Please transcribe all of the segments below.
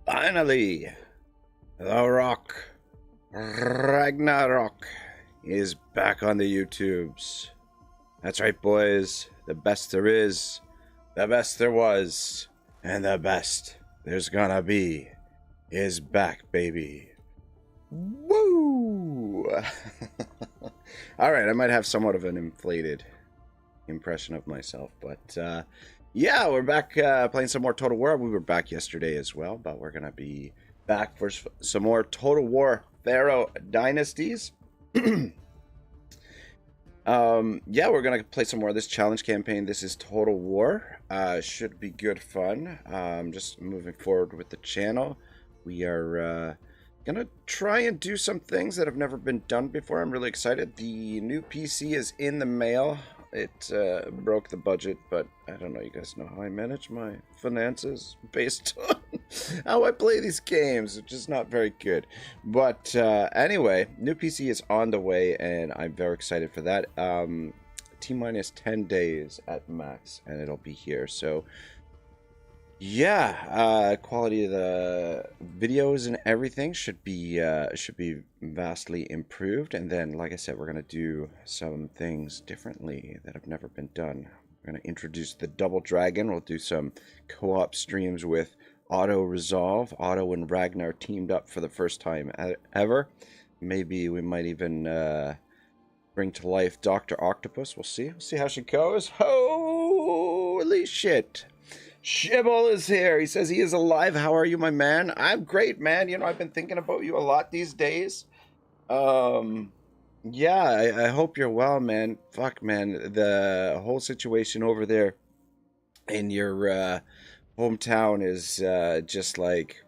Finally, the Rock Ragnarok is back on the YouTubes. That's right, boys. The best there is, the best there was, and the best there's gonna be is back, baby. Woo! Alright, I might have somewhat of an inflated impression of myself, but yeah, we're back playing some more Total War. We were back yesterday as well, but we're gonna be back for some more Total War Pharaoh Dynasties. Yeah, we're gonna play some more of this challenge campaign. This is Total War. Should be good fun. Just moving forward with the channel. We are gonna try and do some things that have never been done before. I'm really excited. The new PC is in the mail. It broke the budget, but I don't know. You guys know how I manage my finances based on how I play these games, which is not very good. But anyway, new PC is on the way, and I'm very excited for that. T-minus 10 days at max, and it'll be here. So yeah, quality of the videos and everything should be vastly improved. And then, like I said, we're gonna do some things differently that have never been done. We're gonna introduce the Double Dragon. We'll do some co-op streams with Otto Resolve. Otto and Ragnar teamed up for the first time ever. Maybe we might even bring to life Dr. Octopus. We'll see. We'll see how she goes. Holy shit! Shibble is here. He says he is alive. How are you, my man? I'm great, man. You know, I've been thinking about you a lot these days. Yeah, I hope you're well, man. Fuck, man. The whole situation over there in your hometown is just like,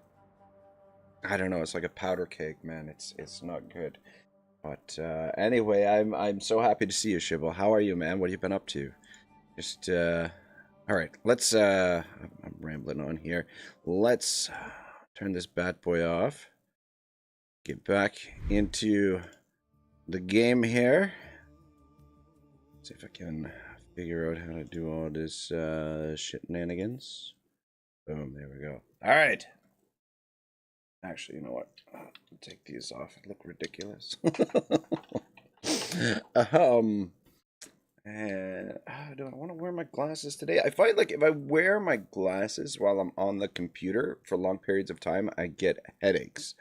I don't know. It's like a powder keg, man. It's not good. But anyway, I'm so happy to see you, Shibble. How are you, man? What have you been up to? Just all right, let's, I'm rambling on here. Let's turn this bad boy off. Get back into the game here. See if I can figure out how to do all this shenanigans. Boom, there we go. All right. Actually, you know what? I'll take these off. It look ridiculous. And do I want to wear my glasses today? I find like if I wear my glasses while I'm on the computer for long periods of time, I get headaches,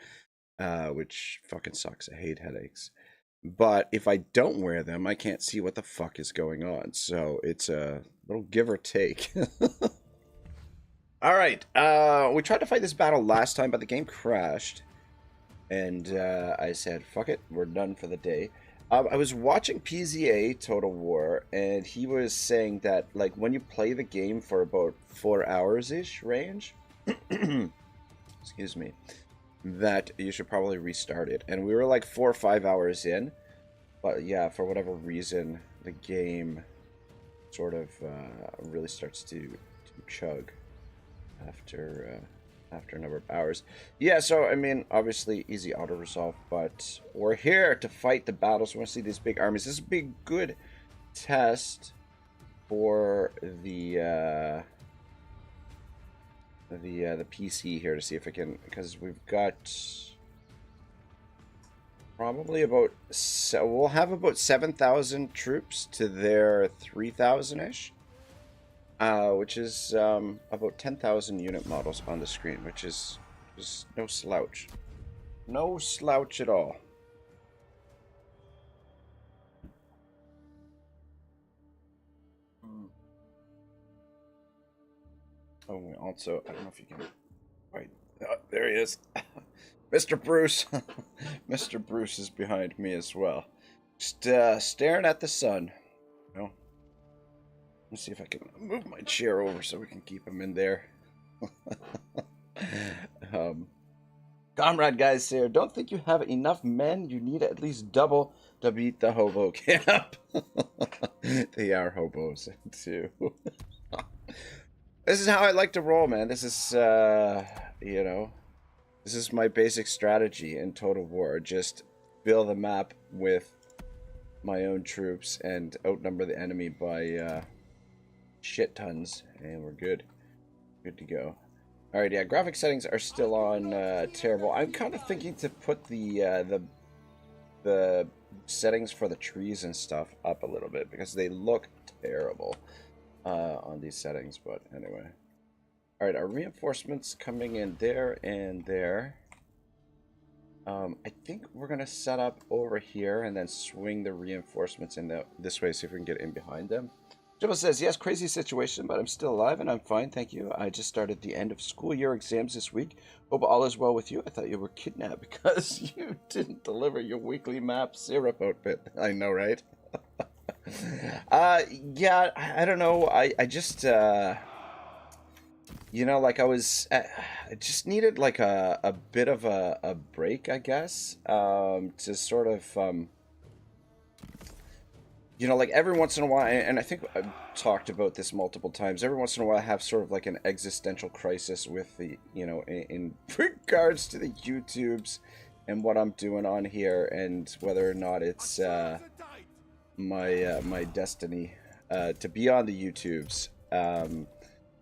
which fucking sucks. I hate headaches. But if I don't wear them, I can't see what the fuck is going on. So it's a little give or take. All right. We tried to fight this battle last time, but the game crashed. And I said, fuck it. We're done for the day. I was watching PZA Total War, and he was saying that, like, when you play the game for about 4 hours-ish range, excuse me, that you should probably restart it. And we were like 4 or 5 hours in, but yeah, for whatever reason, the game sort of really starts to chug after a number of hours. Yeah, so I mean, obviously easy auto resolve, but we're here to fight the battles. We want to see these big armies. This would be a good test for the PC here to see if I can, because we've got probably about, we'll have about 7,000 troops to their 3,000-ish. Which is about 10,000 unit models on the screen, which is just no slouch. No slouch at all. Oh, also, I don't know if you can... Wait, there he is. Mr. Bruce. Mr. Bruce is behind me as well. Just staring at the sun. You know? Let's see if I can move my chair over so we can keep him in there. Comrade guys here, don't think you have enough men. You need at least double to beat the hobo camp. They are hobos too. This is how I like to roll, man. This is, you know, this is my basic strategy in Total War. Just fill the map with my own troops and outnumber the enemy by shit tons, and we're good to go. All right, yeah, graphic settings are still on terrible. I'm kind of thinking to put the settings for the trees and stuff up a little bit because they look terrible on these settings. But anyway, all right, our reinforcements coming in there and there. I think we're gonna set up over here and then swing the reinforcements in this way, see if we can get in behind them. Jibba says, yes, crazy situation, but I'm still alive and I'm fine, thank you. I just started the end of school year exams this week. Hope all is well with you. I thought you were kidnapped because you didn't deliver your weekly map syrup outfit. I know, right? Yeah, I don't know. I just, you know, like I just needed like a bit of a break, I guess, to sort of, you know, like every once in a while, and I think I've talked about this multiple times, every once in a while I have sort of like an existential crisis with the, you know, in regards to the YouTubes and what I'm doing on here and whether or not it's my destiny to be on the YouTubes.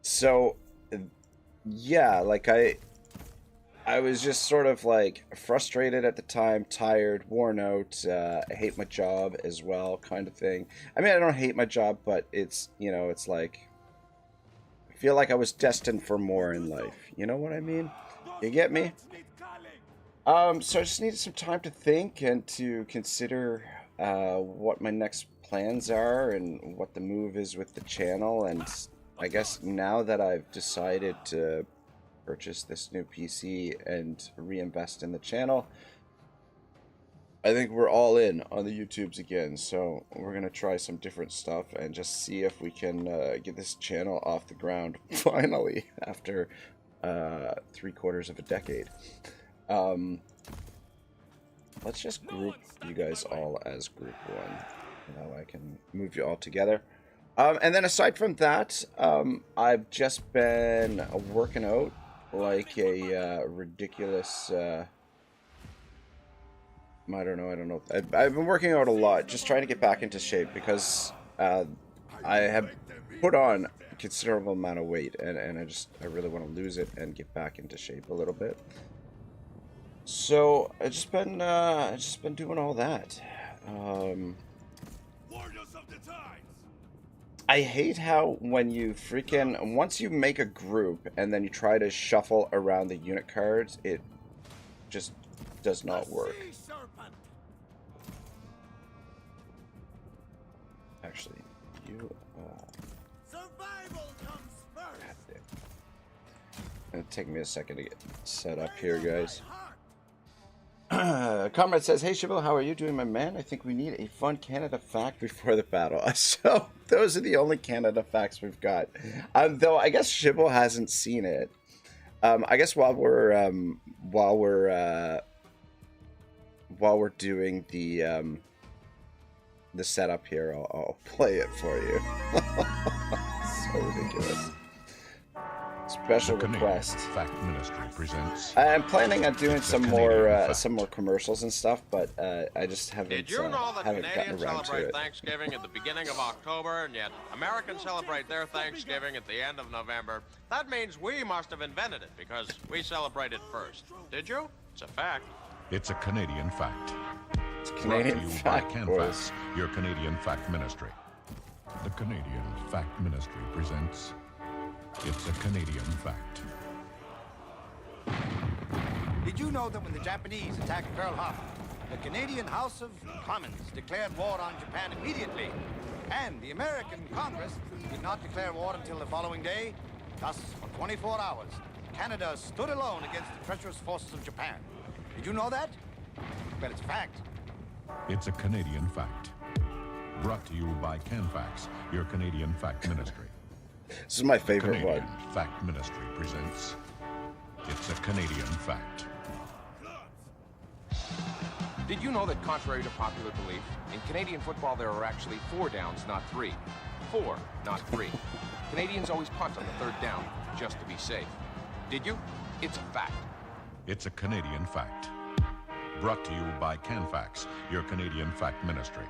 So, yeah, like I was just sort of like frustrated at the time, tired, worn out, I hate my job as well, kind of thing. I mean, I don't hate my job, but it's, you know, it's like, I feel like I was destined for more in life. You know what I mean? You get me? So I just needed some time to think and to consider what my next plans are and what the move is with the channel. And I guess now that I've decided to purchase this new PC and reinvest in the channel, I think we're all in on the YouTubes again. So we're gonna try some different stuff and just see if we can get this channel off the ground finally after 3/4 of a decade. Let's just group you guys all as group one. You know, I can move you all together. And then aside from that, I've just been working out like a ridiculous, I don't know. I've been working out a lot, just trying to get back into shape because I have put on a considerable amount of weight, and I really want to lose it and get back into shape a little bit. So I just been doing all that. I hate how when you freaking, once you make a group and then you try to shuffle around the unit cards, it just does not work. Actually, you, survival comes first. It'll take me a second to get set up here, guys. Comrade says, hey Shibble, how are you doing, my man? I think we need a fun Canada fact before the battle. So those are the only Canada facts we've got. Though I guess Shibble hasn't seen it. I guess while we're doing the setup here, I'll play it for you. So ridiculous. Special request. Fact Ministry presents. I'm planning on doing some more commercials and stuff, but I just haven't. Did you know that haven't gotten Canadians around to celebrate it. Thanksgiving at the beginning of October, and yet Americans celebrate their Thanksgiving at the end of November? That means we must have invented it because we celebrate it first. Did you? It's a fact. It's a Canadian fact. It's Canadian Brought to you fact, by boys. Canfax, your Canadian Fact Ministry. The Canadian Fact Ministry presents. It's a Canadian fact. Did you know that when the Japanese attacked Pearl Harbor, the Canadian House of Commons declared war on Japan immediately, and the American Congress did not declare war until the following day? Thus, for 24 hours, Canada stood alone against the treacherous forces of Japan. Did you know that? Well, it's a fact. It's a Canadian fact. Brought to you by Canfax, your Canadian Fact Ministry. This is my favorite Canadian one. Fact Ministry presents. It's a Canadian fact. Did you know that contrary to popular belief, in Canadian football there are actually 4 downs, not 3? 4, not 3. Canadians always punt on the 3rd down, just to be safe. Did you? It's a fact. It's a Canadian fact. Brought to you by Canfax, your Canadian Fact Ministry.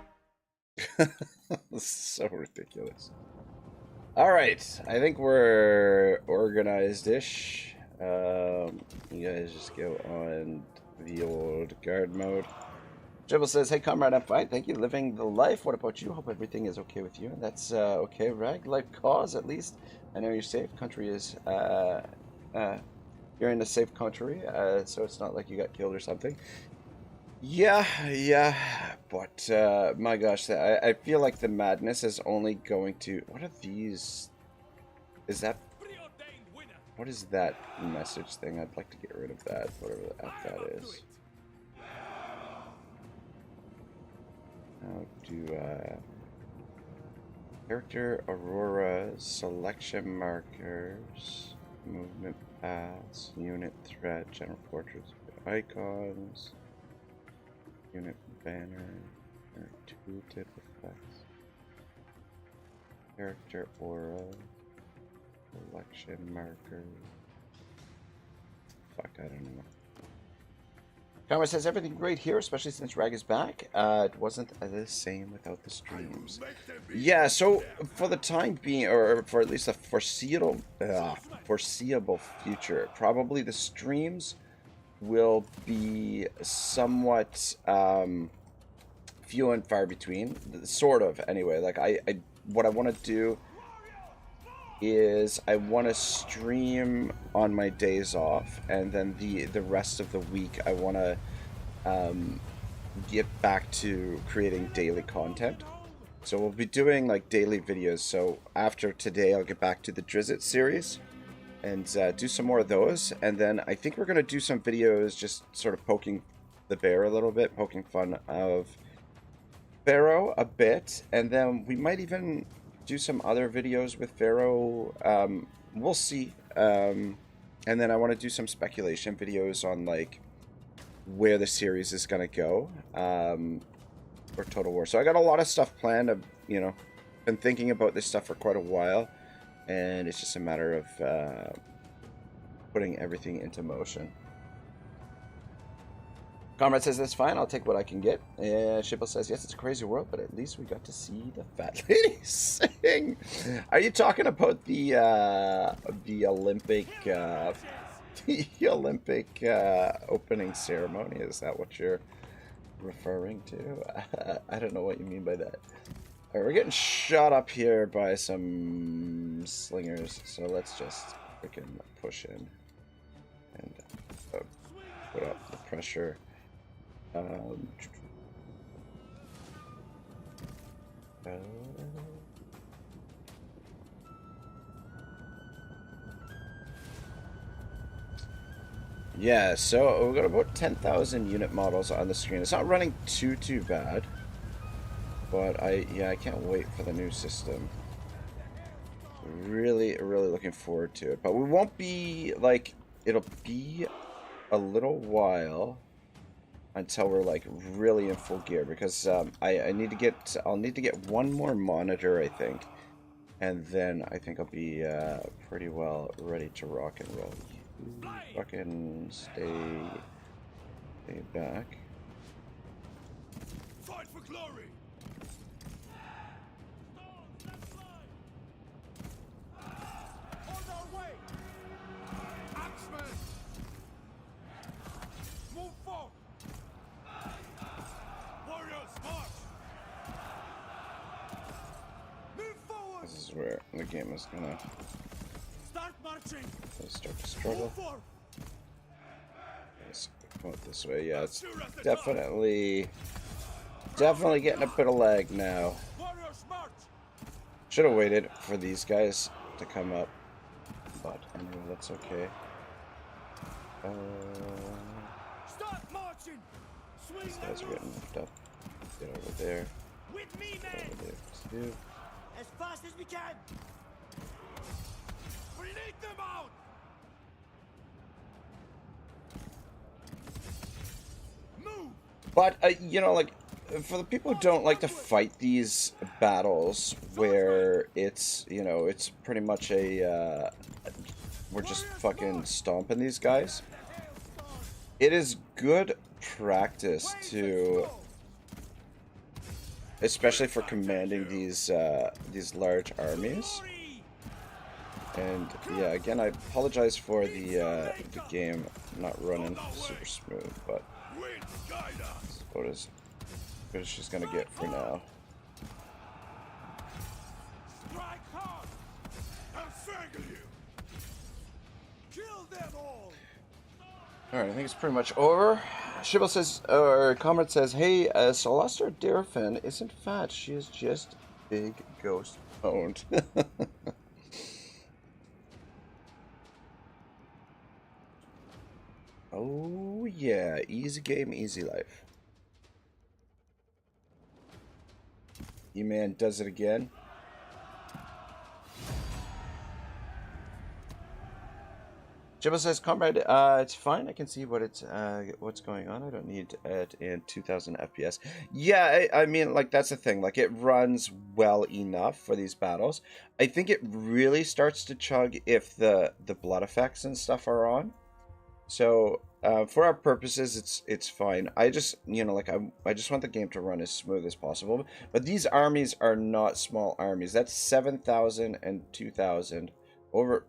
So ridiculous. All right, I think we're organized-ish. You guys just go on the old guard mode. Dribble says, hey comrade, I'm fine, thank you, living the life. What about you? Hope everything is okay with you. And that's okay, Rag. Life cause, at least. I know you're safe. Country is, you're in a safe country, so it's not like you got killed or something. Yeah, but my gosh, I feel like the madness is only going to... What are these? Is that... What is that message thing? I'd like to get rid of that, whatever the F that is. How do character Aurora selection markers, movement paths, unit threat, general portraits, icons, unit banner, tooltip effects, character aura, selection markers. Fuck, I don't know. Comrade says everything great here, especially since Rag is back. It wasn't the same without the streams. Yeah, so for the time being, or for at least a foreseeable future, probably the streams will be somewhat few and far between, sort of. Anyway, like what I want to do is I want to stream on my days off, and then the rest of the week I want to get back to creating daily content. So we'll be doing like daily videos. So after today I'll get back to the Drizzt series and do some more of those, and then I think we're going to do some videos just sort of poking the bear a little bit, poking fun of Pharaoh a bit, and then we might even do some other videos with Pharaoh. We'll see. And then I want to do some speculation videos on like where the series is going to go for Total War. So I got a lot of stuff planned. I've, you know, been thinking about this stuff for quite a while, and it's just a matter of putting everything into motion. Comrade says, that's fine, I'll take what I can get. Shipple says, yes, it's a crazy world, but at least we got to see the fat lady sing. Are you talking about the Olympic the Olympic opening ceremony? Is that what you're referring to? I don't know what you mean by that. All right, we're getting shot up here by some slingers, so let's just freaking push in and put up the pressure. Yeah, so we've got about 10,000 unit models on the screen. It's not running too bad, but I can't wait for the new system. Really looking forward to it. But we won't be like, it'll be a little while until we're like really in full gear, because I'll need to get one more monitor, I think, and then I think I'll be pretty well ready to rock and roll. Fucking stay back. Fight for glory. On our way. Axemen. Move forward. Warriors, march. Move forward. This is where the game is gonna start marching. Start to struggle. Let's go this way. Yeah, it's definitely getting a bit of lag now. Should have waited for these guys to come up, but anyway, that's okay. These guys are getting lifted up. Get over there. Get over there too. As fast as we can. Bleed them out. Move. But you know, like, for the people who don't like to fight these battles where it's, you know, it's pretty much a we're just fucking stomping these guys, it is good practice to, especially for commanding these large armies, And yeah, again, I apologize for the game not running super smooth, but that's about as good as she's gonna get for now. Strike hard and strangle you. Kill them all. Alright, I think it's pretty much over. Shibble says, or Comrade says, hey, Celestia Deerfin isn't fat, she is just big ghost owned. Oh yeah, easy game, easy life. E-Man does it again. Jibba says, Comrade, it's fine. I can see what's going on. I don't need it in 2000 FPS. Yeah, I mean, like, that's the thing. Like, it runs well enough for these battles. I think it really starts to chug if the blood effects and stuff are on. So, for our purposes, it's fine. I just, you know, like, I just want the game to run as smooth as possible. But these armies are not small armies. That's 7,000 and 2,000 over...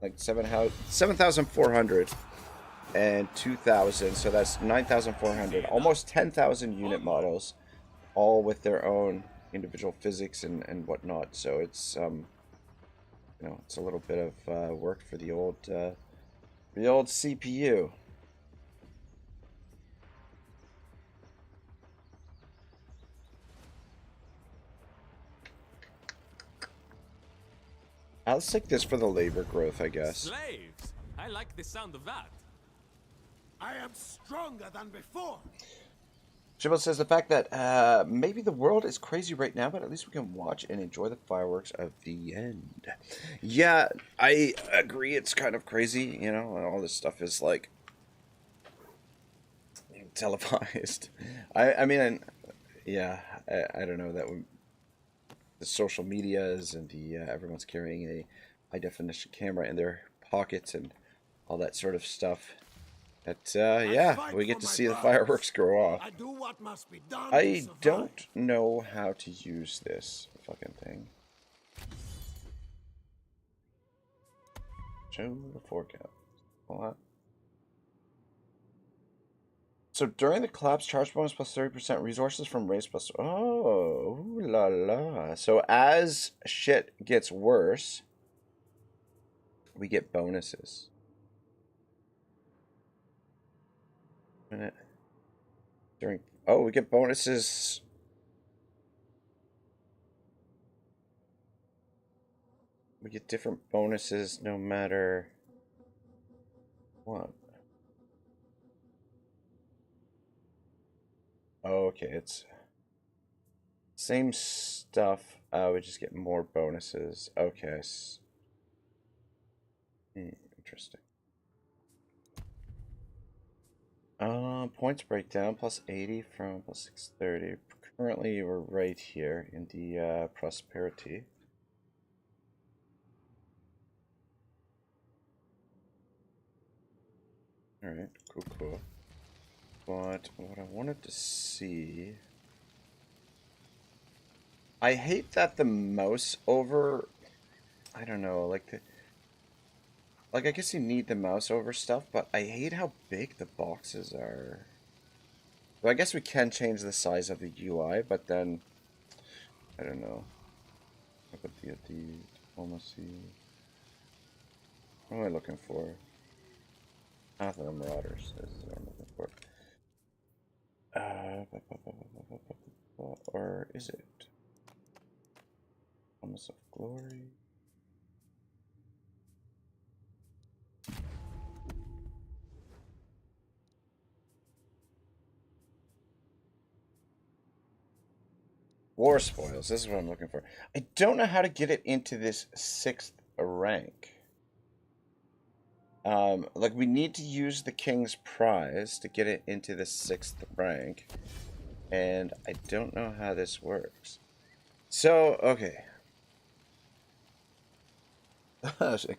like 7,400 and 2,000, so that's 9,400, almost 10,000 unit models, all with their own individual physics and whatnot. So it's you know, it's a little bit of work for the old CPU. I'll take this for the labor growth, I guess. Slaves! I like the sound of that. I am stronger than before. Jibbo says the fact that maybe the world is crazy right now, but at least we can watch and enjoy the fireworks of the end. Yeah, I agree. It's kind of crazy, you know, and all this stuff is like televised. I mean, yeah, I don't know that the social medias and the everyone's carrying a high definition camera in their pockets and all that sort of stuff. But yeah, we get to see the fireworks go off. I do what must be done. I don't know how to use this fucking thing. Show the forecast. What? So during the collapse, charge bonus plus 30% resources from race plus... Oh, ooh la la. So as shit gets worse, we get bonuses. During... Oh, we get bonuses... We get different bonuses no matter what. Oh, okay, it's same stuff. We just get more bonuses. Okay. Interesting. Points breakdown plus 80 from plus 630. Currently, we're right here in the prosperity. All right, cool. But what I wanted to see... I hate that the mouse over... I don't know, like I guess you need the mouse over stuff, but I hate how big the boxes are. Well, I guess we can change the size of the UI, but then... I don't know. Look at the diplomacy... What am I looking for? Path of the Marauders is what I'm looking for. Or is it? Promise of Glory. War Spoils, this is what I'm looking for. I don't know how to get it into this 6th rank. Like, we need to use the King's Prize to get it into the 6th rank. And I don't know how this works. So, okay.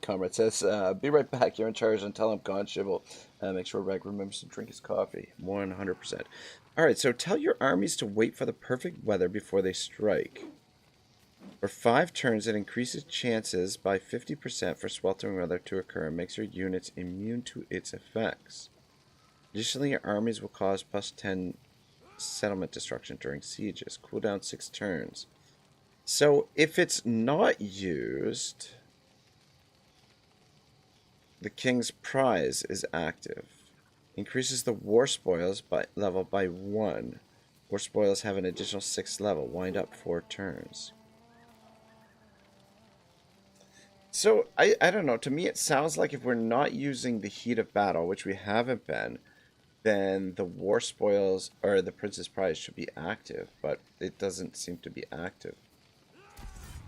Comrade says, be right back. You're in charge and tell him Gone Shibble. Make sure Reg remembers to drink his coffee. 100%. Alright, so tell your armies to wait for the perfect weather before they strike. For 5 turns, it increases chances by 50% for sweltering weather to occur and makes your units immune to its effects. Additionally, your armies will cause plus 10 settlement destruction during sieges. Cooldown 6 turns. So if it's not used, the King's Prize is active. Increases the war spoils level by 1. War spoils have an additional 6th level. Wind up 4 turns. So, I don't know. To me, it sounds like if we're not using the heat of battle, which we haven't been, then the war spoils or the Prince's Prize should be active, but it doesn't seem to be active.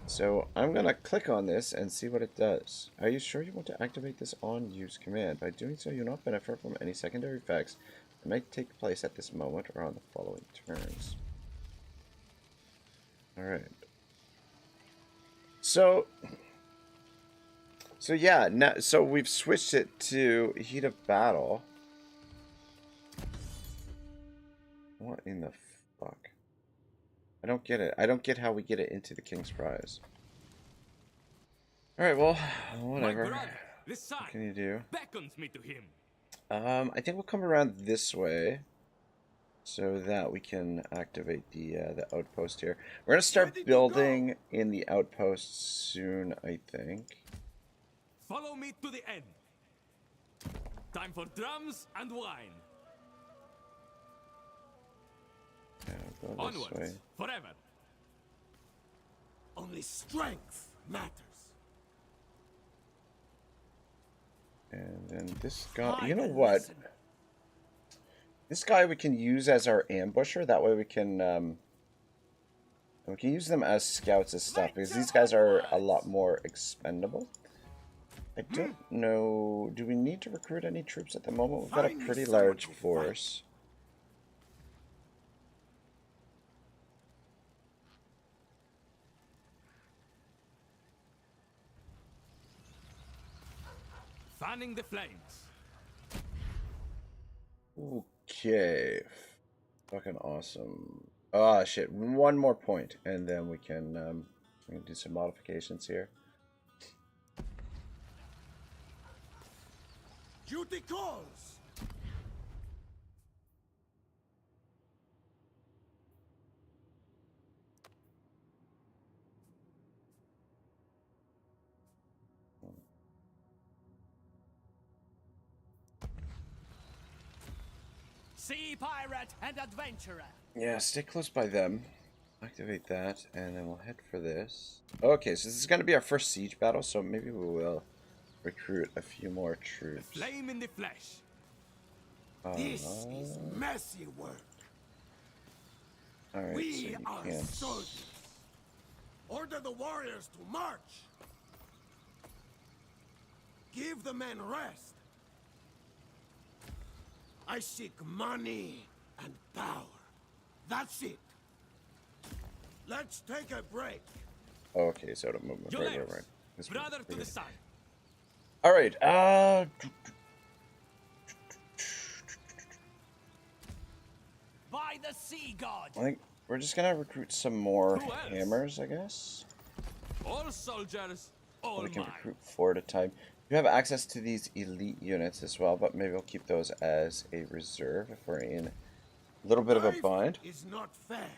So I'm going to click on this and see what it does. Are you sure you want to activate this on use command? By doing so, you'll not benefit from any secondary effects that might take place at this moment or on the following turns. Alright. So yeah, now, so we've switched it to heat of battle. What in the fuck? I don't get it. I don't get how we get it into the King's Prize. Alright, well, whatever. What can you do? Beckons me to him. I think we'll come around this way so that we can activate the outpost here. We're gonna start building in the outpost soon, I think. Follow me to the end. Time for drums and wine. Yeah, go this Onwards, way. forever. Only strength matters. And then this guy, you know what? This guy we can use as our ambusher. That way we can use them as scouts and stuff, because these guys are a lot more expendable. I don't know. Do we need to recruit any troops at the moment? We've got a pretty large force. Fanning the flames. Okay. Fucking awesome. Ah, shit. One more point, and then we can do some modifications here. Duty calls. Sea pirate and adventurer. Yeah, stay close by them. Activate that, and then we'll head for this. Okay, so this is going to be our first siege battle, so maybe we will recruit a few more troops. Flame in the flesh. This is messy work. Alright, We so are you can't... soldiers. Order the warriors to march. Give the men rest. I seek money and power. That's it. Let's take a break. Okay, so to movement. Right. This Brother to the sun. Alright, By the sea god. I think we're just gonna recruit some more Who else? hammers, I guess. All soldiers, all We can mine. recruit 4 at a time. You have access to these elite units as well, but maybe we'll keep those as a reserve if we're in a little bit of a Life bind. is not fair.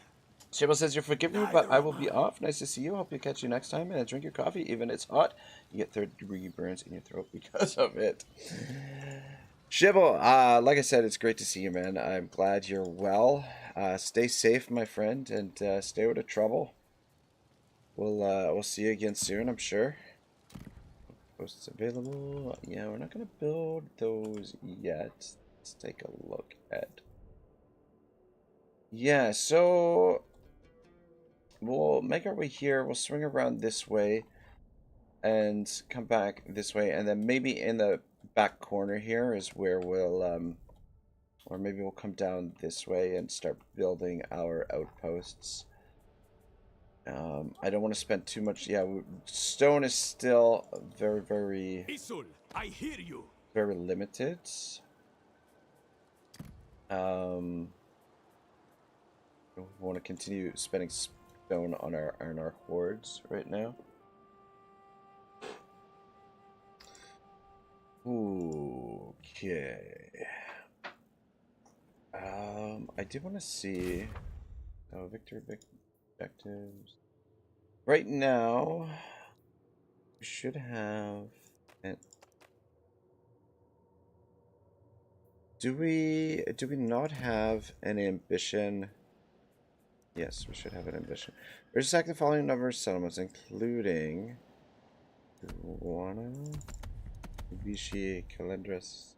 Shibble says, you're forgiving me, but I will be off. Nice to see you. Hope you catch you next time. And drink your coffee, even if it's hot. You get third-degree burns in your throat because of it. Shibble, like I said, it's great to see you, man. I'm glad you're well. Stay safe, my friend, and stay out of trouble. We'll see you again soon, I'm sure. Posts available. Yeah, we're not going to build those yet. Let's take a look at... Yeah, so... We'll make our way here. We'll swing around this way and come back this way. And then maybe in the back corner here is where we'll... or maybe we'll come down this way and start building our outposts. I don't want to spend too much. Yeah, stone is still very, very, Isul, I hear you. very limited. We want to continue spending stone on our hordes right now. Ooh, okay. I did want to see. Oh, victory objectives. Right now, we should have. Do we not have an ambition? Yes, we should have an ambition. We're just the following number of settlements, including Guana, Vichy, Calendris,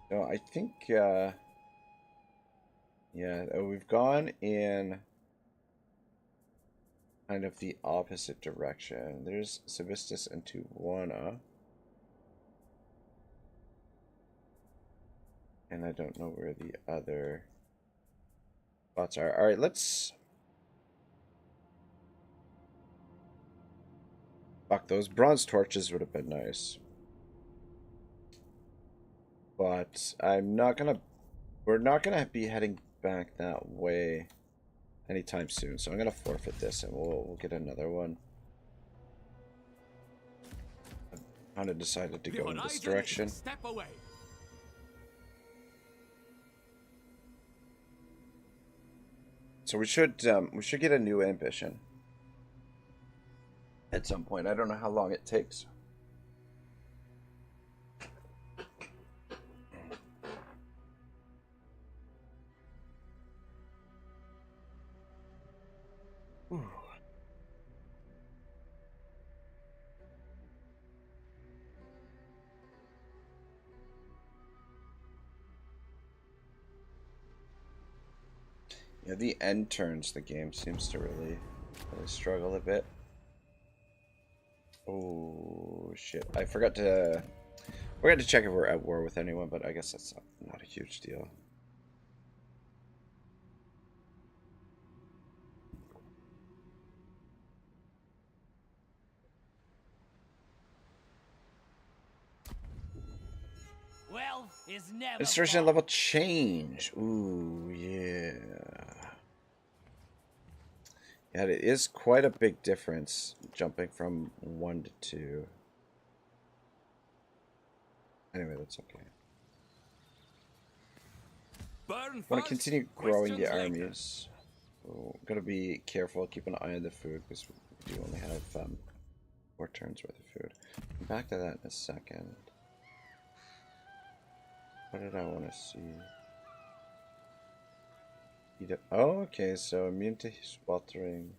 No, I think, yeah, we've gone in kind of the opposite direction. There's Sevistus and Tuwana. And I don't know where the other spots are. Alright, let's... Fuck, those bronze torches would have been nice. But I'm not gonna... We're not gonna be heading back that way anytime soon. So I'm gonna forfeit this and we'll get another one. I kind of decided to go in this direction. Step away. So we should get a new ambition at some point. I don't know how long it takes. Ooh. Yeah, the end turns the game seems to really struggle a bit. Oh shit! I forgot to check if we're at war with anyone, but I guess that's not a huge deal. Well, is never. Insertion level change. Ooh yeah. Yeah, it is quite a big difference jumping from 1 to 2. Anyway, that's okay. Burn I want to first, continue growing the questions later. armies. So, gotta be careful, keep an eye on the food because we do only have 4 turns worth of food. Come back to that in a second. What did I want to see? Oh, okay, so immune to sweltering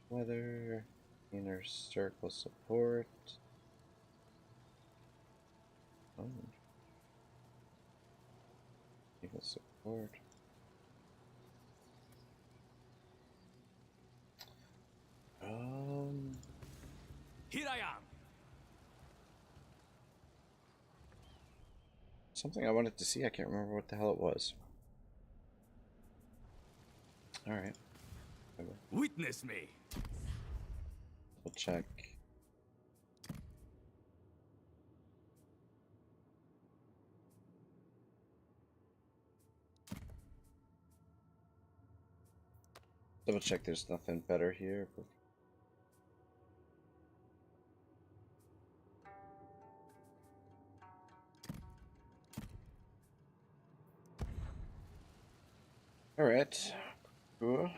weather, inner circle support. Oh. Evil support. Here I am. Something I wanted to see, I can't remember what the hell it was. Alright. Witness me. We'll check. Double check there's nothing better here. Alright. Cool.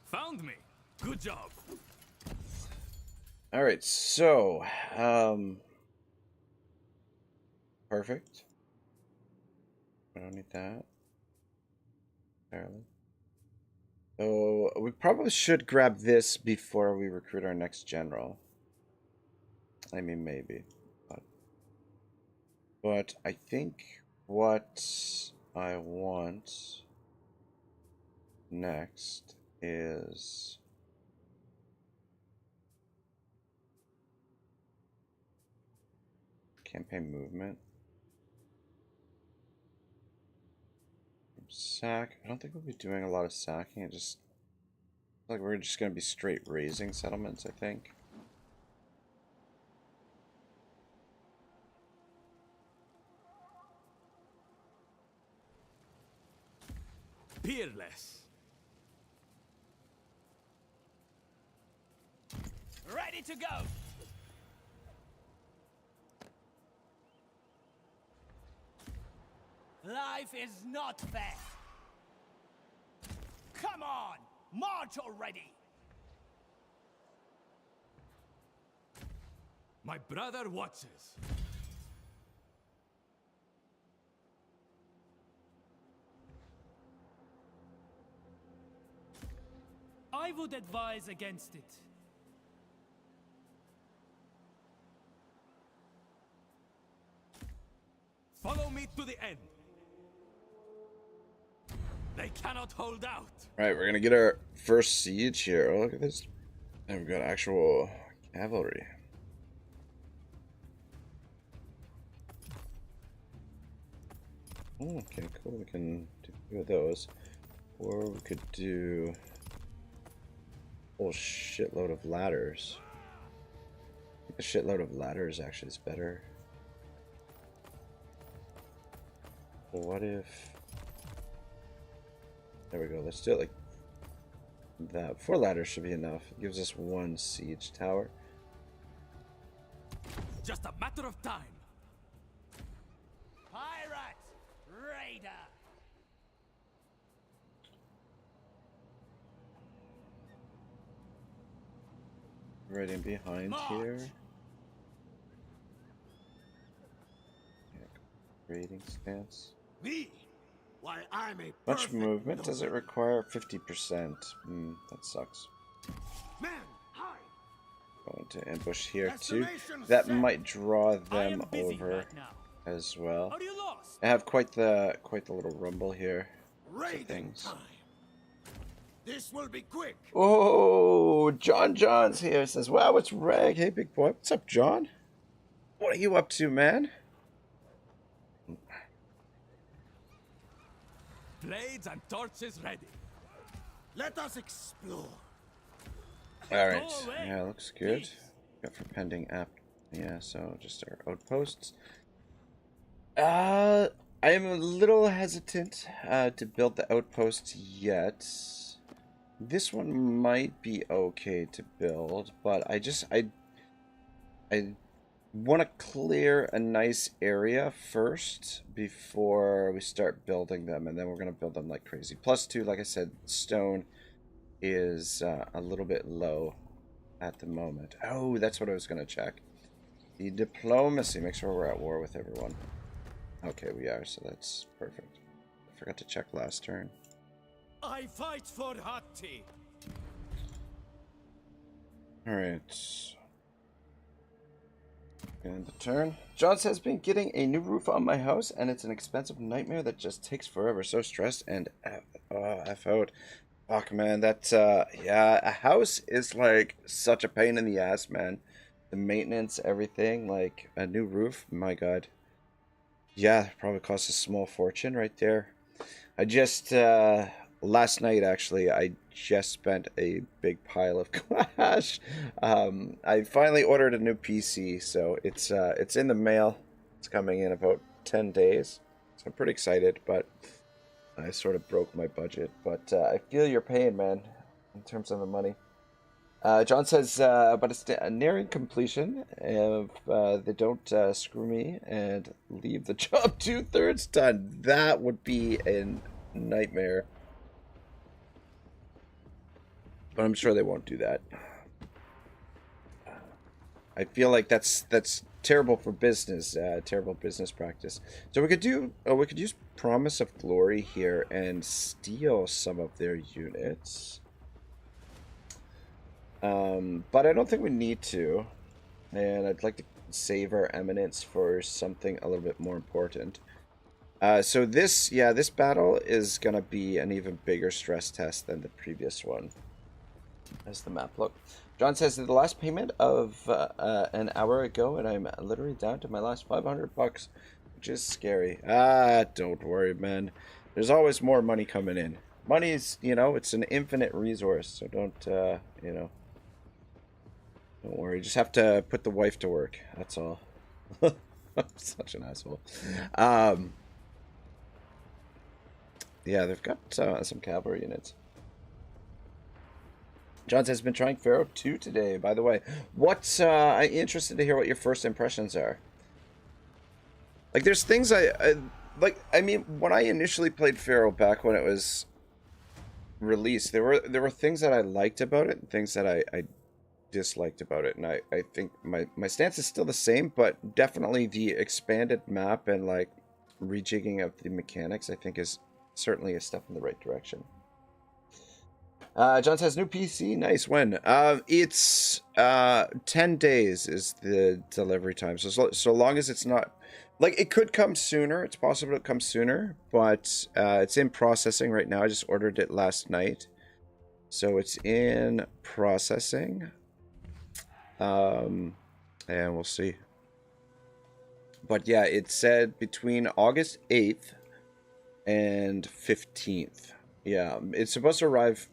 Found me. Good job. Alright, so perfect. I don't need that. Apparently. So we probably should grab this before we recruit our next general. I mean maybe. But I think what I want next is campaign movement. Sack. I don't think we'll be doing a lot of sacking. It just like we're just going to be straight raising settlements, I think. peerless. Ready to go. Life is not fair. Come on, march already. My brother watches. I would advise against it. Follow me to the end. They cannot hold out. Alright, we're gonna get our first siege here. Oh, look at this. And we've got actual cavalry. Oh, okay, cool. We can do two of those. Or we could do a whole shitload of ladders. I think a shitload of ladders actually is better. Well, what if... There we go. Let's do it like that. 4 ladders should be enough. It gives us 1 siege tower. Just a matter of time. Pirate! Raider! Right in behind here. Yeah, raiding stance. Me? Why, I'm a Much perfect movement. Does it noble. require 50%? That sucks. Man, hide! Going to ambush here too. Destination That set. might draw I them am busy over right now. as well. Are you lost? I have quite the little rumble here. Raiding things. time. This will be quick. Oh, John's here. Says, "Wow, it's Rag. Hey, big boy. What's up, John? What are you up to, man?" Blades and torches ready. Let us explore. All right. Go away, Yeah, looks good. please. Got for pending app. Yeah, so just our outposts. I am a little hesitant to build the outposts yet. This one might be okay to build, but I want to clear a nice area first before we start building them, and then we're going to build them like crazy. +2, like I said, stone is a little bit low at the moment. Oh, that's what I was going to check. The diplomacy. Make sure we're at war with everyone. Okay, we are, so that's perfect. I forgot to check last turn. I fight for Hatti. Alright. And the turn. John says, been getting a new roof on my house, and it's an expensive nightmare that just takes forever. So stressed and F out. Fuck, man. That, yeah, a house is like such a pain in the ass, man. The maintenance, everything, like a new roof, my god. Yeah, probably costs a small fortune right there. I just, last night, actually, I just spent a big pile of cash. I finally ordered a new PC, so it's in the mail. It's coming in about 10 days. So I'm pretty excited, but I sort of broke my budget. But I feel your pain, man, in terms of the money. John says, but it's nearing completion if they don't screw me and leave the job 2/3 done. That would be a nightmare. But I'm sure they won't do that. I feel like that's terrible for business, terrible business practice. So we could use Promise of Glory here and steal some of their units. But I don't think we need to. And I'd like to save our eminence for something a little bit more important. So this battle is going to be an even bigger stress test than the previous one. As the map look. John says that the last payment of an hour ago, and I'm literally down to my last 500 bucks, which is scary. Don't worry, man. There's always more money coming in. Money's, it's an infinite resource, so don't, don't worry. You just have to put the wife to work. That's all. I'm such an asshole. Yeah, they've got some cavalry units. John says, been trying Pharaoh 2 today, by the way. What's, I'm interested to hear what your first impressions are. Like, there's things I mean, when I initially played Pharaoh back when it was released, there were things that I liked about it and things that I disliked about it. And I think my stance is still the same, but definitely the expanded map and, like, rejigging of the mechanics, I think, is certainly a step in the right direction. John says, new PC, nice. When? It's 10 days is the delivery time. So long as it's not, like, it could come sooner. It's possible it comes sooner, but it's in processing right now. I just ordered it last night, so it's in processing. And we'll see. But yeah, it said between August 8th and 15th. Yeah, it's supposed to arrive.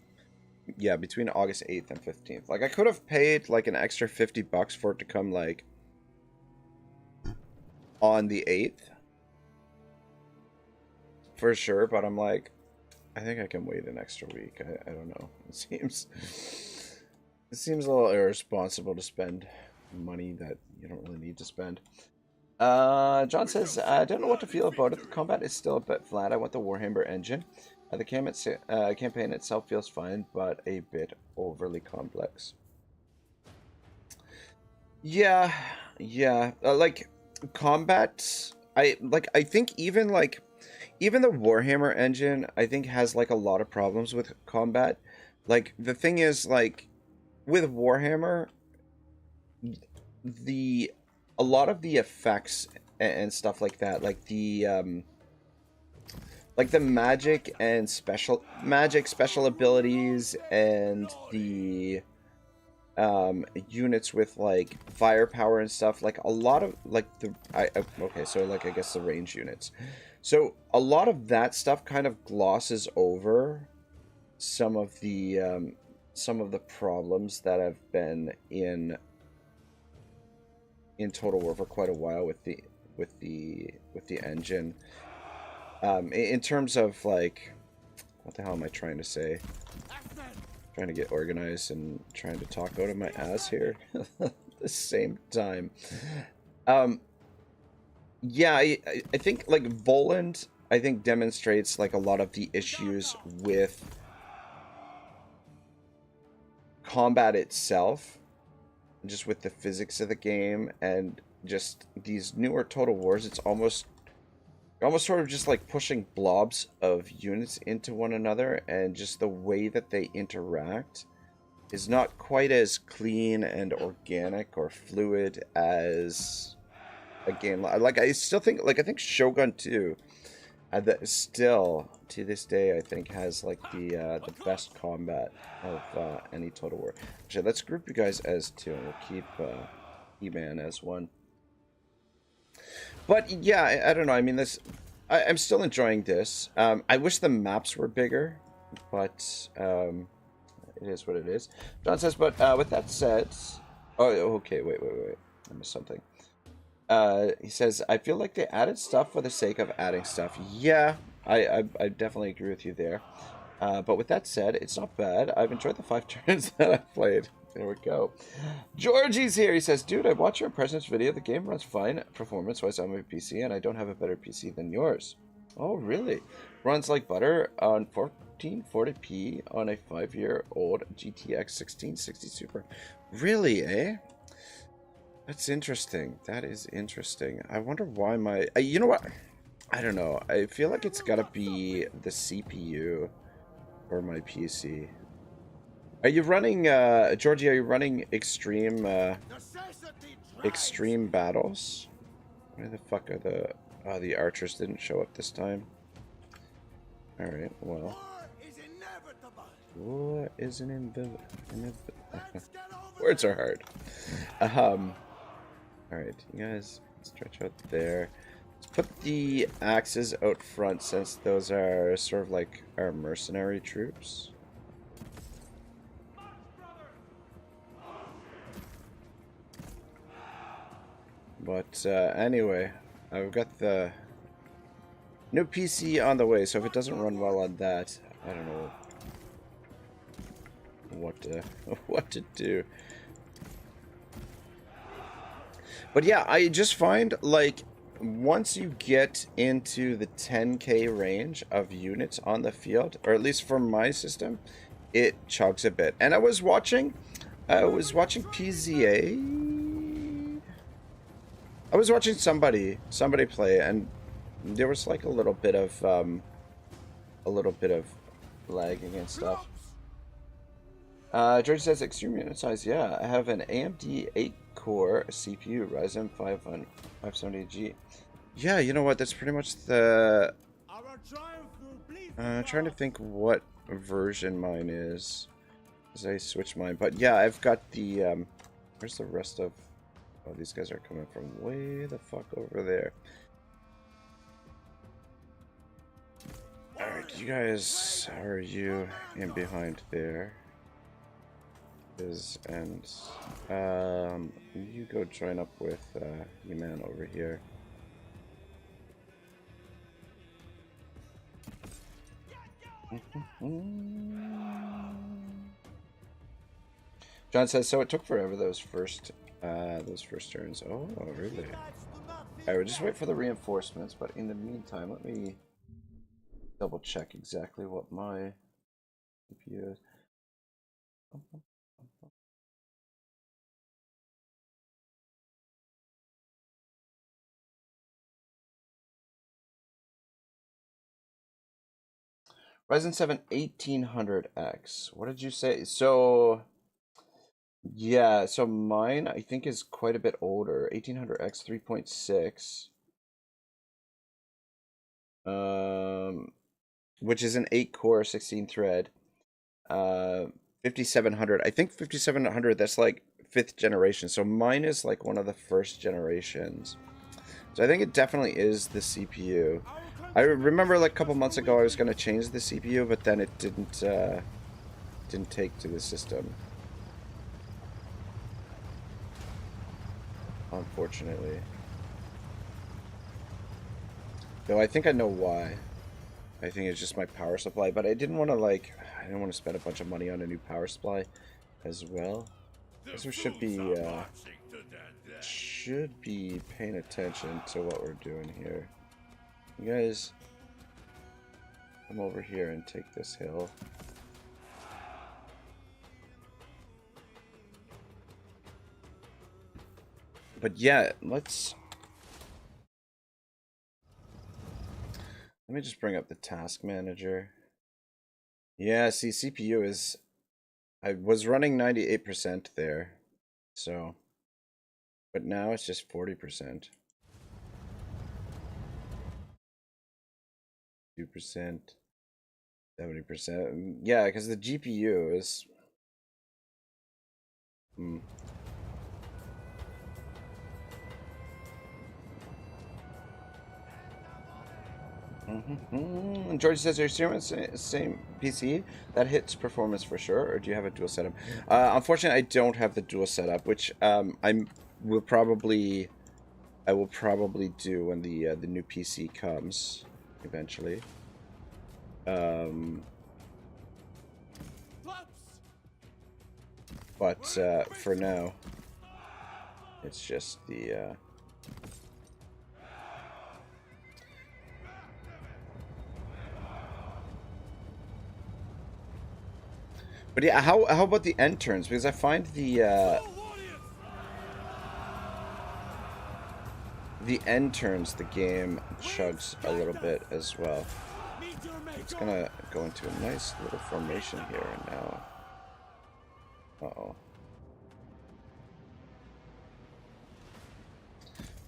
Yeah, between August 8th and 15th. Like, I could have paid, like, an extra $50 for it to come, like, on the 8th. For sure, but I'm like, I think I can wait an extra week. I don't know. It seems a little irresponsible to spend money that you don't really need to spend. John says, I don't know what to feel about it. The combat is still a bit flat. I want the Warhammer engine. The campaign itself feels fine, but a bit overly complex. Yeah. Like, combat, I think even the Warhammer engine, I think, has, like, a lot of problems with combat. Like, the thing is, like, with Warhammer, a lot of the effects and stuff like that, like the magic and special abilities and the units with, like, firepower and stuff, like a lot of, like, okay, so, like, I guess the range units, so a lot of that stuff kind of glosses over some of the problems that have been in Total War for quite a while with the engine. In terms of, like, what the hell am I trying to say? Trying to get organized and trying to talk out of my ass here at the same time. Yeah, I think, like, Voland, I think, demonstrates, like, a lot of the issues with combat itself, just with the physics of the game, and just these newer Total Wars, it's almost sort of just like pushing blobs of units into one another, and just the way that they interact is not quite as clean and organic or fluid as a game like, I still think, like, I think Shogun 2 that still to this day, I think, has, like, the best combat of any Total War. Actually, let's group you guys as 2, and we'll keep E-Man as 1. But yeah, I don't know. I mean, I'm still enjoying this. I wish the maps were bigger, but it is what it is. John says, but with that said, oh, okay, wait, I missed something. He says, I feel like they added stuff for the sake of adding stuff. Yeah, I definitely agree with you there. But with that said, it's not bad. I've enjoyed the 5 turns that I've played. There we go. Georgie's here. He says, dude, I watched your impressions video. The game runs fine performance-wise on my PC, and I don't have a better PC than yours. Oh, really? Runs like butter on 1440p on a 5-year-old GTX 1660 Super. Really, eh? That's interesting. That is interesting. I wonder why my... you know what? I don't know. I feel like it's gotta be the CPU or my PC. Are you running, Georgie, are you running extreme battles? Where the fuck are the... Oh, the archers didn't show up this time. Alright, well. War is inevitable. Words are hard. Alright, you guys stretch out there. Let's put the axes out front, since those are sort of like our mercenary troops. But anyway, I've got the New PC on the way, so if it doesn't run well on that, I don't know what to, what to do. But yeah, I just find, like, once you get into the 10k range of units on the field, or at least for my system, it chugs a bit. And I was watching PZA. I was watching somebody play, and there was like a little bit of lagging and stuff. George says extreme unit size. Yeah, I have an AMD 8-core CPU, Ryzen 570G. Yeah, you know what? That's pretty much the. Trying to think what version mine is, as I switch mine. But yeah, I've got the. Where's the rest of? Oh, these guys are coming from way the fuck over there. Alright, you guys, how are you in behind there? And you go join up with you man over here. John says, so it took forever those first turns. Oh, really? I would just wait for the reinforcements, but in the meantime, let me double check exactly what my CPU is. Ryzen 7 1800X. What did you say? So, yeah, so mine I think is quite a bit older. 1800X 3.6. Which is an 8-core 16-thread. 5700. I think 5700, that's like 5th generation. So mine is like one of the first generations. So I think it definitely is the CPU. I remember like a couple months ago I was going to change the CPU, but then it didn't take to the system. Unfortunately. Though I think I know why. I think it's just my power supply, but I didn't want to spend a bunch of money on a new power supply as well. Because we should be paying attention to what we're doing here. You guys come over here and take this hill. But yeah, let me just bring up the task manager. Yeah, see, CPU is... I was running 98% there, so... But now it's just 40%. 2%. 70%. Yeah, because the GPU is... George says, are you same PC? That hits performance for sure, or do you have a dual setup? Unfortunately, I don't have the dual setup, which I will probably do when the new PC comes eventually. But for now, it's just the. But yeah, how about the end turns? Because I find the end turns, the game chugs a little bit as well. It's gonna go into a nice little formation here and now. Uh-oh.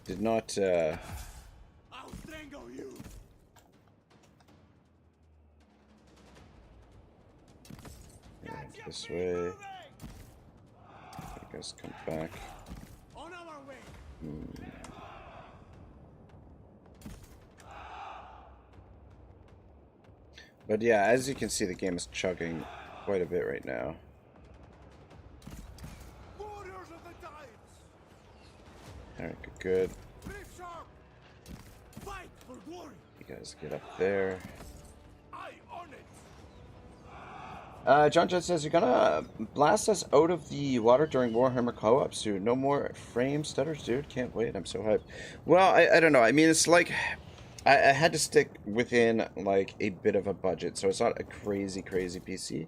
Did not I'll strangle you. this way. You guys come back. On our way. But yeah, as you can see, the game is chugging quite a bit right now. Warriors of the tides. Alright, good. Fight for glory. You guys get up there. I own it. John Judd says, you're gonna blast us out of the water during Warhammer co-op soon. No more frame stutters, dude. Can't wait. I'm so hyped. Well, I don't know. I mean, it's like I had to stick within like a bit of a budget, so it's not a crazy PC,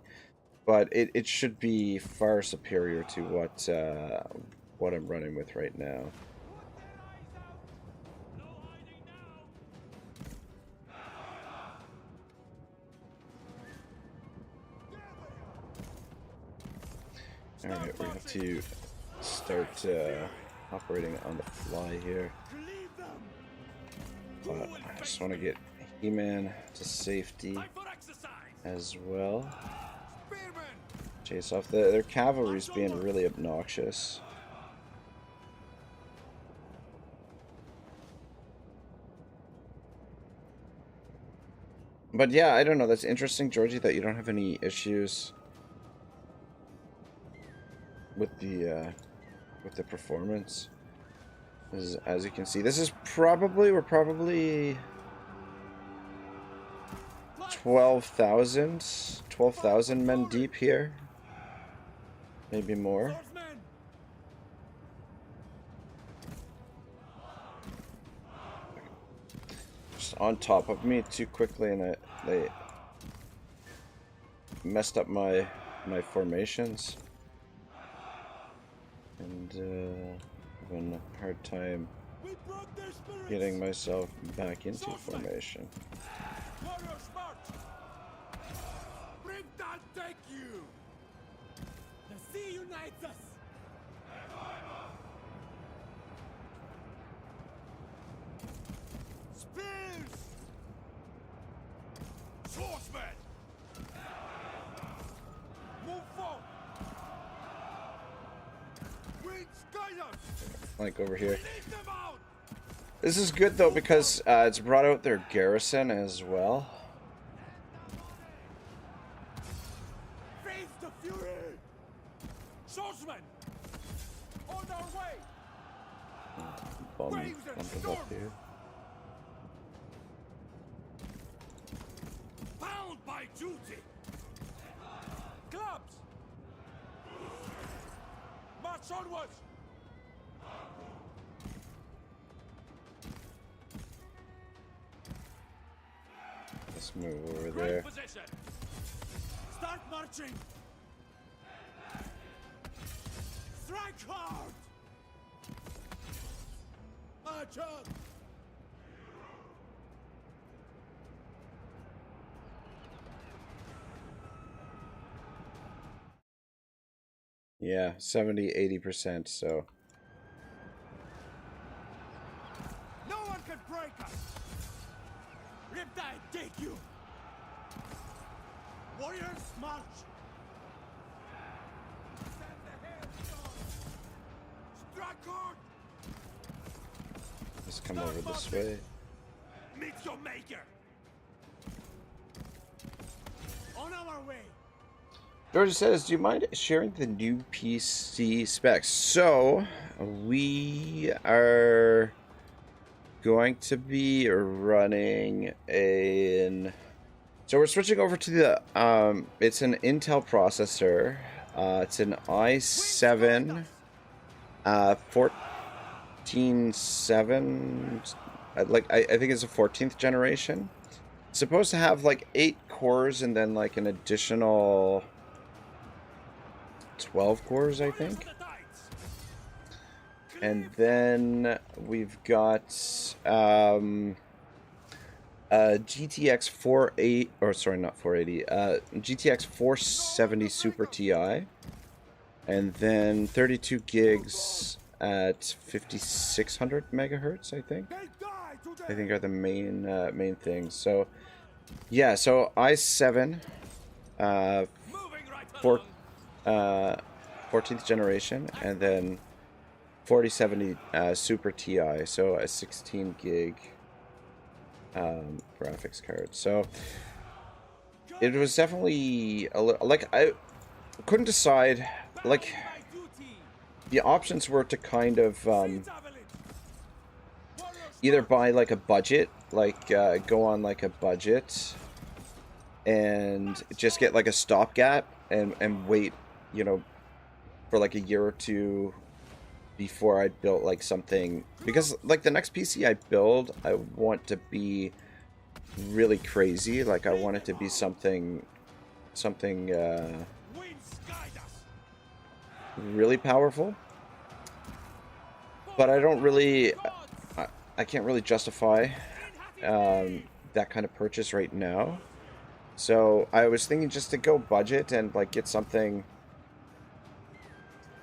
but it should be far superior to what I'm running with right now. Alright, we have to start operating on the fly here. But I just want to get He-Man to safety as well. Chase off their cavalry's being really obnoxious. But yeah, I don't know. That's interesting, Georgie, that you don't have any issues with the performance. As you can see, this is we're probably 12,000 men deep here, maybe more. Just on top of me too quickly, and they messed up my formations. And having a hard time getting myself back into formation. Warriors march! Bring that take you! The sea unites us! Spears! Swordsmen! Move forward! Like over here. This is good though because it's brought out their garrison as well. Face the fury! Swordsmen! On our way! Bump up here. Bound by duty! Clubs! March onwards! Let's move over there. Start marching! Strike hard! March up! Yeah, 70-80%, so. No one can break us! Riptide, take you! Warriors, march! Stand the hands down! Strike hard! Just come over this way. Meet your maker! On our way! George says, do you mind sharing the new PC specs? So, we are going to be running so we're switching over to the, it's an Intel processor. It's an i7, 14.7, I think it's a 14th generation. It's supposed to have like 8 cores and then like an additional 12 cores, I think. And then we've got GTX 480, or sorry, not 480, GTX 470 Super Ti, and then 32 gigs at 5600 megahertz, I think are the main things. So yeah, so i7 14th generation, and then 4070 Super Ti, so a 16 gig graphics card. So it was definitely like I couldn't decide. Like the options were to kind of either buy like a budget like go on like a budget and just get like a stopgap and wait, you know, for like a year or two before I built like something, because like the next PC I build, I want to be really crazy. Like I want it to be something really powerful, but I don't really I can't really justify that kind of purchase right now. So I was thinking just to go budget and like get something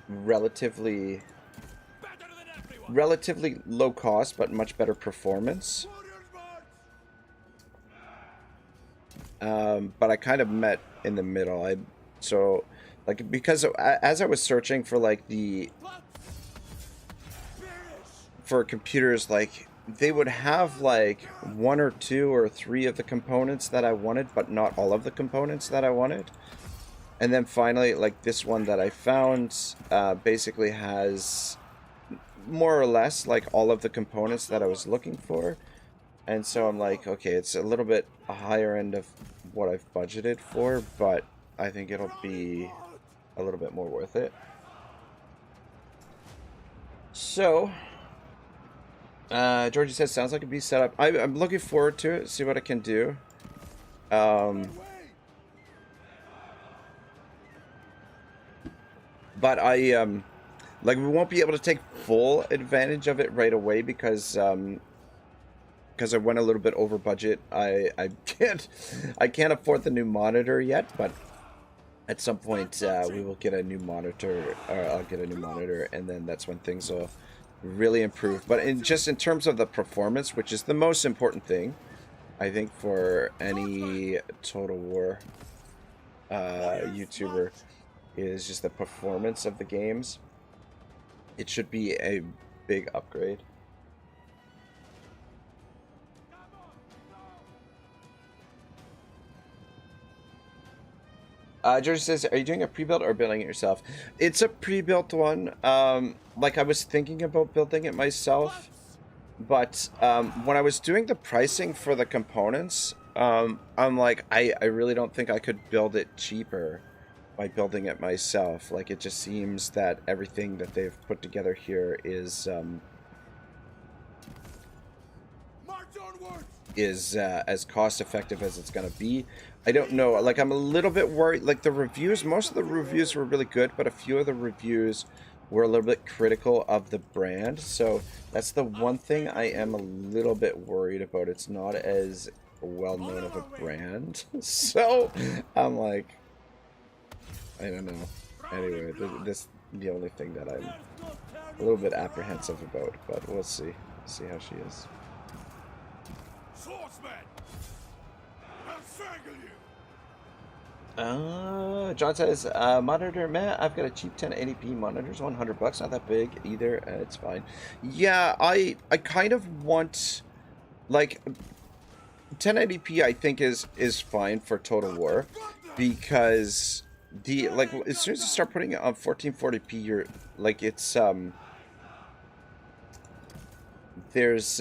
relatively low cost but much better performance. But I kind of met in the middle. So like, because as I was searching for like for computers, like they would have like 1 or 2 or 3 of the components that I wanted, but not all of the components that I wanted. And then finally, like this one that I found basically has more or less like all of the components that I was looking for. And so I'm like, okay, it's a little bit a higher end of what I've budgeted for, but I think it'll be a little bit more worth it. So Georgie says, sounds like a beast setup. I'm looking forward to it, see what I can do. But like we won't be able to take full advantage of it right away because I went a little bit over budget. I can't afford the new monitor yet, but at some point we will get a new monitor, or I'll get a new monitor, and then that's when things will really improve. But in terms of the performance, which is the most important thing, I think, for any Total War YouTuber, is just the performance of the games. It should be a big upgrade. George says, are you doing a pre-built or building it yourself? It's a pre-built one. Like I was thinking about building it myself, but when I was doing the pricing for the components, I'm like, I really don't think I could build it cheaper by building it myself. Like, it just seems that everything that they've put together here is as cost effective as it's gonna be. I don't know, like I'm a little bit worried. Like the reviews, most of the reviews were really good, but a few of the reviews were a little bit critical of the brand. So that's the one thing I am a little bit worried about. It's not as well known of a brand. So I'm like, I don't know. Anyway, this is the only thing that I'm a little bit apprehensive about, but we'll see. See how she is. John says, monitor, man, I've got a cheap 1080p monitor, $100, not that big either, it's fine. Yeah, I kind of want, like, 1080p I think is fine for Total War, because like, as soon as you start putting it on 1440p, you're, like, it's, there's,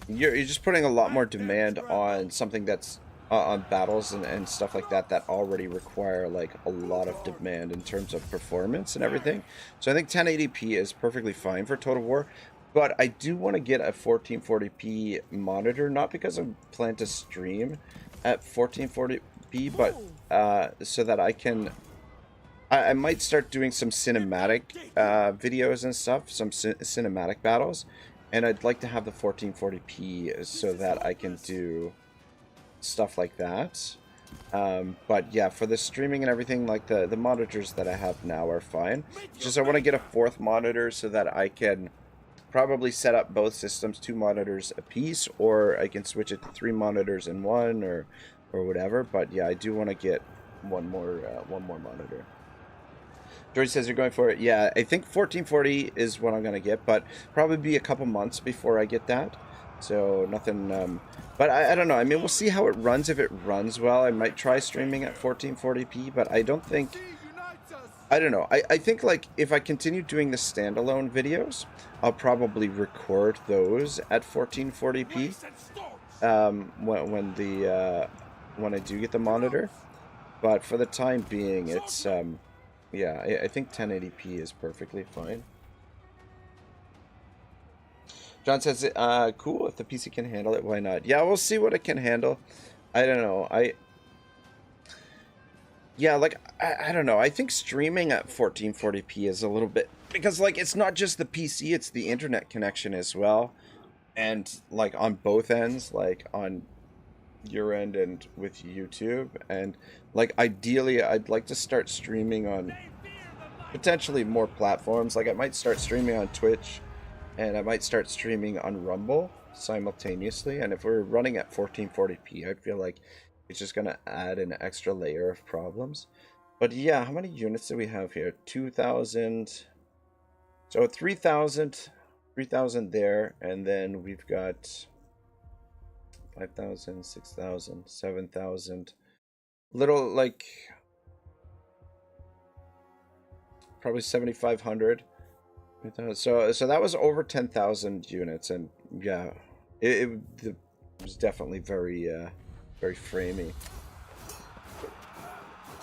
you're just putting a lot more demand on something that's on battles and stuff like that already require like a lot of demand in terms of performance and everything. So I think 1080p is perfectly fine for Total War, but I do want to get a 1440p monitor, not because I plan to stream at 1440p, but so that I can, I might start doing some cinematic videos and stuff, some cinematic battles, and I'd like to have the 1440p so that I can do stuff like that. But yeah, for the streaming and everything, like the monitors that I have now are fine. Just I want to get a 4th monitor so that I can probably set up both systems, 2 monitors a piece, or I can switch it to 3 monitors in one, or whatever. But yeah, I do want to get one more monitor. George says you're going for it. Yeah, I think 1440 is what I'm gonna get, but probably be a couple months before I get that. So nothing, but I don't know. I mean, we'll see how it runs. If it runs well, I might try streaming at 1440p, but I don't think I don't know. I think like if I continue doing the standalone videos, I'll probably record those at 1440p when I do get the monitor. But for the time being, it's yeah, I think 1080p is perfectly fine. John says, cool, if the PC can handle it, why not? Yeah, we'll see what it can handle. I don't know. Yeah, like, I don't know. I think streaming at 1440p is a little bit... Because, like, it's not just the PC, it's the internet connection as well. And, like, on both ends, like, on your end and with YouTube. And, like, ideally, I'd like to start streaming on potentially more platforms. Like, I might start streaming on Twitch, and I might start streaming on Rumble simultaneously. And if we're running at 1440p, I feel like it's just going to add an extra layer of problems. But yeah, how many units do we have here? 2,000. So 3,000 there. And then we've got 5,000, 6,000, 7,000. Little, like, probably 7,500. So that was over 10,000 units. And yeah, it was definitely very framey.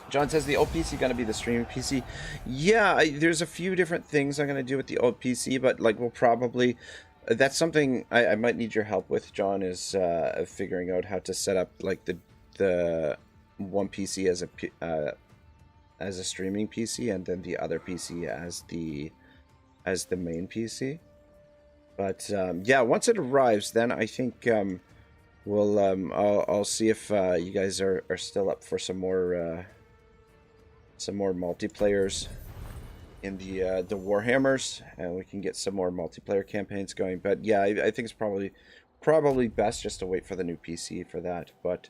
John says the old PC gonna be the streaming PC. Yeah, there's a few different things I'm gonna do with the old PC, but like we'll probably that's something I might need your help with, John, is figuring out how to set up like the one PC as a streaming PC and then the other PC as the main PC. But yeah, once it arrives, then I think we'll I'll see if you guys are still up for some more multiplayers in the Warhammers, and we can get some more multiplayer campaigns going. But yeah, I think it's probably best just to wait for the new PC for that. But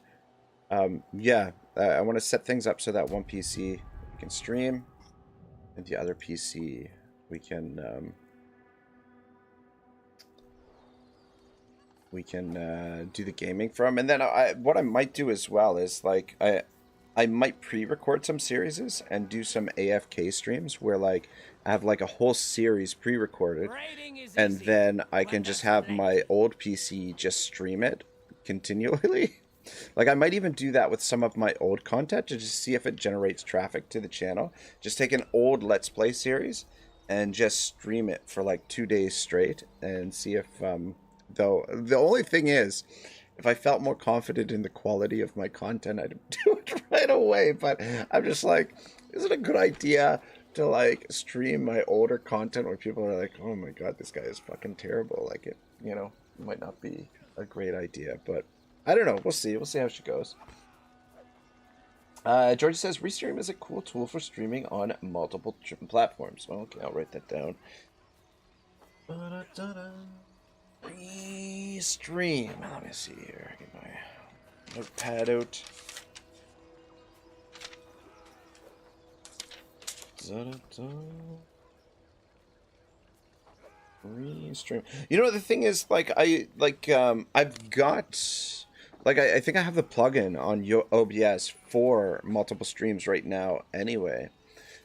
yeah, I want to set things up so that one PC we can stream, and the other PC we can do the gaming from. And then what I might do as well is like I might pre-record some series and do some AFK streams where like I have like a whole series pre-recorded, and then I can just have my old PC just stream it continually. Like I might even do that with some of my old content to just see if it generates traffic to the channel. Just take an old Let's Play series and just stream it for like 2 days straight and see if though the only thing is, if I felt more confident in the quality of my content, I'd do it right away. But I'm just like, is it a good idea to like stream my older content where people are like, oh my god, this guy is fucking terrible? Like it, you know, might not be a great idea. But I don't know. We'll see. We'll see how she goes. Georgie says, Restream is a cool tool for streaming on multiple platforms. Well, okay, I'll write that down. Restream. Let me see here. Get my notepad out. Restream. You know, the thing is, like, I've got, like, I think I have the plugin on OBS for multiple streams right now anyway.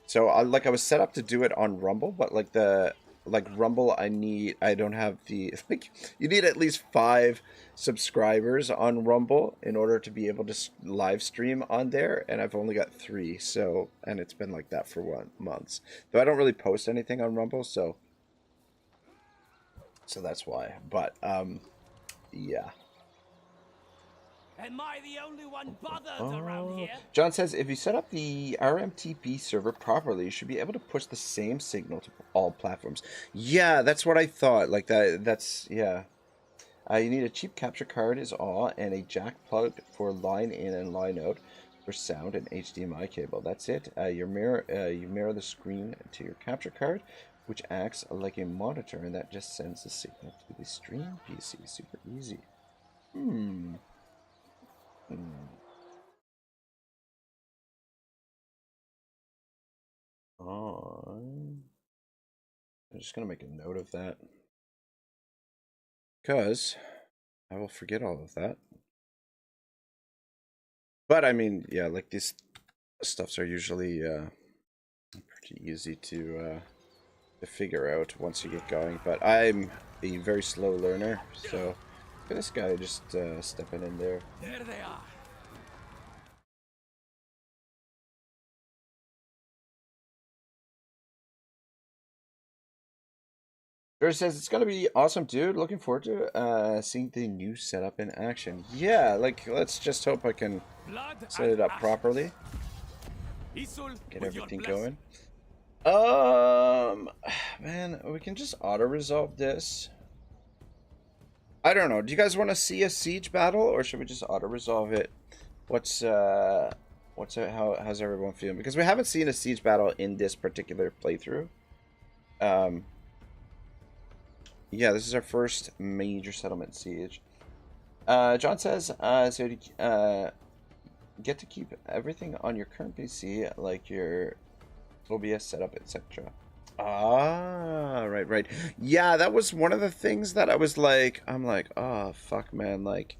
So, I was set up to do it on Rumble, but, like Rumble, I don't have the, like, you need at least 5 subscribers on Rumble in order to be able to live stream on there, and I've only got 3, so, and it's been like that for months. Though I don't really post anything on Rumble, so that's why. But yeah. Am I the only one bothered around here? John says, if you set up the RMTP server properly, you should be able to push the same signal to all platforms. Yeah, that's what I thought. Like that's yeah. You need a cheap capture card is all, and a jack plug for line in and line out for sound and HDMI cable. That's it. You mirror the screen to your capture card, which acts like a monitor, and that just sends the signal to the stream PC. Super easy. I'm just gonna make a note of that, because I will forget all of that. But I mean, yeah, like these stuffs are usually Pretty easy to figure out once you get going, but I'm a very slow learner, so look at this guy just stepping in there. There they are. George says it's gonna be awesome, dude. Looking forward to seeing the new setup in action. Yeah, like let's just hope I can set it up properly. Get everything going. Man, we can just auto-resolve this. I don't know. Do you guys want to see a siege battle, or should we just auto-resolve it? How's everyone feeling? Because we haven't seen a siege battle in this particular playthrough. Yeah, this is our first major settlement siege. John says, so get to keep everything on your current PC, like your OBS setup, etc. Ah, right. Yeah, that was one of the things that I'm like, oh, fuck, man, like,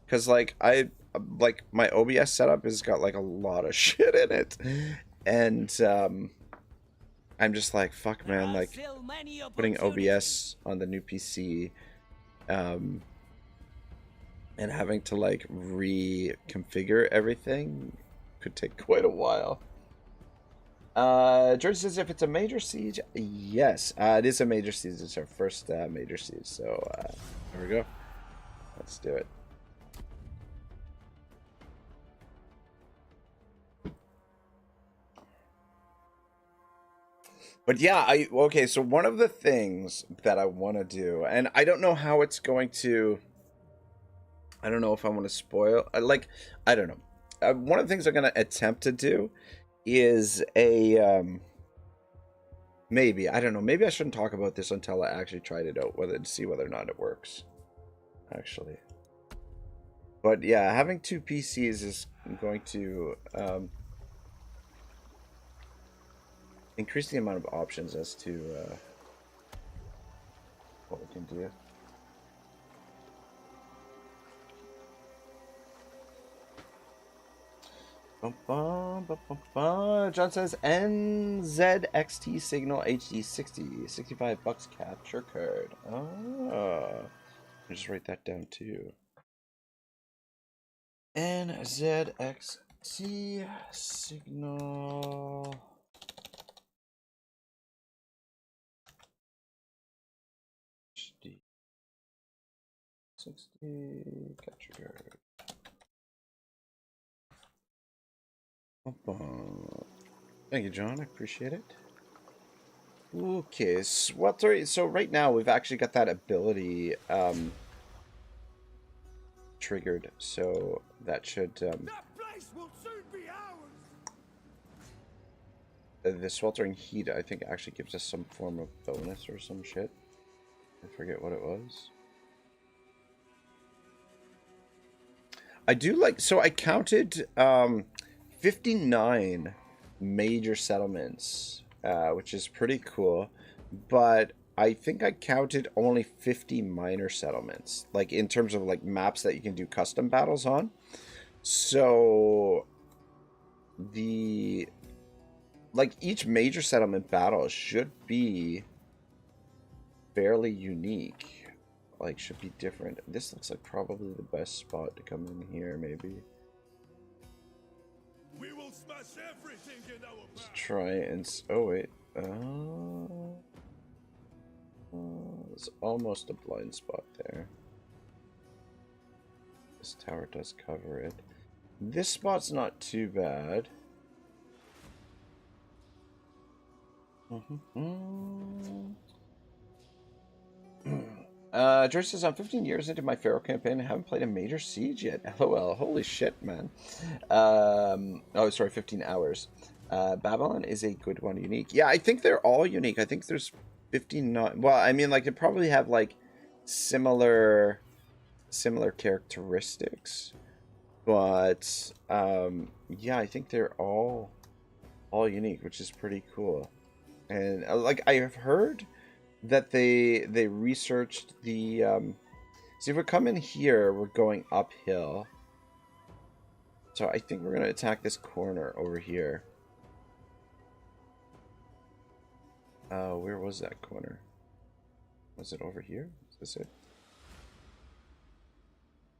because, like, my OBS setup has got, like, a lot of shit in it, and, I'm just like, fuck, man, like, putting OBS on the new PC, and having to, like, reconfigure everything could take quite a while. George says if it's a major siege, yes, it is a major siege. It's our first major siege, so there we go. Let's do it. But yeah, okay, so one of the things that I want to do, and I don't know how it's going to, I don't know if I want to spoil, I don't know. One of the things I'm going to attempt to do is maybe, I don't know, maybe I shouldn't talk about this until I actually tried it out, to see whether or not it works, actually. But yeah, having two PCs is going to increase the amount of options as to what we can do. John says NZXT Signal HD 60, $65 capture card. Oh, I'll just write that down too. NZXT Signal HD 60 capture card. Thank you, John. I appreciate it. Okay, so right now we've actually got that ability triggered, so that should That place will soon be ours. The sweltering heat, I think, actually gives us some form of bonus or some shit. I forget what it was. I do like, so I counted 59 major settlements, which is pretty cool, but I think I counted only 50 minor settlements, like in terms of like maps that you can do custom battles on. So each major settlement battle should be fairly unique. Like, should be different. This looks like probably the best spot to come in here, maybe. We will smash everything in our path. Let's try and... Oh, wait. It's almost a blind spot there. This tower does cover it. This spot's not too bad. George says, I'm 15 years into my Pharaoh campaign and haven't played a major siege yet. LOL. Holy shit, man. Oh, sorry, 15 hours. Babylon is a good one, unique. Yeah, I think they're all unique. I think there's 59. Well, I mean, like, they probably have, like, similar characteristics. But, yeah, I think they're all unique, which is pretty cool. And, like, I have heard that they researched the see, if we come in here, we're going uphill, so I think we're gonna attack this corner over here. Where was that corner? Was it over here? Is this it?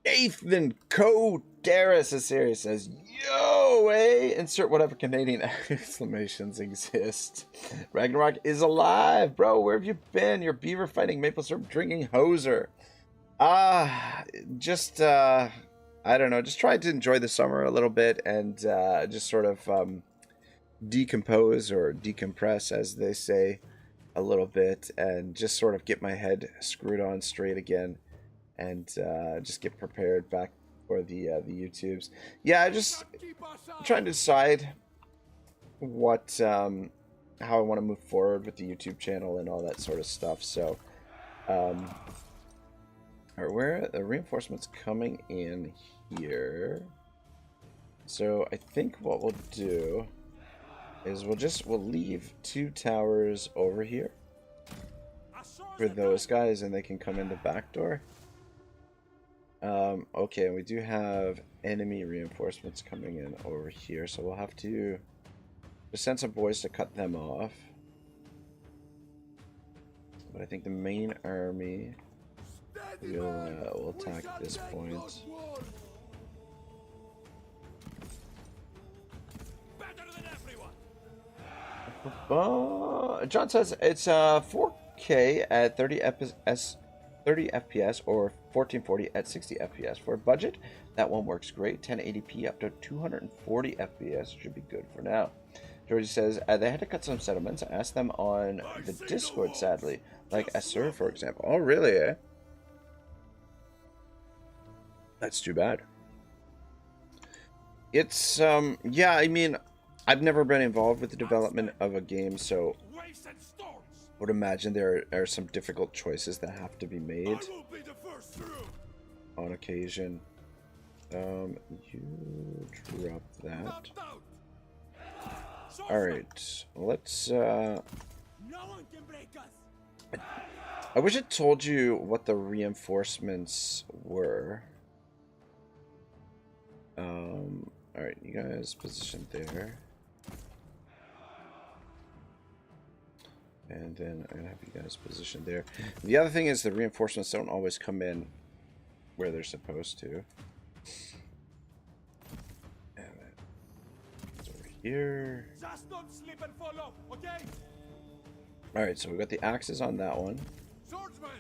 Nathan Codaris is serious. Says, "Yo, eh? Insert whatever Canadian exclamations exist. Ragnarok is alive, bro. Where have you been? Your beaver fighting maple syrup drinking hoser. Just I don't know. Just trying to enjoy the summer a little bit and just sort of decompose or decompress, as they say, a little bit, and just sort of get my head screwed on straight again, and just get prepared back for the YouTubes. Yeah, I just trying to decide what how I want to move forward with the YouTube channel and all that sort of stuff. So, or where the reinforcements coming in here. So I think what we'll do is we'll leave 2 towers over here for those guys, and they can come in the back door. Okay, and we do have enemy reinforcements coming in over here, so we'll have to just send some boys to cut them off. But I think the main army will attack at this point. John says it's 4K at 30 FPS or 1440 at 60 FPS. For a budget, that one works great. 1080p up to 240 FPS should be good for now. Georgie says they had to cut some settlements. I asked them on the Discord, sadly, like Asur, for example. Oh, really? Eh? That's too bad. It's yeah, I mean, I've never been involved with the development of a game, so I would imagine there are some difficult choices that have to be made on occasion. You drop that. Alright, let's I wish it told you what the reinforcements were. Alright, you guys positioned there. And then I'm gonna have you guys positioned there. The other thing is the reinforcements don't always come in where they're supposed to. And then it's over here. Just don't slip and fall off, okay? Alright, so we've got the axes on that one. Swordsman!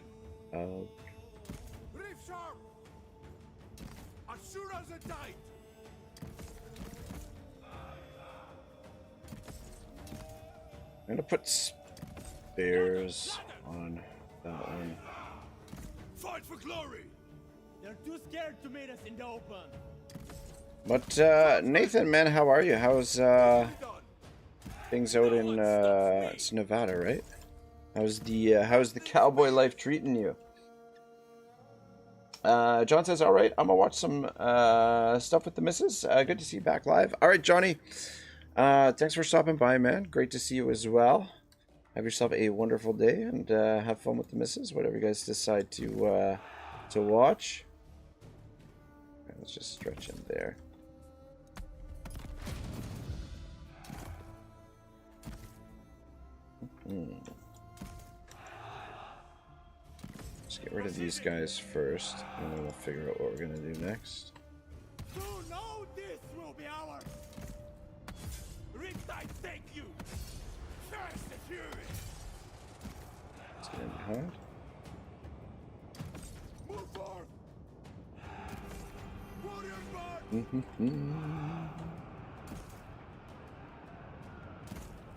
Reef sharp! As sure as it died! I'm gonna put spears on that one. Fight for glory! They're too scared to meet us in the open. But Nathan, man, how are you? How's things out in it's Nevada, right? How's the cowboy life treating you? John says, all right, I'm gonna watch some stuff with the missus. Good to see you back live. All right, Johnny. Thanks for stopping by, man. Great to see you as well. Have yourself a wonderful day and have fun with the missus, whatever you guys decide to watch. Right, let's just stretch in there. Let's get rid of these guys first, and then we'll figure out what we're gonna do next. You know this will be ours! Riptide, thank you! Fast and furious! Let's get in behind. Move forward! Warrior march!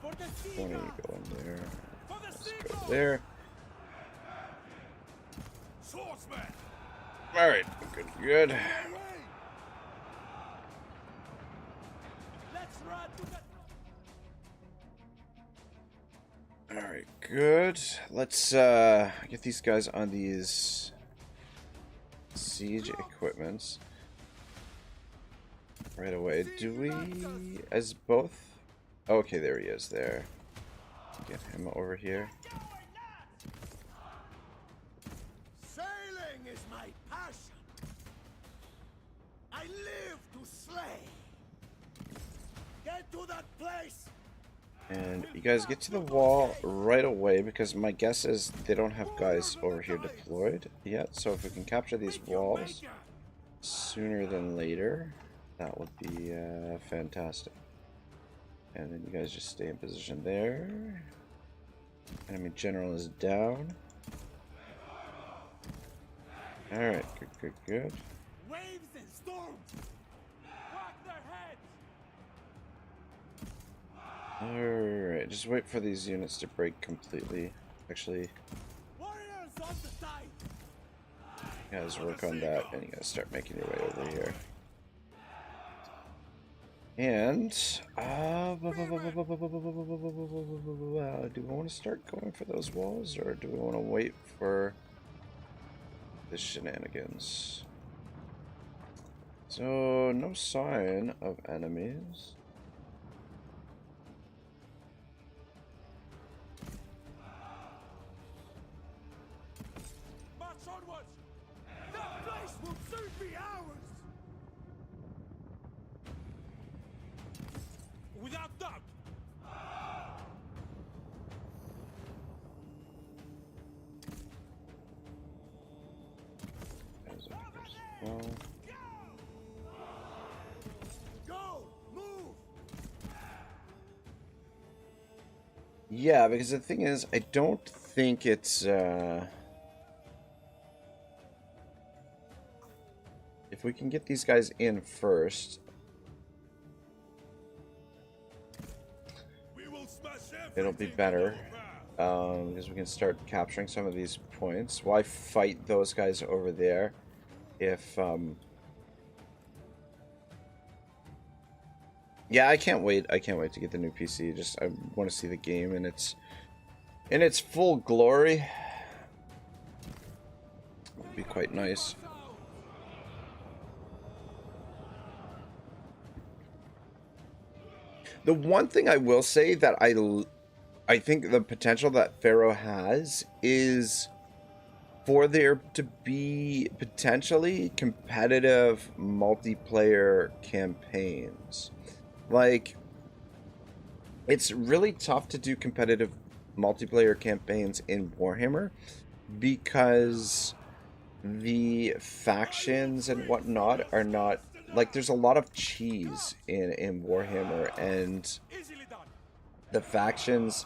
For the 20 seagull! go in there. For the Let's seagull! go there. Swordsman! Alright, good. Away! Let's run to the... Alright, good. Let's get these guys on these siege equipments right away. Do we, as both? Okay, there he is there. Get him over here. Sailing is my passion. I live to slay. Get to that place And you guys get to the wall right away, because my guess is they don't have guys over here deployed yet. So if we can capture these walls sooner than later, that would be fantastic. And then you guys just stay in position there. Enemy general is down. Alright, good, good, good. Waves and storms. Crack their heads. Alright, just wait for these units to break completely. Actually, Warriors on the side. you guys work on that, and you guys start making your way over here. And do we want to start going for those walls, or do we want to wait for the shenanigans? So no sign of enemies. March onwards. That place will soon be ours. Without doubt. There's a first wall. Go, move. Yeah, because the thing is, I don't think it's if we can get these guys in first, it'll be better, because we can start capturing some of these points. Why fight those guys over there if yeah, I can't wait to get the new PC. Just I want to see the game in its full glory. It'd be quite nice. The one thing I will say that I think the potential that Pharaoh has is for there to be potentially competitive multiplayer campaigns. Like, it's really tough to do competitive multiplayer campaigns in Warhammer because the factions and whatnot are not, like, there's a lot of cheese in Warhammer, and the factions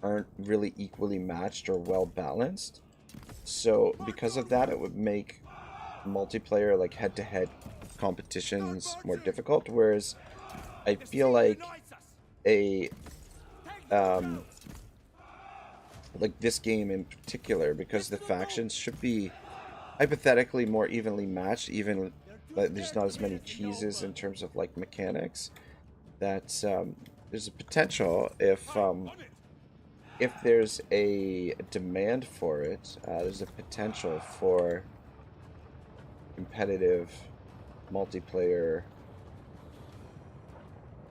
aren't really equally matched or well balanced. So because of that, it would make multiplayer, like head-to-head competitions, more difficult, whereas I feel like like this game in particular, because the factions should be hypothetically more evenly matched, even like there's not as many cheeses in terms of like mechanics, that there's a potential, if there's a demand for it, there's a potential for competitive multiplayer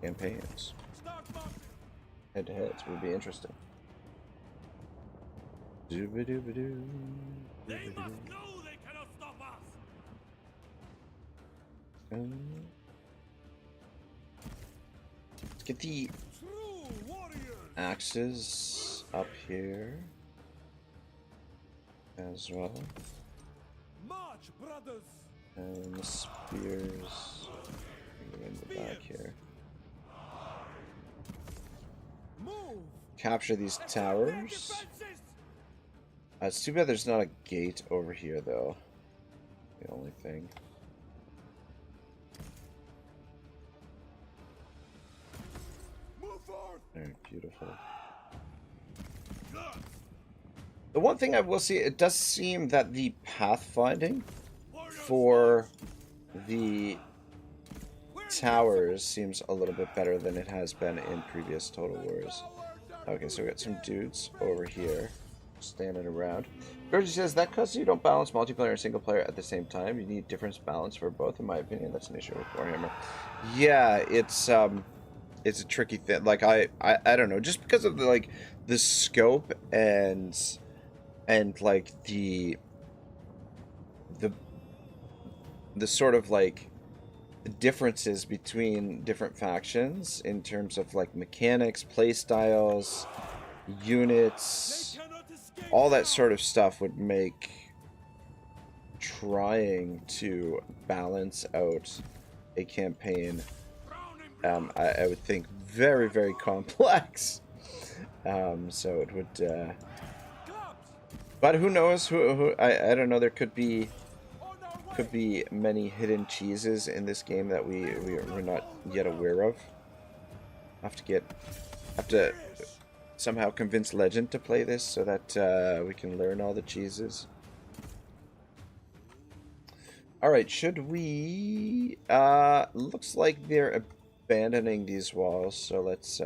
campaigns. Head-to-heads would be interesting. They must know they cannot stop us. Let's get the axes up here as well, March, brothers. and the spears in the back here. Move. Capture these towers. It's too bad there's not a gate over here, though. The only thing. Move forward. Alright, beautiful. The one thing I will say, it does seem that the pathfinding for the towers seems a little bit better than it has been in previous Total Wars. Okay, so we got some dudes over here standing around. Georgie says, that because you don't balance multiplayer and single player at the same time. You need different balance for both, in my opinion. That's an issue with Warhammer. Yeah, it's a tricky thing. Like, I don't know, just because of the scope and like the sort of like differences between different factions in terms of like mechanics, play styles, units, all that sort of stuff would make trying to balance out a campaign, I would think, very, very complex. So it would, but who knows? Who I don't know. There could be many hidden cheeses in this game that we're not yet aware of. Have to somehow convince Legend to play this so that we can learn all the cheeses. Alright, should we... looks like they're abandoning these walls, so let's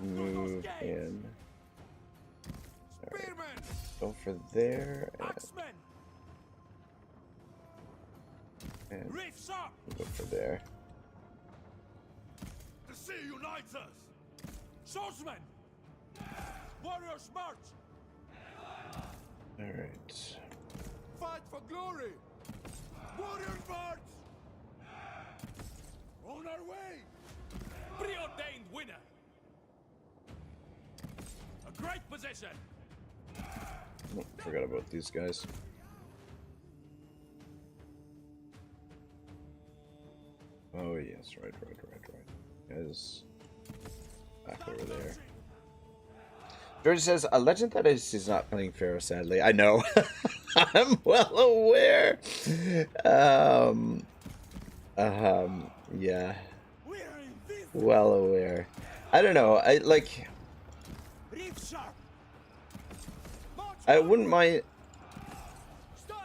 move in. Alright, go for there, and go for there. The sea unites us! Swordsmen! Warriors march! Alright. Fight for glory! Warriors march! On our way! Preordained winner. A great position. Oh, forgot about these guys. Oh yes, right. Guys, back over there. George says, a Legend that is not playing Pharaoh, sadly. I know. I'm well aware. Yeah. Well aware. I don't know. I wouldn't mind.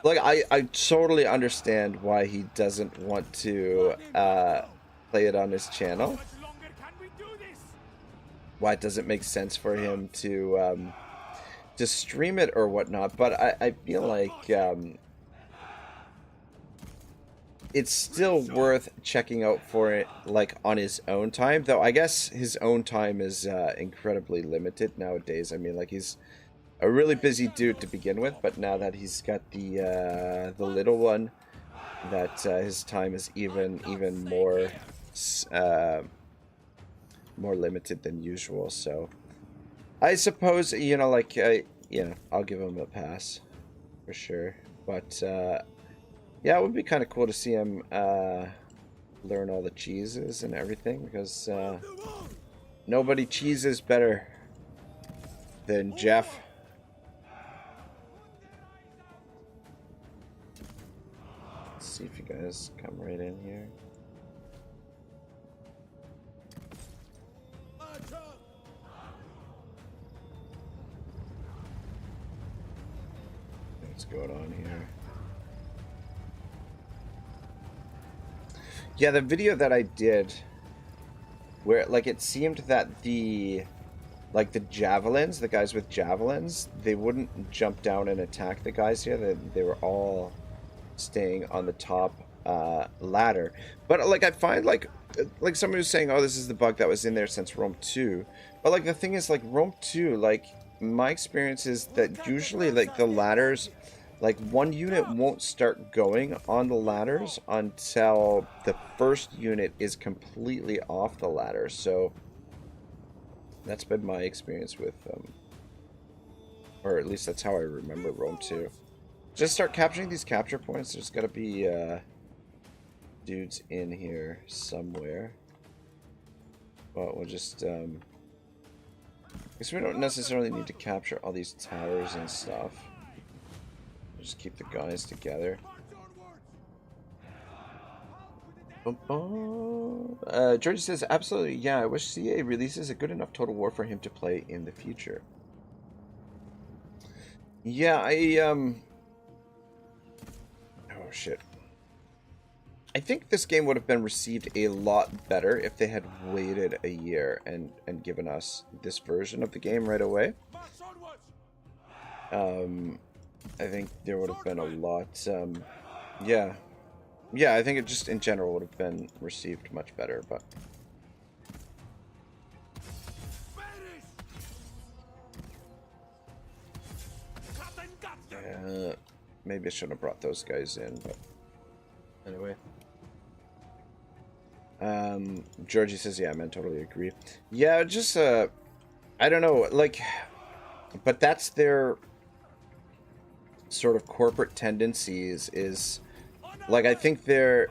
Like, I totally understand why he doesn't want to play it on his channel. Why it doesn't make sense for him to stream it or whatnot. But I feel like it's still worth checking out for it, like, on his own time. Though I guess his own time is incredibly limited nowadays. I mean, like, he's a really busy dude to begin with, but now that he's got the little one, that his time is even more more limited than usual. So I suppose, you know, like, I'll give him a pass for sure. But yeah, it would be kind of cool to see him learn all the cheeses and everything, because nobody cheeses better than Jeff. See if you guys come right in here. What's going on here? Yeah, the video that I did, where, like, it seemed that the javelins, the guys with javelins, they wouldn't jump down and attack the guys here. They were all staying on the top ladder. But, like, I find, like somebody was saying, oh, this is the bug that was in there since Rome 2. But, like, the thing is, like, Rome 2, like, my experience is that usually, like, the ladders, like, one unit won't start going on the ladders until the first unit is completely off the ladder. So that's been my experience with or at least that's how I remember Rome 2. Just start capturing these capture points. There's got to be dudes in here somewhere. But we'll just I guess we don't necessarily need to capture all these towers and stuff. We'll just keep the guys together. Georgie says, absolutely, yeah, I wish CA releases a good enough Total War for him to play in the future. Yeah, oh shit. I think this game would have been received a lot better if they had waited a year and given us this version of the game right away. I think there would have been a lot, yeah. Yeah, I think it just in general would have been received much better, but... maybe I shouldn't have brought those guys in, but... Anyway. Georgie says, yeah, man, totally agree. Yeah, just, I don't know, like, but that's their sort of corporate tendencies is, like, I think they're,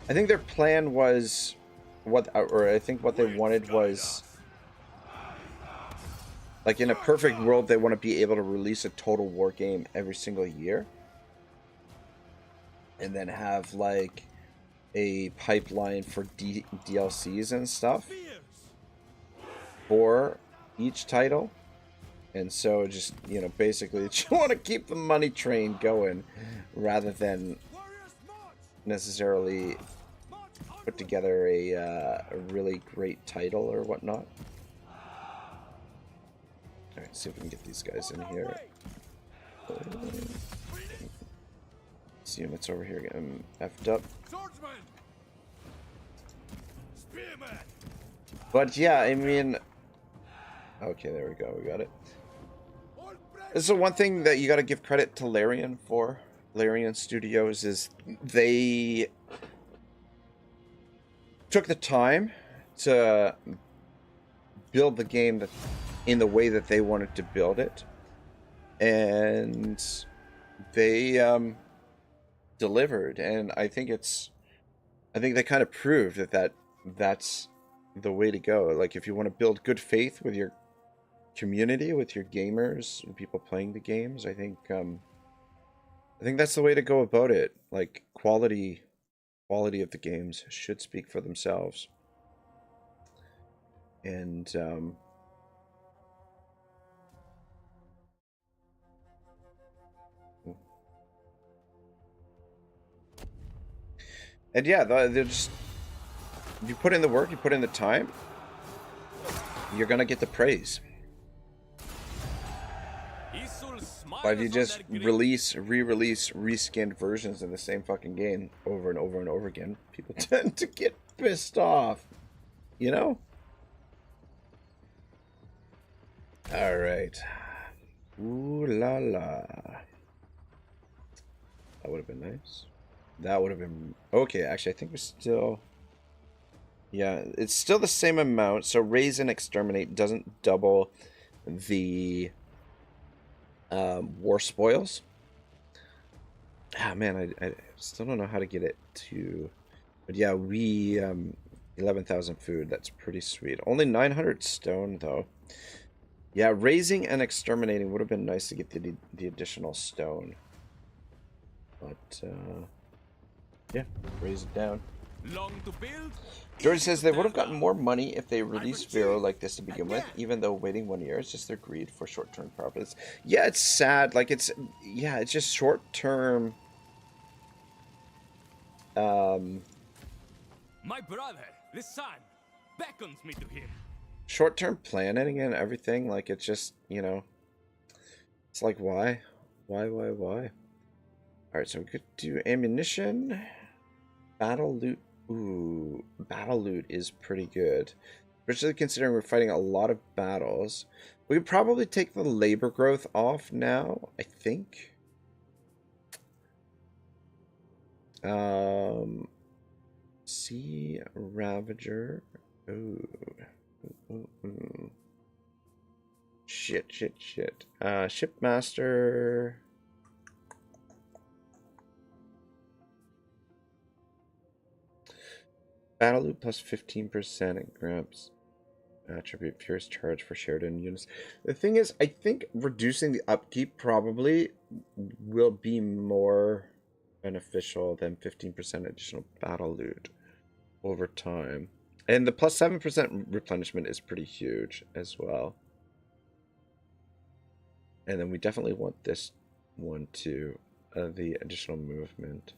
I think their plan was, or I think what they wanted was, like, in a perfect world, they want to be able to release a Total War game every single year. And then have, like, a pipeline for DLCs and stuff for each title. And so just, you know, basically you want to keep the money train going rather than necessarily put together a really great title or whatnot. Alright, see if we can get these guys in here. This unit's over here getting effed up. But yeah, I mean... Okay, there we go, we got it. This is one thing that you gotta give credit to Larian for. Larian Studios is they took the time to build the game in the way that they wanted to build it. And they delivered, and I think they kind of proved that's the way to go. Like, if you want to build good faith with your community, with your gamers and people playing the games, I think that's the way to go about it. Like, quality of the games should speak for themselves. And yeah, they're just, you put in the work, you put in the time, you're gonna get the praise. But if you just re-release reskinned versions of the same fucking game over and over and over again, people tend to get pissed off. You know? Alright. Ooh la la. That would have been nice. That would have been... Okay, actually, I think we're still... Yeah, it's still the same amount. So raise and exterminate doesn't double the war spoils. Ah, man, I still don't know how to get it to... But yeah, we... 11,000 food. That's pretty sweet. Only 900 stone, though. Yeah, raising and exterminating would have been nice to get the additional stone. But, yeah, raise it down. Long to build. George says they would have gotten more money if they released Pharaoh like this to begin with, even though waiting 1 year is just their greed for short-term profits. Yeah, it's sad. Like, it's just short-term. My brother, the sun, beckons me to him. Short-term planning and everything. Like, it's just, you know, it's like, why? Why? Alright, so we could do ammunition. Battle loot. Ooh, battle loot is pretty good. Especially considering we're fighting a lot of battles. We could probably take the labor growth off now, I think. Sea Ravager. Ooh. Shit. Shipmaster. Battle loot plus 15%. It grabs attribute Fierce Charge for Sheridan units. The thing is, I think reducing the upkeep probably will be more beneficial than 15% additional battle loot over time. And the plus 7% replenishment is pretty huge as well. And then we definitely want this one too, the additional movement.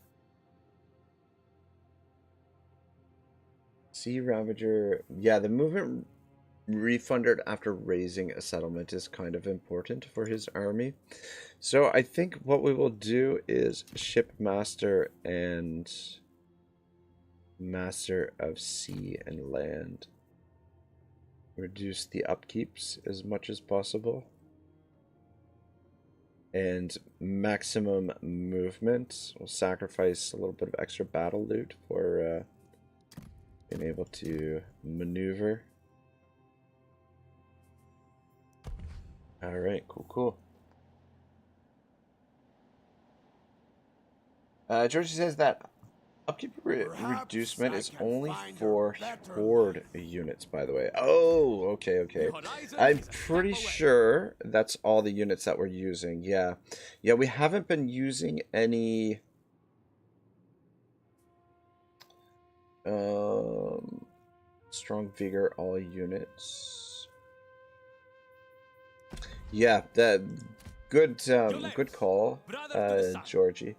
Sea Ravager, yeah, the movement refunded after raising a settlement is kind of important for his army. So I think what we will do is Shipmaster and Master of Sea and Land. Reduce the upkeeps as much as possible. and maximum movement. We'll sacrifice a little bit of extra battle loot for being able to maneuver. Alright, cool. Georgie says that upkeep reducement is only for Horde units, by the way. Oh, okay. I'm pretty sure that's all the units that we're using. Yeah, we haven't been using any strong vigor all units. Yeah, that good call, Georgie.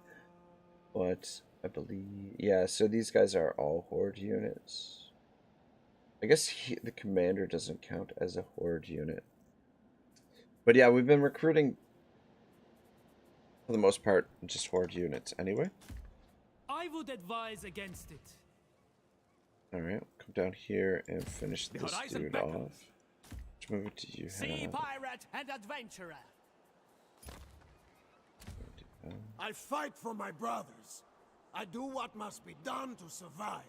But I believe, yeah, so these guys are all Horde units. I guess the commander doesn't count as a Horde unit. But yeah, we've been recruiting, for the most part, just Horde units anyway. I would advise against it. Alright, come down here and finish this dude off. Which movie do you have? Sea pirate and adventurer. I fight for my brothers. I do what must be done to survive.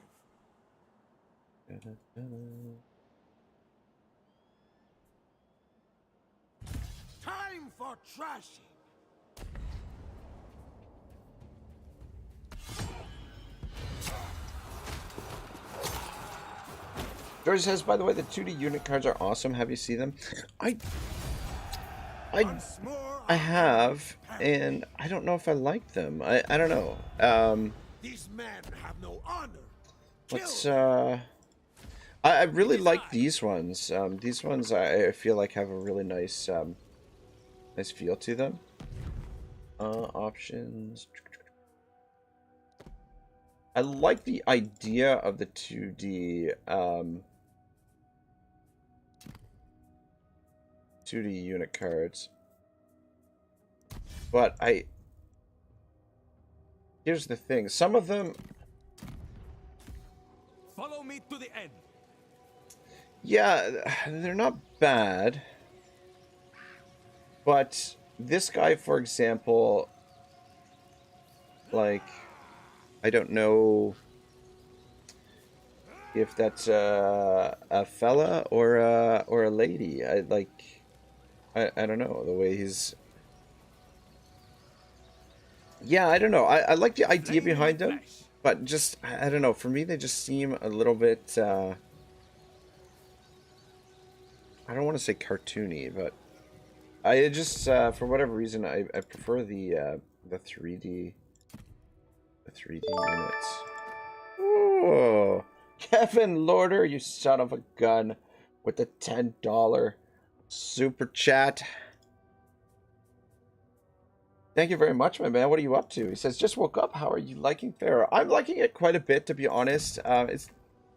Time for trashing. George says, by the way, the 2D unit cards are awesome. Have you seen them? I have, and I don't know if I like them. I don't know. These men have no honor. Let's I really like these ones. These ones I feel like have a really nice nice feel to them. Options. I like the idea of the 2D 2D unit cards. But here's the thing. Some of them, Follow me to the end. yeah, they're not bad. But this guy, for example, like, I don't know if that's a fella or a lady. I don't know the way he's. Yeah, I don't know. I like the idea behind them, but just I don't know. For me, they just seem a little bit. I don't want to say cartoony, but I just for whatever reason I prefer the 3D units. Oh, Kevin Lorder, you son of a gun, with the $10 super chat. Thank you very much, my man. What are you up to? He says, just woke up. How are you liking Pharaoh? I'm liking it quite a bit, to be honest. It's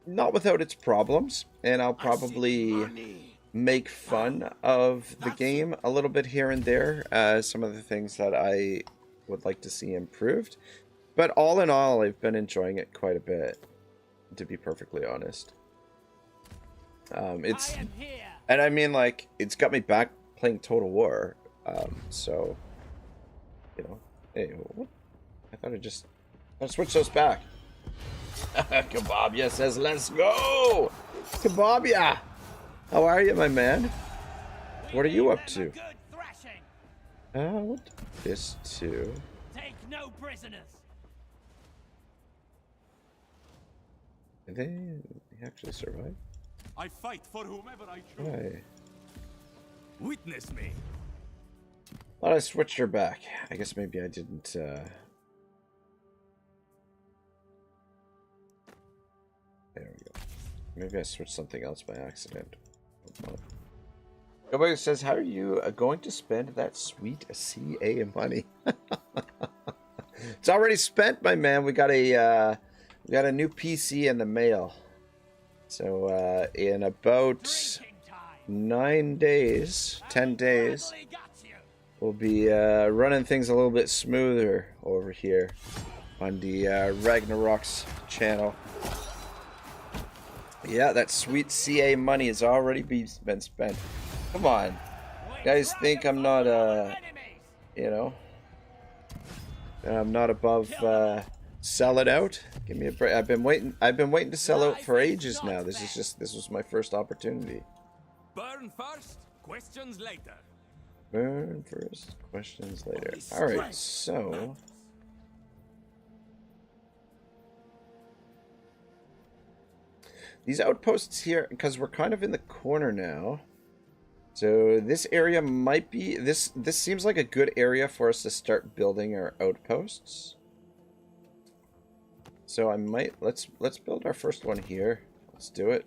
not without its problems, and I'll probably make fun of the game a little bit here and there. Some of the things that I would like to see improved. But all in all, I've been enjoying it quite a bit, to be perfectly honest. It's, and I mean, like, it's got me back playing Total War. So, you know, hey, what? I thought I'd switch those back. Kebabia says, let's go! Kebabia! How are you, my man? What are you up to? What this too? Take no prisoners. Did they actually survive? I fight for whomever I choose. Why? Witness me. Thought I switched her back. I guess maybe I didn't, There we go. Maybe I switched something else by accident. Nobody says, how are you going to spend that sweet CA money? It's already spent, my man. We got a new PC in the mail. So, in about 9 days, 10 days, we'll be running things a little bit smoother over here on the Ragnarok's channel. Yeah, that sweet CA money has already been spent. Come on. You guys think I'm not you know, I'm not above selling out. Give me a break. I've been waiting to sell out for ages now. This was my first opportunity. Burn first, questions later. Burn first, questions later. All right, so these outposts here, because we're kind of in the corner now. So this area might be this seems like a good area for us to start building our outposts. So I might let's build our first one here. Let's do it.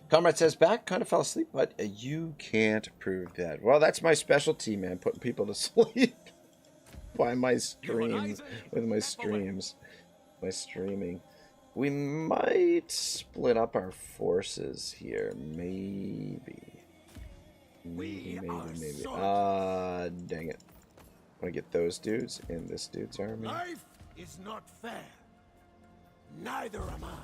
Comrade says back, kind of fell asleep, but you can't prove that. Well, that's my specialty, man, putting people to sleep by my streams, with my streams, my streaming. We might split up our forces here, maybe. Maybe. Dang it. Want to get those dudes in this dude's army? Life is not fair. Neither am I.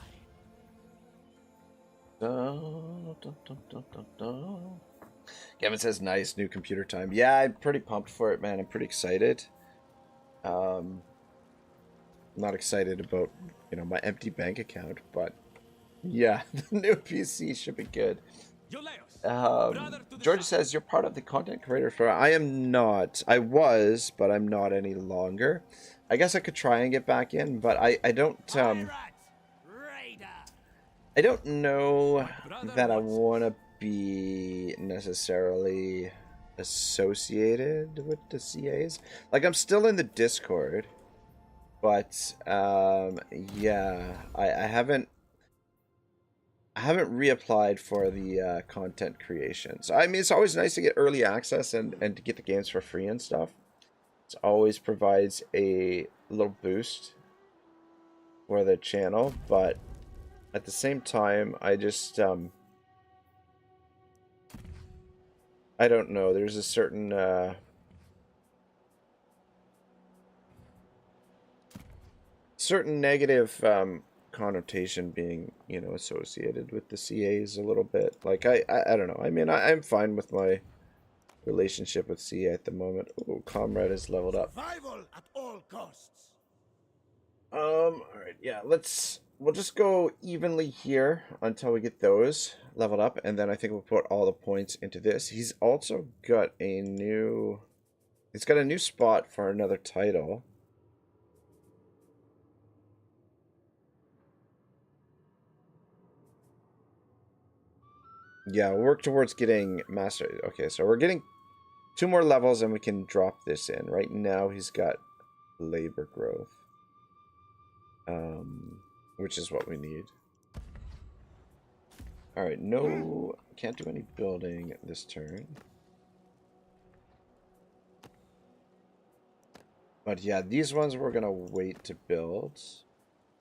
Kevin says, nice, new computer time. Yeah, I'm pretty pumped for it, man. I'm pretty excited. I'm not excited about, you know, my empty bank account, but yeah, the new PC should be good. George says, you're part of the content creator for. I am not. I was, but I'm not any longer. I guess I could try and get back in, but I don't I don't know that I want to be necessarily associated with the CAs. Like, I'm still in the Discord, but yeah, I haven't reapplied for the content creation. So I mean, it's always nice to get early access and to get the games for free and stuff. It always provides a little boost for the channel, but at the same time, I just I don't know. There's a certain certain negative connotation being, you know, associated with the CAs a little bit. Like I don't know. I mean, I'm fine with my relationship with CA at the moment. Oh, Comrade is leveled up. Survival at all costs. All right, yeah. We'll just go evenly here until we get those leveled up, and then I think we'll put all the points into this. He's also got a new spot for another title. Yeah, we'll work towards getting master. Okay, so we're getting 2 more levels and we can drop this in. Right now he's got labor growth. Which is what we need. Alright, no, can't do any building this turn. But yeah, these ones we're gonna wait to build.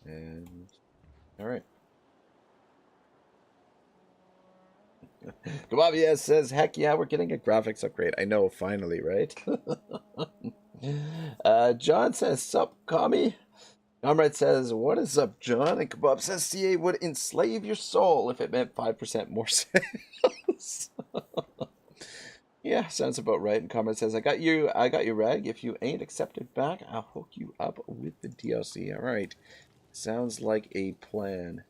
And alright. Kababia says, heck yeah, we're getting a graphics upgrade. I know, finally, right? John says, sup, commie? Comrade says, what is up, John? And Kebab says, CA would enslave your soul if it meant 5% more sales. Yeah, sounds about right. And Comrade says, I got you, Rag. If you ain't accepted back, I'll hook you up with the DLC. All right. Sounds like a plan.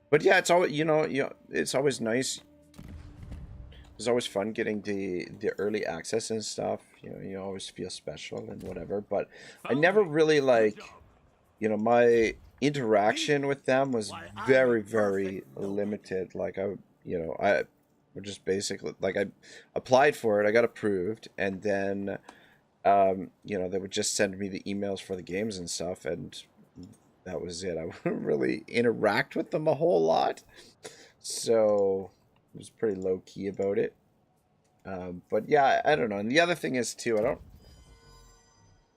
But yeah, it's always, you know, it's always nice. It's always fun getting the early access and stuff. You know, you always feel special and whatever. But I never really, like, you know, my interaction with them was very, very limited. Like, I would just basically, like, I applied for it, I got approved, and then, you know, they would just send me the emails for the games and stuff, and that was it. I wouldn't really interact with them a whole lot. So I was pretty low key about it. But yeah, I don't know. And the other thing is too, I don't,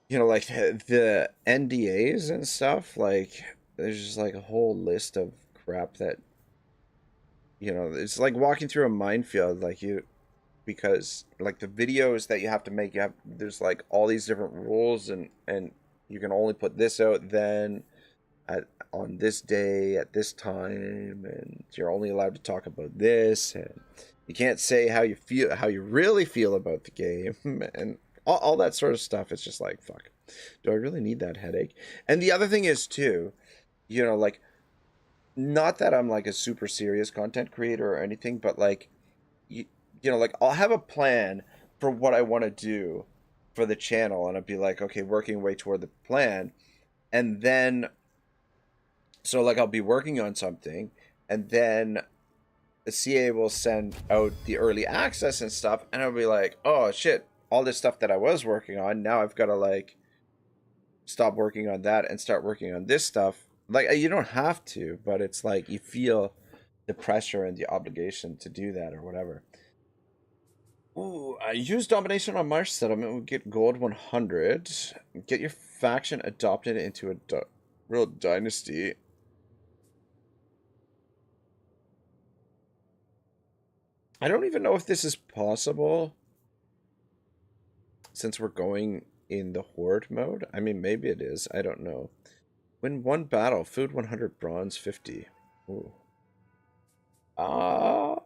you know, like the NDAs and stuff, like there's just like a whole list of crap that, you know, it's like walking through a minefield. Like you because like the videos that you have to make, there's like all these different rules, and you can only put this out then on this day at this time, and you're only allowed to talk about this, and you can't say how you really feel about the game, and all that sort of stuff. It's just like, fuck, do I really need that headache? And the other thing is too, like, not that I'm like a super serious content creator or anything, but like, like I'll have a plan for what I want to do for the channel, and I'd be like, okay, working way toward the plan, and then so like I'll be working on something, and then the CA will send out the early access and stuff, and I'll be like, oh shit, all this stuff that I was working on, now I've got to like stop working on that and start working on this stuff. Like, you don't have to, but it's like you feel the pressure and the obligation to do that or whatever. Ooh, use domination on Marsh settlement. We'll get gold 100. Get your faction adopted into a real dynasty. I don't even know if this is possible since we're going in the Horde mode. I mean, maybe it is. I don't know. Win 1 battle. Food 100. Bronze 50. Ooh. I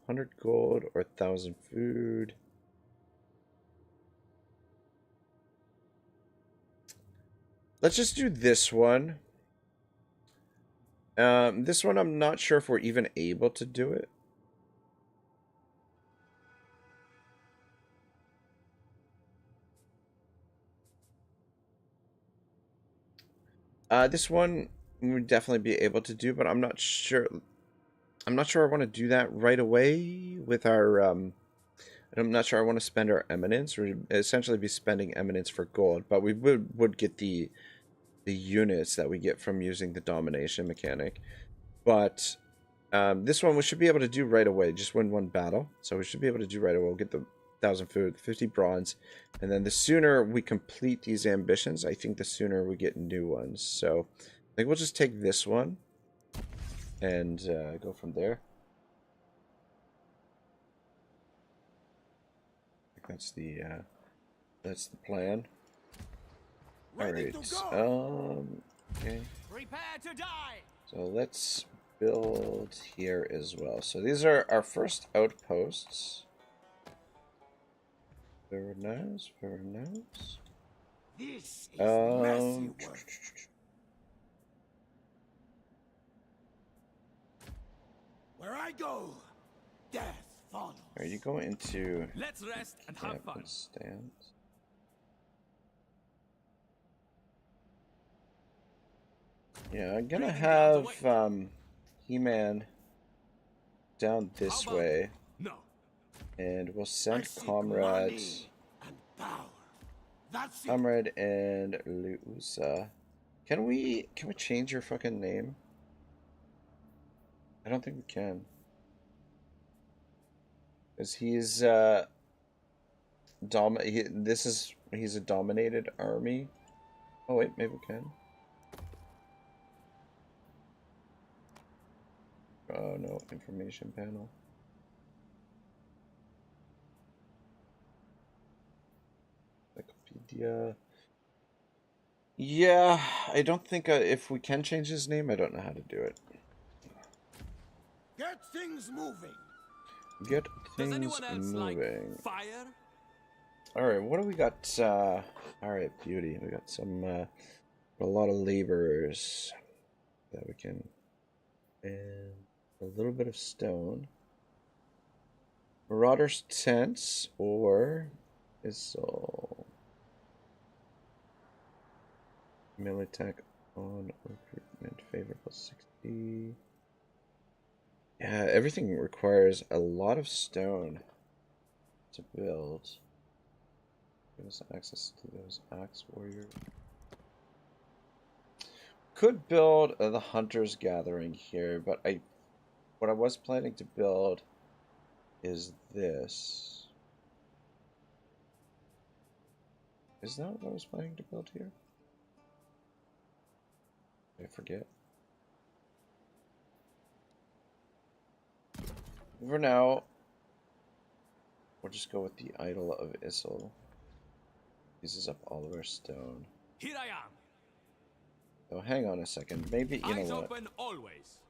100 gold or 1,000 food. Let's just do this one. This one I'm not sure if we're even able to do it. This one we would definitely be able to do, but I'm not sure. I'm not sure I want to do that right away with our. I'm not sure I want to spend our eminence. We'd essentially be spending eminence for gold, but we would get the units that we get from using the domination mechanic. But this one we should be able to do right away. Just win 1 battle, so we should be able to do right away. We'll get the 1,000 food, 50 bronze, and then the sooner we complete these ambitions, I think the sooner we get new ones. So I think we'll just take this one and go from there. I think that's the plan. All right. Okay. Prepare to die. So let's build here as well. So these are our first outposts. Very nice, very nice. This is messy work. Where I go, death follows. Are you going into Let's rest and have fun. stands? Yeah, I'm gonna have He-Man down this way. No. And we'll send Comrade and Luusa. Can we change your fucking name? I don't think we can. Because he's he's a dominated army. Oh wait, maybe we can. Oh no, information panel. Wikipedia. Yeah, I don't think if we can change his name, I don't know how to do it. Get things moving. Get Does things anyone else moving. like fire? All right, what do we got? All right, beauty. We got some a lot of laborers that we can, and a little bit of stone. Marauders tents or Isol. Melee attack on recruitment favorable 60. Yeah, everything requires a lot of stone to build. Give us access to those axe warriors. Could build the Hunter's Gathering here, but what I was planning to build is this. Is that what I was planning to build here? I forget. For now, we'll just go with the Idol of Issel. Uses up all of our stone. Here I am. So hang on a second. Maybe, you Eyes know what? open always.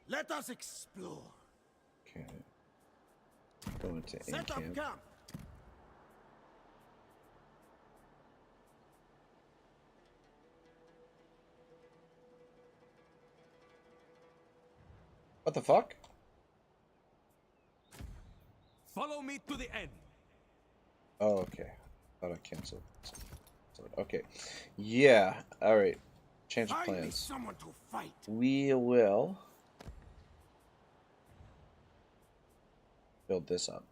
Let us explore. Okay. Go into Set up in-camp. camp. What the fuck? Follow me to the end. Oh, okay. Thought I canceled. Okay. Yeah. All right. Change of Find me plans. someone to fight. We will build this up.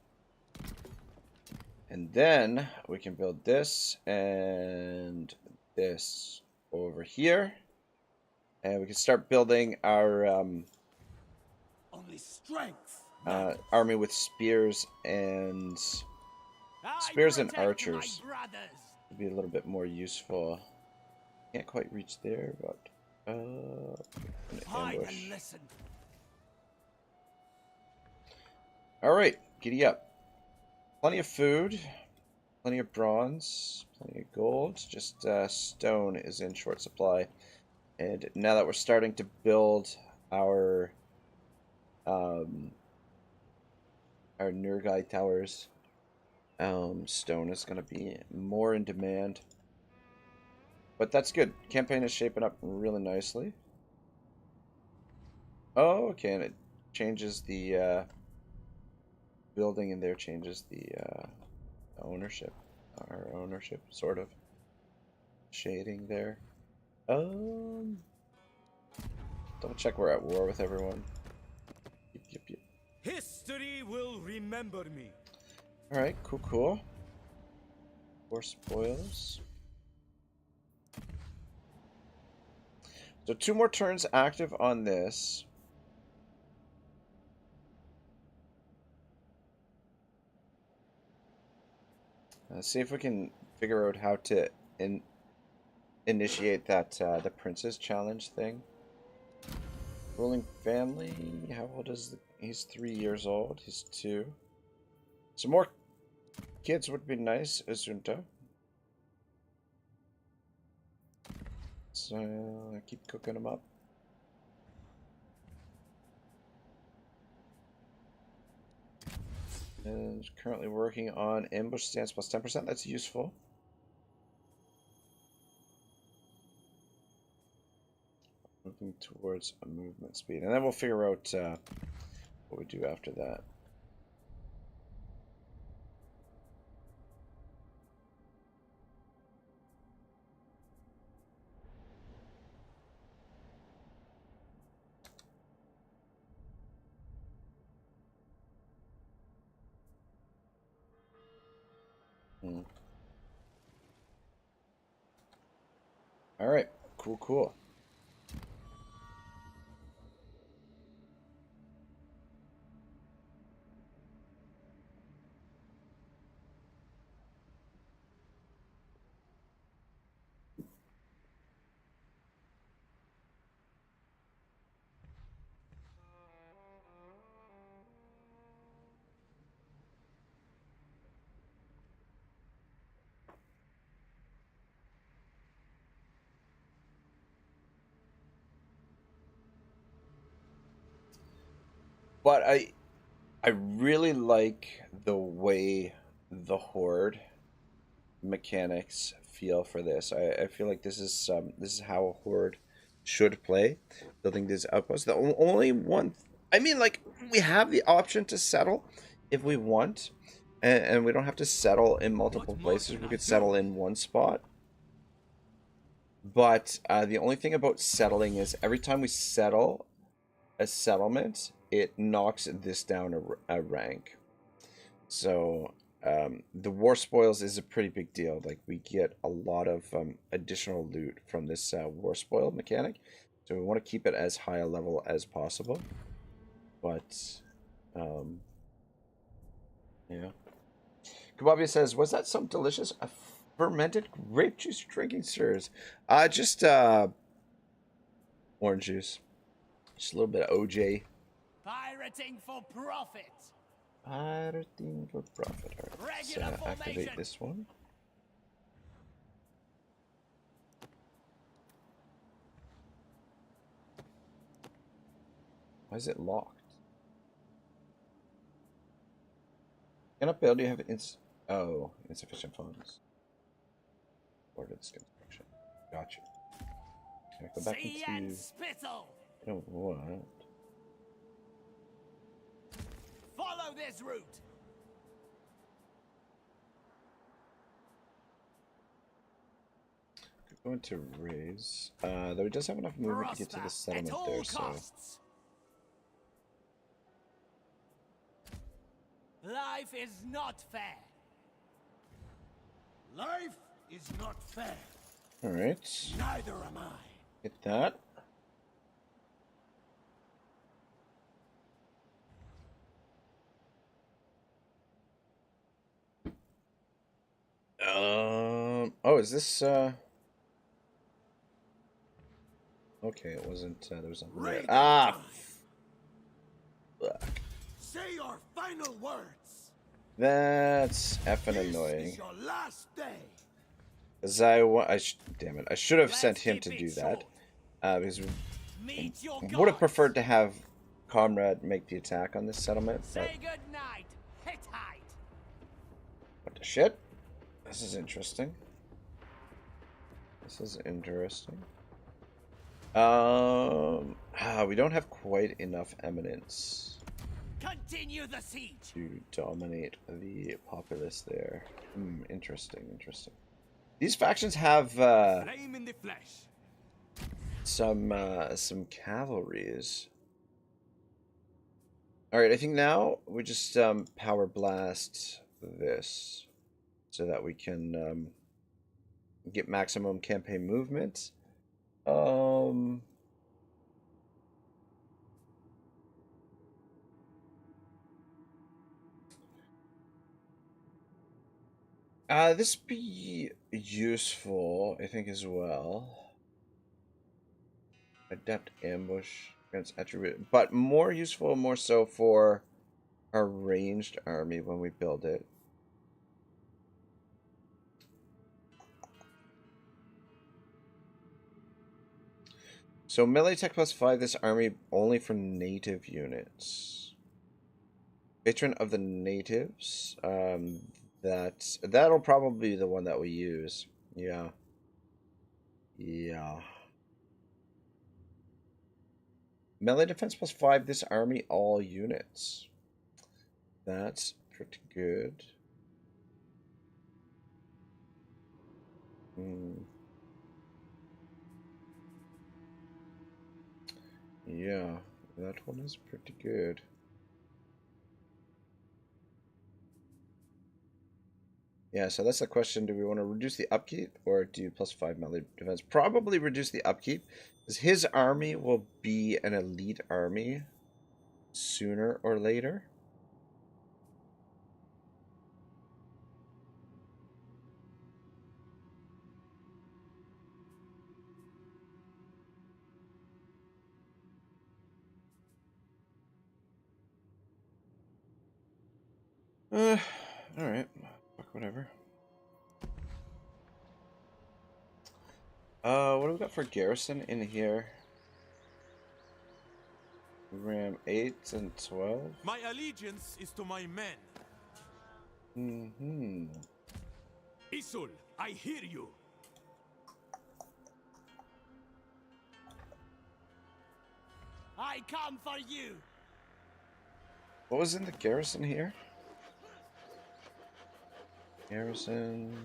And then we can build this and this over here. And we can start building our Only strength. army with spears and spears and archers. Would be a little bit more useful. Can't quite reach there, but an Hide ambush. and listen. All right, giddy up. Plenty of food, plenty of bronze, plenty of gold. Just stone is in short supply. And now that we're starting to build our Nurgai towers, stone is going to be more in demand. But that's good. Campaign is shaping up really nicely. Oh, okay, and it changes the building in there, changes the ownership. Our ownership, sort of. Shading there. Double check we're at war with everyone. Yep. History will remember me. Alright, cool. War spoils. So 2 more turns active on this. See if we can figure out how to initiate that the princess challenge thing. Ruling family. How old is he's 3 years old. He's 2. Some more kids would be nice, Azunta. So I keep cooking them up. And currently working on ambush stance plus 10%. That's useful. Moving towards a movement speed. And then we'll figure out what we do after that. All right, cool. But I really like the way the Horde mechanics feel for this. I feel like this is how a Horde should play, building these outposts. The only one, I mean, like, we have the option to settle if we want, and we don't have to settle in multiple places. We could settle in one spot. But the only thing about settling is every time we settle a settlement, it knocks this down a rank. So the war spoils is a pretty big deal. Like, we get a lot of additional loot from this war spoil mechanic, so we want to keep it as high a level as possible. But yeah. Kababia says, was that some delicious fermented grape juice drinking, sirs? Just orange juice. Just a little bit of OJ. Pirating for profit. Pirating for profit. Alright, let's Regular activate formation. this one. Why is it locked? Cannot build, you have insufficient funds. Order this construction. Gotcha. Can I go back See and into... spittle. I don't want... Follow this route. Could go into raise. Though he does have enough movement to get to the settlement there, so... Life is not fair. Life is not fair. Alright. Neither am I. Get that. Oh, is this, Okay, it wasn't, there was nothing there. Ah! Fuck. Say your final words. That's effing This annoying. is your last day. As damn it, I should have sent him to do that. Because Meet your would have gods. preferred to have Comrade make the attack on this settlement, but Say good night, Hittite. what the shit? This is interesting. This is interesting. We don't have quite enough eminence Continue the siege. to dominate the populace there. Interesting, interesting. These factions have Flame in the flesh. some cavalries. All right, I think now we just power blast this so that we can get maximum campaign movement. This be useful, I think, as well. Adept ambush against attribute, but more useful, more so for our ranged army when we build it. So melee tech +5, this army only for native units. Patron of the natives. That'll probably be the one that we use. Yeah. Yeah. Melee defense +5, this army all units. That's pretty good. Yeah, that one is pretty good. Yeah, so that's the question. Do we want to reduce the upkeep or do +5 melee defense? Probably reduce the upkeep, because his army will be an elite army sooner or later. Alright. Fuck, whatever. What do we got for garrison in here? Ram 8 and 12. My allegiance is to my men. Isul, I hear you. I come for you. What was in the garrison here? Garrison.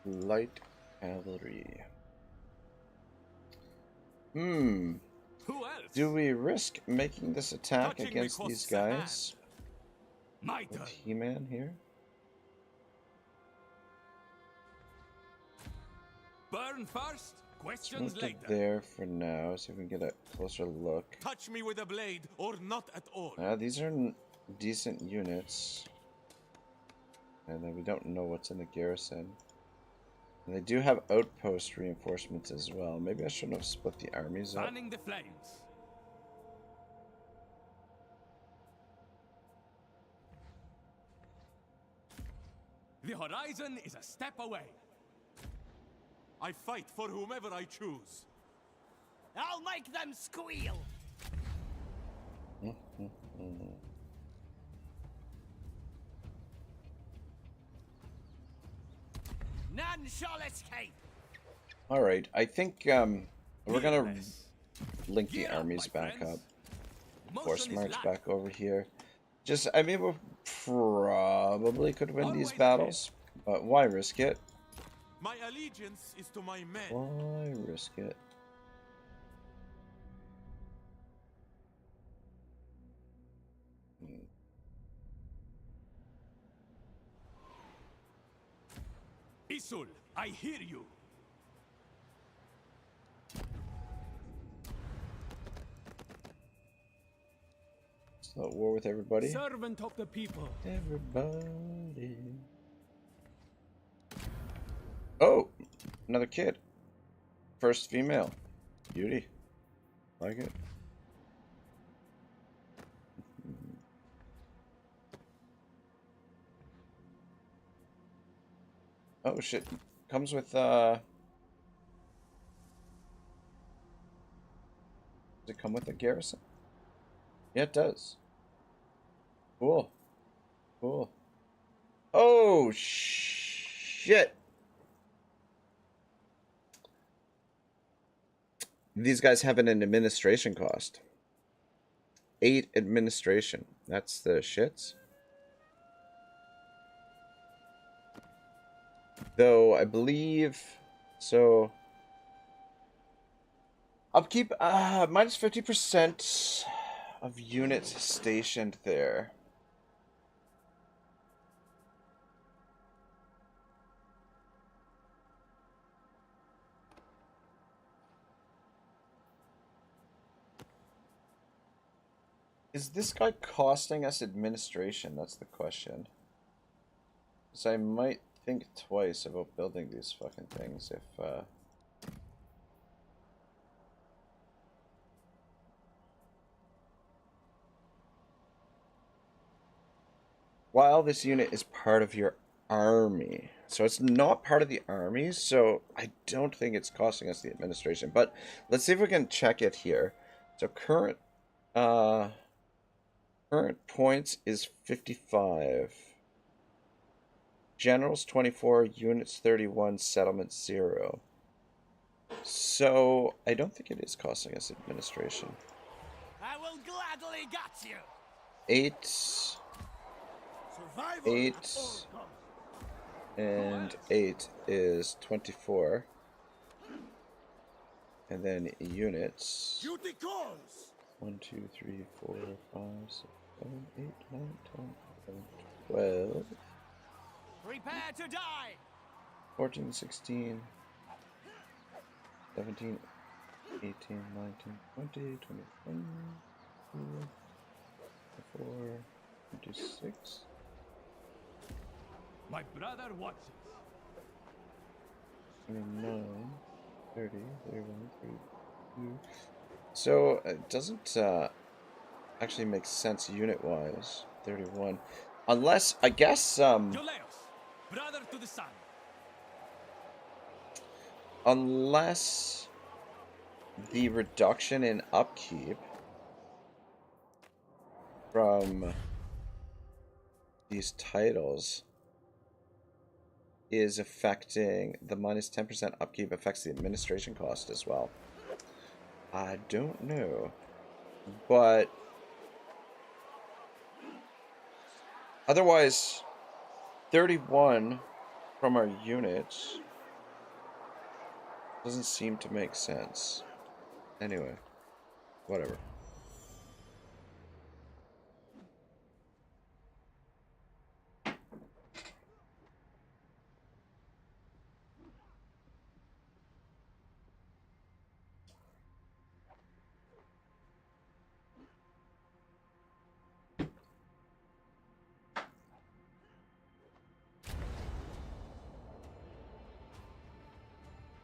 Light cavalry. Who else? Do we risk making this attack Touching against me these costs a man. guys? My turn. With He-Man here? Burn first, We'll questions get later. there for now, see if we can get a closer look. Touch me with a blade or not at all. These are decent units. And then we don't know what's in the garrison. And they do have outpost reinforcements as well. Maybe I shouldn't have split the armies up. Fanning the flames. The horizon is a step away. I fight for whomever I choose. I'll make them squeal. None shall escape. All right, I think we're gonna Immerse. link the Gear up, armies my back friends. up. Force Motion is march light. back over here. Just, I mean, we probably could win these Always battles, but why risk it? My allegiance is to my men. Why risk it? Isul, I hear you. It's not war with everybody. Servant of the people. Everybody. Oh, another kid. First female. Beauty. Like it. Oh shit. Comes with does it come with a garrison? Yeah, it does. Cool. Cool. Oh shit. These guys have an administration cost. 8 administration. That's the shits. Though I believe so. Upkeep minus 50% of units stationed there. Is this guy costing us administration? That's the question. So I might think twice about building these fucking things if while this unit is part of your army. So it's not part of the army, so I don't think it's costing us the administration. But let's see if we can check it here. So current points is 55. Generals 24, units 31, settlements 0. So I don't think it is costing us administration. I will gladly gut you. 8, Survival 8, at all costs. and 8 is 24. And then units. Duty calls. 1, 2, 3, 4, 5, 6, 7, 8, 9, 10, 11, 12, Prepare to die. 14, 16, 17, 18, 19, 20, 21, 24, 26. My brother watches. 29, 30, 31, 32. So it doesn't actually make sense unit-wise. 31. Unless, I guess, Yoleos, brother to the sun. unless the reduction in upkeep from these titles is affecting the minus 10% upkeep affects the administration cost as well. I don't know, but otherwise 31 from our units doesn't seem to make sense. Anyway, whatever.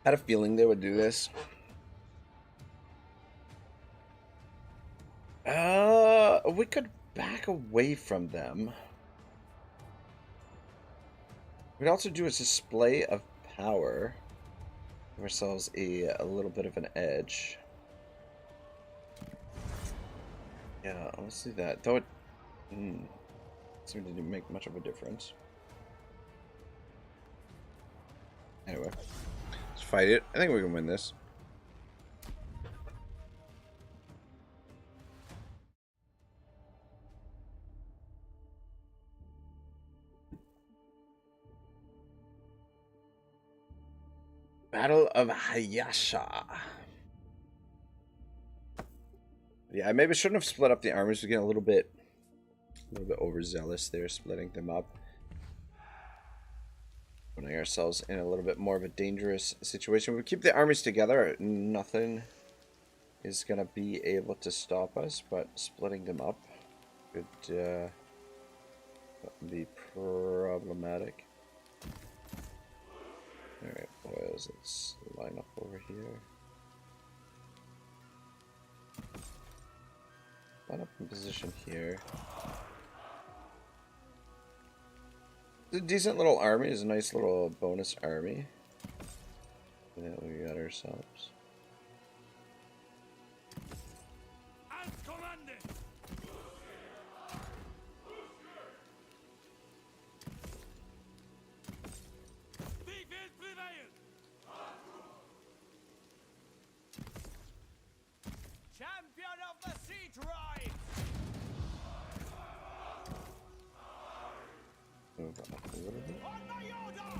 Had a feeling they would do this. We could back away from them. We'd also do a display of power. Give ourselves a little bit of an edge. Yeah, let's do that. Though it seemed to make much of a difference. Anyway, let's fight it. I think we can win this. Battle of Hayasha. Yeah, I maybe shouldn't have split up the armies. We're getting a little bit overzealous there, splitting them up. Putting ourselves in a little bit more of a dangerous situation. We keep the armies together, nothing is gonna be able to stop us, but splitting them up could be problematic. Alright, boys, let's line up over here. Line up in position here. It's a decent little army. It's a nice little bonus army that we got ourselves. As commanded. Defense prevail. Champion of the siege rides. Move up a little bit. On my order.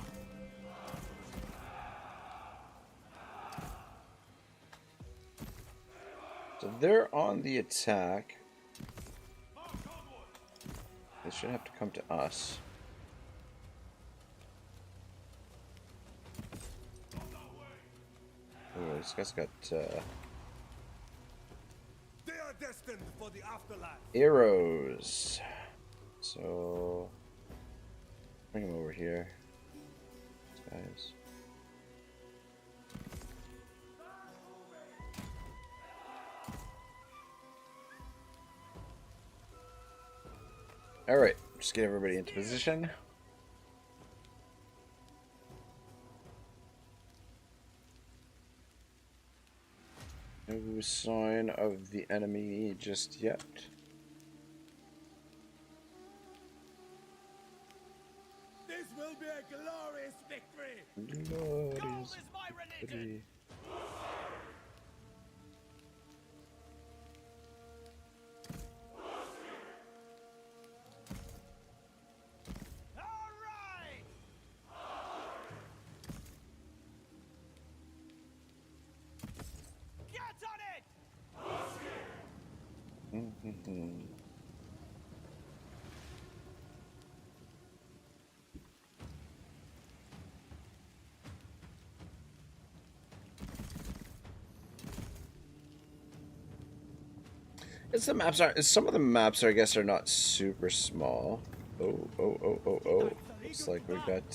So they're on the attack. They should have to come to us. Oh, this guy's got They are destined for the afterlife. arrows. So bring him over here. These guys. Alright, just get everybody into position. No sign of the enemy just yet. This will be a glorious victory. Glorious is my religion. victory. All right. Get on it. It's the maps are some of the maps I guess are not super small. Oh. Looks like we got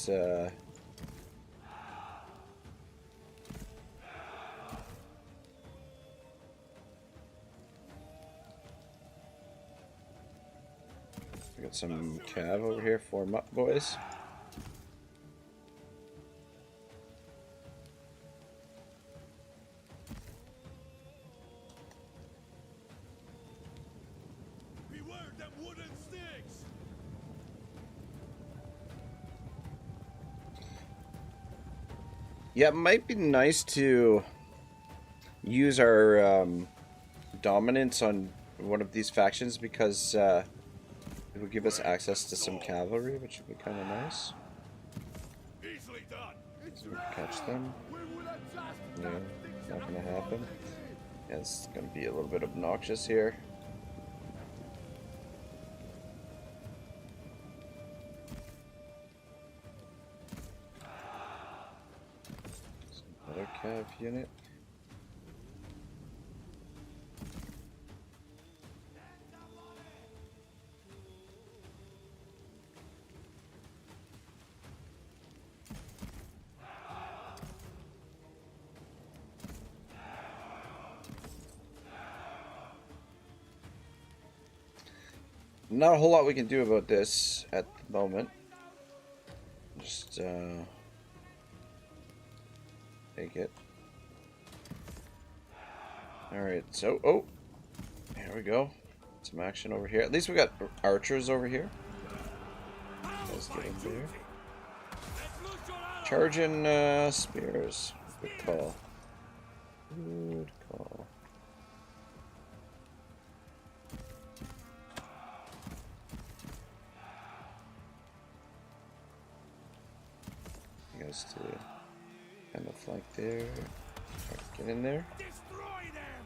some cav over here. Form up, boys. Beware them wooden sticks. Yeah, it might be nice to use our dominance on one of these factions because it would give us access to some cavalry, which would be kind of nice. Easily done. So we can catch them. Yeah, not gonna happen. Yeah, it's gonna be a little bit obnoxious here. Another cav unit. not a whole lot we can do about this at the moment. Just take it. Alright, so here we go. Some action over here. At least we got archers over here. Let's get in there. Charging spears. Good call. Good call. You guys to kind of flank there. Get in there. Destroy them!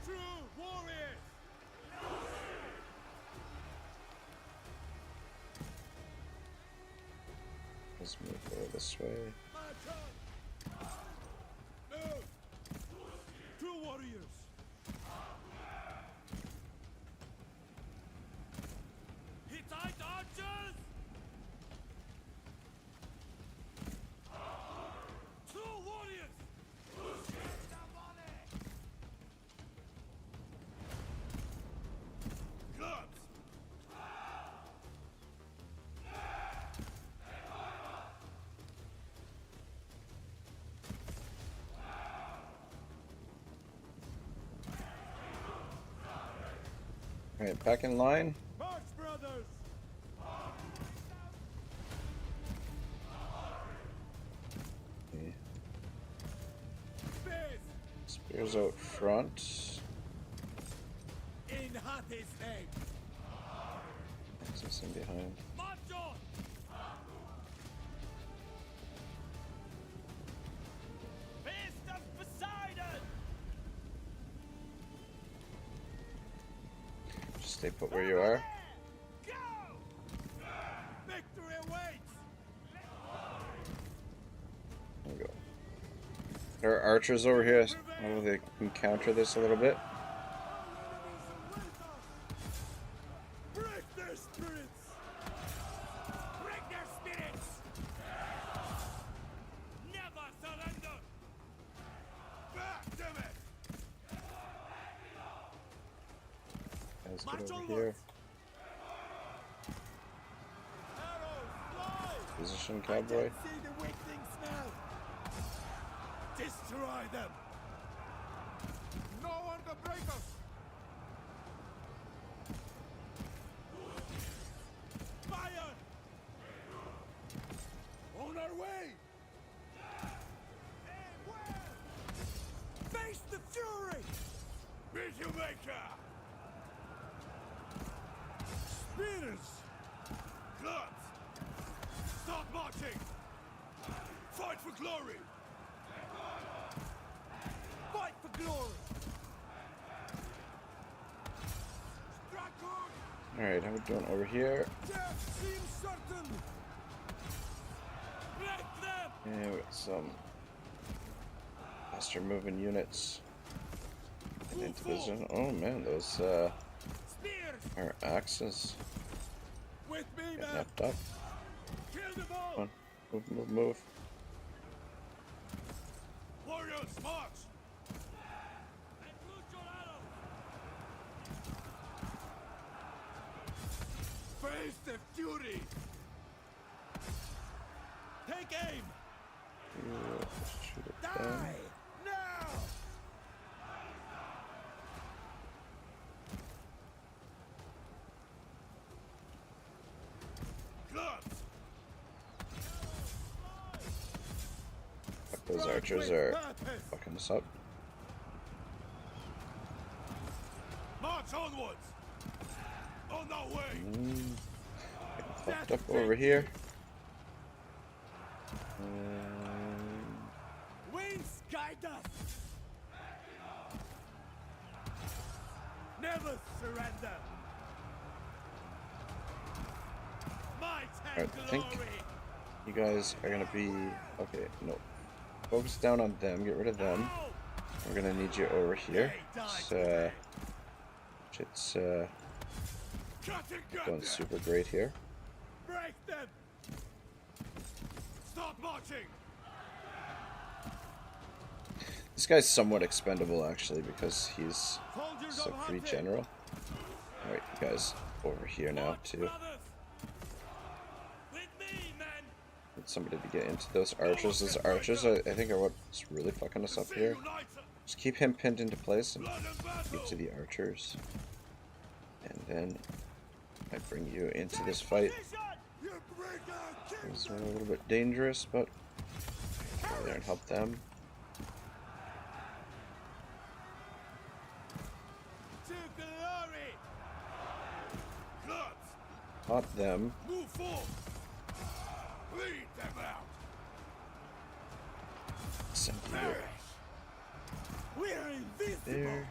True warriors! Let's move over this way. Move! True warriors! Hittite archers! True warriors! Clubs! Alright, back in line. March, brothers! Okay. Spears! Spears out front. In Hatti's name! What's this in behind? March on! Fist of Poseidon! Just stay put where you are. Go! Victory awaits! There we go. There are archers over here. Maybe they can counter this a little bit. Break their spirits! Break their spirits! Never surrender! Back, damn it! Guys, March get over onwards. here. Arrows, fly! Position, I cowboy. can see the weaklings now! Destroy them! No one can break us! Fire! On our way! Face the fury! Maker! Spears! Clubs! Start marching! Fight for glory! Fight for glory! Strike on! Alright, how we doing over here? Death seems certain! Break them! Yeah, we got some faster moving units. And into the zone. Oh man, those Spears! are axes. With me, Get man! napped up. Kill them all! Come on. Move, move, move. Warriors, march! And loot your arrows! Face the fury! Take aim! Yeah, shoot it Die! down. Now! Clubs! Fuck, those archers are fucking us up. March onwards! On our way! Getting fucked up over here. Winds guide us! Never surrender! Might and Alright, I think glory! you guys are gonna be okay. No, focus down on them. Get rid of them. We're gonna need you over here. It's going super great here. Break them! Start marching! This guy's somewhat expendable, actually, because he's so free general. Alright, you guys over here now, too. Need somebody to get into those archers. Those archers, I think, are what's really fucking us up here. Just keep him pinned into place and get to the archers. And then I bring you into this fight. It's a little bit dangerous, but go there and help them. Not them. Send you there.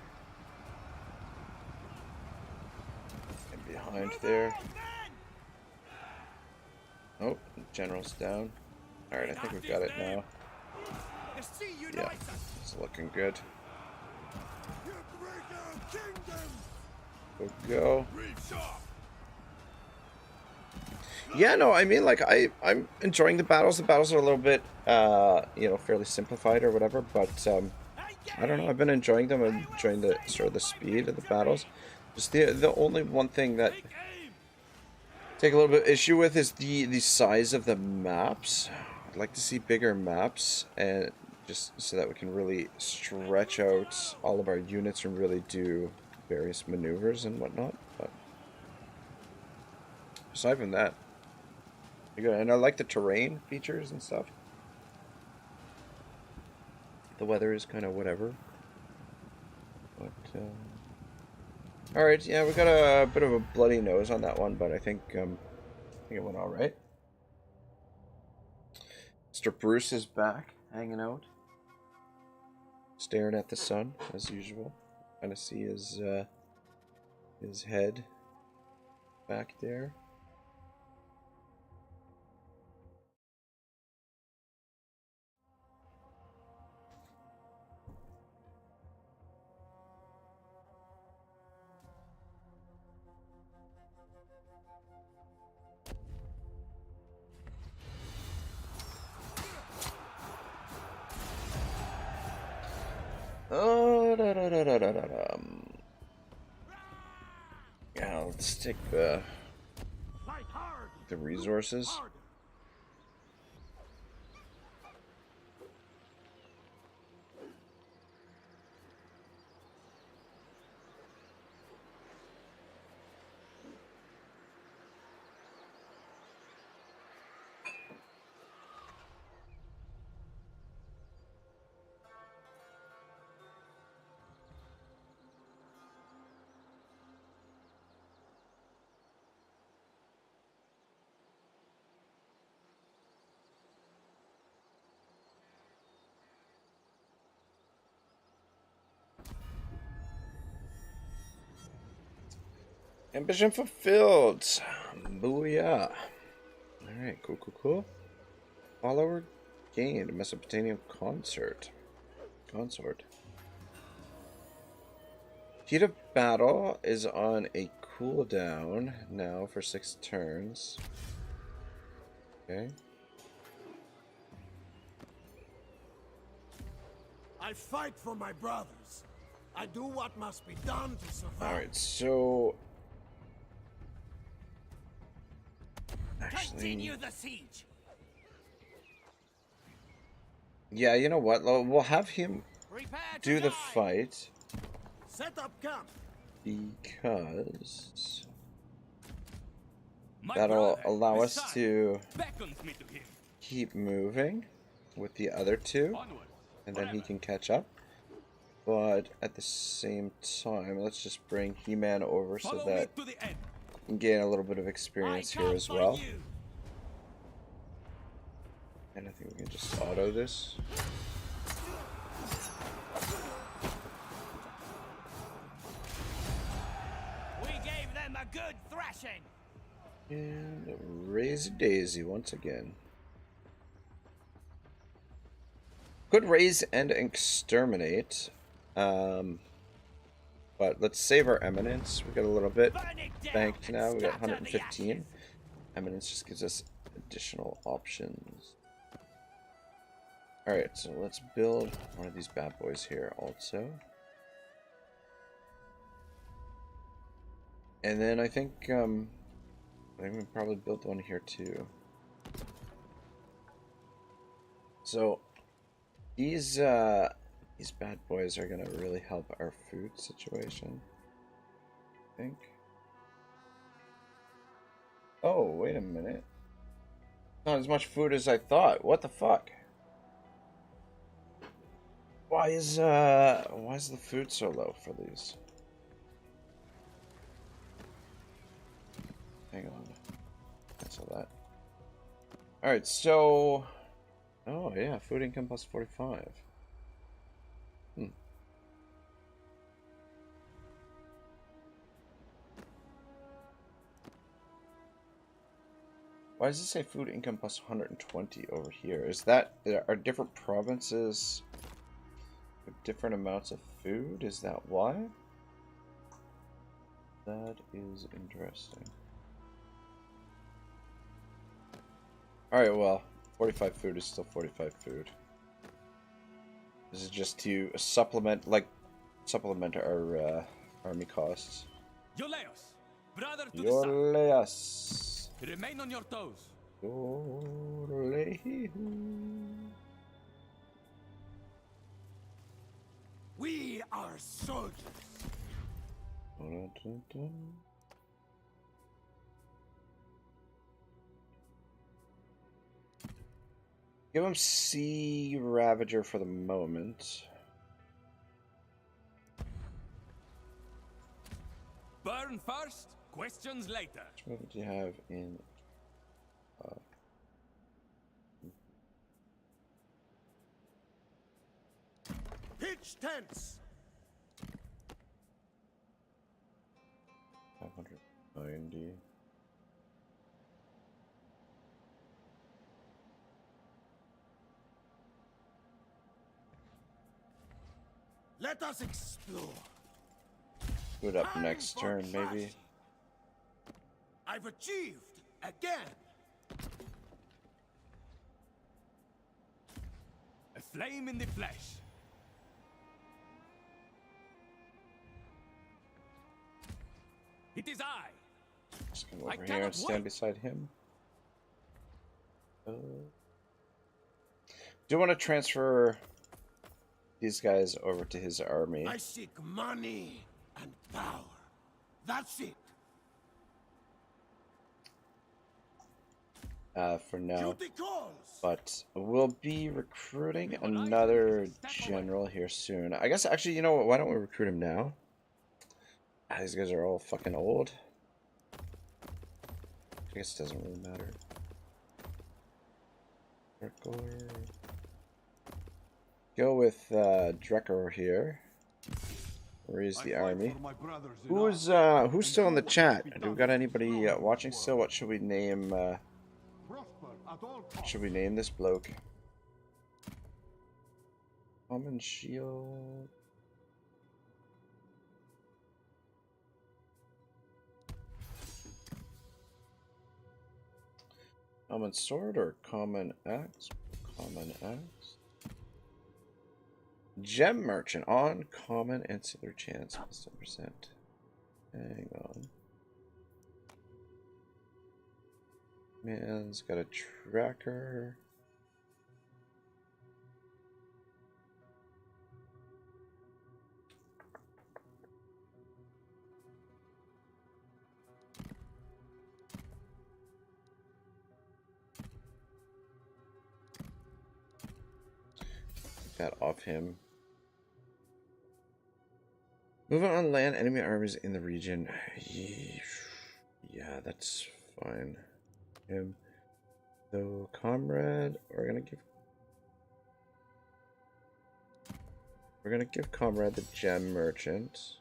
And behind there. Oh, the general's down. Alright, I think we've got it now. Yeah, it's looking good. Go. Yeah, no, I mean, like, I'm enjoying the battles. The battles are a little bit, you know, fairly simplified or whatever, but, I don't know, I've been enjoying them. I'm enjoying the, sort of the speed of the battles. Just the only one thing that I take a little bit of issue with is the size of the maps. I'd like to see bigger maps, and just so that we can really stretch out all of our units and really do various maneuvers and whatnot, but aside from that, and I like the terrain features and stuff. The weather is kind of whatever. But, alright, yeah, we got a bit of a bloody nose on that one, but I think it went alright. Mr. Bruce is back, hanging out. Staring at the sun, as usual. Kind of see his head back there. Oh, yeah, let's take the resources. Ambition fulfilled. Booyah. Alright, cool. Follower gained. Mesopotamian consort. Consort. Heat of battle is on a cooldown now for 6 turns. Okay. I fight for my brothers. I do what must be done to survive. Alright, so actually, continue the siege. Yeah, you know what? We'll have him do the fight. Set up camp. Because that'll allow us to keep moving with the other two, and then he can catch up. But at the same time, let's just bring He-Man over so that we can gain a little bit of experience here as well. And I think we can just auto this. We gave them a good thrashing. And raise a daisy once again. Could raise and exterminate. But let's save our eminence. We got a little bit banked now. We got 115. Eminence just gives us additional options. Alright, so let's build one of these bad boys here also. And then I think we'll probably build one here too. So these bad boys are gonna really help our food situation, I think. Oh, wait a minute. Not as much food as I thought. What the fuck? Why is the food so low for these? Hang on. Cancel that. Alright, so oh yeah, food income plus 45. Why does it say food income plus 120 over here? Is that, are different provinces with different amounts of food? Is that why? That is interesting. Alright, well, 45 food is still 45 food. This is just to supplement our army costs. Yoleos, brother to the sun. Yoleos. Remain on your toes. We are soldiers. Give him Sea Ravager for the moment. Burn first, questions later. What would you have in Pitch tents. 590. Let us explore. Put up Time next for turn, maybe. clash. I've achieved again. A flame in the flesh. It is I. Just come I over here and cannot stand wait. beside him. Do you want to transfer these guys over to his army? I seek money and power. That's it. For now. Duty calls. But we'll be recruiting another general here soon. I guess, actually, you know what? Why don't we recruit him now? These guys are all fucking old. I guess it doesn't really matter. Go with Drecker here. Raise the army. Who's still in the chat? Do we got anybody watching still? What should we name? Should we name this bloke? Common shield. Common sword or common axe? Common axe. Gem merchant on common ancillary chance plus 10%. Hang on. Man's got a tracker. That off him. Moving on land, enemy armies in the region. Yeah, that's fine. Him. So, comrade, we're gonna give comrade the gem merchant.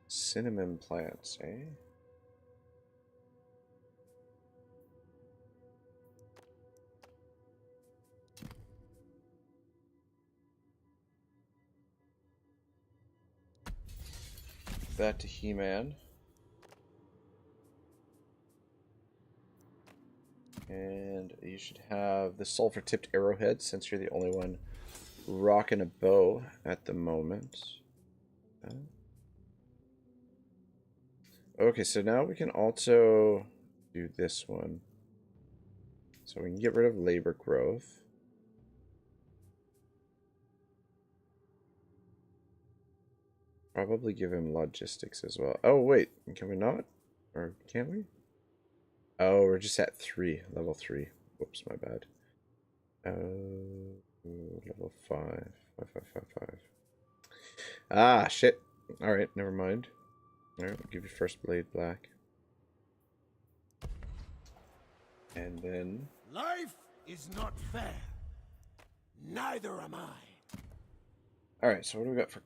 Cinnamon plants, eh? That to He-Man. And you should have the sulfur-tipped arrowhead, since you're the only one rocking a bow at the moment. Okay, so now we can also do this one. So we can get rid of labor growth. Probably give him logistics as well. Oh, wait. Can we not? Or can't we? Oh, we're just at 3. Level 3. Whoops, my bad. Level 5. 5, 5, 5, 5. Ah, shit. Alright, never mind. Alright, we'll give you first blade black. And then... Life is not fair. Neither am I. Alright, so what do we got for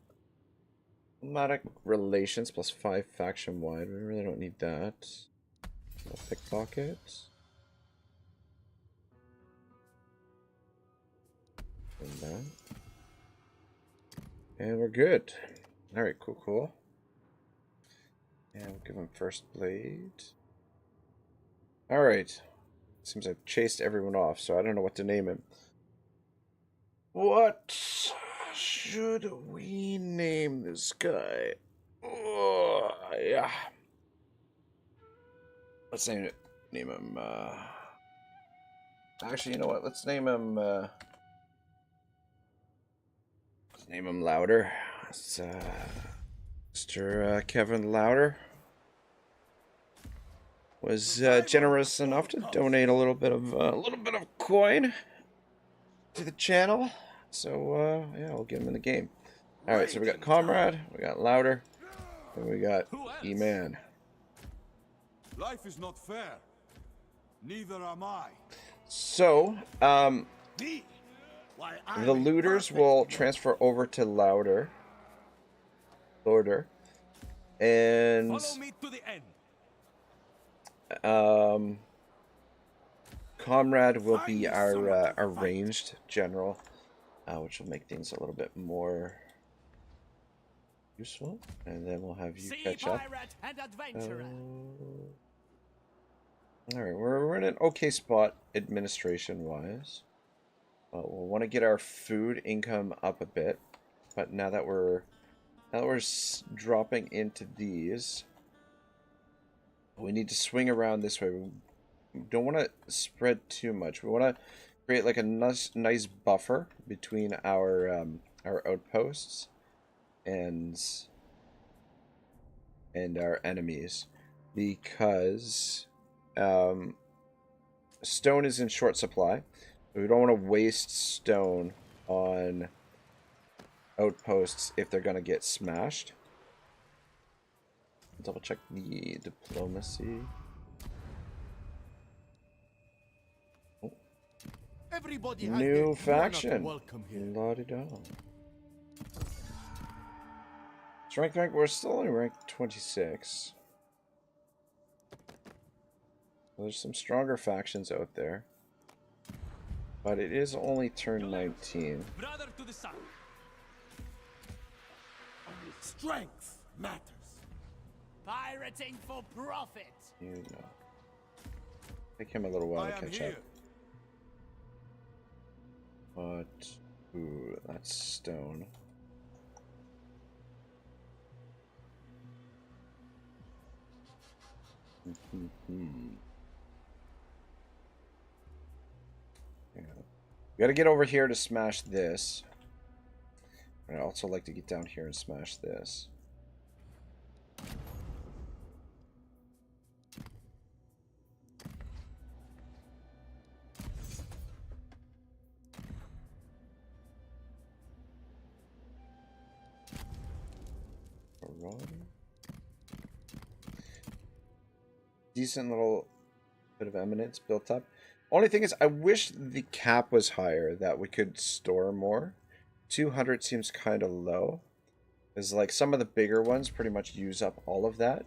diplomatic relations plus 5 faction wide? We really don't need that. Pickpocket. And that. And we're good. Alright, cool, cool. And we'll give him first blade. Alright. Seems I've chased everyone off, so I don't know what to name him. What should we name this guy? Oh, yeah. Let's name him, actually, you know what? Let's name him, Louder. It's, Mr. Kevin Louder was generous enough to donate a little bit of coin to the channel. So yeah, we'll get him in the game. All right, so we got Comrade, we got Louder, and we got E-Man. Life is not fair. Neither am I. So, the looters will transfer over to Louder, and Follow me to the end. Comrade will be our ranged general, which will make things a little bit more useful. And then we'll have you catch up. All right, we're in an okay spot administration-wise. We'll want to get our food income up a bit, but now that we're dropping into these, we need to swing around this way. We don't want to spread too much. We want to create like a nice buffer between our outposts and our enemies, because stone is in short supply. We don't want to waste stone on outposts if they're going to get smashed. Double check the diplomacy. Oh. Everybody New faction. La-di-da. Strength rank, we're still only ranked 26. There's some stronger factions out there. But it is only turn 19. Brother to the sun. Strength matters. Pirating for profit. You know. Take him a little while to catch up. But ooh, that's stone. Yeah. We gotta get over here to smash this. I'd also like to get down here and smash this. Decent little bit of eminence built up. Only thing is, I wish the cap was higher, that we could store more. 200 seems kind of low. Because like some of the bigger ones pretty much use up all of that.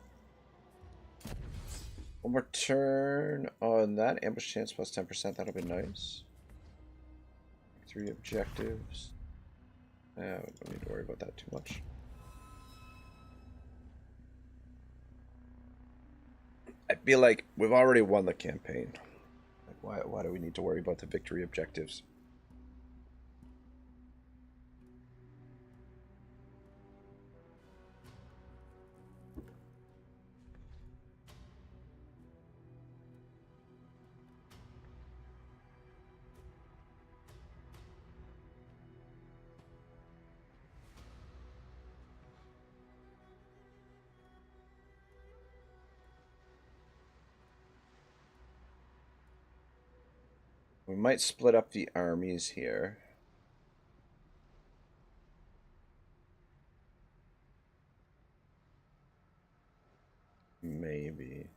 One more turn on that. Ambush chance plus 10%. That'll be nice. 3 objectives. We don't need to worry about that too much. I feel like we've already won the campaign. Why do we need to worry about the victory objectives? We might split up the armies here. Maybe.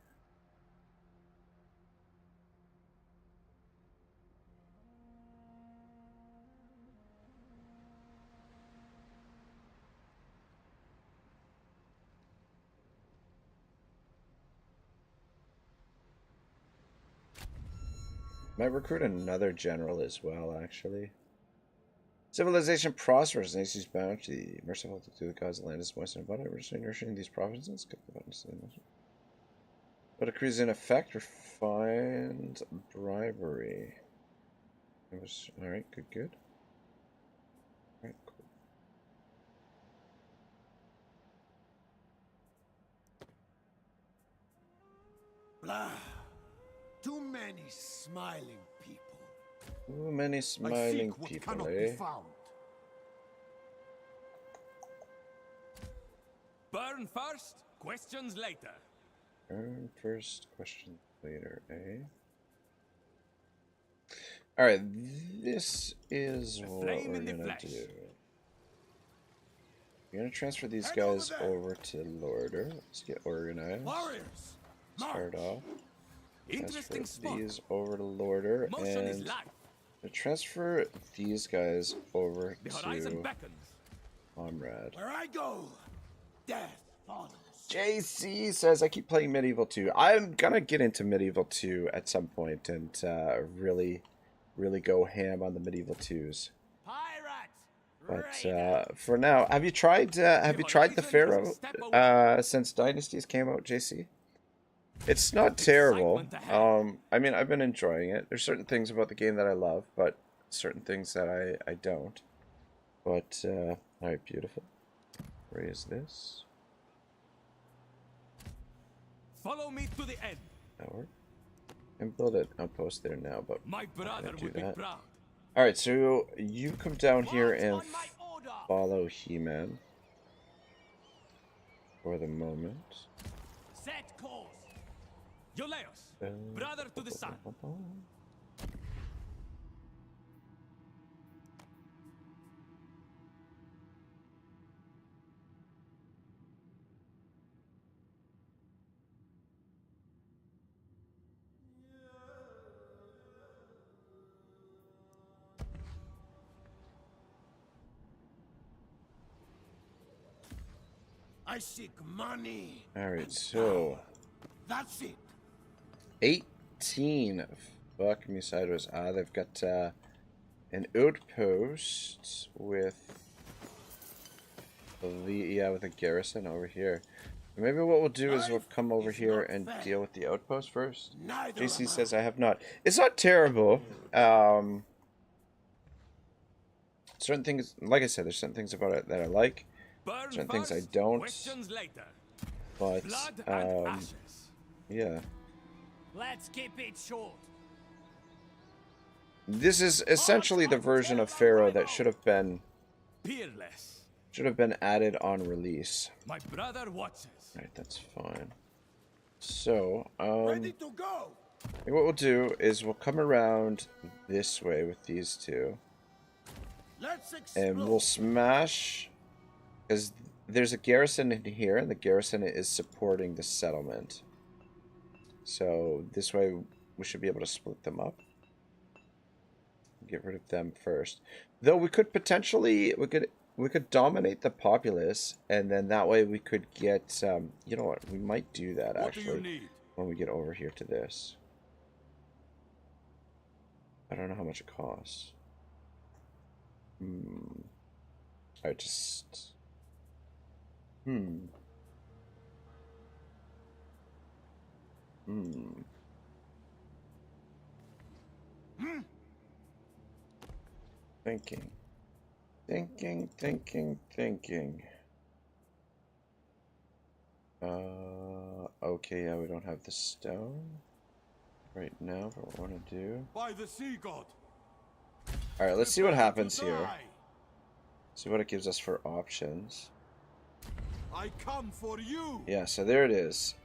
Might recruit another general as well, actually. Civilization prospers. Nations bounty. Merciful to the gods of the land is moist and abundant. We're nourishing these provinces. But decrees in effect. Refined bribery. Alright, good. Alright, cool. Blah. Too many smiling people. Too many smiling people, eh? Burn first, questions later. Burn first, questions later, eh? Alright, this is what we're gonna do. We're gonna transfer these guys over to Lorder. Let's get organized. Warriors, Start off. Transfer Interesting these over to Lorder and transfer these guys over to Comrade. Where I go, death follows. JC says I keep playing Medieval 2. I'm gonna get into Medieval 2 at some point and really go ham on the Medieval 2s. But for now, have you tried the Pharaoh since Dynasties came out, JC? It's not terrible. I mean, I've been enjoying it. There's certain things about the game that I love, but certain things that I don't. But alright, beautiful. Where is this? Follow me to the end. That work? And build an outpost there now, but my brother would be proud. Alright, so you come down here and follow He-Man for the moment. Set course. Euleus, brother to the sun. I seek money. Alright, so that's it. 18. Fuck me sideways. They've got an outpost with with a garrison over here. Maybe what we'll do is we'll come over here and deal with the outpost first. JC says I have not. It's not terrible. Certain things, like I said, there's certain things about it that I like. Certain things I don't. But yeah. Let's keep it short. This is essentially the version of Pharaoh that should have been added on release. My brother watches. Right, that's fine. So, ready to go. what we'll do is we'll come around this way with these two. And we'll smash, because there's a garrison in here, and the garrison is supporting the settlement. So this way we should be able to split them up. Get rid of them first. Though we could potentially, we could dominate the populace, and then that way we could get, you know what, we might do that actually when we get over here to this. I don't know how much it costs. I just... Thinking. Thinking. Okay, yeah, we don't have the stone right now, but what we want to do. By the sea god. Alright, let's see what happens here. See what it gives us for options. I come for you. Yeah, so there it is.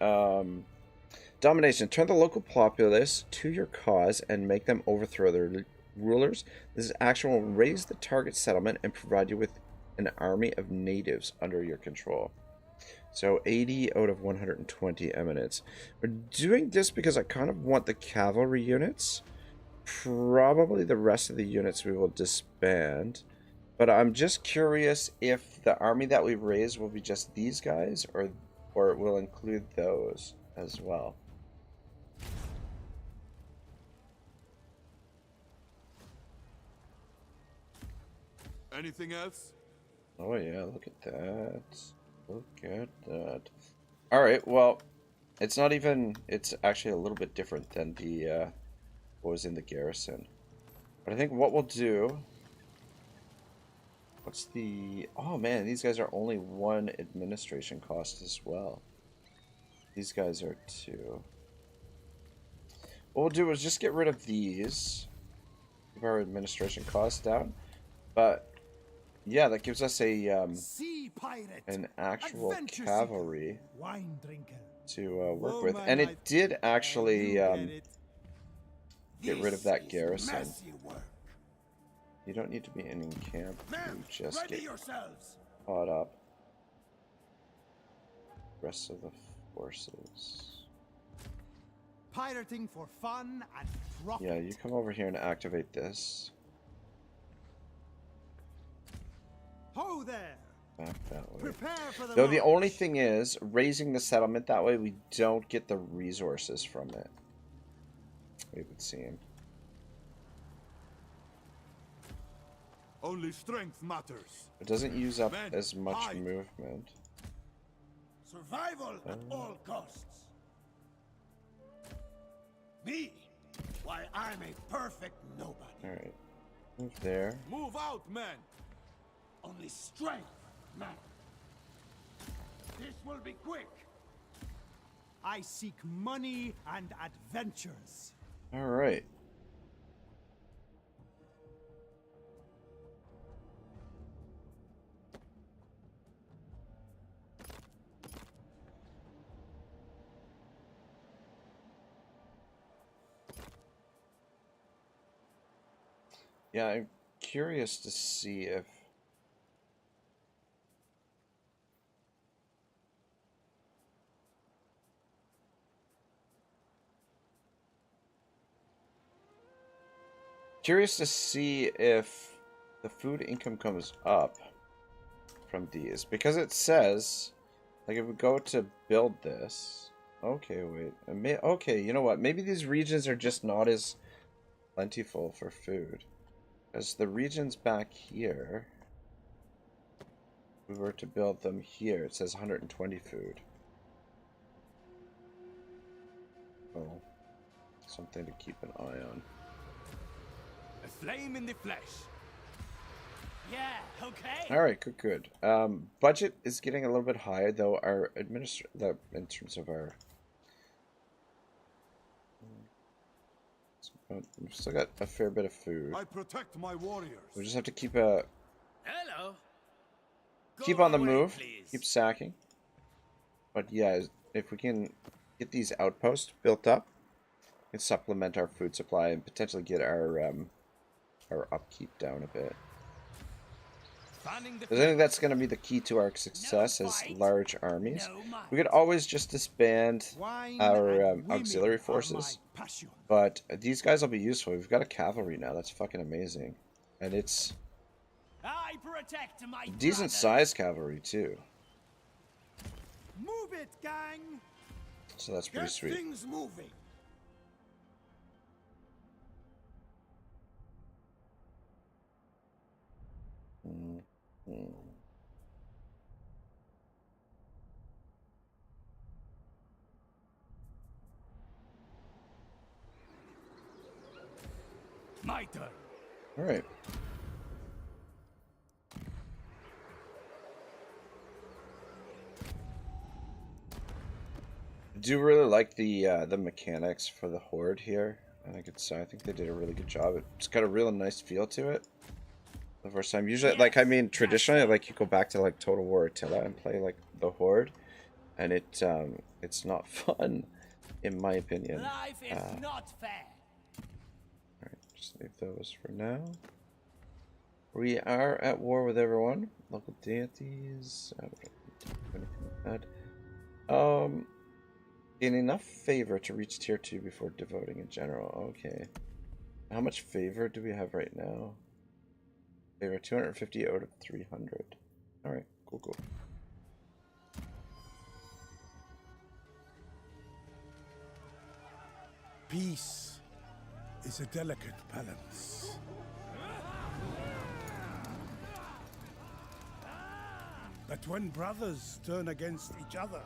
Domination. Turn the local populace to your cause and make them overthrow their rulers. This action will raise the target settlement and provide you with an army of natives under your control. So 80 out of 120 eminence. We're doing this because I kind of want the cavalry units. Probably the rest of the units we will disband. But I'm just curious if the army that we raise will be just these guys or it will include those as well. Anything else? Oh yeah, look at that. Look at that. Alright, well, it's not even... It's actually a little bit different than the... what was in the garrison. But I think what we'll do... What's the... Oh man, these guys are only 1 administration cost as well. These guys are 2. What we'll do is just get rid of these. Keep our administration costs down. But... yeah, that gives us a an actual cavalry to work with, and it did actually get rid of that garrison. You don't need to be in camp to just get caught up. Rest of the forces. Pirating for fun and profit. Yeah, you come over here and activate this. Ho there! Back that way. Prepare for the Though the march. only thing is, raising the settlement that way, we don't get the resources from it. It would seem. Only strength matters. It doesn't use up Men, as much hide. movement. Survival at all costs. Me? Why, I'm a perfect nobody. Alright. Move there. Move out, men! Only strength, man. This will be quick. I seek money and adventures. Alright. Yeah, I'm curious to see if... Curious to see if the food income comes up from these. Because it says, like if we go to build this... Okay, wait. Okay, you know what? Maybe these regions are just not as plentiful for food. Because the regions back here, if we were to build them here, it says 120 food. Oh, something to keep an eye on. A flame in the flesh. Yeah, okay. All right, good. Budget is getting a little bit higher, though. Our in terms of our, we've still got a fair bit of food. I protect my warriors. We just have to keep Hello. on the away, move, please. keep sacking. But yeah, if we can get these outposts built up, we can supplement our food supply and potentially get our upkeep down a bit. Fanning the Because I think that's going to be the key to our success No as fight, large armies. no might. We could always just disband Wine our and women auxiliary are forces, my passion. but these guys will be useful. We've got a cavalry now. That's fucking amazing. And it's I protect my decent brothers. sized cavalry too. Move it, gang! So that's pretty Get sweet. things moving. fighter. All right. I do really like the mechanics for the Horde here. I think they did a really good job. It's got a real nice feel to it. The first time, usually, like, I mean, traditionally, like, you go back to like Total War Attila and play like the Horde, and it's not fun, in my opinion. Life is not fair. Alright, just leave those for now. We are at war with everyone. Local deities. I don't do anything with that. Gain enough favor to reach tier 2 before devoting in general. Okay. How much favor do we have right now? Favor 250 out of 300. Alright, cool. Peace is a delicate balance. But when brothers turn against each other,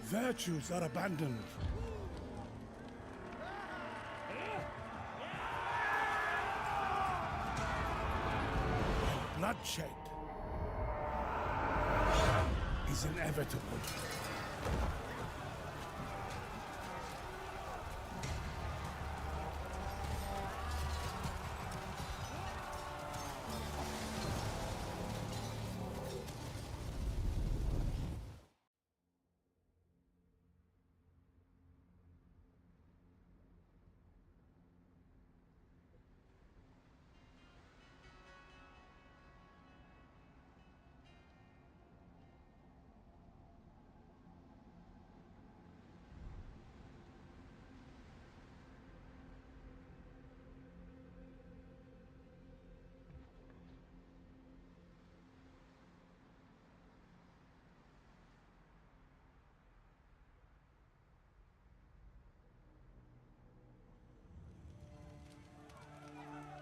virtues are abandoned. Bloodshed is inevitable.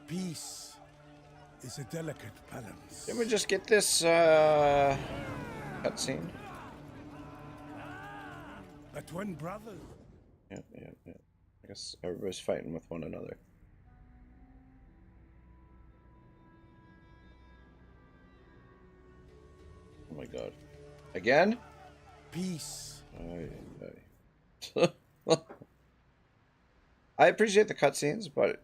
Peace is a delicate balance. Did we just get this cutscene? But when brothers... Yeah. I guess everybody's fighting with one another. Oh my god. Again? Peace. I appreciate the cutscenes, but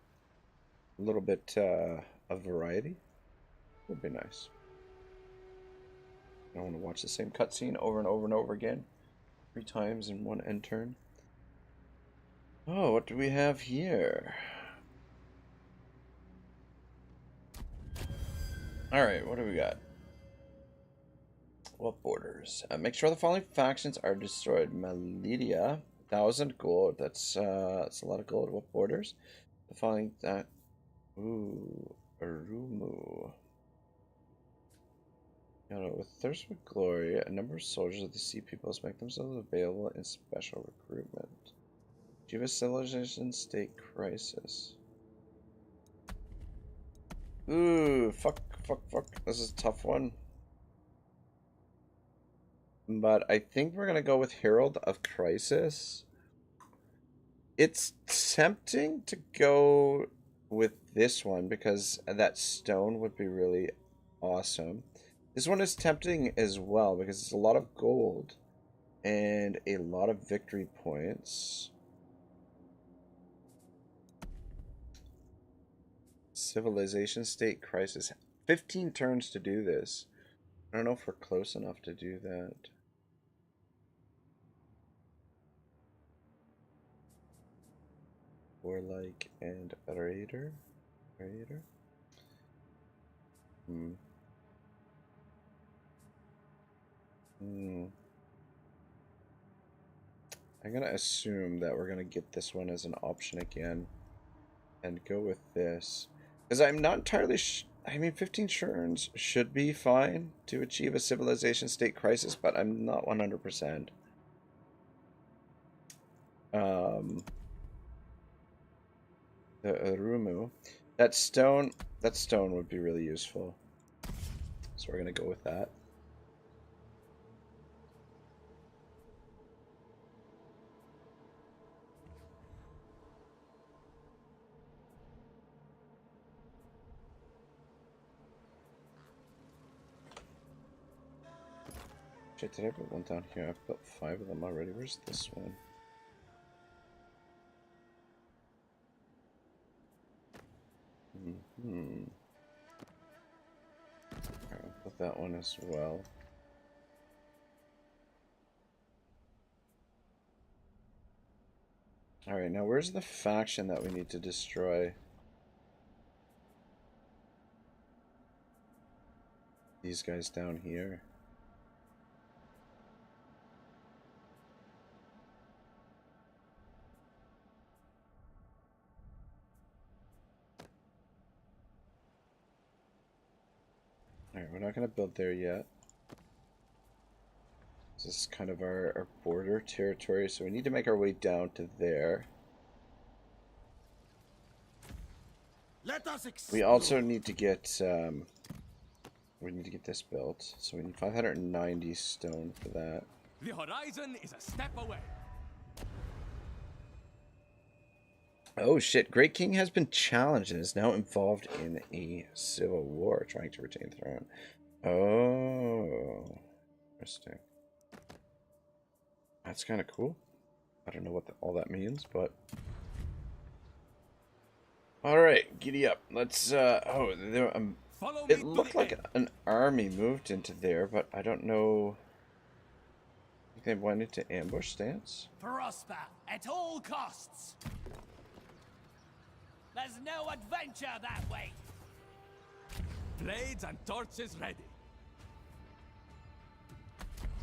a little bit of variety would be nice. I don't want to watch the same cutscene over and over and over again. 3 times in one end turn. Oh, what do we have here? Alright, what do we got? What borders? Make sure the following factions are destroyed. Malidia, 1,000 gold. That's a lot of gold. What borders? The following that. Ooh, Arumu. With thirst for glory, a number of soldiers of the Sea Peoples make themselves available in special recruitment. Achieve a civilization state crisis. Ooh, fuck. This is a tough one. But I think we're gonna go with Herald of Crisis. It's tempting to go with this one because that stone would be really awesome. This one is tempting as well because it's a lot of gold and a lot of victory points. Civilization state crisis. 15 turns to do this. I don't know if we're close enough to do that. Warlike and Raider. I'm gonna assume that we're gonna get this one as an option again and go with this because I'm not entirely I mean 15 turns should be fine to achieve a civilization state crisis, but I'm not 100%. The Arumu, that stone would be really useful, so we're gonna go with that. shit, did I put one down here? I've built 5 of them already. Where's this one? Alright, I'll put that one as well. Alright, now where's the faction that we need to destroy? These guys down here. Alright, we're not going to build there yet. This is kind of our border territory, so we need to make our way down to there. Let us We also need to get we need to get this built, so we need 590 stone for that. The horizon is a step away. Oh shit, Great King has been challenged and is now involved in a civil war, trying to retain the throne. Oh, interesting. That's kind of cool. I don't know what all that means, but... Alright, giddy up. Let's, oh, there, it looked like an army moved into there, but I don't know... I think they went into ambush stance? Prosper at all costs. There's no adventure that way. Blades and torches ready.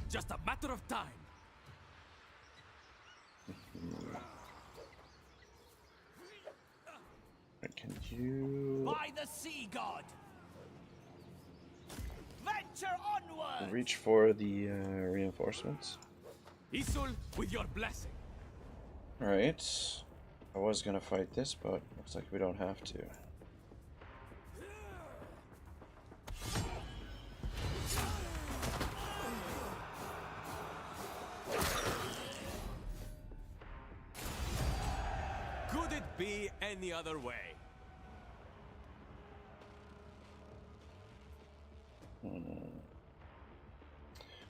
Just a matter of time. Can you... By the sea god. Venture onward. Reach for the reinforcements? Isul, with your blessing. Alright. I was gonna fight this, but looks like we don't have to. Could it be any other way?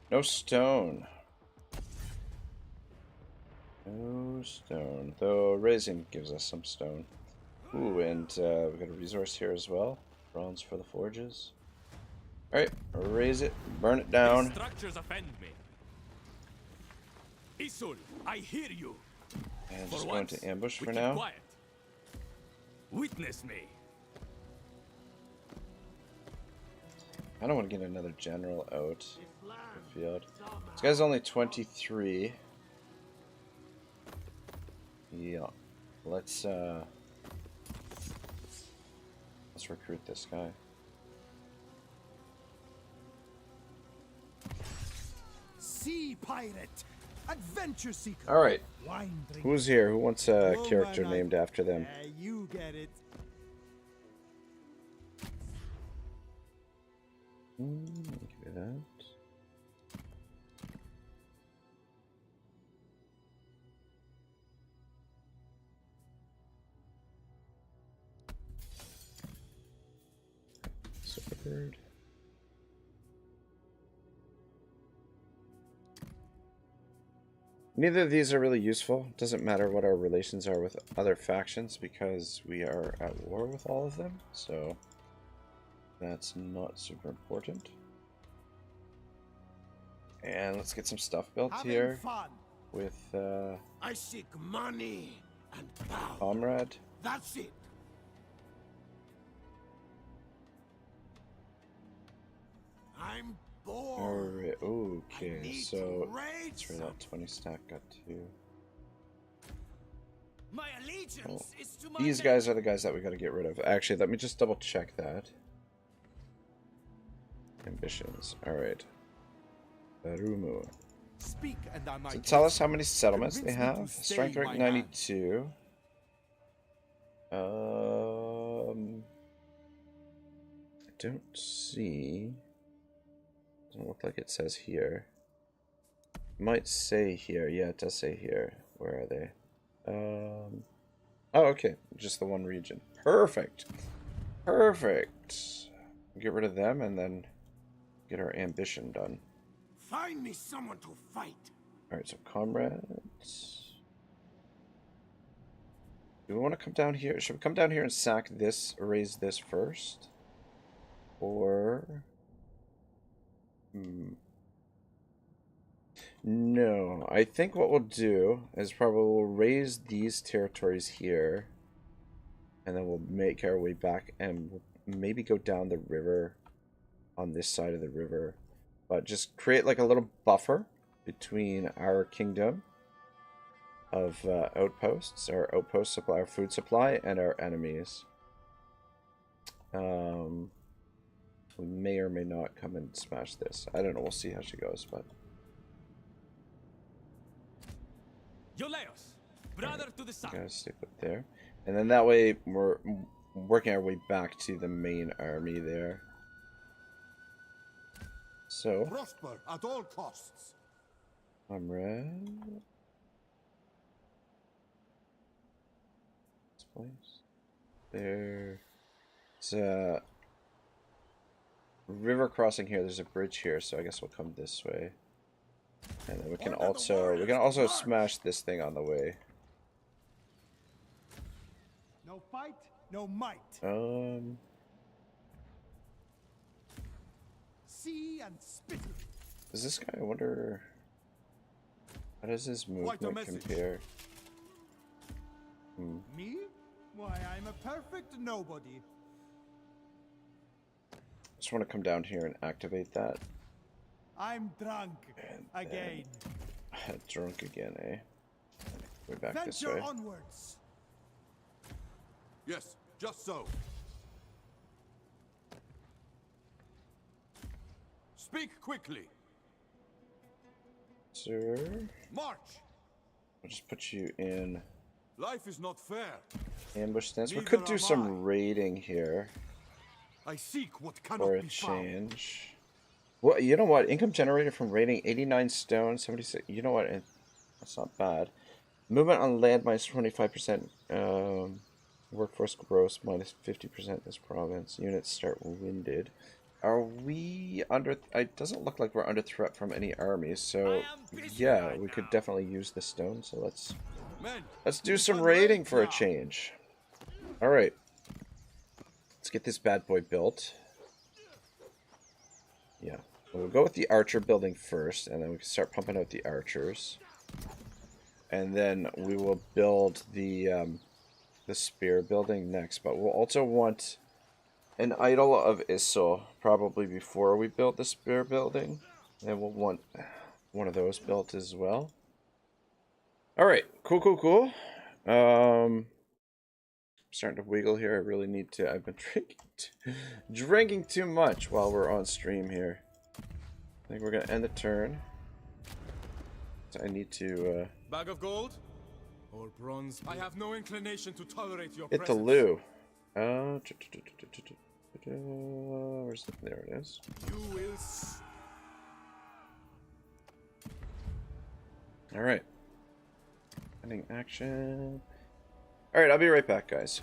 No stone. No stone. Though raising gives us some stone. Ooh, and we've got a resource here as well. Bronze for the forges. Alright, raise it, burn it down. These structures offend me. Isul, I hear you. And just going to ambush for now. Quiet. Witness me. I don't want to get another general out the field. This guy's only 23. Yeah. Let's recruit this guy. Sea pirate, adventure seeker. All right. Wine drinker. Who's here? Who wants a Oh, character man, named after them? Yeah, you get it. Give me that. Sword. Neither of these are really useful. Doesn't matter what our relations are with other factions because we are at war with all of them, so that's not super important. And let's get some stuff built here Fun. with I seek money and power. Comrade. That's it. I'm bored. Alright, okay, need so to raid that's where that 20 stack got to. My allegiance is to my These guys are the guys that we gotta get rid of. Actually, let me just double check that. Ambitions. Alright. Barumu. Speak and I might So tell us how many settlements they Convince me to have. stay Strength my rank 92. I don't see. Doesn't look like it says here. Might say here. Yeah, it does say here. Where are they? Oh, okay. Just the one region. Perfect. Perfect. Get rid of them and then get our ambition done. Find me someone to fight. All right, so comrades. Do we want to come down here? Should we come down here and sack this, erase this first? Or... No, I think what we'll do is probably we'll raise these territories here. And then we'll make our way back and we'll maybe go down the river on this side of the river. But just create like a little buffer between our kingdom of outposts, our outpost supply, our food supply, and our enemies. We may or may not come and smash this. I don't know. We'll see how she goes, but... Yoleos, brother to the sun. Gotta stay put there. And then that way we're working our way back to the main army there. So... Prosper at all costs. Comrade. This place. There. It's a river crossing here. There's a bridge here, so I guess we'll come this way. And then we can also smash this thing on the way. No fight, no might. See and spit. Is this guy? I wonder. How does his movement compare? Me? Why, I'm a perfect nobody. Just want to come down here and activate that. I'm drunk again. Drunk again, eh? Way back Venture this way. onwards. Yes, just so. Speak quickly. Sir, March. I'll just put you in Life is not fair. ambush stance. We Neither could do am some raiding here I seek what for cannot a be found. change. Well, you know what? Income generated from raiding 89 stone, 76. You know what? That's not bad. Movement on land minus 25%. Workforce gross minus 50% this province. Units start winded. Are we under... It doesn't look like we're under threat from any armies, so yeah, we could definitely use the stone, so let's do some raiding for a change. Alright. Let's get this bad boy built. Yeah. We'll go with the archer building first, and then we can start pumping out the archers. And then we will build the spear building next, but we'll also want an idol of Issel probably before we build the spear building. And we'll want one of those built as well. Alright, cool. I'm starting to wiggle here. I really need to. I've been drinking too much while we're on stream here. I think we're going to end the turn. So I need to Bag of gold or bronze? I have no inclination to tolerate your hit the presence. loo. Where's the, there it is. You will. Alright. Ending action. Alright, I'll be right back, guys.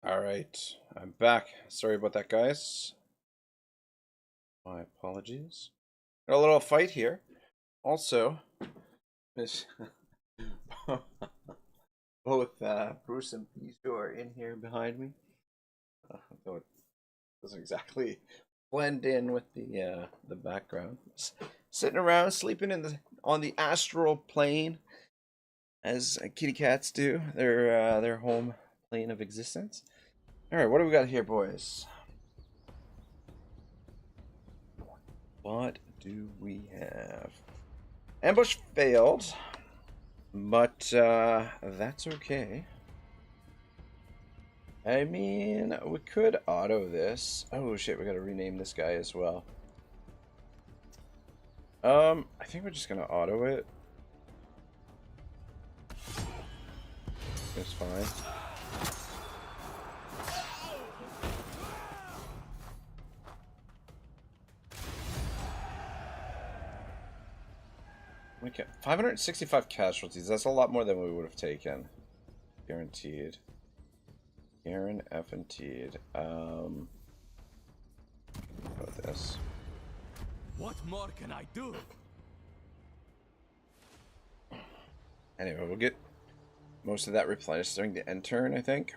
All right, I'm back. Sorry about that, guys. My apologies. Got a little fight here. Also, this both Bruce and Bijou are in here behind me. Though it doesn't exactly blend in with the background. Sitting around, sleeping on the astral plane, as kitty cats do. Their home plane of existence. All right, what do we got here, boys? What do we have? Ambush failed, but that's okay. I mean, we could auto this. Oh shit, we gotta rename this guy as well. I think we're just gonna auto it. That's fine. Okay, 565 casualties. That's a lot more than we would have taken. Guaranteed. Guaranteed. Go with this. What more can I do? Anyway, we'll get most of that replenished during the end turn, I think.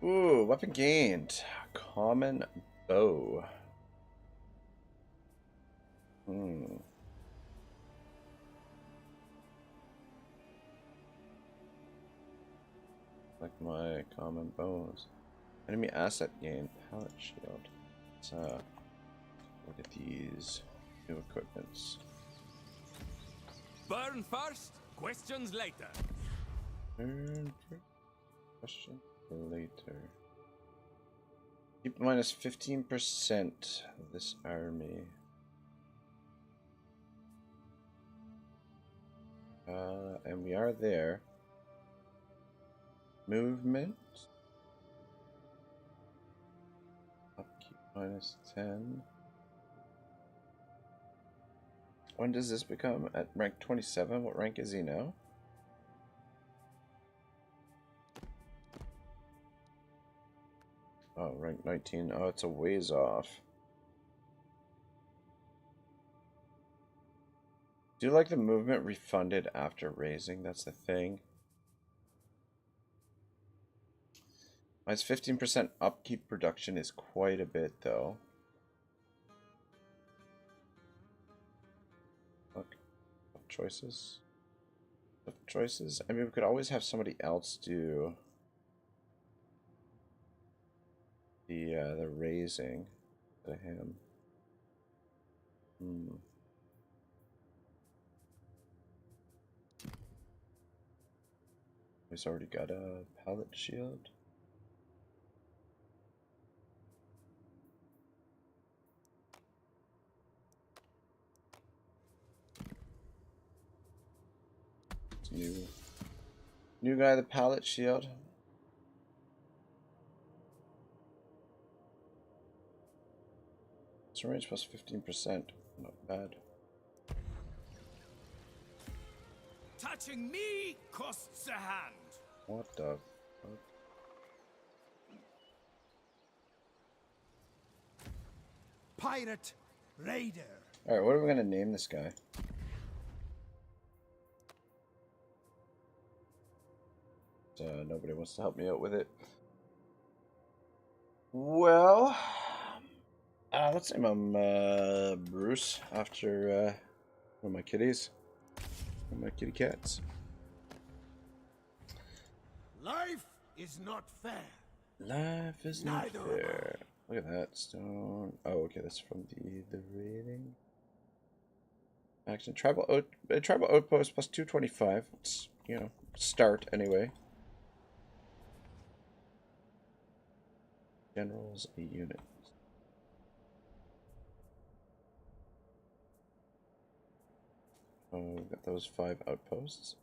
Ooh, weapon gained. Common bow. Like my common bows. Enemy asset gain. Pallet shield. Let's look at these new equipments. Burn first, questions later. Turn first, question later. Keep minus 15% of this army. And we are there. Movement. Upkeep minus 10. When does this become? At rank 27? What rank is he now? Oh, rank 19. Oh, it's a ways off. Do you like the movement refunded after raising? That's the thing. Minus 15% upkeep production is quite a bit, though. Look, choices. Choices. I mean, we could always have somebody else do the raising to him. He's already got a pallet shield. It's new guy, the pallet shield. It's range plus 15%. Not bad. Touching me costs a hand. What the fuck? Pirate Raider. Alright, what are we gonna name this guy? Nobody wants to help me out with it. Well, let's name him Bruce after one of my kitties. One of my kitty cats. Life is not fair. Life is not Neither am fair. Look at that stone. Oh, okay, that's from the rating. Action tribal outpost plus 225. It's, you know, start anyway. Generals a unit. Oh, we got those 5 outposts.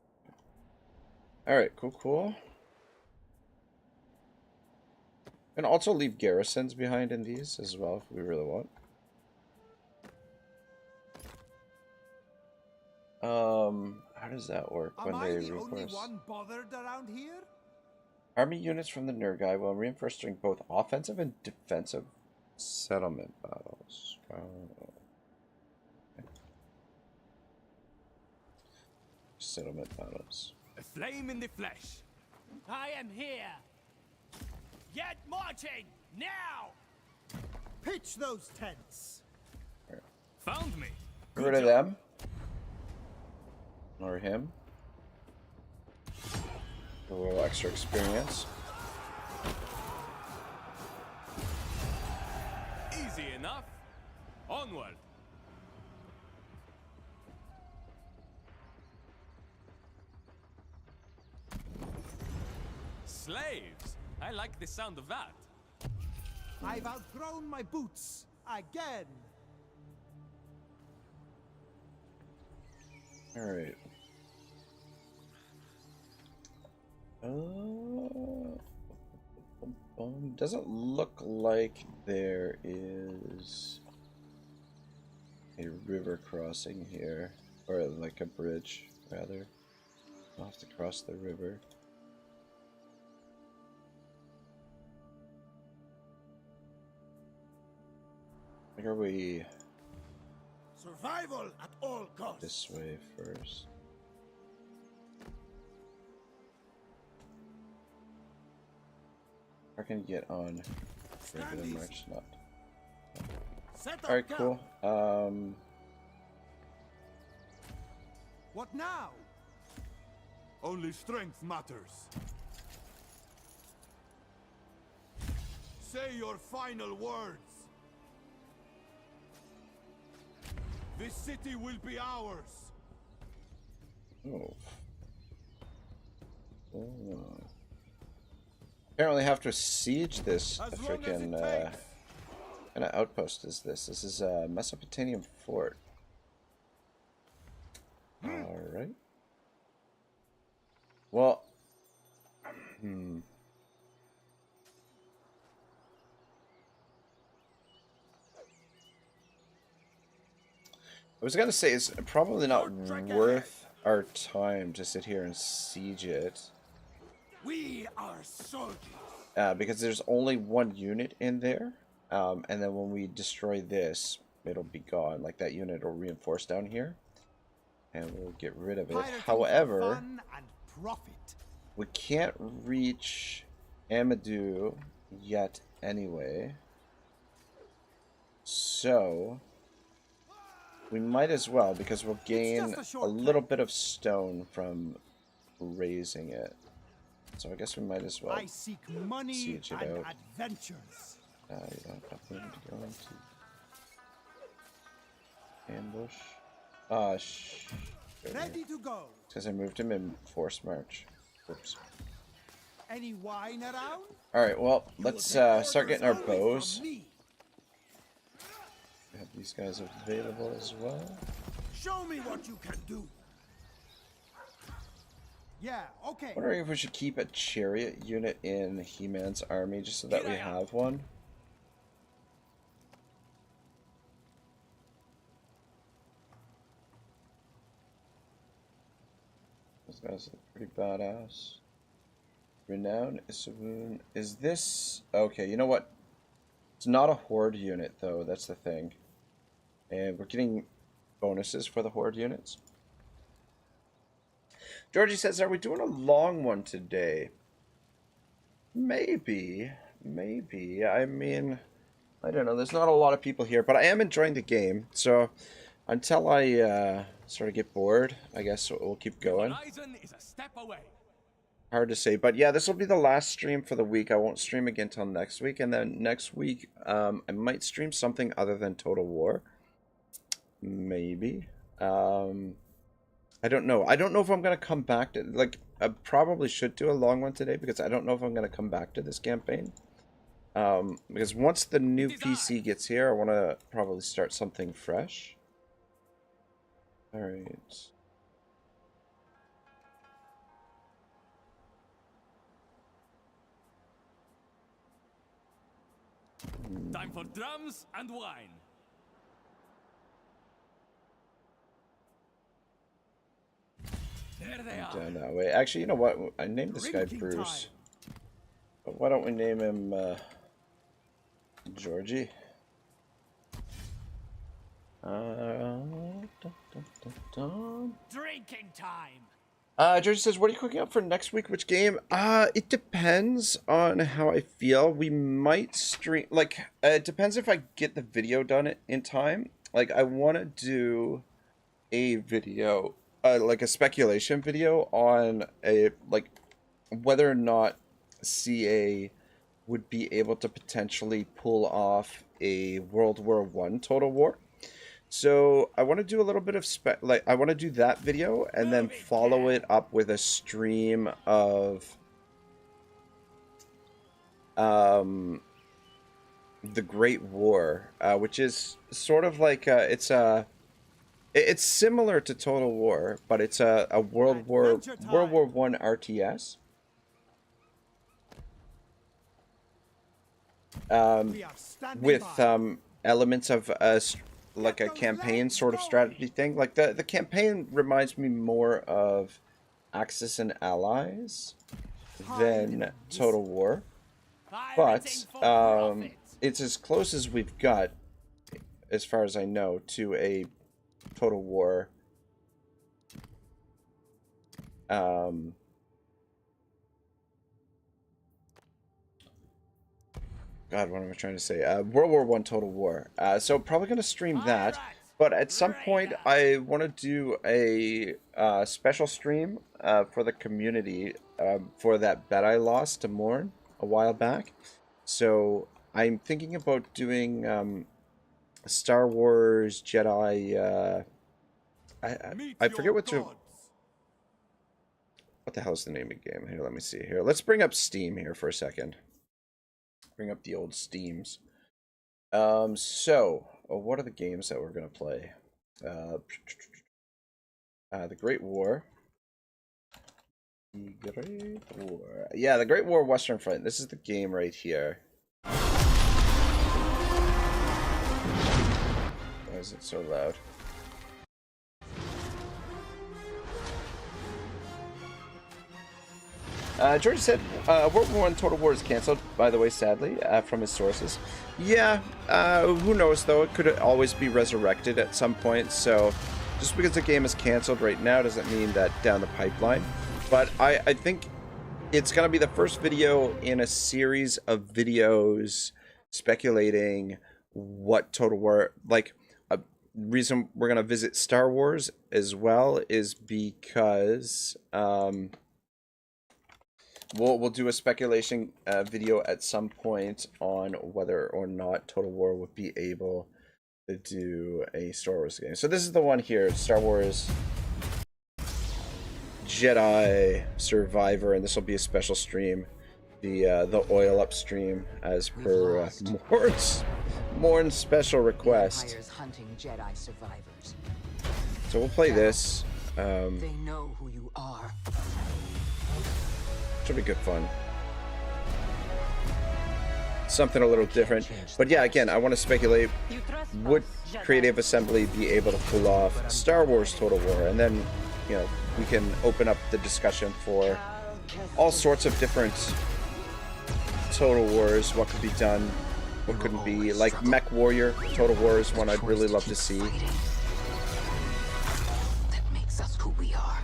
Alright, cool. And also leave garrisons behind in these as well if we really want. How does that work when they the only reinforce? one bothered around here? Army units from the Nurgai will reinforce during both offensive and defensive settlement battles. Oh. Settlement battles. A flame in the flesh. I am here. Get marching now. Pitch those tents. Found me. Get rid of them. Or him. A little extra experience. Easy enough. Onward. Slaves. I like the sound of that. I've outgrown my boots again. Alright. Doesn't look like there is a river crossing here, or like a bridge, rather. I'll have to cross the river. Like, are we Survival at all costs. this way first? I can get on regular Stand march, not. Set up Alright, camp. cool. What now? Only strength matters. Say your final words. This city will be ours. Oh. Oh. Apparently have to siege this As long as it freaking takes. kind of outpost is this? This is a Mesopotamian fort. All right. Well, I was gonna say it's probably not worth our time to sit here and siege it. We are soldiers. Because there's only one unit in there, and then when we destroy this, it'll be gone. Like, that unit will reinforce down here, and we'll get rid of it. Pirating for However, fun and profit. we can't reach Amadou yet anyway, so we might as well, because we'll gain just a a short little bit of stone from raising it. So I guess we might as well. I seek money siege it and out. adventures. You don't have room to go into ambush. Ready to go. Because I moved him in forced march. Oops. Any wine around? Alright, well, let's start getting our Orders only bows. from me. We have these guys available as well. Show me what you can do. Yeah, okay. Wondering if we should keep a chariot unit in He-Man's army just so that we have one. Those guys look pretty badass. Renown Isawoon. Is this... Okay, you know what? It's not a Horde unit, though. That's the thing. And we're getting bonuses for the Horde units. Georgie says, are we doing a long one today? Maybe. Maybe. I mean, I don't know. There's not a lot of people here, but I am enjoying the game. So until I sort of get bored, I guess we'll keep going. Horizon is a step away. Hard to say, but yeah, this will be the last stream for the week. I won't stream again till next week, and then next week, I might stream something other than Total War. Maybe. I don't know. I don't know if I'm gonna come back to, like, I probably should do a long one today because I don't know if I'm gonna come back to this campaign. Because once the new PC gets here, I want to probably start something fresh. All right. Time for drums and wine. There they are. Down that way. Actually, you know what? I named this guy Bruce. But why don't we name him Georgie? Drinking time. Georgie says, what are you cooking up for next week? Which game? It depends on how I feel. We might stream, like, it depends if I get the video done in time. Like, I want to do a video, like a speculation video on a, like, whether or not CA would be able to potentially pull off a World War I Total War. So I want to do a little bit of I want to do that video and then follow it up with a stream of the Great War, which is sort of like it's similar to Total War, but it's a World War I RTS. With elements of like a campaign sort of strategy thing. Like the campaign reminds me more of Axis and Allies than Total War, but it's as close as we've got, as far as I know, to a Total War. God, what am I trying to say? World War I Total War. So probably going to stream that. But at some point, I want to do a special stream for the community for that bet I lost to Morn a while back. So I'm thinking about doing Star Wars Jedi. I forget what the hell's the name of the game. Here, let me see here. Let's bring up Steam here for a second. Bring up the old Steams. So, what are the games that we're going to play? The Great War. The Great War. Yeah, the Great War Western Front. This is the game right here. Why is it so loud? George said World War I Total War is cancelled, by the way, sadly, from his sources. Yeah, who knows, though? It could always be resurrected at some point, so just because the game is cancelled right now doesn't mean that down the pipeline. But I think it's going to be the first video in a series of videos speculating what Total War... Like, a reason we're going to visit Star Wars as well is because... We'll do a speculation video at some point on whether or not Total War would be able to do a Star Wars game. So this is the one here, Star Wars Jedi Survivor, and this will be a special stream, the oil up stream as per Morn's special request. Hunting Jedi survivors. So we'll play this. They know who you are. Should be good fun. Something a little different. But yeah, again, I want to speculate, would Creative Assembly be able to pull off Star Wars Total War? And then, you know, we can open up the discussion for all sorts of different Total Wars, what could be done, what couldn't be. Like Mech Warrior Total War is one I'd really love to see. That makes us who we are.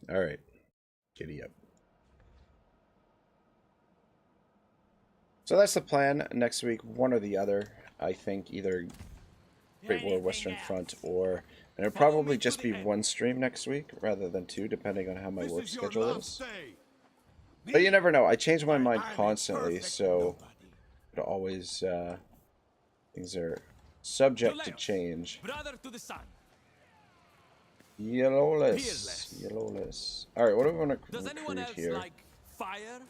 All right. Giddy up. So that's the plan. Next week, one or the other. I think either Great War Western Front, or and it'll probably just be one stream next week rather than two, depending on how my work schedule is. But you never know. I change my mind constantly, so it always things are subject to change. Brother to the sun. Yellowless. All right, what do we want to Does anyone recruit else here? like fire?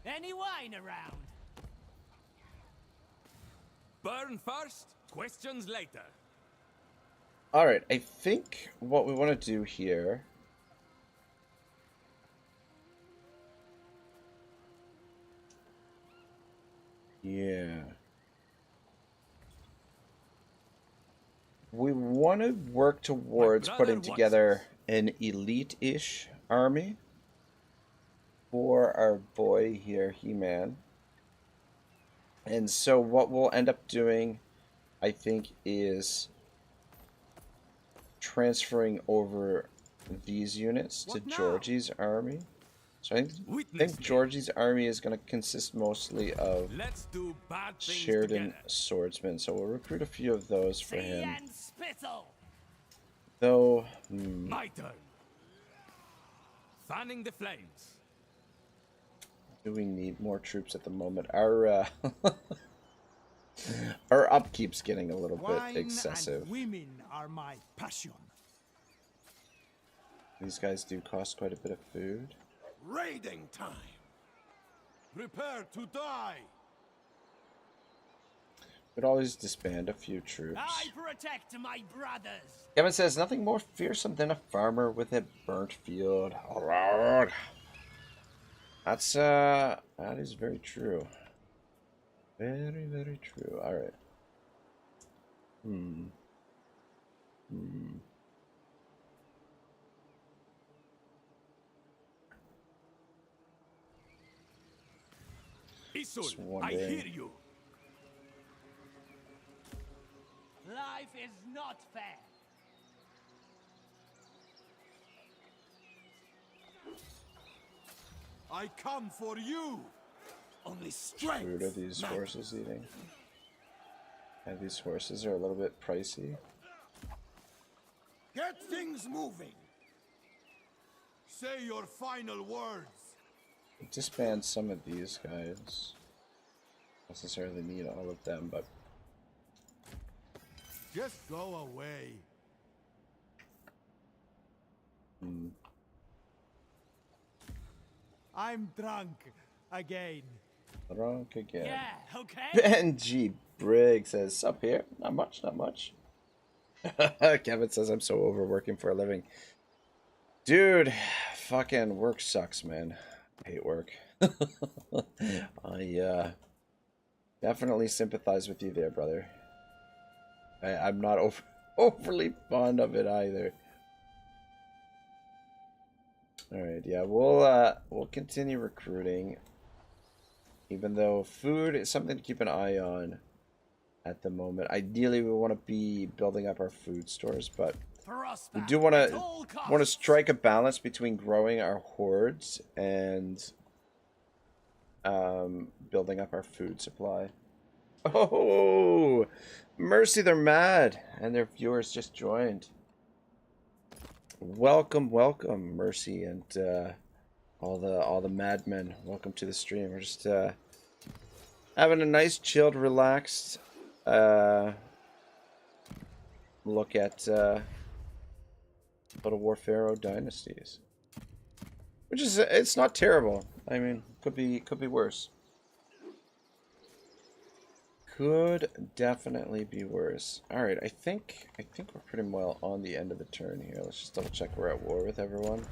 Any wine around? Burn first, questions later. All right, I think what we want to do here. Yeah. We want to work towards putting together an elite-ish army for our boy here, He-Man. And so what we'll end up doing, I think, is transferring over these units to Georgie's army. So I think Georgie's army is going to consist mostly of Sheridan swordsmen. So we'll recruit a few of those for him. Though, my turn. Fanning the flames. Do we need more troops at the moment? Our our upkeep's getting a little bit excessive. And women are my passion. These guys do cost quite a bit of food. Raiding time. Prepare to die. We'd always disband a few troops. I protect my brothers. Kevin says, nothing more fearsome than a farmer with a burnt field. Alright. That's, that is very true. Very, very true. Alright. Isul, I hear you. Life is not fair. I come for you. Only strength. Food are these horses eating? And these horses are a little bit pricey. Get things moving. Say your final words. Disband some of these guys. Not necessarily need all of them, but just go away. I'm drunk again. Drunk again. Yeah, okay. Benji Briggs says, "Sup here? Not much, not much." Kevin says, "I'm so overworking for a living." Dude, fucking work sucks, man. I hate work. I definitely sympathize with you there, brother. I'm not overly fond of it either. Alright, yeah, we'll continue recruiting. Even though food is something to keep an eye on at the moment. Ideally, we want to be building up our food stores, but we do want to strike a balance between growing our hordes and building up our food supply. Oh, mercy, they're mad, and their viewers just joined. Welcome, welcome, Mercy, and all the madmen. Welcome to the stream. We're just having a nice, chilled, relaxed look at Total War Pharaoh Dynasties, which is it's not terrible. I mean, could be worse. Could definitely be worse. All right, I think we're pretty well on the end of the turn here. Let's just double check we're at war with everyone.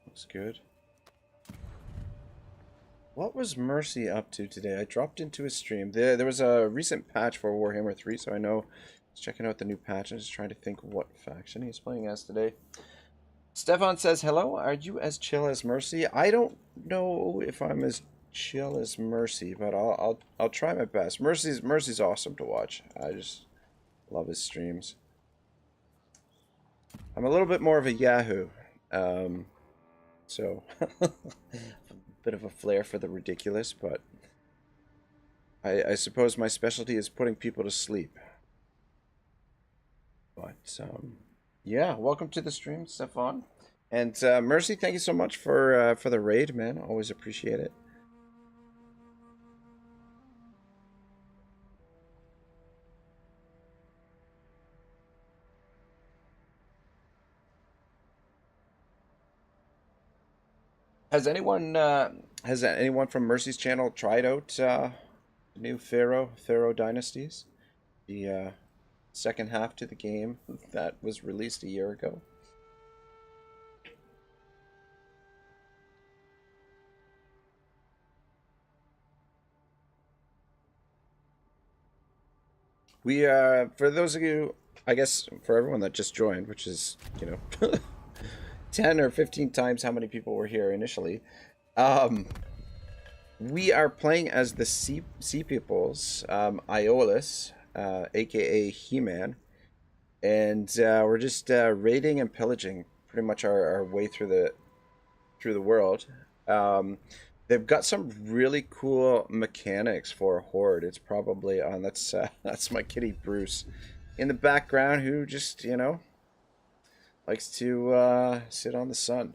Looks good. What was Mercy up to today? I dropped into his stream. There was a recent patch for Warhammer 3, so I know he's checking out the new patch. I'm just trying to think what faction he's playing as today. Stefan says, "Hello, are you as chill as Mercy?" I don't know if I'm as chill as Mercy, but I'll try my best. Mercy's awesome to watch. I just love his streams. I'm a little bit more of a Yahoo, so a bit of a flair for the ridiculous, but I suppose my specialty is putting people to sleep. But yeah, welcome to the stream, Stefan. And Mercy, thank you so much for the raid, man. Always appreciate it. Has anyone from Mercy's channel tried out the new Pharaoh Dynasties? The second half to the game that was released a year ago. We for those of you, I guess for everyone that just joined, which is, you know, 10 or 15 times how many people were here initially. We are playing as the Sea Peoples, Aeolus, aka He-Man, and we're just raiding and pillaging pretty much our way through the world. They've got some really cool mechanics for a Horde. It's probably on that's my kitty Bruce in the background, who just, you know, likes to sit on the sun.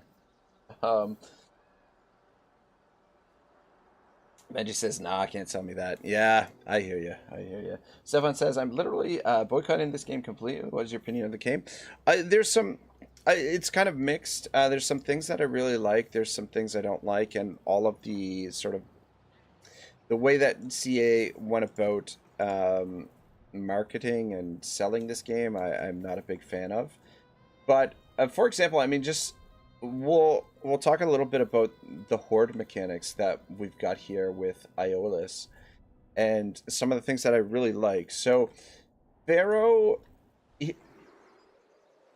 Benji says, nah, can't tell me that. Yeah, I hear you. I hear you. Stefan says, I'm literally boycotting this game completely. What is your opinion of the game? There's some... it's kind of mixed. There's some things that I really like. There's some things I don't like. And all of the sort of... the way that CA went about marketing and selling this game, I'm not a big fan of. But, for example, I mean, just... We'll talk a little bit about the Horde mechanics that we've got here with Aeolus and some of the things that I really like. So Pharaoh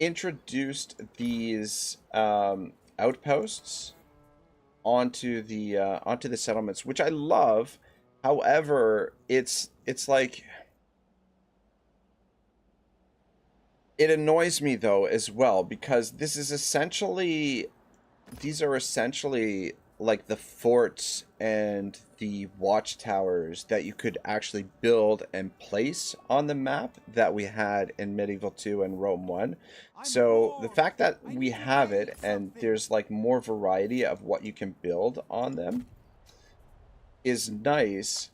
introduced these outposts onto the settlements, which I love. However, it's like, it annoys me though as well, because these are essentially like the forts and the watchtowers that you could actually build and place on the map that we had in Medieval 2 and Rome 1. So the fact that we have it and there's like more variety of what you can build on them is nice.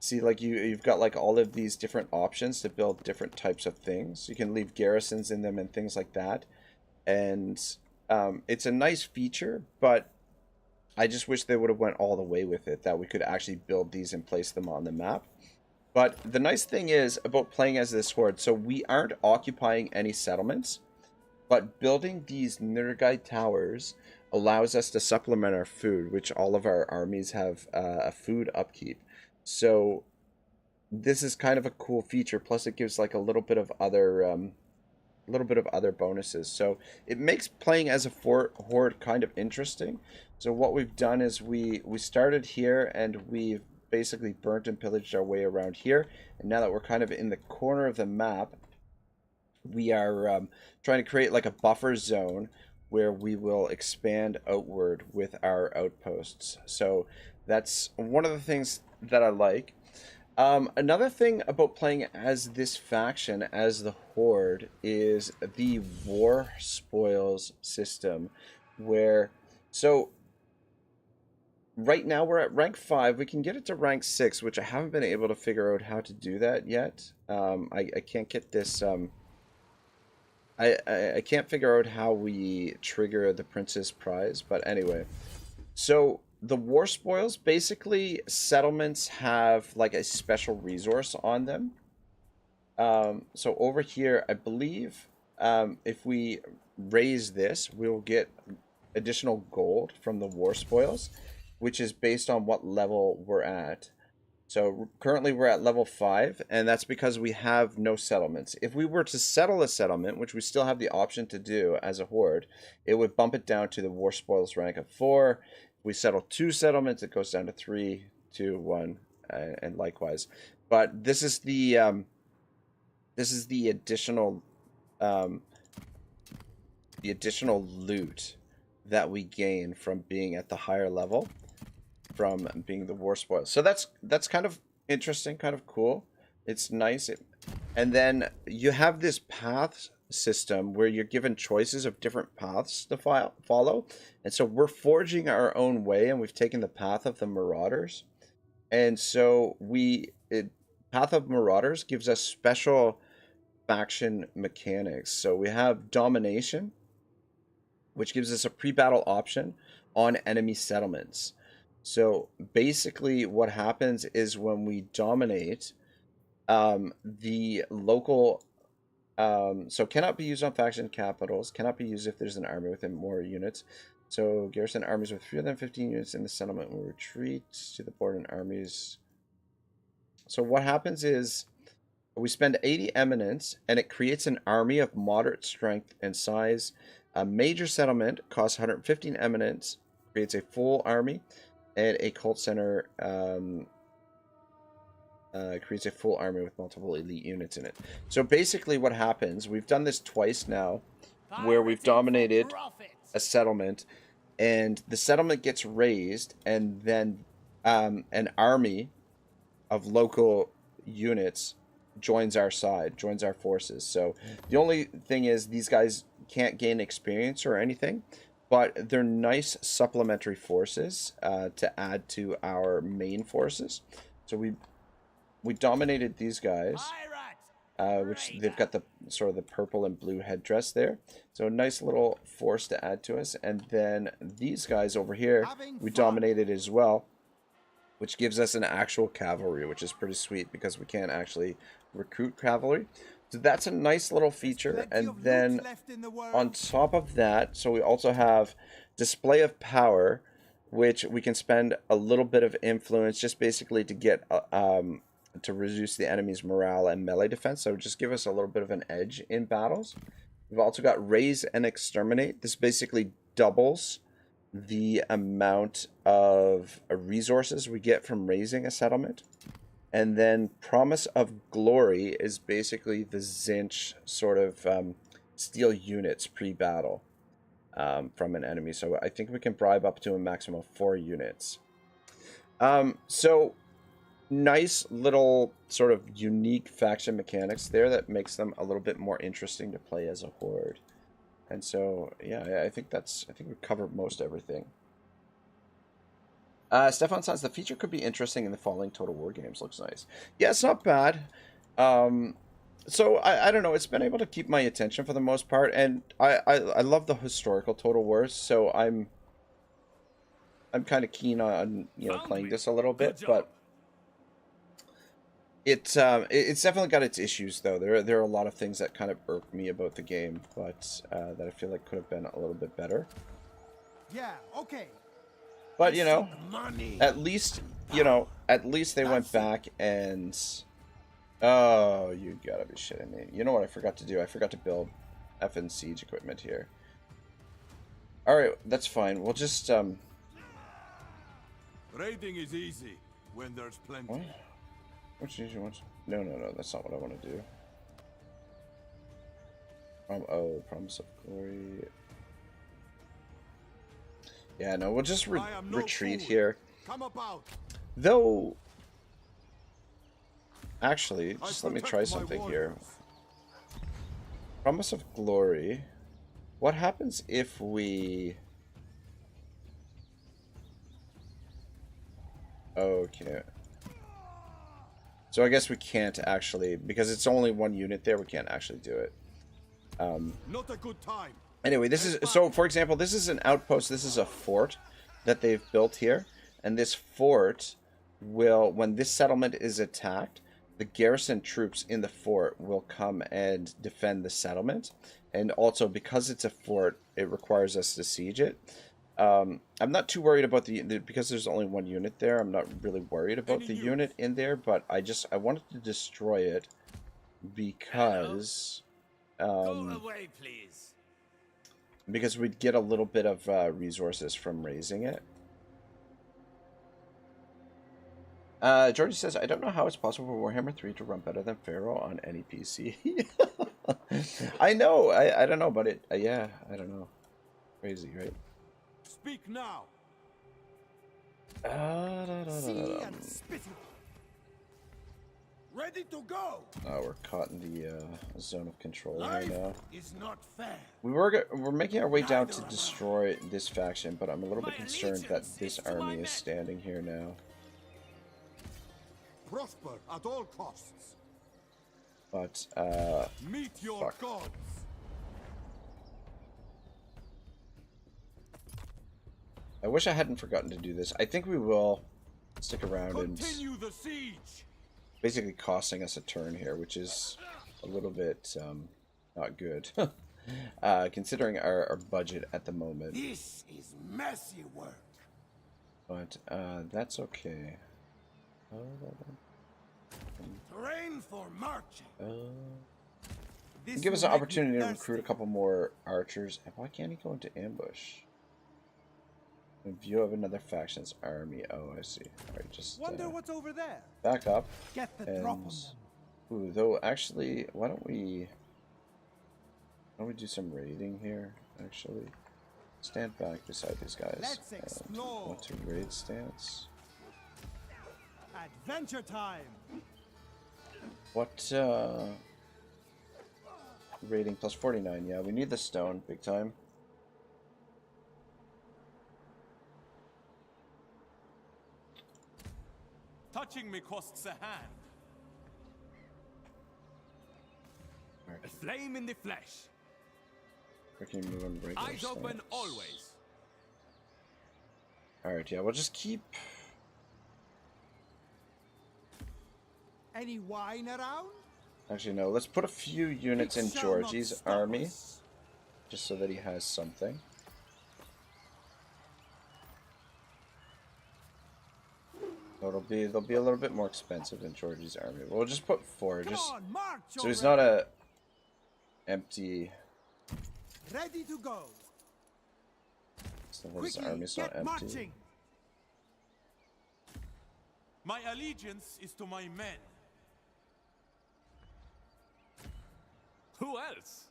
See, like you've got like all of these different options to build different types of things. You can leave garrisons in them and things like that. And it's a nice feature, but I just wish they would have went all the way with it, that we could actually build these and place them on the map. But the nice thing is about playing as this Horde, so we aren't occupying any settlements, but building these Nurgai towers allows us to supplement our food, which all of our armies have a food upkeep. So this is kind of a cool feature. Plus, it gives like a little bit of other bonuses. So it makes playing as a Horde kind of interesting. So what we've done is we started here and we've basically burnt and pillaged our way around here. And now that we're kind of in the corner of the map, we are trying to create like a buffer zone where we will expand outward with our outposts. So that's one of the things that I like. Another thing about playing as this faction, as the Horde, is the war spoils system, where, so right now we're at rank 5. We can get it to rank 6, which I haven't been able to figure out how to do that yet. I can't get this, I can't figure out how we trigger the Princess Prize, but anyway. So the war spoils, basically settlements have like a special resource on them. So over here, I believe if we raise this, we'll get additional gold from the war spoils, which is based on what level we're at. So currently we're at level 5, and that's because we have no settlements. If we were to settle a settlement, which we still have the option to do as a Horde, it would bump it down to the war spoils rank of 4. We settle 2 settlements, it goes down to 3, 2, 1, and likewise. But this is the additional loot that we gain from being at the higher level, from being the war spoils. So that's kind of interesting, kind of cool. It's nice. And then you have this path system where you're given choices of different paths to follow. And so we're forging our own way, and we've taken the path of the Marauders. And so Path of Marauders gives us special faction mechanics. So we have Domination, which gives us a pre-battle option on enemy settlements. So basically what happens is when we dominate, the local so cannot be used on faction capitals, cannot be used if there's an army within more units. So garrison armies with fewer than 15 units in the settlement will retreat to the border, and armies. So what happens is we spend 80 eminence, and it creates an army of moderate strength and size. A major settlement costs 115 eminence, creates a full army, and a cult center creates a full army with multiple elite units in it. So basically what happens, we've done this twice now, where we've dominated a settlement, and the settlement gets raised, and then an army of local units joins our side, joins our forces. So the only thing is these guys can't gain experience or anything, but they're nice supplementary forces to add to our main forces. So we dominated these guys, which they've got the sort of the purple and blue headdress there. So a nice little force to add to us. And then these guys over here, we dominated as well, which gives us an actual cavalry, which is pretty sweet because we can't actually recruit cavalry. So that's a nice little feature. And then on top of that, so we also have Display of Power, which we can spend a little bit of influence just basically to get to reduce the enemy's morale and melee defense. So just give us a little bit of an edge in battles. We've also got Raise and Exterminate. This basically doubles the amount of resources we get from raising a settlement. And then Promise of Glory is basically the Zinch sort of steal units pre-battle from an enemy. So I think we can bribe up to a maximum of 4 units. So nice little sort of unique faction mechanics there that makes them a little bit more interesting to play as a horde. And so yeah, I think we've covered most everything. Stefan says the feature could be interesting in the following Total War games. Looks nice. Yeah, it's not bad. So I don't know, it's been able to keep my attention for the most part, and I love the historical Total Wars, so I'm kind of keen on playing this a little bit, but it's definitely got its issues though. There are a lot of things that kind of irk me about the game, but that I feel like could have been a little bit better. Yeah, okay. But at least they went back and oh, you gotta be shitting me. You know what I forgot to do? I forgot to build effing siege equipment here. Alright, that's fine. We'll just raiding is easy when there's plenty. What? Which easy ones? No, that's not what I want to do. Oh, Promise of Glory. Yeah, no, we'll just retreat here. Come about. Though, actually, just let me try something here. Promise of Glory. What happens if we... Okay. So I guess we can't actually, because it's only 1 unit there, we can't actually do it. Not a good time. Anyway, this is, so for example, this is an outpost, this is a fort that they've built here, and this fort will, when this settlement is attacked, the garrison troops in the fort will come and defend the settlement, and also because it's a fort, it requires us to siege it. I'm not too worried about because there's only 1 unit there, I'm not really worried about the unit in there, but I wanted to destroy it because... Go away, please. Because we'd get a little bit of resources from raising it. Georgie says, I don't know how it's possible for Warhammer 3 to run better than Pharaoh on any PC. I know, I don't know, but it, yeah, I don't know. Crazy, right? Speak now. Ready to go. Oh, we're caught in the zone of control Life here now. is not fair. We're making our way down to destroy this faction, but I'm a little bit concerned that this army is standing here now. Prosper at all costs. But Meet your fuck. gods. I wish I hadn't forgotten to do this. I think we will stick around and Continue the siege. basically costing us a turn here, which is a little bit not good. Considering our budget at the moment. This is messy work. But that's okay. Train for marching. This Give us will an make opportunity you to recruit a couple more archers. Why can't he go into ambush? In view of another faction's army. Oh, I see. Alright, just Wonder what's over there. back up. Get the And drop on them. ooh, though actually, why don't we do some raiding here? Actually, stand back beside these guys. Let's And explore. want to raid stance. Adventure time. What rating plus 49? Yeah, we need the stone big time. Touching me costs a hand. A flame in the flesh. Quickly move on regular Eyes open stance. always. Alright, yeah, we'll just keep. Any wine around? Actually, no, let's put a few units in It shall Georgie's not stop army. us. Just so that he has something. So they'll be a little bit more expensive than Georgie's army. We'll just put 4, Come just on, march so he's already. not a empty. Ready to go. So that his Quickly, army's not get empty. marching. My allegiance is to my men. Who else?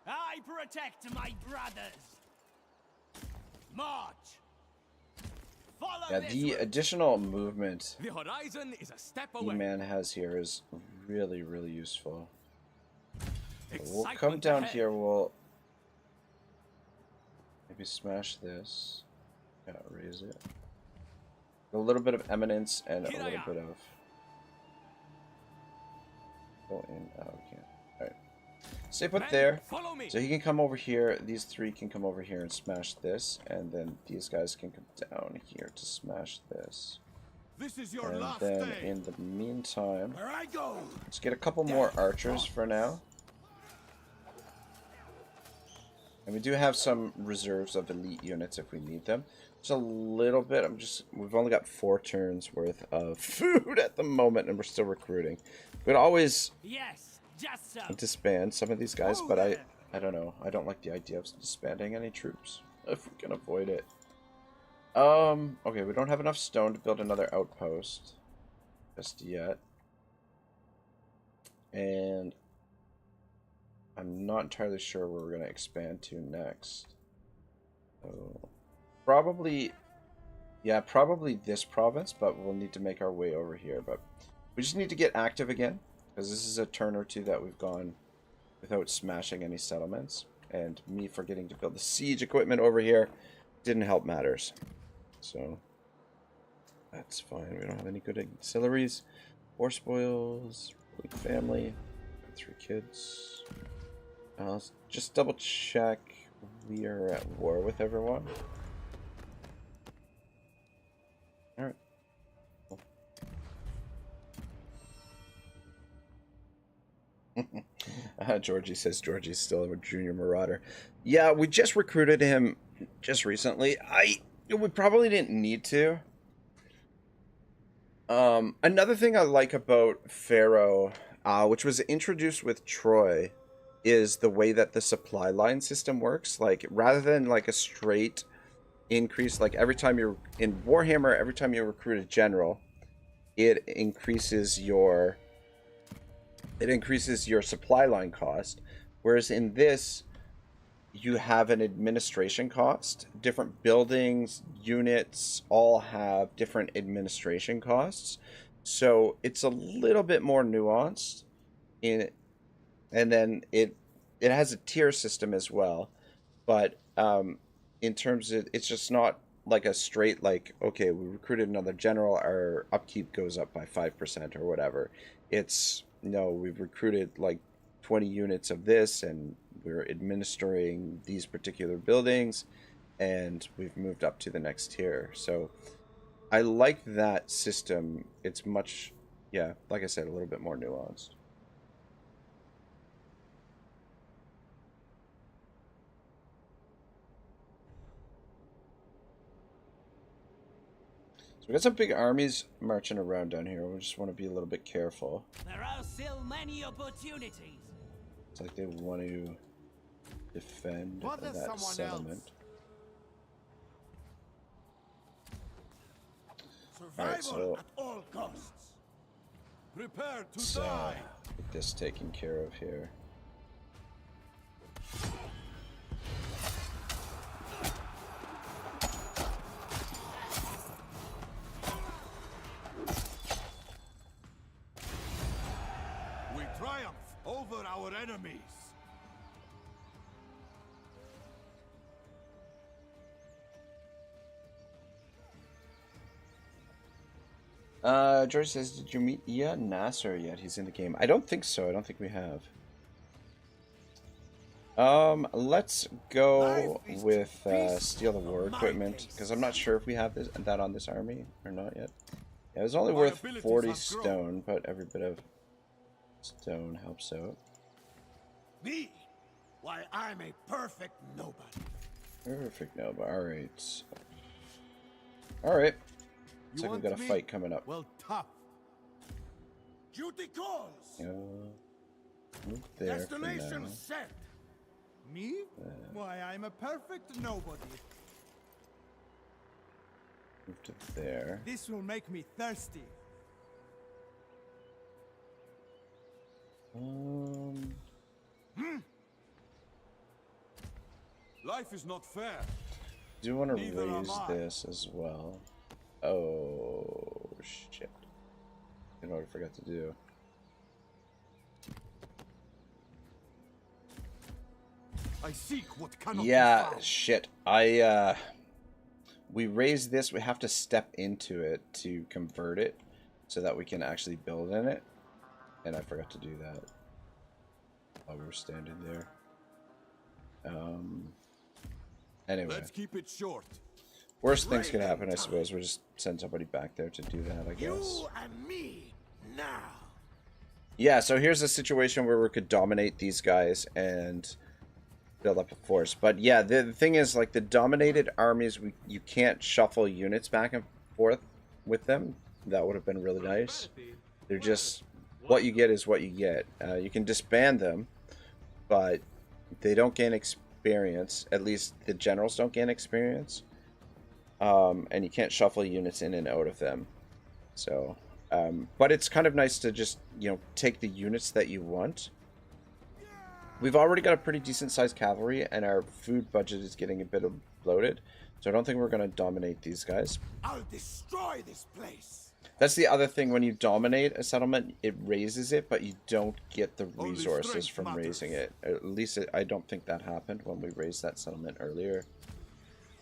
I protect my brothers. March. Follow Yeah, this the route. additional movement The horizon is a step away. E-Man has here is really, really useful. We'll come Excitement down ahead. here, we'll maybe smash this. Yeah, raise it. A little bit of eminence and a Here I little am. bit of go in. Oh, we can't. Alright. Stay put Men, there. follow me. So he can come over here. These three can come over here and smash this. And then these guys can come down here to smash this. This is your And last then day. in the meantime, Where I go. let's get a couple more archers for now. And we do have some reserves of elite units if we need them. Just a little bit. We've only got 4 turns worth of food at the moment, and we're still recruiting. We'd always Yes, just so. disband some of these guys, but I don't know. I don't like the idea of disbanding any troops if we can avoid it. Okay, we don't have enough stone to build another outpost just yet. And I'm not entirely sure where we're going to expand to next. So, probably this province, but we'll need to make our way over here. But we just need to get active again, because this is a turn or two that we've gone without smashing any settlements. And me forgetting to build the siege equipment over here didn't help matters. So, that's fine. We don't have any good auxiliaries. 4 spoils, family, 3 kids. Let's just double check we are at war with everyone. Alright. Cool. Georgie says Georgie's still a junior marauder. Yeah, we just recruited him just recently. We probably didn't need to. Another thing I like about Pharaoh, which was introduced with Troy, is the way that the supply line system works. Like, rather than like a straight increase, like every time you're in Warhammer, every time you recruit a general, it increases your supply line cost. Whereas in this, you have an administration cost. Different buildings, units, all have different administration costs. So it's a little bit more nuanced in, and then it has a tier system as well. But in terms of, it's just not like a straight like, okay, we recruited another general, our upkeep goes up by 5% or whatever. It's no, we've recruited like 20 units of this, and we're administering these particular buildings, and we've moved up to the next tier. So I like that system. It's much, yeah, like I said, a little bit more nuanced. We got some big armies marching around down here. We just want to be a little bit careful. There are still many opportunities. It's like they want to defend that settlement. Alright, so at all costs. Prepare to let's get this taken care of here. We triumph over our enemies. George says, did you meet Ian Nasser yet? He's in the game. I don't think so. I don't think we have. Let's go with steal the war equipment, because I'm not sure if we have that on this army or not yet. Yeah, it was only worth 40 stone, but every bit of stone helps out. Me? Why, I'm a perfect nobody. Perfect nobody. Alright. Alright. Looks like we've got a fight coming up. Well, tough. Duty calls. Move there. Destination set. Me? Why, I'm a perfect nobody. Move to there. This will make me thirsty. Life is not fair. Do want to raise this as well. Oh shit! You know what I forgot to do. I seek what cannot be found. Shit. We raise this. We have to step into it to convert it, so that we can actually build in it. And I forgot to do that while we were standing there. Anyway. Let's keep it short. Worst things could happen, I suppose. We'll just send somebody back there to do that, I guess. You and me now. Yeah, so here's a situation where we could dominate these guys and build up a force. But yeah, the thing is, like, the dominated armies, you can't shuffle units back and forth with them. That would have been really nice. They're just, what you get is what you get. You can disband them, but they don't gain experience. At least the generals don't gain experience. And you can't shuffle units in and out of them. So, but it's kind of nice to just, you know, take the units that you want. We've already got a pretty decent sized cavalry, and our food budget is getting a bit bloated. So I don't think we're going to dominate these guys. I'll destroy this place. That's the other thing. When you dominate a settlement, it raises it, but you don't get the resources from raising it. At least I don't think that happened when we raised that settlement earlier.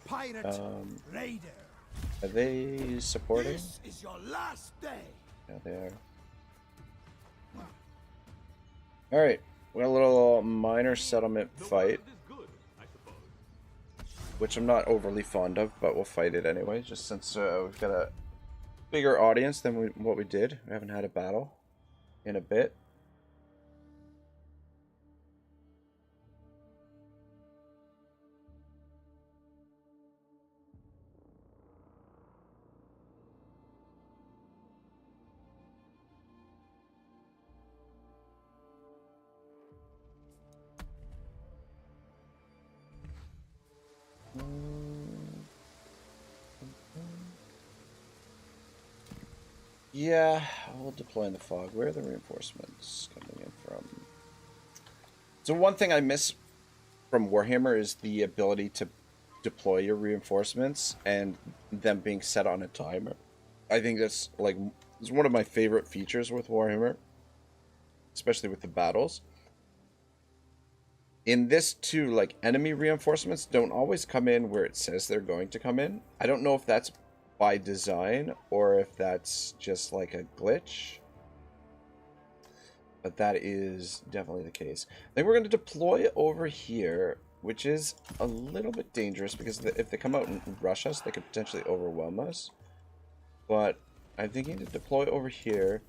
Pirate Raider. Are they supporting? This is your last day. Yeah, they are. Alright, we got a little minor settlement fight, which I'm not overly fond of, but we'll fight it anyway, just since we've got a bigger audience than what we did. We haven't had a battle in a bit. Yeah, we'll deploy in the fog. Where are the reinforcements coming in from? So one thing I miss from Warhammer is the ability to deploy your reinforcements and them being set on a timer. I think that's like It's one of my favorite features with Warhammer, especially with the battles. In this too, like, enemy reinforcements don't always come in where it says they're going to come in. I don't know if that's by design or if that's just like a glitch, but that is definitely the case. I think we're going to deploy over here, which is a little bit dangerous because if they come out and rush us, they could potentially overwhelm us. But I'm thinking to deploy over here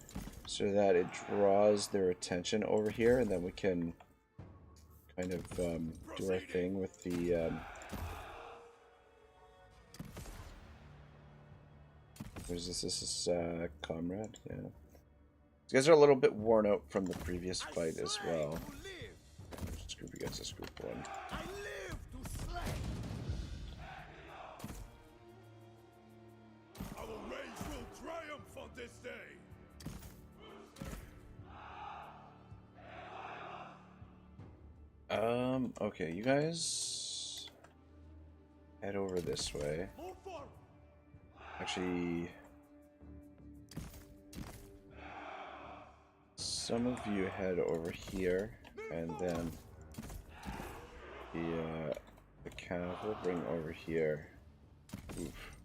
so that it draws their attention over here, and then we can kind of do our thing with the where's this? This is Comrade. Yeah, these guys are a little bit worn out from the previous fight as well. This group against this group one. I live to slay. Our race will triumph on this day. Okay, you guys head over this way. Actually, some of you head over here, and then the cav will bring over here. Oof.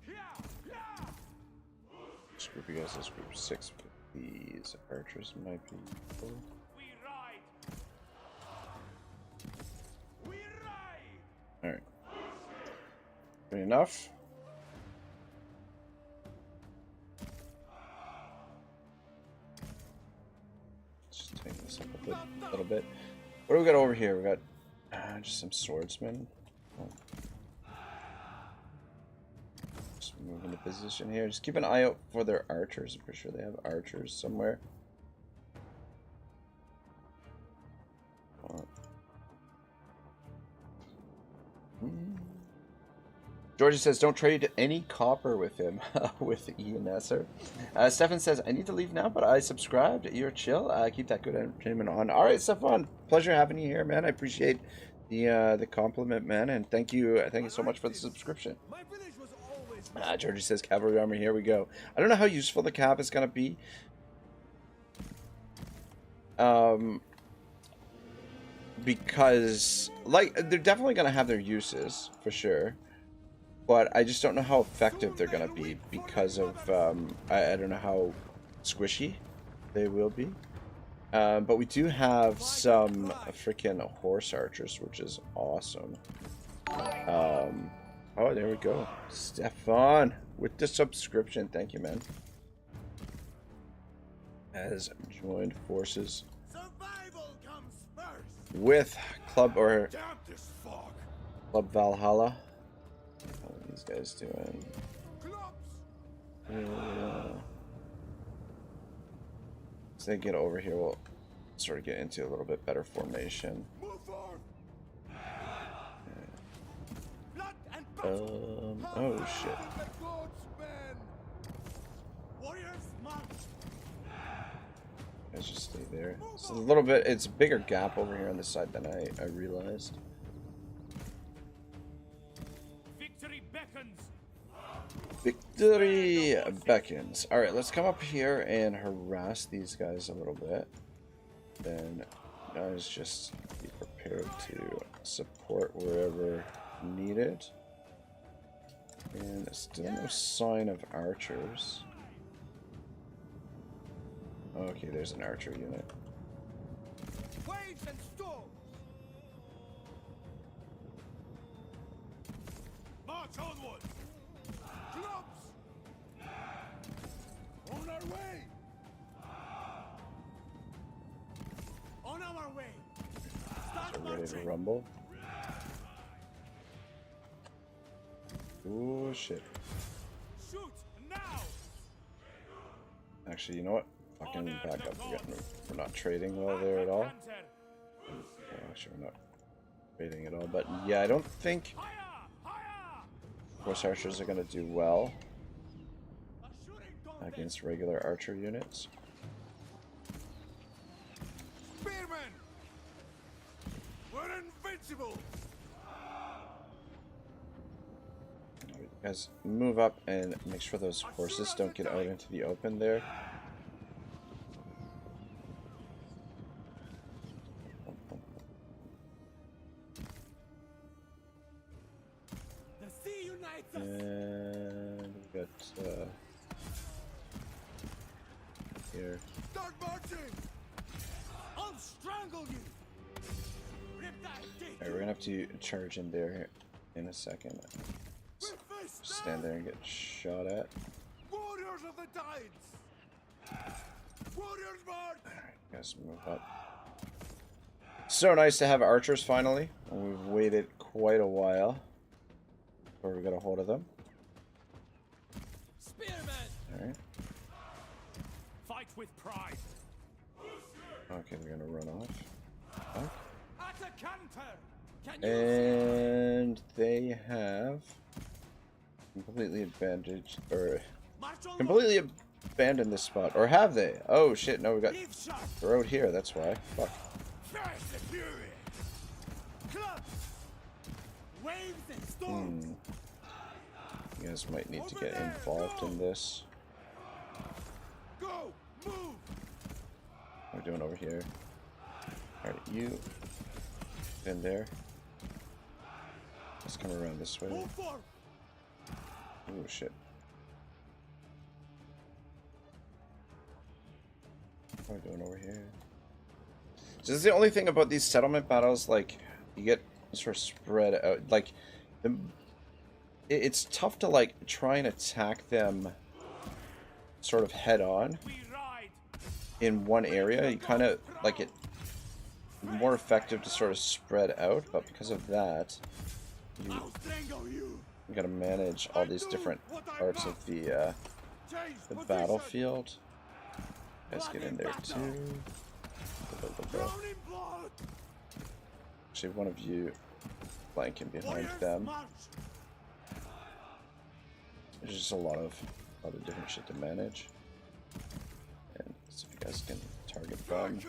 This group, you guys, this group 6 with these archers might be cool. Alright. Good enough. Just tighten this up a little bit. What do we got over here? We got just some swordsmen. Oh. Just move into position here. Just keep an eye out for their archers. I'm pretty sure they have archers somewhere. Georgie says, don't trade any copper with him, with Ian Esser. Stefan says, I need to leave now, but I subscribed. You're chill. Keep that good entertainment on. All right, Stefan. Pleasure having you here, man. I appreciate the compliment, man. And thank you so much for the subscription. Georgie says, cavalry armor, here we go. I don't know how useful the cav is going to be. Because, like, they're definitely going to have their uses, for sure. But I just don't know how effective they're going to be because of, I don't know how squishy they will be. But we do have some freaking horse archers, which is awesome. Oh, there we go. Stefan with the subscription. Thank you, man. Has joined forces with Club Valhalla. How are these guys doing? As they get over here, we'll sort of get into a little bit better formation. Oh shit. Guys, just stay there. It's a little bit, it's a bigger gap over here on this side than I realized. Victory beckons. Victory beckons. Alright, let's come up here and harass these guys a little bit. Then guys, just be prepared to support wherever needed. And still no sign of archers. Okay, there's an archer unit. Waves and storms. March onward. Troops. On our way. On our way. Start Ready to marching. rumble. Oh shit. Shoot now. Actually, you know what? Fucking back up. We're not trading well there at all. Actually, we're not trading at all. But yeah, I don't think horse archers are going to do well against regular archer units. Spearmen. We're invincible. Guys, move up and make sure those horses don't get out into the open there. And we got here. Start marching! I'll strangle you! Rip that dick! Alright, we're gonna have to charge in there in a second. Stand there and get shot at. Warriors of the Tides! Warriors march! Alright, guys, move up. So nice to have archers finally. We've waited quite a while before we got a hold of them. Spearman! Alright. Fight with pride. Okay, we're gonna run off. Oh. At a canter! Can you And they have completely abandoned this spot. Or have they? Oh shit, no, we got the road here, that's why. Fuck. You guys might need to get involved in this. Go! Move! What are we doing over here? Alright, you in there. Let's come around this way. Oh shit. What are we doing over here? So this is the only thing about these settlement battles, like, you get sort of spread out. Like, it's tough to, like, try and attack them sort of head on in one area. You kind of, like, it's more effective to sort of spread out, but because of that, you gotta manage all these different parts of the battlefield. Guys, get in there too. Actually, one of you flanking behind them. There's just a lot of different shit to manage. And so if you guys can target them,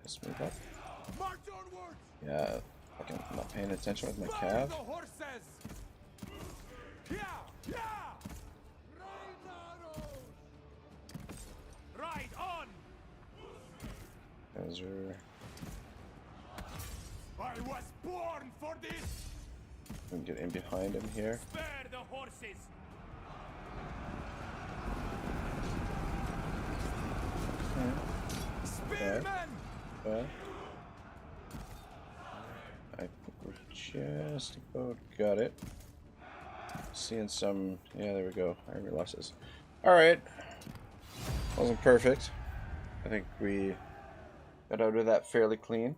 let's move up. Yeah, fucking not paying attention with my cav. Ride on! Those are. I was born for this! We can get in behind him here. Spare the horses! Okay. Okay. I think we're just about got it. Seeing some. Yeah, there we go. Army losses. Alright. Wasn't perfect. I think we got out of that fairly clean.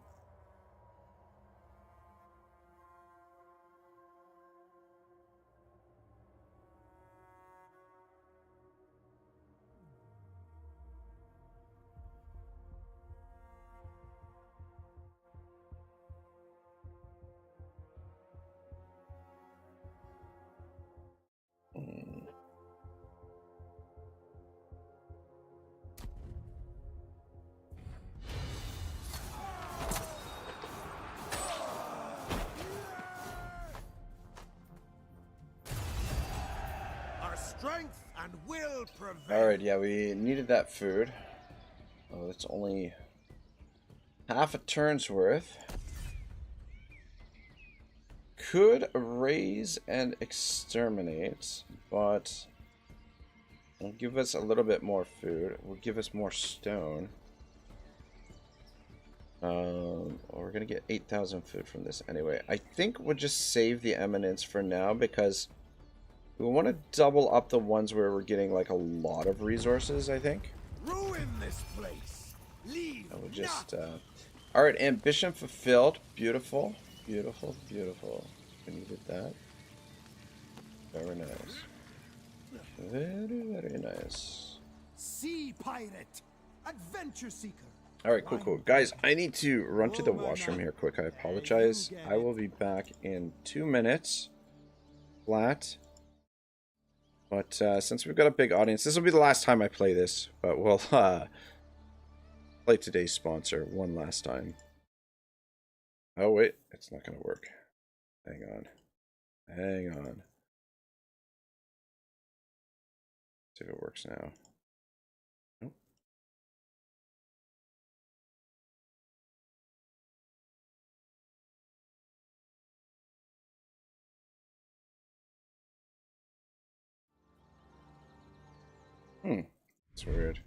Strength and will prevail. Alright, yeah, we needed that food. Oh, it's only half a turn's worth. Could raise and exterminate, but it'll give us a little bit more food. It will give us more stone. We're gonna get 8,000 food from this anyway. I think we'll just save the eminence for now because we want to double up the ones where we're getting like a lot of resources, I think. Ruin this place. Leave. I would just alright, ambition fulfilled. Beautiful. Beautiful, beautiful. We needed that. Very nice. Very, very nice. Sea pirate. Adventure seeker. Alright, cool, cool. Guys, I need to run to the washroom here quick. I apologize. I will be back in 2 minutes. Flat. But since we've got a big audience, this will be the last time I play this. But we'll play today's sponsor one last time. Oh, wait. It's not going to work. Hang on. Hang on. See if it works now. Nope. It's weird.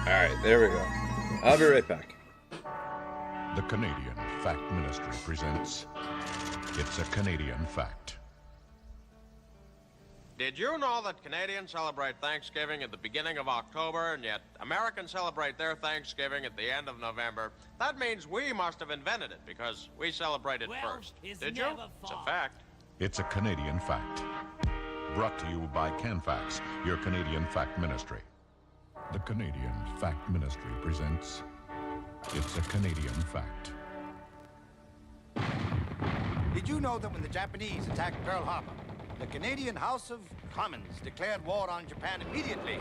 Alright, there we go. I'll be right back. The Canadian Fact Ministry presents It's a Canadian Fact. Did you know that Canadians celebrate Thanksgiving at the beginning of October, and yet Americans celebrate their Thanksgiving at the end of November? That means we must have invented it, because we celebrate it first. Did you? It's a fact. It's a Canadian Fact. Brought to you by CanFax, your Canadian Fact Ministry. The Canadian Fact Ministry presents It's a Canadian Fact. Did you know that when the Japanese attacked Pearl Harbor, the Canadian House of Commons declared war on Japan immediately,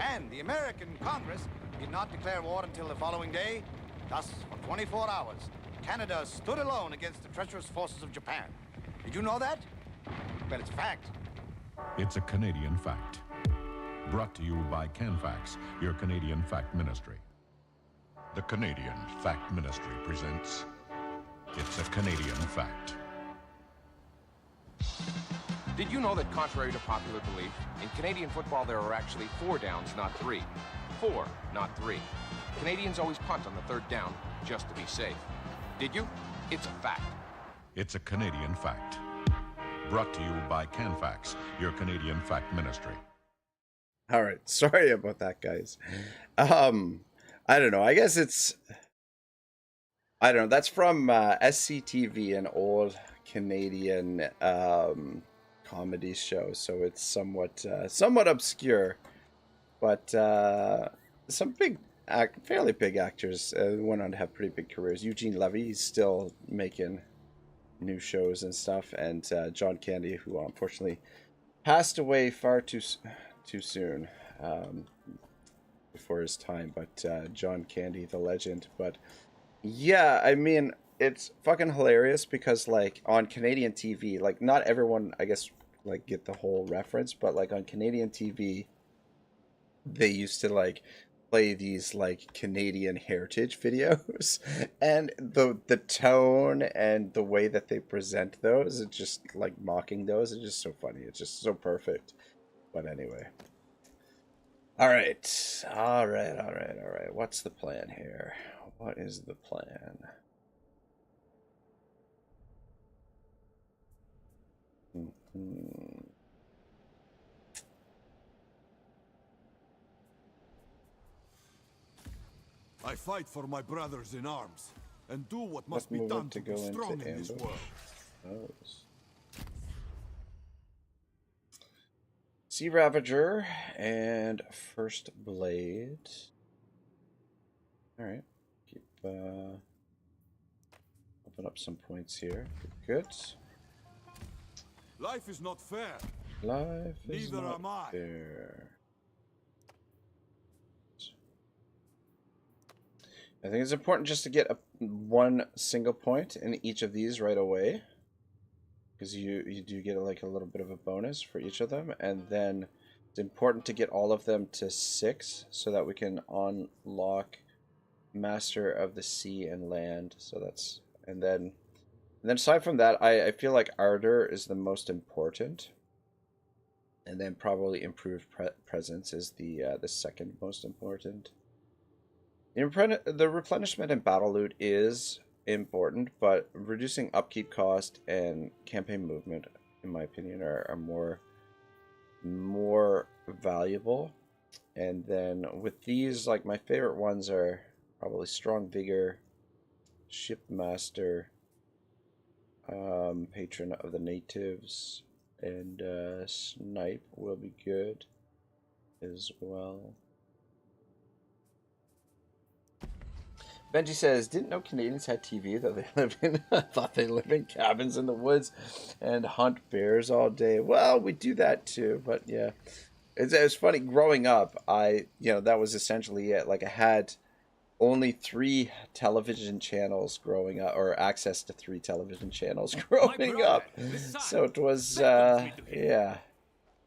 and the American Congress did not declare war until the following day? Thus, for 24 hours, Canada stood alone against the treacherous forces of Japan. Did you know that? Well, it's a fact. It's a Canadian Fact. Brought to you by CanFax, your Canadian Fact Ministry. The Canadian Fact Ministry presents It's a Canadian Fact. Did you know that contrary to popular belief, in Canadian football there are actually 4 downs, not 3? 4, not 3. Canadians always punt on the 3rd down, just to be safe. Did you? It's a fact. It's a Canadian Fact. Brought to you by CanFax, your Canadian Fact Ministry. All right, sorry about that, guys. I don't know. I guess it's, I don't know. That's from SCTV, an old Canadian comedy show, so it's somewhat obscure, but some fairly big actors went on to have pretty big careers. Eugene Levy, he's still making new shows and stuff, and John Candy, who unfortunately passed away far too soon, before his time. But John Candy, the legend. But yeah, I mean, it's fucking hilarious because, like, on Canadian TV, like, not everyone, I guess, like, get the whole reference, but, like, on Canadian TV, they used to, like, play these, like, Canadian heritage videos, and the tone and the way that they present those, it's just, like, mocking those, it's just so funny. It's just so perfect. But anyway. All right. What's the plan here? What is the plan? I fight for my brothers in arms, and do what must be done to be strong in this world. Sea Ravager and First Blade. All right, keep open up some points here. Good. Life is not fair. Life is Neither not am I. fair. I think it's important just to get one single point in each of these right away, because you do get like a little bit of a bonus for each of them, and then it's important to get all of them to 6 so that we can unlock Master of the Sea and Land. So that's, and then aside from that, I feel like Ardor is the most important, and then probably Improved Presence is the second most important. The replenishment and battle loot is important, but reducing upkeep cost and campaign movement, in my opinion, are more valuable. And then with these, like, my favorite ones are probably Strong Vigor, Shipmaster, Patron of the Natives, and Snipe will be good as well. Benji says, didn't know Canadians had TV, though they live in, I thought they live in cabins in the woods and hunt bears all day. Well, we do that too, but yeah. It was funny, growing up, that was essentially it. Like, I had only 3 television channels growing up, or access to 3 television channels growing up. So it was, yeah,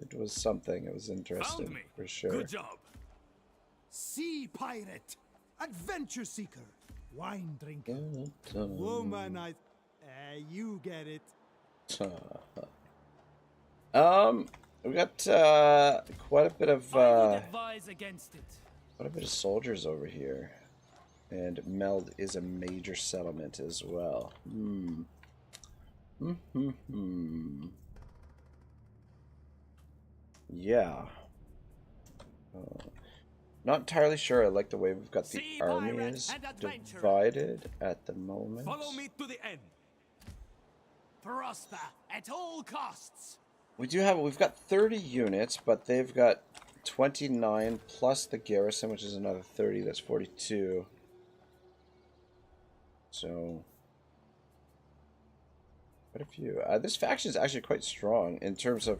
it was something. It was interesting, for sure. Good job. Sea pirate, adventure seeker, wine drinker, woman. You get it. We got quite a bit of I would advise against it. quite a bit of soldiers over here, and Meld is a major settlement as well. Yeah. Not entirely sure I like the way we've got the See pirate armies and adventurer. divided at the moment. Follow me to the end. Prosper at all costs. We've got 30 units, but they've got 29 plus the garrison, which is another 30. That's 42. So quite a few. This faction is actually quite strong in terms of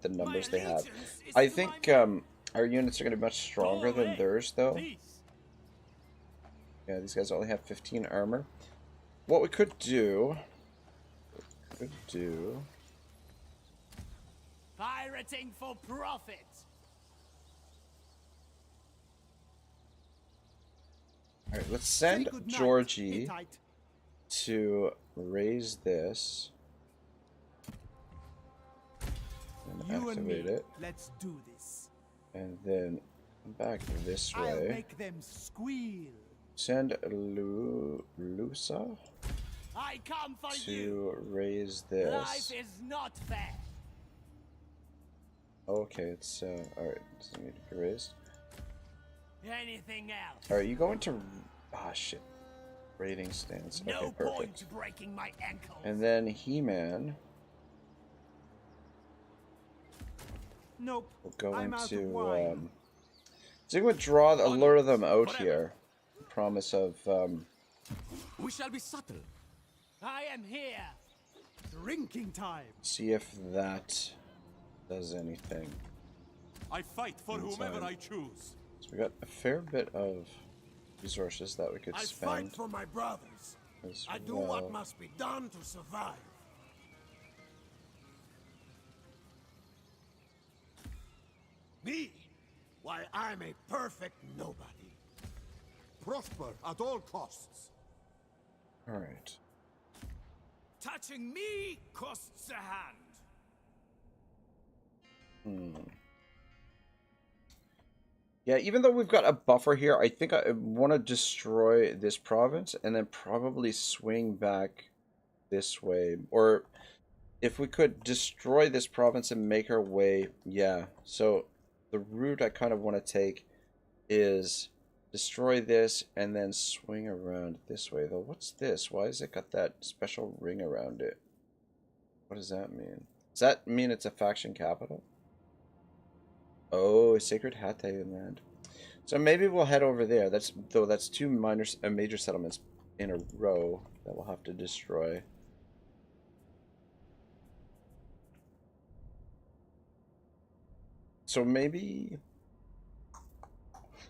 the numbers they have. I think our units are going to be much stronger than theirs, though. Yeah, these guys only have 15 armor. What we could do... Pirating for profit. Alright, let's send Georgie to raise this. And activate it. Let's do this. And then back this I'll way. make them squeal. Send Lusa I come for to you. raise this. Life is not fair. Okay, it's alright, doesn't need to be raised. Anything else? Alright, you go into shit. Raiding stance. Okay, No perfect. point breaking my ankle. And then He-Man Nope. will go I'm out of into wine. so you would lure them out here. Promise of We shall be subtle. I am here. Drinking time. see if that does anything. I fight for whomever I choose. So we got a fair bit of resources that we could I spend. fight for my brothers. as I do well. what must be done to survive. Me? Why, I'm a perfect nobody. Prosper at all costs. Alright. Touching me costs a hand. Yeah, even though we've got a buffer here, I think I want to destroy this province and then probably swing back this way. Or if we could destroy this province and make our way, yeah. So the route I kind of want to take is destroy this and then swing around this way. Though, what's this? Why has it got that special ring around it? What does that mean? Does that mean it's a faction capital? Oh, Sacred Hate land. So maybe we'll head over there. That's two major settlements in a row that we'll have to destroy. So maybe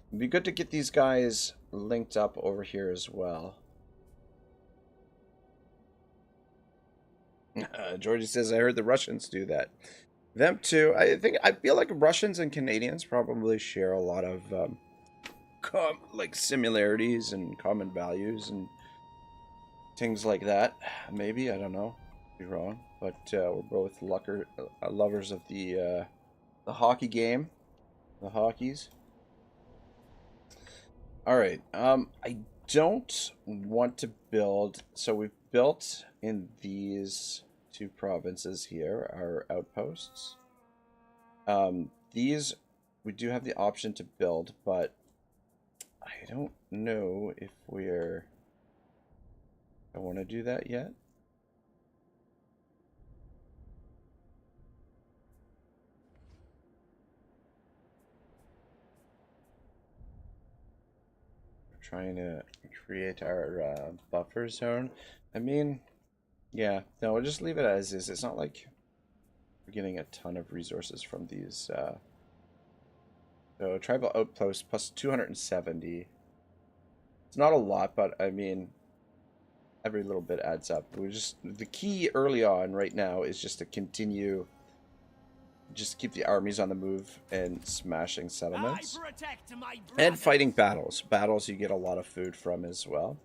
it'd be good to get these guys linked up over here as well. Georgie says, I heard the Russians do that. Them too. I feel like Russians and Canadians probably share a lot of like similarities and common values and things like that. Maybe, I don't know. Be wrong, but we're both lovers of the hockey game, the hockeys. All right. I don't want to build. So we've built in these two provinces here, our outposts. These we do have the option to build, but I don't know if I want to do that yet. We're trying to create our buffer zone. I mean, yeah, no, we'll just leave it as is. It's not like we're getting a ton of resources from these. So tribal outpost plus 270. It's not a lot, but I mean, every little bit adds up. The key early on right now is just to continue, just keep the armies on the move and smashing settlements and fighting battles. Battles you get a lot of food from as well.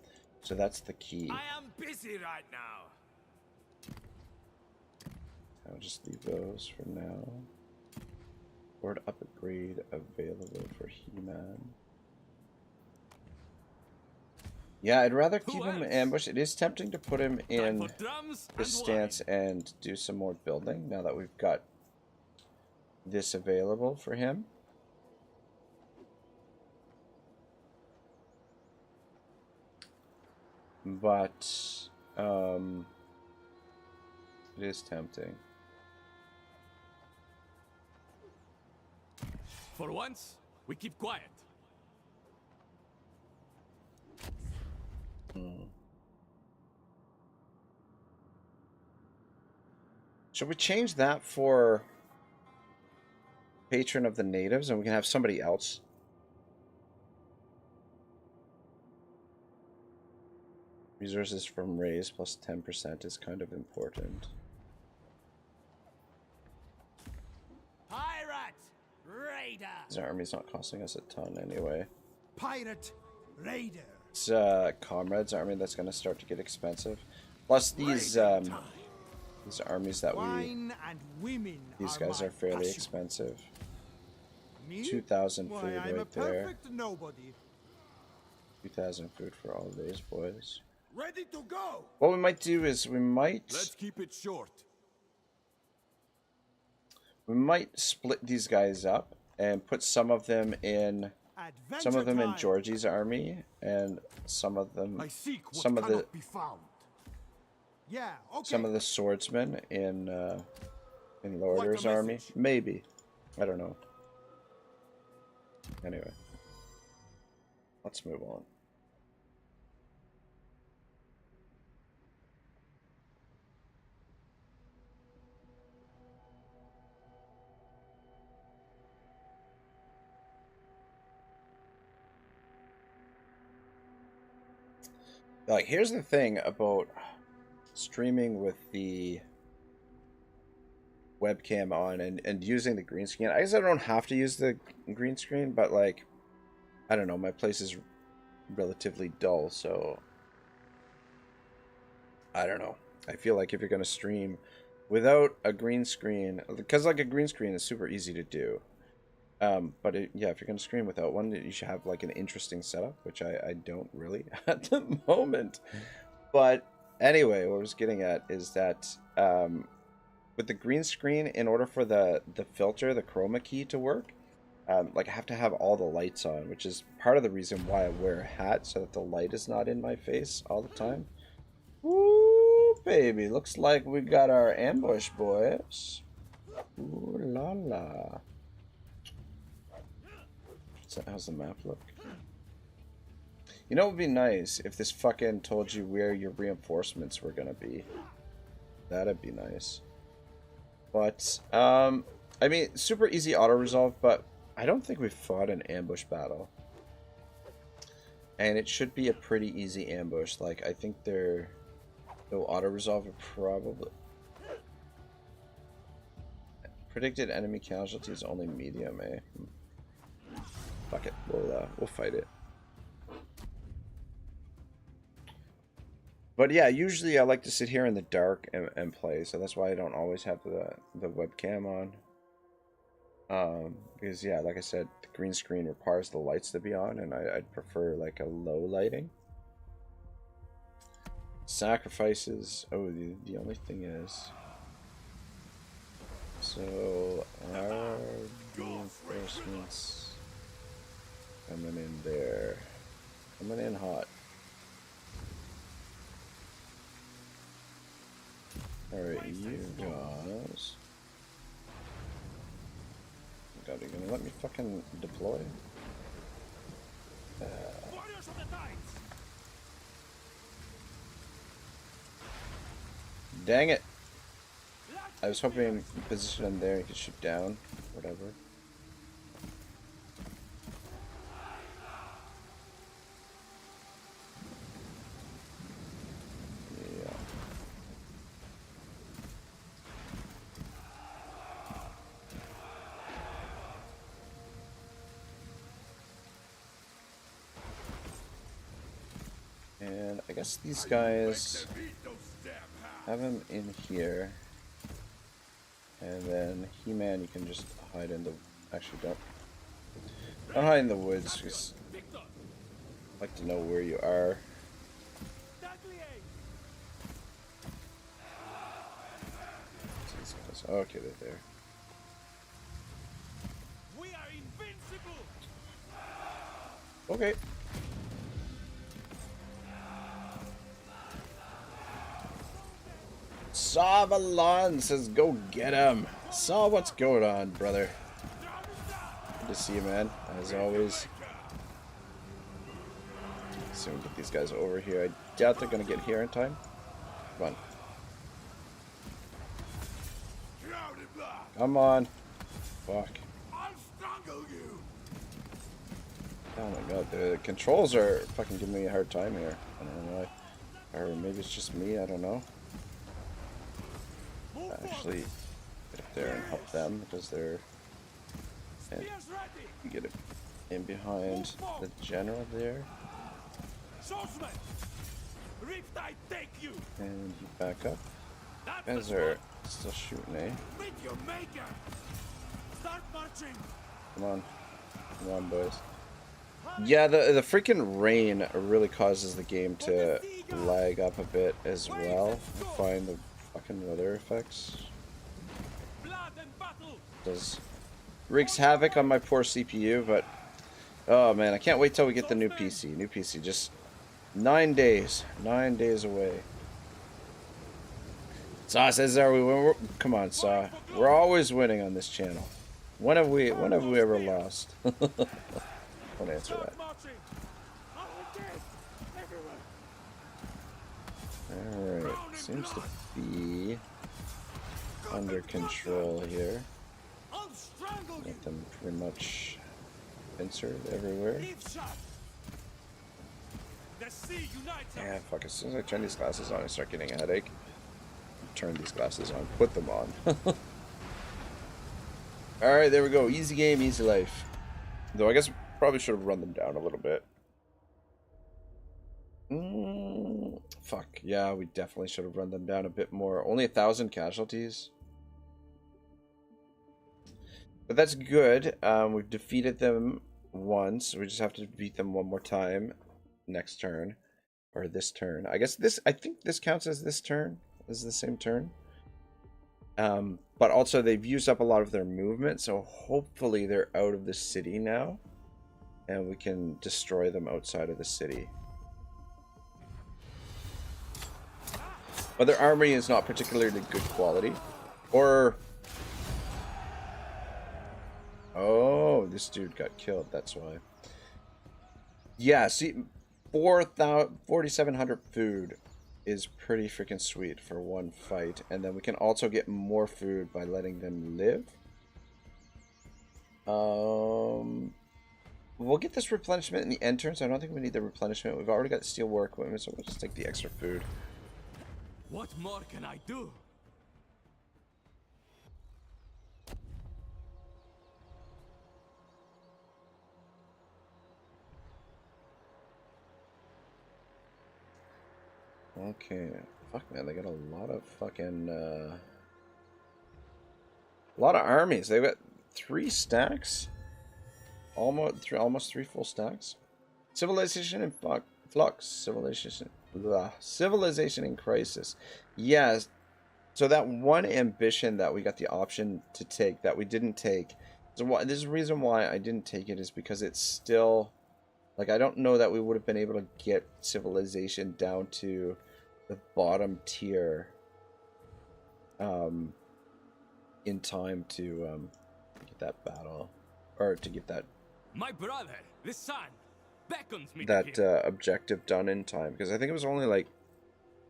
So that's the key. I am busy right now. I'll just leave those for now. Horde upgrade available for He-Man. Yeah, I'd rather keep him ambushed. It is tempting to put him in this stance and do some more building now that we've got this available for him. But it is tempting. For once, we keep quiet. Should we change that for Patron of the Natives and we can have somebody else? Resources from raise plus 10% is kind of important. Pirate Raider. His army's not costing us a ton anyway. Pirate Raider. It's Comrades army that's going to start to get expensive. Plus these armies that Wine and women these guys are fairly passion. expensive. Me? 2,000 Why, food I'm a right there. perfect nobody. 2,000 food for all these boys. Ready to go. What we might do is we might keep it short. split these guys up and put some of them in Georgie's army and some of them some of the be found. Yeah, okay. some of the swordsmen in Lorder's army. Maybe. I don't know. Anyway. Let's move on. Like, here's the thing about streaming with the webcam on and using the green screen. I guess I don't have to use the green screen, but like, I don't know, my place is relatively dull, so I don't know. I feel like if you're going to stream without a green screen, because like a green screen is super easy to do. But yeah, if you're going to stream without one, you should have like an interesting setup, which I don't really at the moment. But anyway, what I was getting at is that with the green screen, in order for the filter, the chroma key to work, like I have to have all the lights on, which is part of the reason why I wear a hat, so that the light is not in my face all the time. Woo, baby. Looks like we got our ambush, boys. Ooh la la. How's the map look? You know what would be nice if this fucking told you where your reinforcements were gonna be. That'd be nice. But, I mean, super easy auto-resolve, but I don't think we've fought an ambush battle. And it should be a pretty easy ambush. Like, I think they'll auto-resolve it probably. Predicted enemy casualties only medium, eh? Fuck it, we'll fight it. But yeah, usually I like to sit here in the dark and play, so that's why I don't always have the webcam on. Because yeah, like I said, the green screen requires the lights to be on, and I'd prefer like a low lighting. Sacrifices. Oh, the only thing is, so our reinforcements coming in there, coming in hot. Alright, you guys. God, are you gonna let me fucking deploy? Dang it! I was hoping position him there, he could shoot down, whatever. And I guess these guys have him in here. And then He-Man, you can just hide in the... Actually, don't hide in the woods, because I like to know where you are. These guys. Okay, they're there. We are invincible. Okay. Saw Valon says, go get him. Saw, what's going on, brother? Good to see you, man. As always. So we get these guys over here. I doubt they're gonna get here in time. Come on. Come on. Fuck. Oh my god, the controls are fucking giving me a hard time here. I don't know why. Or maybe it's just me, I don't know. Actually get up there and help them because they're... And you get it in behind the general there. And you back up. You guys are still shooting, eh? Come on. Come on, boys. Yeah, the freaking rain really causes the game to lag up a bit as well. I find the fucking weather effects wreaks havoc on my poor CPU, but oh man, I can't wait till we get the new PC. New PC, just 9 days. 9 days away. Saw says, "Are we? Come on, Saw. We're always winning on this channel. When have we ever lost?" Don't answer that. Alright, seems to be under control here. Let them pretty much insert everywhere. Yeah, fuck, as soon as I turn these glasses on, I start getting a headache. Turn these glasses on, put them on. Alright, there we go. Easy game, easy life. Though I guess probably should have run them down a little bit. Fuck, yeah, we definitely should have run them down a bit more. Only 1,000 casualties. But that's good. We've defeated them once. We just have to beat them one more time next turn. Or this turn. I think this counts as this turn. This is the same turn. But also they've used up a lot of their movement, so hopefully they're out of the city now. And we can destroy them outside of the city. But their army is not particularly good quality. Or... Oh, this dude got killed, that's why. Yeah, see, 4,700 food is pretty freaking sweet for one fight. And then we can also get more food by letting them live. We'll get this replenishment in the end turn, so I don't think we need the replenishment. We've already got steel war equipment, so we'll just take the extra food. What more can I do? Okay. Fuck, man, they got a lot of fucking, a lot of armies. They've got 3 stacks? Almost 3 full stacks. Civilization in flux. Civilization in crisis. Yes. So that one ambition that we got the option to take that we didn't take. So there's a reason why I didn't take it is because it's still... Like, I don't know that we would have been able to get civilization down to the bottom tier in time to get that battle. Or to get that... My brother, the sun, beckons me that objective done in time. Because I think it was only like...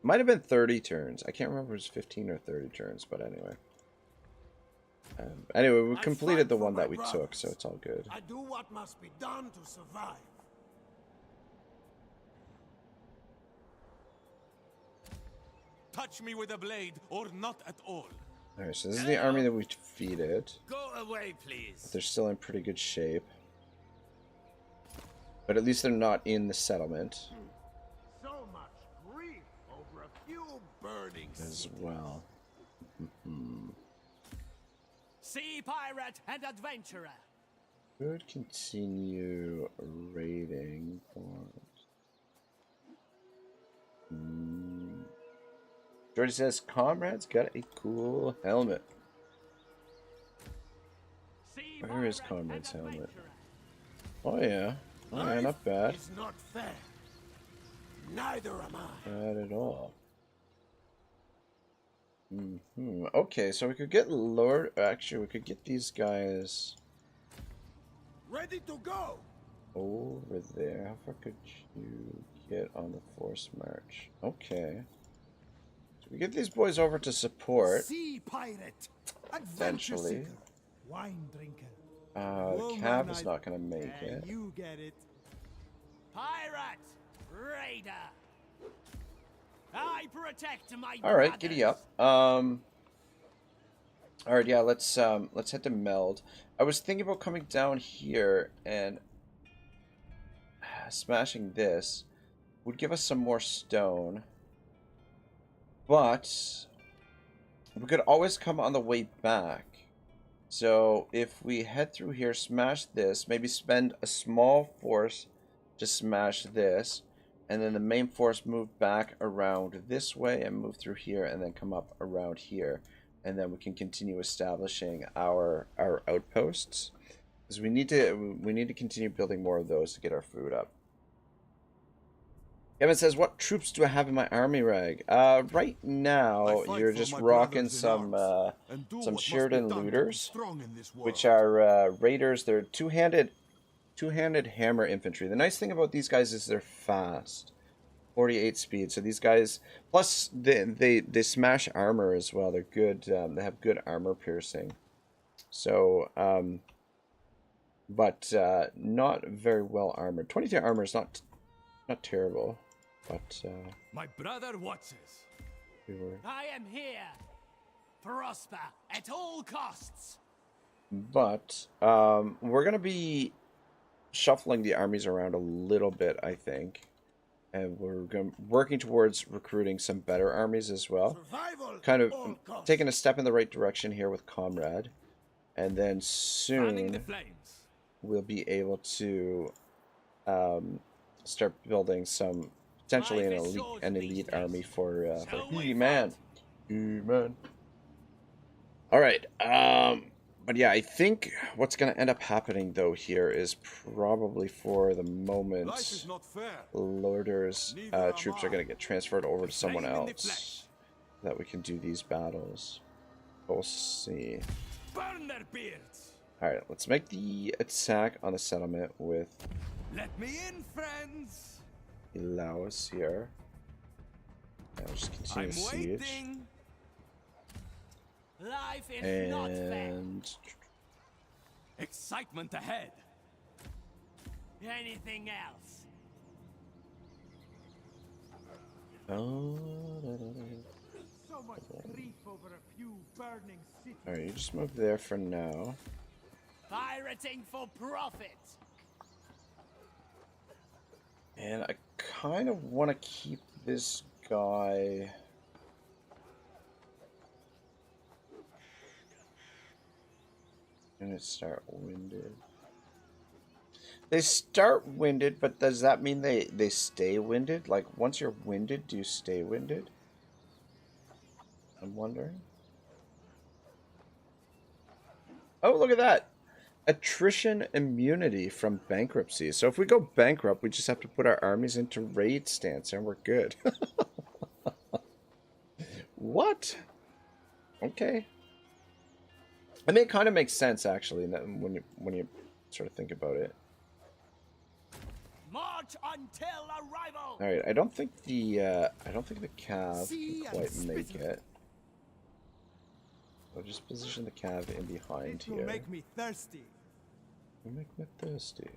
Might have been 30 turns. I can't remember if it was 15 or 30 turns, but anyway. Anyway, we completed the one that we took, so it's all good. I do what must be done to survive. Touch me with a blade, or not at all. Alright, so this is the army that we defeated. Go away, please. But they're still in pretty good shape. But at least they're not in the settlement. So much grief over a few burning as well. Sea pirate and adventurer. Could continue raiding. Jordy says, Comrade's got a cool helmet. Sea Where is pirate Comrade's and helmet? adventurer. Oh yeah. Oh yeah, not bad. It's not fair. Neither am I. Not at all. Okay, so we could get Lord. Actually, we could get these guys Ready to go. over there. How far could you get on the force march? Okay. So we get these boys over to support. Sea pirate. Adventure Eventually. seeker. Wine drinker. The Cav is not gonna make it. You get it. Pirate. Raider. I protect my Alright, giddy up. brothers. Alright, yeah, let's head to Meld. I was thinking about coming down here and smashing this would give us some more stone. But we could always come on the way back. So if we head through here, smash this, maybe spend a small force to smash this, and then the main force move back around this way and move through here and then come up around here. And then we can continue establishing our outposts. Because we need to continue building more of those to get our food up. Kevin says, what troops do I have in my army rag? Right now, you're just rocking some Sheridan looters, which are raiders. They're two-handed hammer infantry. The nice thing about these guys is they're fast, 48 speed. So these guys, plus they smash armor as well. They're good. They have good armor piercing. So, but not very well armored. 22 armor is not terrible. But My brother watches. we were. I am here. Prosper at all costs. But we're gonna be shuffling the armies around a little bit, I think, and we're working towards recruiting some better armies as well. Survival Kind of at all costs. taking a step in the right direction here with Comrade, and then Fanning the soon flames. we'll be able to start building some potentially an elite army for He-Man. He-Man. All right. But yeah, I think what's going to end up happening though here is probably for the moment, Life is not fair. Lorders troops are going to get transferred over to someone Flaming in the else flesh. so that we can do these battles. We'll see. Burn their beards. All right, let's make the attack on the settlement with Let me in, friends. Laos here. And we'll just continue I'm the siege. waiting. Life is not fair. And Excitement ahead. Anything else? So much grief over a few burning cities. all right, you just move there for now. Pirating for profit. And I kind of want to keep this guy. Gonna start winded. They start winded, but does that mean they stay winded? Like once you're winded, do you stay winded? I'm wondering. Oh, look at that. Attrition immunity from bankruptcy. So if we go bankrupt, we just have to put our armies into raid stance and we're good. What? Okay. I mean, it kind of makes sense actually when you sort of think about it. March until arrival. All right, I don't think the cav See can quite and make spit. it. I'll just position the cav in behind It will here. make me thirsty. You make me thirsty.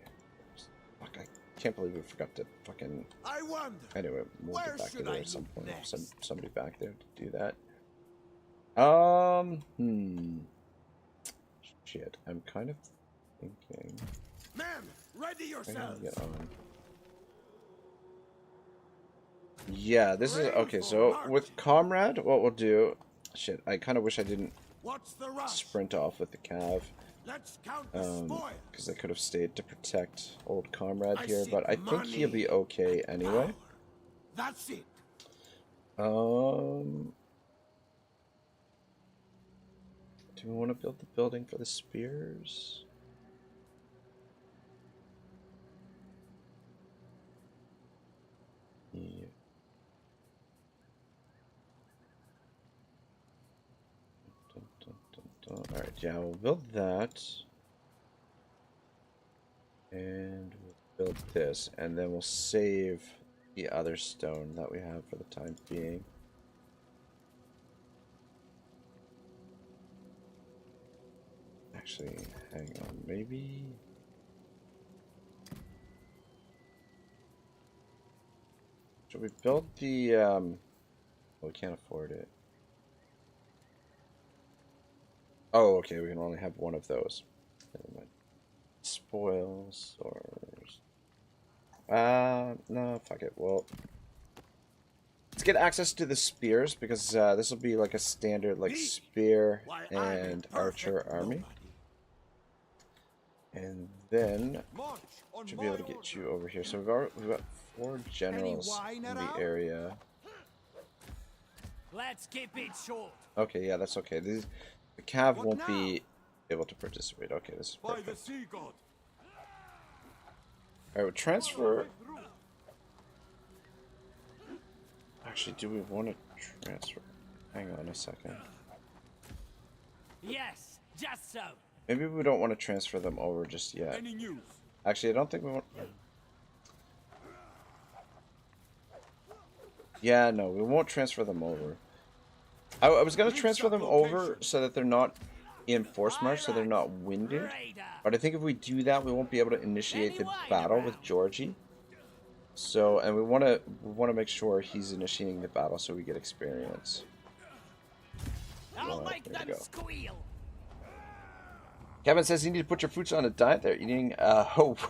Fuck, I can't believe we forgot to fucking. I wonder. Anyway, we'll Where get back to should there I at some look point. next? Somebody back there to do that. Shit, I'm kind of thinking. Men, ready I gotta yourselves. get on. Yeah, this is okay. So with Comrade, what we'll do. Shit, I kind of wish I didn't What's the rush? sprint off with the cav. Let's count the spoil. Because they could have stayed to protect old comrade I here, seek but I think he'll be money okay and anyway. power. That's it. Do we want to build the building for the spears? Yeah. Alright, yeah, we'll build that. And we'll build this, and then we'll save the other stone that we have for the time being. Actually, hang on, maybe... Should we build the, well, we can't afford it. Oh, okay, we can only have one of those. Never mind. Spoils, or... no, fuck it. Well, let's get access to the spears, because this will be like a standard, like, spear and archer army. And then, should be able to get you over here. So we've got 4 generals in the area. Let's keep it short. Okay, yeah, that's okay. The cav won't be able to participate. Okay, this is perfect. Alright, we'll transfer. Actually, do we want to transfer? Hang on a second. Yes, just so. Maybe we don't want to transfer them over just yet. Actually, I don't think we want... Yeah, no, we won't transfer them over. I was going to transfer them over so that they're not in force march, so they're not winded. But I think if we do that, we won't be able to initiate the battle with Georgie. So, and we want to make sure he's initiating the battle so we get experience. I'll make them squeal. Kevin says you need to put your fruits on a diet. They're eating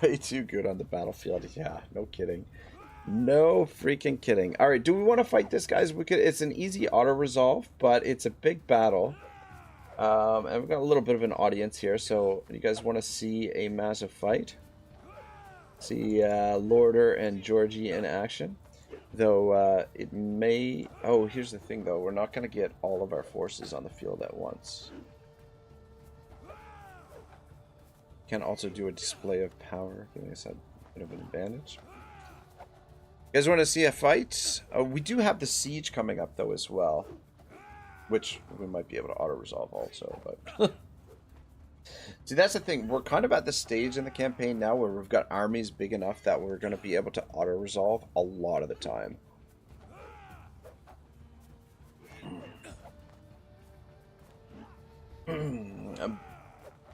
way too good on the battlefield. Yeah, no kidding. No freaking kidding. All right, do we want to fight this, guys? We could. It's an easy auto resolve, but it's a big battle. And we've got a little bit of an audience here, so you guys want to see a massive fight? See Lorder and Georgie in action. Though it may... Oh, here's the thing, though. We're not going to get all of our forces on the field at once. Can also do a display of power, giving us a bit of an advantage. You guys want to see a fight? We do have the siege coming up, though, as well. Which we might be able to auto-resolve also, but... See, that's the thing. We're kind of at the stage in the campaign now where we've got armies big enough that we're going to be able to auto-resolve a lot of the time.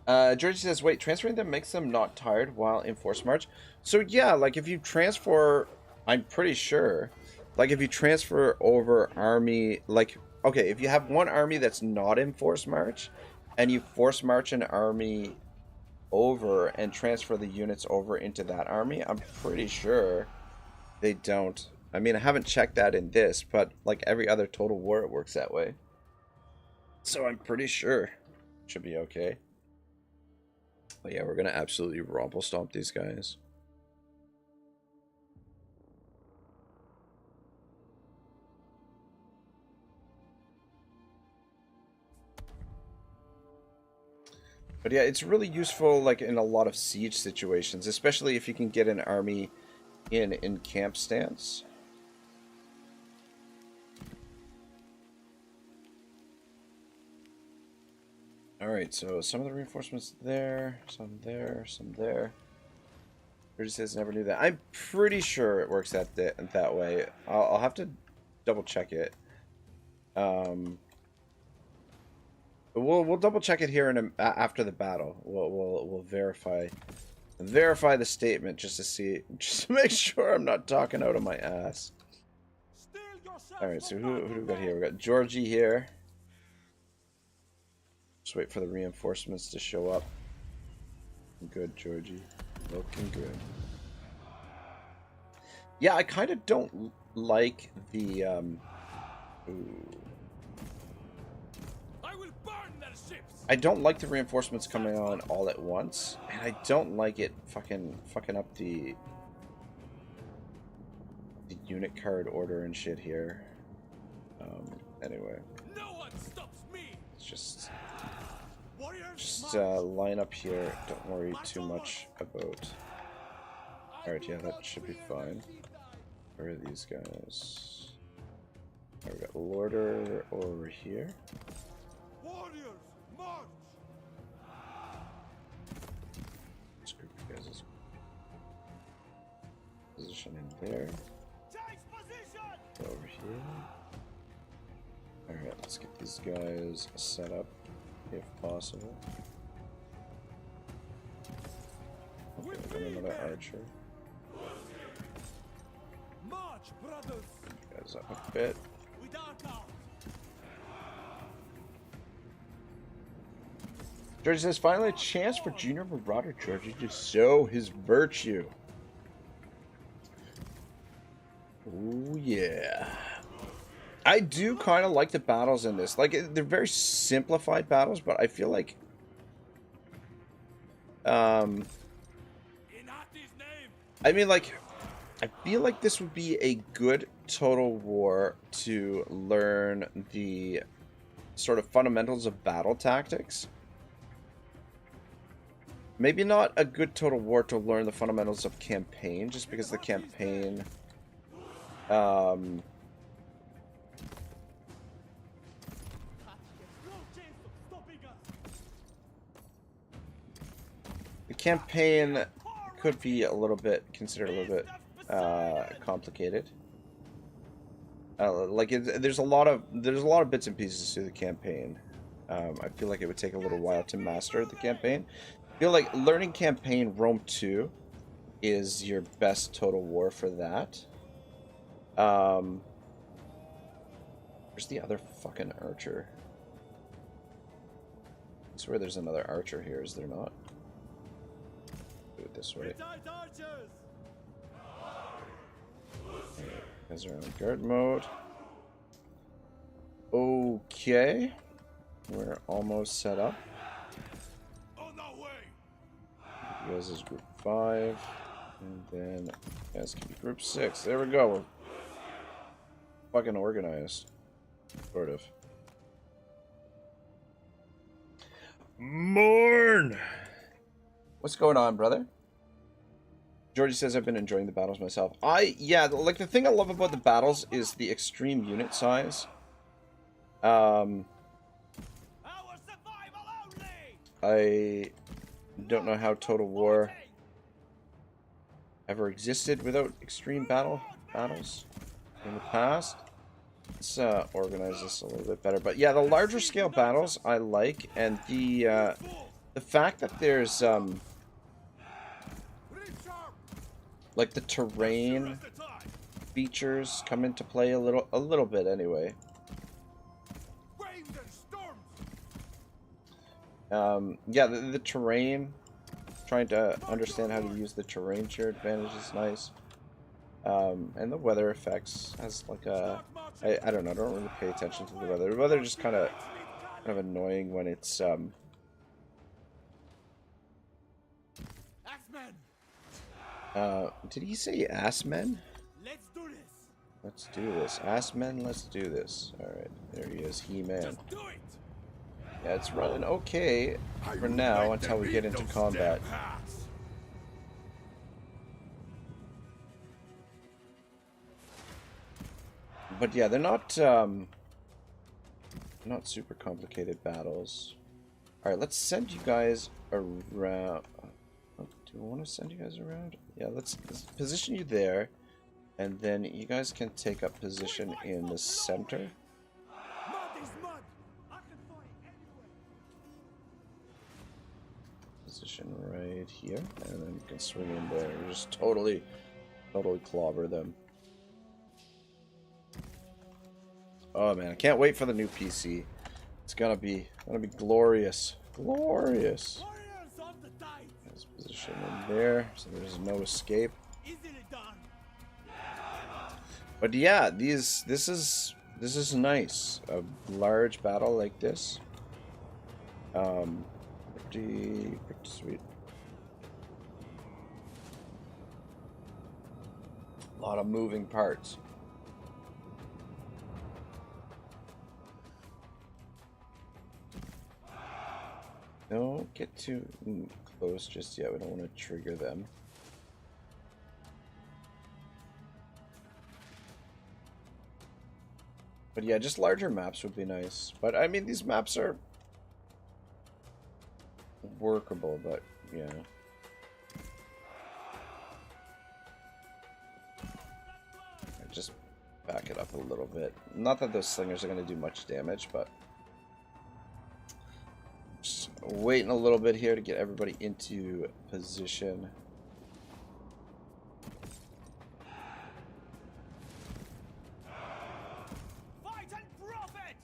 Georgie says, wait, transferring them makes them not tired while in force march? So yeah, like if you transfer, I'm pretty sure, like if you transfer over army, like, okay, if you have one army that's not in force march, and you force march an army over and transfer the units over into that army, I'm pretty sure they don't. I mean, I haven't checked that in this, but like every other Total War, it works that way. So I'm pretty sure it should be okay. But yeah, we're going to absolutely rumble stomp these guys. But yeah, it's really useful like in a lot of siege situations, especially if you can get an army in camp stance. Alright, so some of the reinforcements there, some there, some there. Pretty says never knew that. I'm pretty sure it works that way. I'll have to double check it. We'll double check it here in after the battle. We'll verify the statement just to make sure I'm not talking out of my ass. All right, so who do we got here? We got Georgie here. Just wait for the reinforcements to show up. Good, Georgie, looking good. Yeah, I kind of don't like the ooh. I will burn their I don't like the reinforcements coming on all at once, and I don't like it fucking up the unit card order and shit here. Anyway, No one stops me. let's just line up here. Don't worry too much about. All right, yeah, that should be fine. Where are these guys? Oh, we got Lorder over here. Warriors, march! Let's group you guys' position in there. Change position! Over here. Alright, let's get these guys set up if possible. Okay, we got another archer. March, brothers! You guys up a bit. Without doubt. Georgie says, finally a chance for Junior Marauder Georgie to show his virtue. Oh yeah. I do kind of like the battles in this. Like, they're very simplified battles, but I feel like I mean, like, I feel like this would be a good Total War to learn the sort of fundamentals of battle tactics. Maybe not a good Total War to learn the fundamentals of campaign, just because the campaign could be a little bit considered a little bit complicated. Like there's a lot of bits and pieces to the campaign. I feel like it would take a little while to master the campaign. I feel like learning campaign Rome 2 is your best Total War for that. Where's the other fucking archer? I swear there's another archer here, is there not? Do it this way. Guys are on guard mode. Okay. We're almost set up. You guys is group 5. And then you guys can be group 6. There we go. We're fucking organized. Sort of. Morn! What's going on, brother? Georgie says, I've been enjoying the battles myself. Yeah, like, the thing I love about the battles is the extreme unit size. I don't know how Total War ever existed without extreme battles in the past. Let's organize this a little bit better. But yeah, the larger scale battles I like, and the fact that there's like the terrain features come into play a little bit anyway. Yeah, the terrain, trying to understand how to use the terrain to your advantage is nice. And the weather effects has like a, I don't know, I don't really pay attention to the weather. The weather just kind of annoying when it's did he say ass men? Let's do this. Let's do this. Ass men, let's do this. Alright, there he is, He-Man. Yeah, it's running okay for now until we get into combat. But yeah, they're not super complicated battles. Alright, let's send you guys around. Oh, do I want to send you guys around? Yeah, let's position you there. And then you guys can take up position in the center. Position right here. And then you can swing in there and just totally clobber them. Oh man, I can't wait for the new PC. It's gonna be glorious. Glorious. Let's position in there so there's no escape. But yeah, this is nice. A large battle like this. Pretty sweet. A lot of moving parts. Don't get too close just yet. We don't want to trigger them. But yeah, just larger maps would be nice. But I mean, these maps are workable, but yeah. Just back it up a little bit. Not that those slingers are going to do much damage, but just waiting a little bit here to get everybody into position. Fight and profit!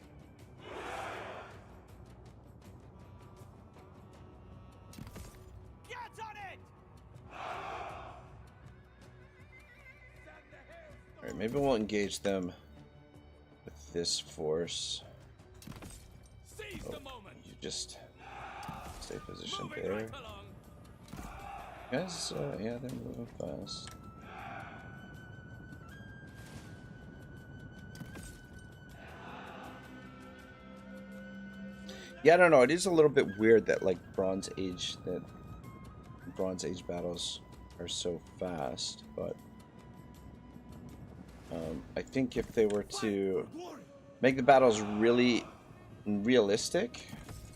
Get on it! Alright, maybe we'll engage them with this force. Seize the moment. You just stay positioned Moving there. right along. Guys, yeah, they're moving fast. Yeah, I don't know. It is a little bit weird that like Bronze Age battles are so fast, but I think if they were to make the battles really realistic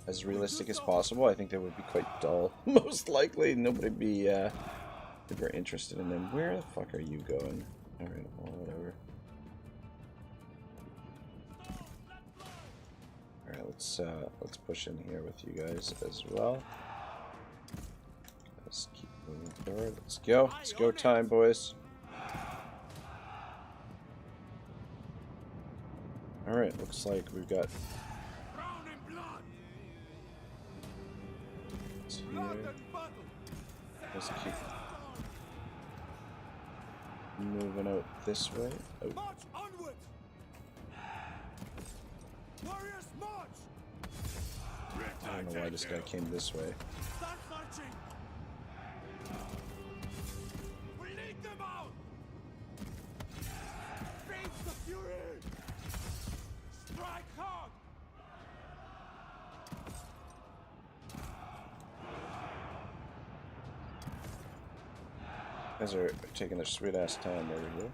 as possible, I think they would be quite dull. Most likely, nobody'd be super interested in them. Where the fuck are you going? All right, well, whatever. All right, let's push in here with you guys as well. Let's keep moving forward. Let's go. Let's go time, boys. All right, looks like we've got. Let's keep moving out this way. Oh. March onwards! Warriors, march! I don't know why this guy came this way. Start marching! We lead them out! Face the fury! Strike hard! Guys are taking their sweet ass time over here.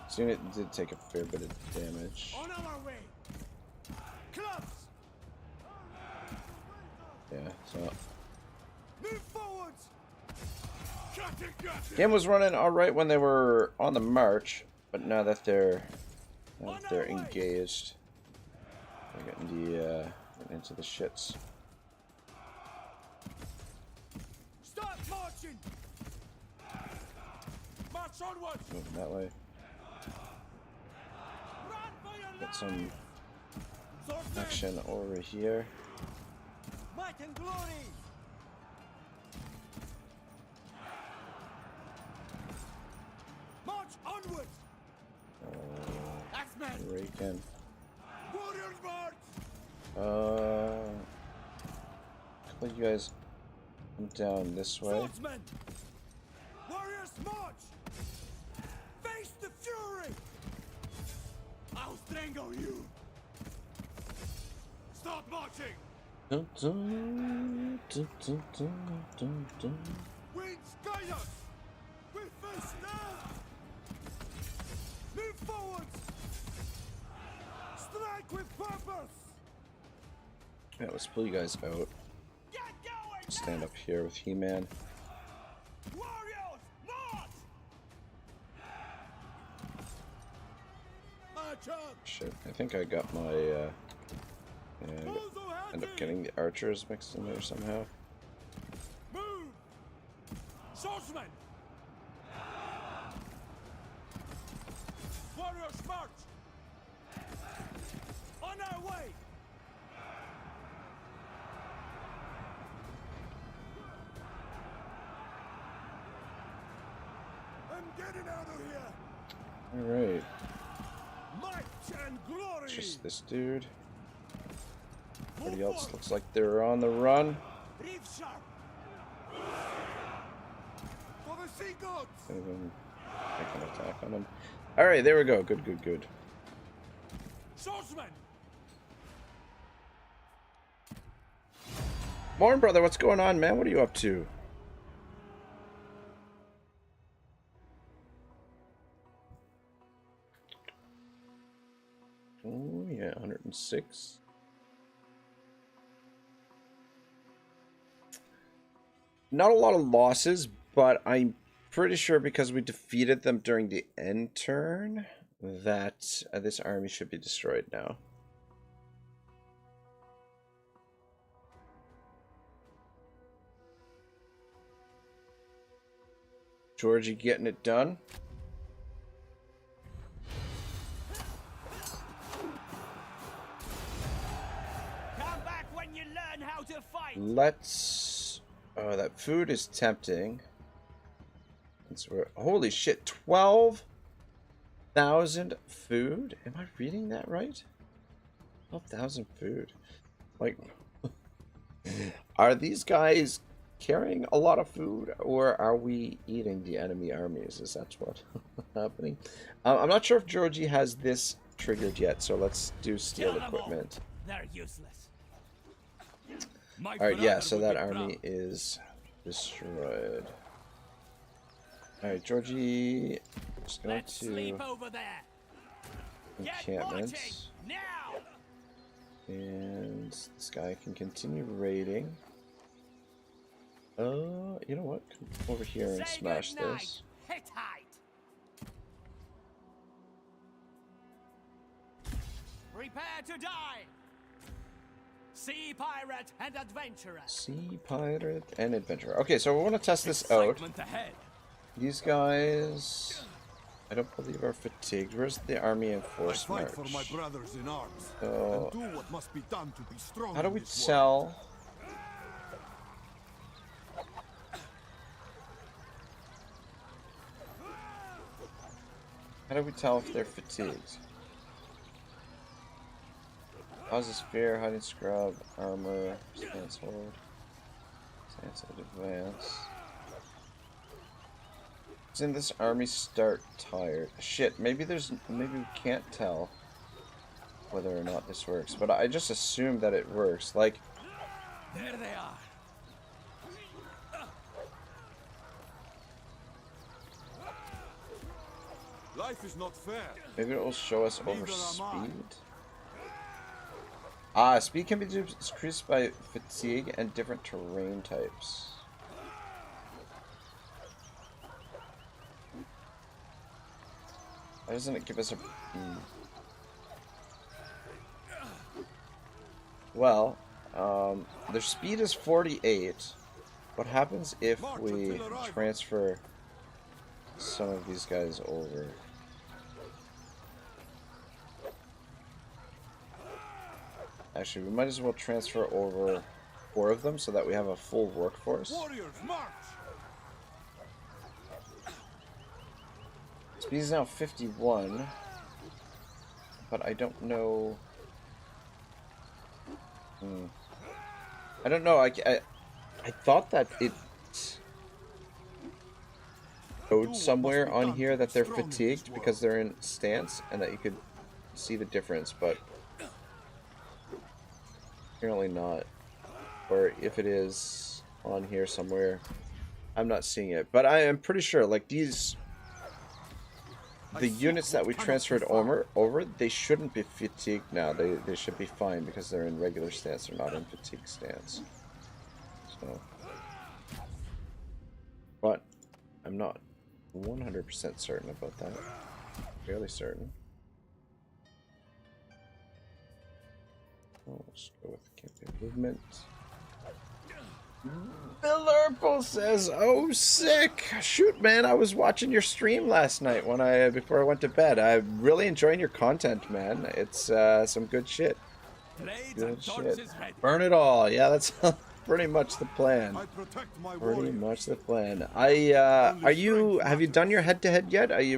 This unit did take a fair bit of damage. On our way! Clubs! Yeah, so Move forwards! game was running all right when they were on the march, but now that they're engaged, they're getting into the shits. Start marching! March onwards! Moving that way. Run for your Got life! some Swordsman! action over here. Might and glory! March onwards! Axemen! Raking. Warriors march! Couple of you guys come down this way. Swordsmen! Warriors march! Face the fury! I'll strangle you! Start marching! Dun, dun, dun, dun, dun, dun, dun. Winds guide us! We face now! Move forwards! Strike with purpose! Yeah, let's pull you guys out. Get going! Stand up here with He-Man. Warriors, march! March up! Shit, I think I got my, yeah, end up getting the archers mixed in there somehow. Move! Swordsmen! Warriors march! On our way! I'm getting out of here! Alright, Might and glory! just this dude. Everybody else looks like they're on the run. Aripsha! For the sea gods! Even take an attack on them. Alright, there we go. Good, good, good. Swordsman! Morning, brother. What's going on, man? What are you up to? Oh, yeah, 106. Not a lot of losses, but I'm pretty sure because we defeated them during the end turn that this army should be destroyed now. Georgie getting it done. Come back when you learn how to fight. Let's... Oh, that food is tempting. Holy shit, 12,000 food? Am I reading that right? 12,000 food. Like, are these guys carrying a lot of food, or are we eating the enemy armies? Is that what's happening? I'm not sure if Georgie has this triggered yet, so let's do steel equipment. They're useless. Alright, yeah, so that army is destroyed. Alright, Georgie is going to encampments. And this guy can continue raiding. You know what? Come over here and smash this. Prepare to die. Sea pirate and adventurer. Sea pirate and adventurer. Okay, so we want to test this out. These guys, I don't believe are fatigued. Where's the army in force march? For my brothers in arms. So, and do what must be done to be strong. how do we tell? How do we tell if they're fatigued? Causes fear, hiding scrub, armor, stance hold, stance and advance. Doesn't this army start tired? Shit, maybe we can't tell whether or not this works, but I just assume that it works. Like, there they are. Life is not fair. maybe it will show us over speed. Speed can be decreased by fatigue and different terrain types. Why doesn't it give us a... Well, their speed is 48. What happens if we transfer some of these guys over? Actually, we might as well transfer over 4 of them so that we have a full workforce. Warriors, march! Speed is now 51, but I don't know. I don't know. I thought that it showed somewhere on here that they're fatigued because they're in stance and that you could see the difference, but apparently not. Or if it is on here somewhere, I'm not seeing it. But I am pretty sure, like, these... The units that we transferred over, they shouldn't be fatigued now. They should be fine because they're in regular stance. They're not in fatigue stance. So, but I'm not 100% certain about that. Fairly certain. Let's go with campaign movement. Billerpo says, "Oh, sick! Shoot, man! I was watching your stream last night before I went to bed. I'm really enjoying your content, man. It's some good shit. Good shit. Burn it all. Yeah, that's pretty much the plan. Pretty much the plan. Have you done your head-to-head yet? I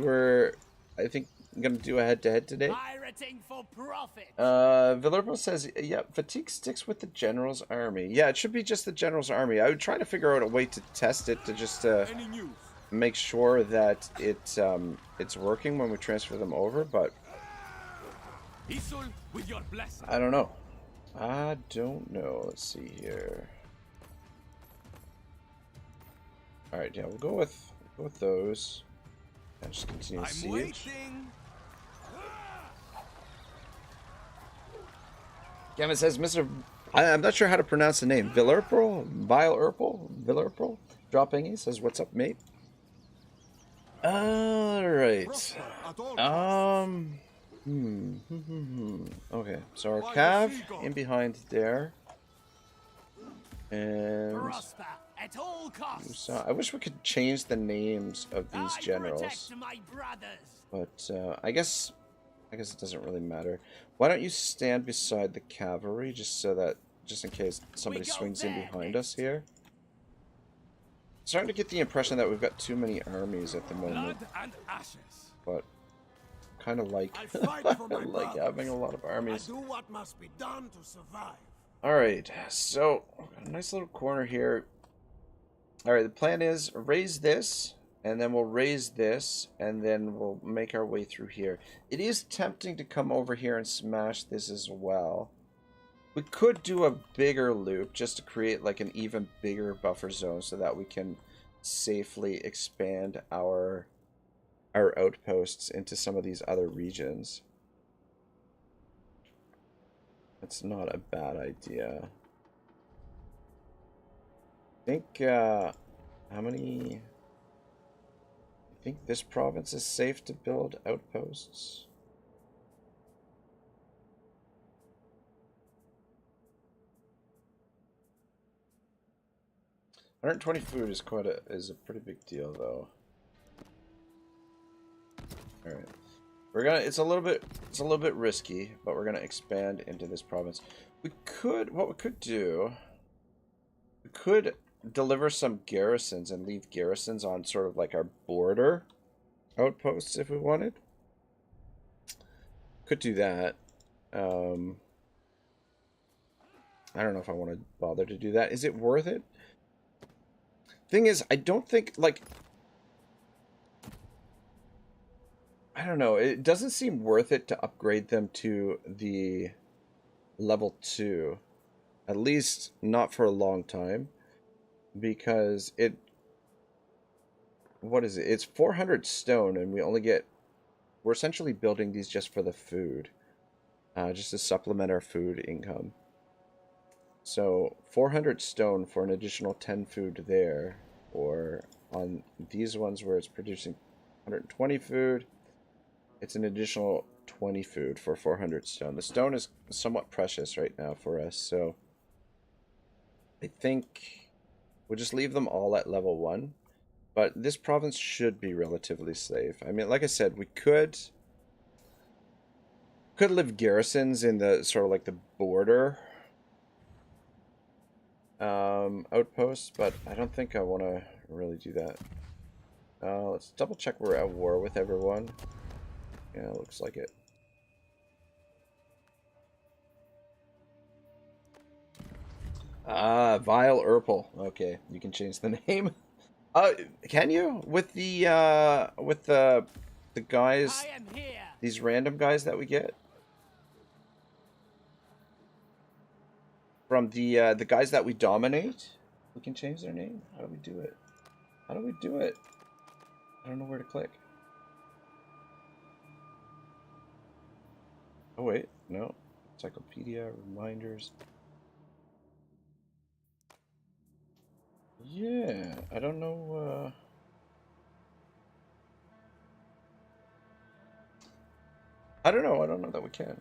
think gonna do a head-to-head today. Pirating for profit. Villerbo says, yeah, fatigue sticks with the general's army. Yeah, it should be just the general's army. I would try to figure out a way to test it to just Any news? make sure that it's working when we transfer them over, but Isul with your blessing. I don't know. I don't know. Let's see here. All right, yeah, we'll go with those. And just continue I'm siege. waiting. Gavin says, Mr. I'm not sure how to pronounce the name. Villerpro? Dropping. He says, what's up, mate? All right. Okay, so our cav in behind there. And Prosper at all costs. so I wish we could change the names of these I generals, protect my brothers. but I guess it doesn't really matter. Why don't you stand beside the cavalry just in case somebody We go swings in there behind us here? Starting to get the impression that we've got too many armies at the moment, Blood and ashes. but kind of like I fight for my like having a lot of I armies. do what must be done to survive. All right, so a nice little corner here. All right, the plan is raise this, and then we'll raise this, and then we'll make our way through here. It is tempting to come over here and smash this as well. We could do a bigger loop just to create like an even bigger buffer zone so that we can safely expand our outposts into some of these other regions. It's not a bad idea. I think, how many... I think this province is safe to build outposts. $120 food is a pretty big deal, though. All right. It's a little bit risky, but we're gonna expand into this province. What we could do, we could deliver some garrisons and leave garrisons on sort of like our border outposts if we wanted. Could do that. I don't know if I want to bother to do that. Is it worth it? Thing is, I don't think, like, I don't know. It doesn't seem worth it to upgrade them to the level 2. At least not for a long time. Because what is it? It's 400 stone and we're essentially building these just for the food. Just to supplement our food income. So 400 stone for an additional 10 food there. Or on these ones where it's producing 120 food, it's an additional 20 food for 400 stone. The stone is somewhat precious right now for us, so I think we'll just leave them all at level 1. But this province should be relatively safe. I mean, like I said, we could live garrisons in the sort of like the border outposts, but I don't think I want to really do that. Let's double check we're at war with everyone. Yeah, looks like it. Vile Urpel. Okay, you can change the name. Can you? With the guys, I am here. these random guys that we get? From the guys that we dominate? We can change their name? How do we do it? How do we do it? I don't know where to click. Oh wait, no. Encyclopedia, reminders. Yeah, I don't know, I don't know that we can.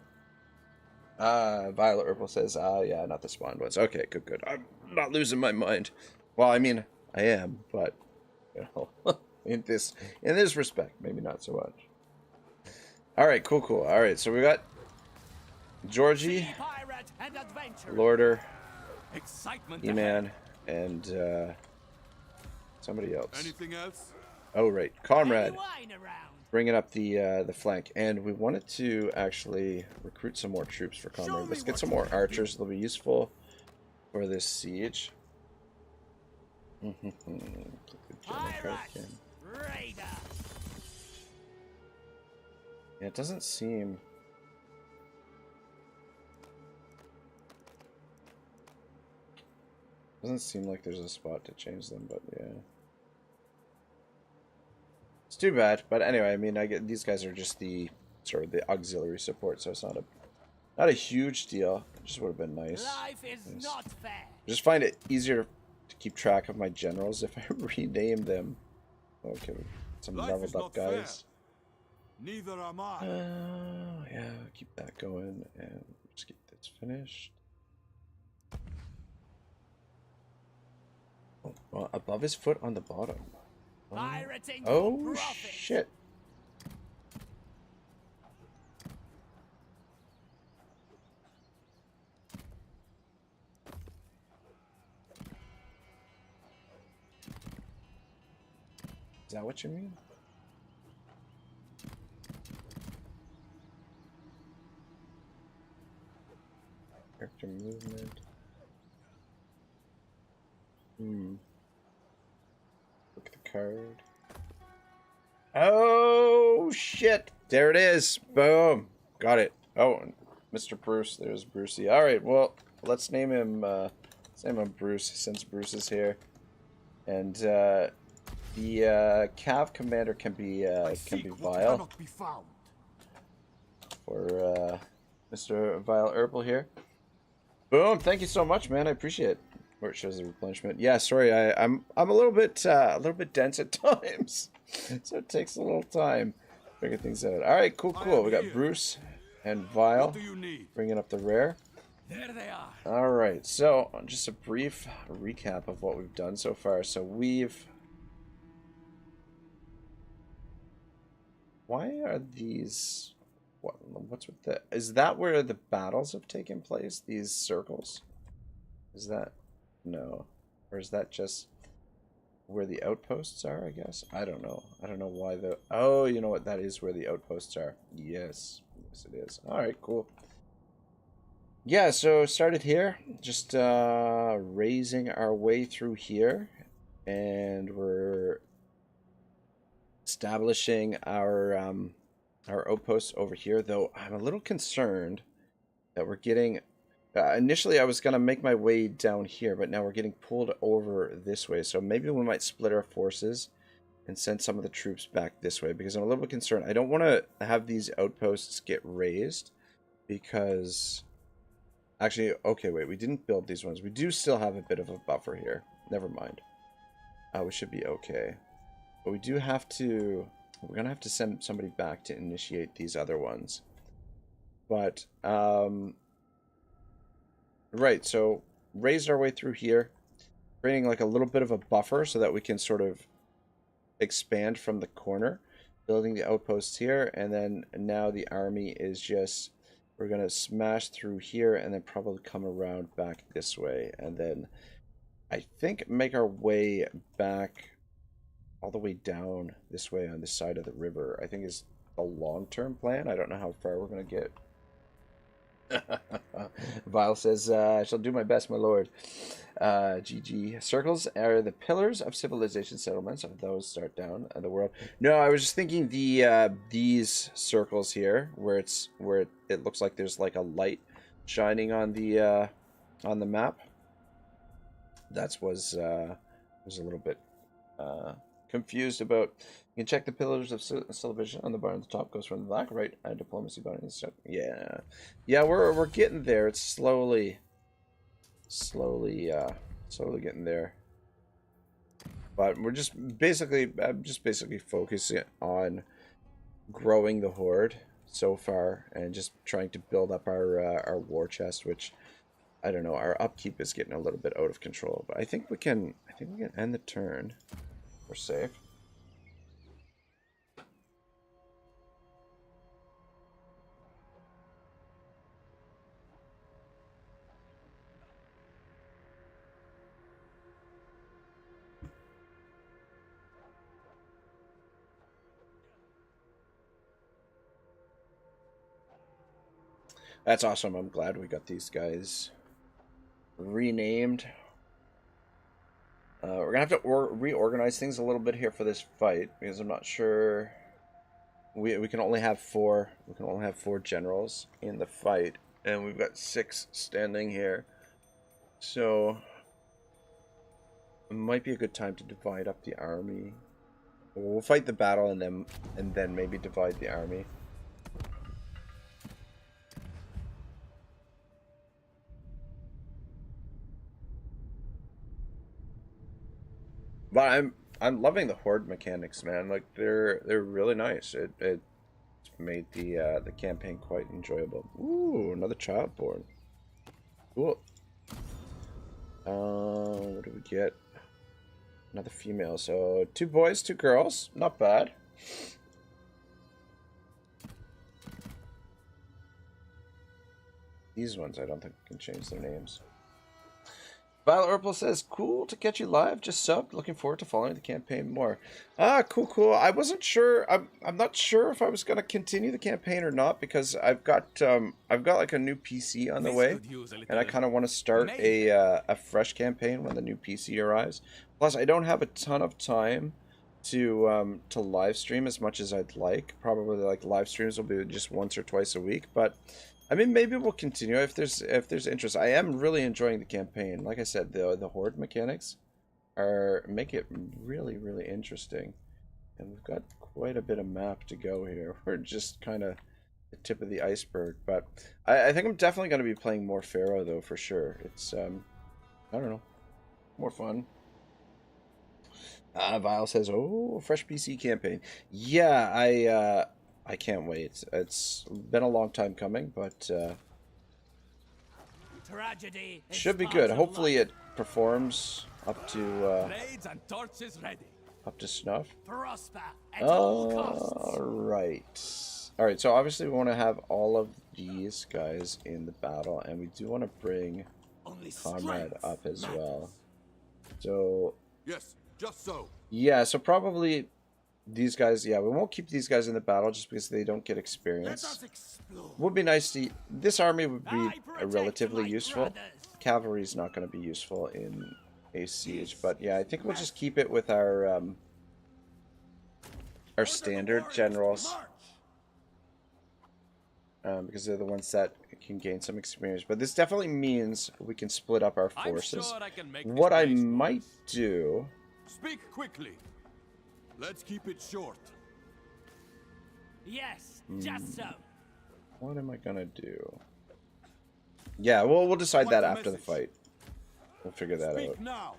Violet Herbal says, yeah, not the spawned ones. Okay, good. I'm not losing my mind. Well, I mean, I am, but, you know, in this respect, maybe not so much. Alright, cool. Alright, so we got Georgie, Lorder, Excitement E-Man, and somebody else. Anything else? Oh, right. Any Comrade. wine around? Bringing up the flank. And we wanted to actually recruit some more troops for Comrade. Let's get some more archers. They'll be useful for this siege. Pirates! Raider! Yeah, it doesn't seem... Doesn't seem like there's a spot to change them, but yeah. It's too bad, but anyway, I mean, I get these guys are just the sort of the auxiliary support, so it's not a huge deal. It just would have been nice. Life is not fair. I just find it easier to keep track of my generals if I rename them. Okay, some leveled up guys. Neither am I. Yeah, keep that going and just get this finished. Oh, well, above his foot on the bottom. Pirating Oh, for profit. shit. Is that what you mean? Character movement. Look at the card. Oh, shit. There it is. Boom. Got it. Oh, Mr. Bruce. There's Brucey. All right. Well, let's name him Bruce since Bruce is here. And the Cav commander can be Vile. For Mr. Vile Herbal here. Boom. Thank you so much, man. I appreciate it. Where it shows the replenishment. Yeah, sorry, I'm a little bit dense at times, so it takes a little time to figure things out. All right, cool. We got Bruce and Vile bringing up the rear. There they are. All right, so just a brief recap of what we've done so far. So why are these? What's with the? Is that where the battles have taken place? These circles? Is that? No. Or is that just where the outposts are, I guess? I don't know. I don't know why the... Oh, you know what? That is where the outposts are. Yes. Yes, it is. Alright, cool. Yeah, so started here. Just raising our way through here. And we're establishing our outposts over here. Though I'm a little concerned that we're getting... initially, I was going to make my way down here, but now we're getting pulled over this way. So maybe we might split our forces and send some of the troops back this way, because I'm a little bit concerned. I don't want to have these outposts get raised because... Actually, okay, wait, we didn't build these ones. We do still have a bit of a buffer here. Never mind. We should be okay. But we do have to... We're going to have to send somebody back to initiate these other ones. But, right, so raised our way through here, creating like a little bit of a buffer so that we can sort of expand from the corner, building the outposts here, and then now the army is just, we're going to smash through here and then probably come around back this way, and then I think make our way back all the way down this way on this side of the river, I think is a long-term plan. I don't know how far we're going to get. Vile says, I shall do my best, my lord. GG. Circles are the pillars of civilization settlements. Of those start down the world. No, I was just thinking these circles here, where it looks like there's like a light shining on the map. That was a little bit confused about. You can check the pillars of civilization on the bar on the top. Goes from the black, right? Diplomacy bar. Yeah, we're getting there. It's slowly getting there. But we're just basically, I'm just basically focusing on growing the Horde so far, and just trying to build up our war chest, which I don't know. Our upkeep is getting a little bit out of control, but I think we can end the turn. We're safe. That's awesome. I'm glad we got these guys renamed. We're gonna have to reorganize things a little bit here for this fight because I'm not sure. We can only have 4. We can only have 4 generals in the fight, and we've got 6 standing here. So it might be a good time to divide up the army. We'll fight the battle and then maybe divide the army. But I'm loving the horde mechanics, man. Like they're really nice. It's made the campaign quite enjoyable. Ooh, another child born. Cool. What do we get? Another female. So 2 boys, 2 girls. Not bad. These ones, I don't think we can change their names. Violet Urple says, cool to catch you live. Just subbed. Looking forward to following the campaign more. Ah, cool. I wasn't sure. I'm not sure if I was gonna continue the campaign or not because I've got like a new PC on the way, and I kind of want to start a fresh campaign when the new PC arrives. Plus, I don't have a ton of time to live stream as much as I'd like. Probably like live streams will be just once or twice a week, but. I mean, maybe we'll continue if there's interest. I am really enjoying the campaign. Like I said, the horde mechanics make it really interesting, and we've got quite a bit of map to go here. We're just kind of the tip of the iceberg, but I think I'm definitely going to be playing more Pharaoh though for sure. It's I don't know, more fun. Vile says, "Oh, fresh PC campaign." Yeah, I can't wait. It's been a long time coming, but should be good. Hopefully it performs up to snuff. Alright, so obviously we want to have all of these guys in the battle, and we do want to bring Comrade up as well. So yes, just so. Yeah, so probably these guys, yeah, we won't keep these guys in the battle just because they don't get experience. Would be nice to... This army would be relatively useful. Cavalry is not going to be useful in a siege, but yeah, I think we'll just keep it with our standard generals. Because they're the ones that can gain some experience. But this definitely means we can split up our forces. What I might do... Speak quickly. Let's keep it short. Yes, just so. What am I gonna do? Yeah, we'll decide that after the fight. We'll figure that out. Now.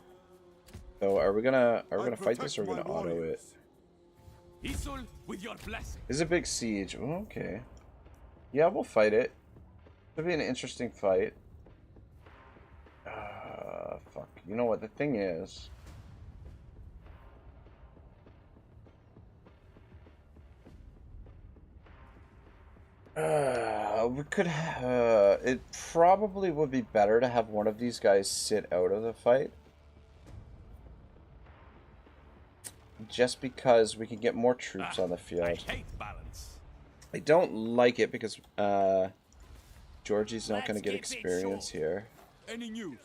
So are we gonna fight this or are we gonna auto it? Isul, with your blessing. This is a big siege. Oh, okay. Yeah, we'll fight it. It'll be an interesting fight. Fuck. You know what the thing is? We could. It probably would be better to have one of these guys sit out of the fight, just because we can get more troops on the field. I hate balance. I don't like it because Georgie's not going to get experience here. Any news?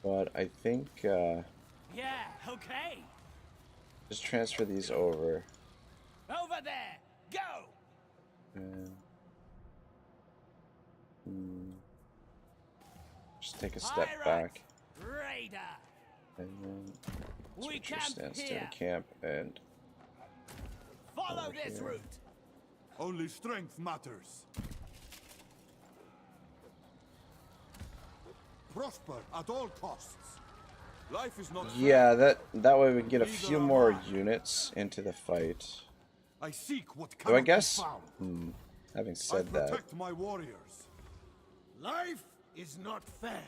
But I think Yeah, okay. just transfer these over. Over there. Go. And just take a step back. Raider. And then We switch your camp stance to here. the camp and Follow over this here. route. Only strength matters. Prosper at all costs. Life is not Yeah, fair. that way we can get a Neither few am more I. units into the fight. I seek what Though I cannot guess, be found. having I said that, protect my warriors. Life is not fair.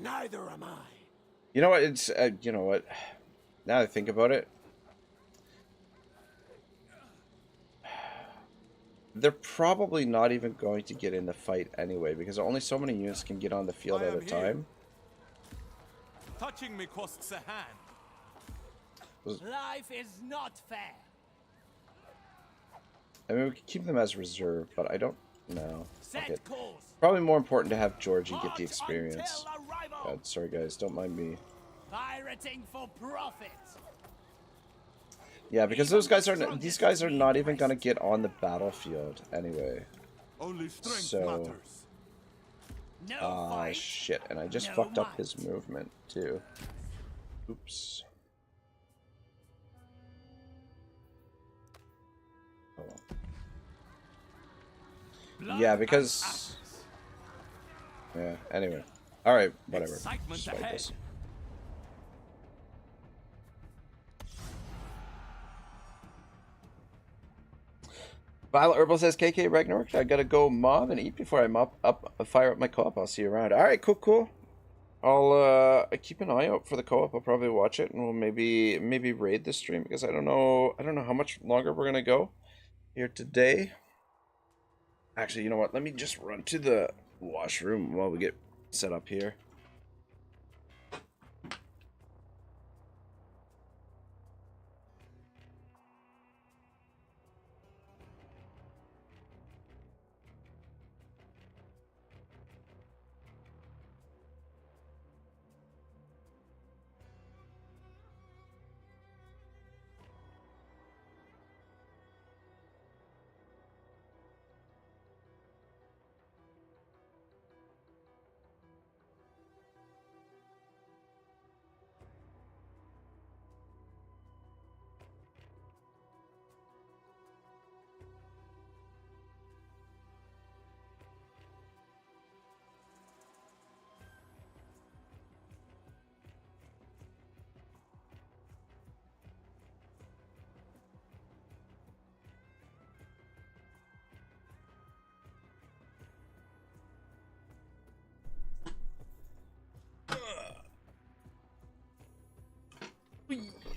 Neither am I. you know what? It's you know what? Now that I think about it, they're probably not even going to get in the fight anyway because only so many units can get on the field I at a am here. time. Touching me costs a hand. Life is not fair. I mean, we could keep them as reserve, but I don't No. Set Okay. course. Probably more important to have Georgie get March the experience. until arrival. God, sorry guys, don't mind me. Pirating for profit. Yeah, because Even those guys the are these strongest guys are will be not even impressed. gonna get on the battlefield anyway. Only strength So matters. No ah fight. shit, and I just No fucked up might. his movement too. Oops. Oh well. Blood Yeah, and because ashes. yeah. Anyway, all right, whatever. Excitement Just fight ahead. this. Violet Herbal says, KK Ragnarok, I gotta go mob and eat before I fire up my co-op. I'll see you around. Alright, cool. I'll keep an eye out for the co-op. I'll probably watch it and we'll maybe raid the stream because I don't know how much longer we're gonna go here today. Actually, you know what? Let me just run to the washroom while we get set up here.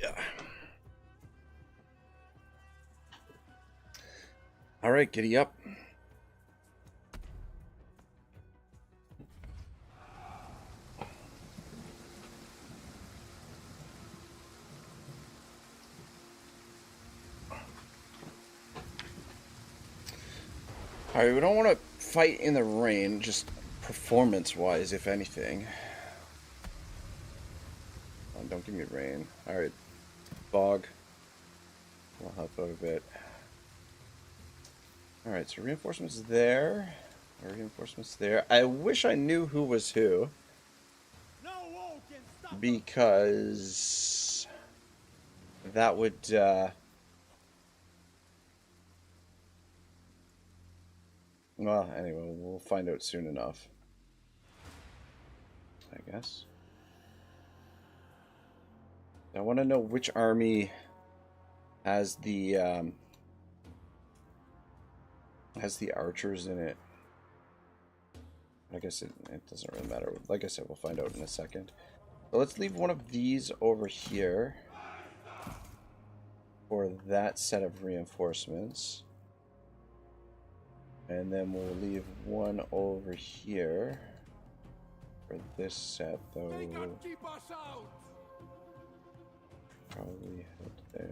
Yeah. All right, giddy up. All right, we don't want to fight in the rain, just performance-wise, if anything. Oh, don't give me rain. All right, fog. We'll help out a bit. All right, so reinforcements there. Reinforcements there. I wish I knew who was who. Because that would well, anyway, we'll find out soon enough, I guess. I want to know which army has the archers in it. I guess it doesn't really matter. Like I said, we'll find out in a second. So let's leave one of these over here for that set of reinforcements. And then we'll leave one over here for this set, though. Probably head there.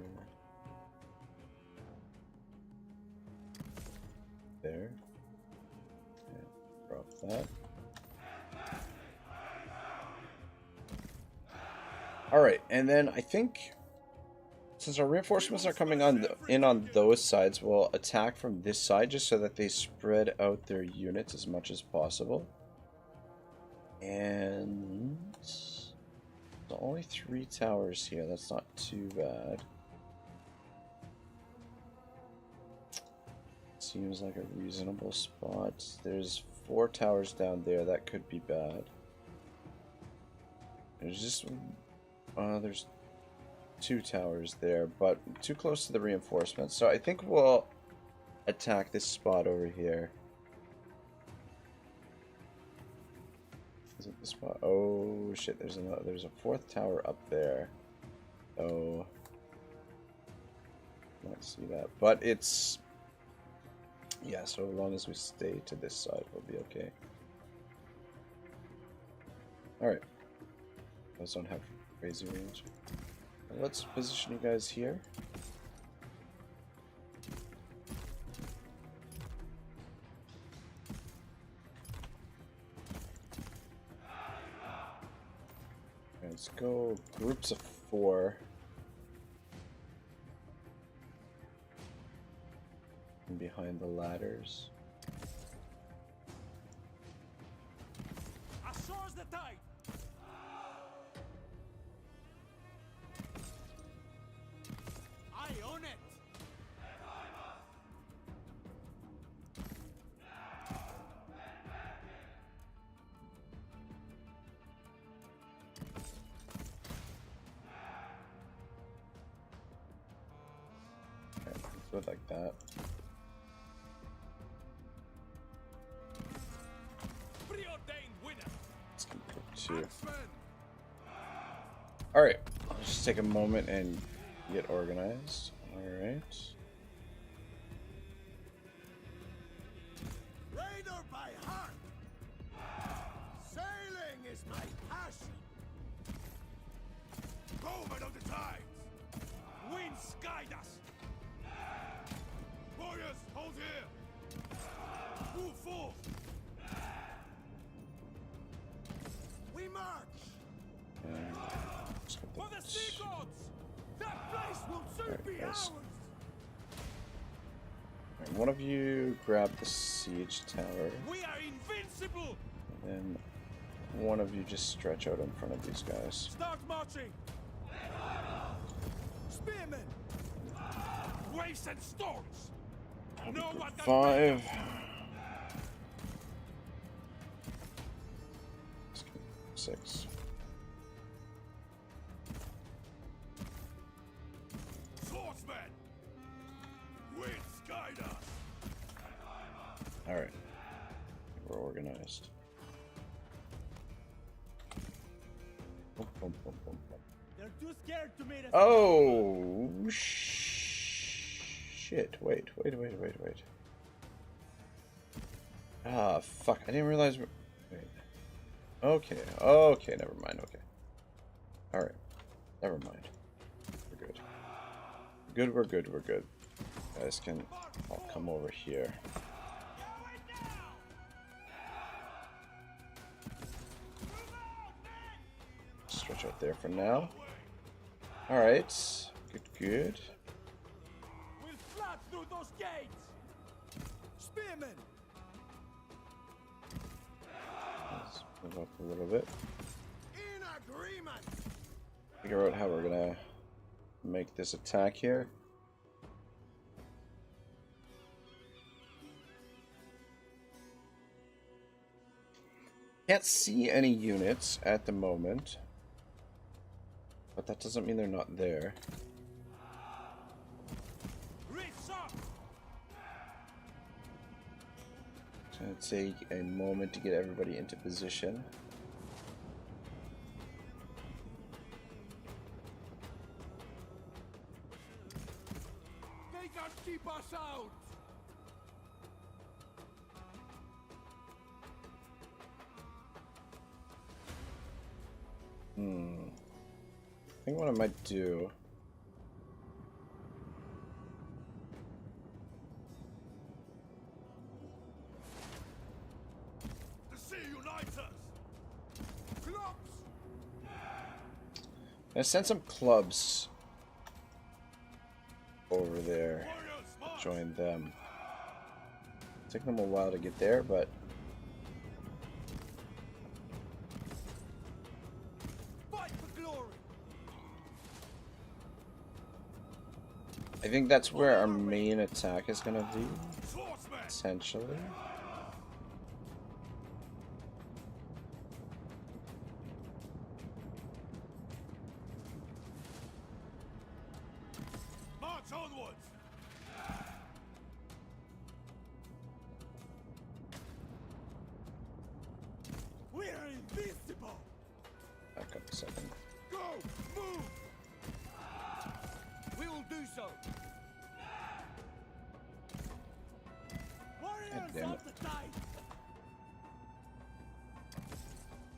There. And drop that. Alright, and then I think since our reinforcements are coming in on those sides, we'll attack from this side just so that they spread out their units as much as possible. And only 3 towers here, that's not too bad. Seems like a reasonable spot. There's 4 towers down there, that could be bad. There's just there's 2 towers there, but too close to the reinforcements. So I think we'll attack this spot over here. Is it the spot? Oh shit! There's a 4th tower up there. Oh, not see that, but it's yeah. So long as we stay to this side, we'll be okay. All right. Those don't have crazy range. Let's position you guys here. Let's go groups of 4. And behind the ladders. Assures the tide. I own it. Okay, let's do it like that. Preordained winner. Let's do group 2. Alright, I'll just take a moment and get organized. Alright. Raider by heart. Sailing is my passion. Movement of the tides. Winds guide us. Warriors, hold here. Move forth. We march. And let's go For the sea gods. That place will soon Alright, be guys. ours. Alright, one of you grab the siege tower, We are invincible. and then one of you just stretch out in front of these guys. Start marching. Spearmen. Waves and storms. No one can 5. Let's go 6. Swordsmen. Winds guide us. Alright. We're organized. Boom, boom, boom, boom, boom. They're too scared to meet us. Oh, shit. Wait. Ah, fuck. I didn't realize. Wait. Okay, never mind. Okay. Alright. Never mind. We're good. We're good. You guys can all come over here. Stretch out there for now. Alright. Good. We'll flat through those gates. Spearmen. Let's move up a little bit. In agreement. Figure out how we're gonna make this attack here. Can't see any units at the moment, but that doesn't mean they're not there. Reach up. It's gonna take a moment to get everybody into position. They can't keep us out. I think what I might do. The sea unites us. Clubs. I sent some clubs over there. Warriors, march. Join them. Took them a while to get there, but Fight for glory. I think that's where our main attack is gonna be, Swordsmen. essentially. March onwards. We are invincible. Back up a second. Go. Move. We will do so. Warriors damn of the tide.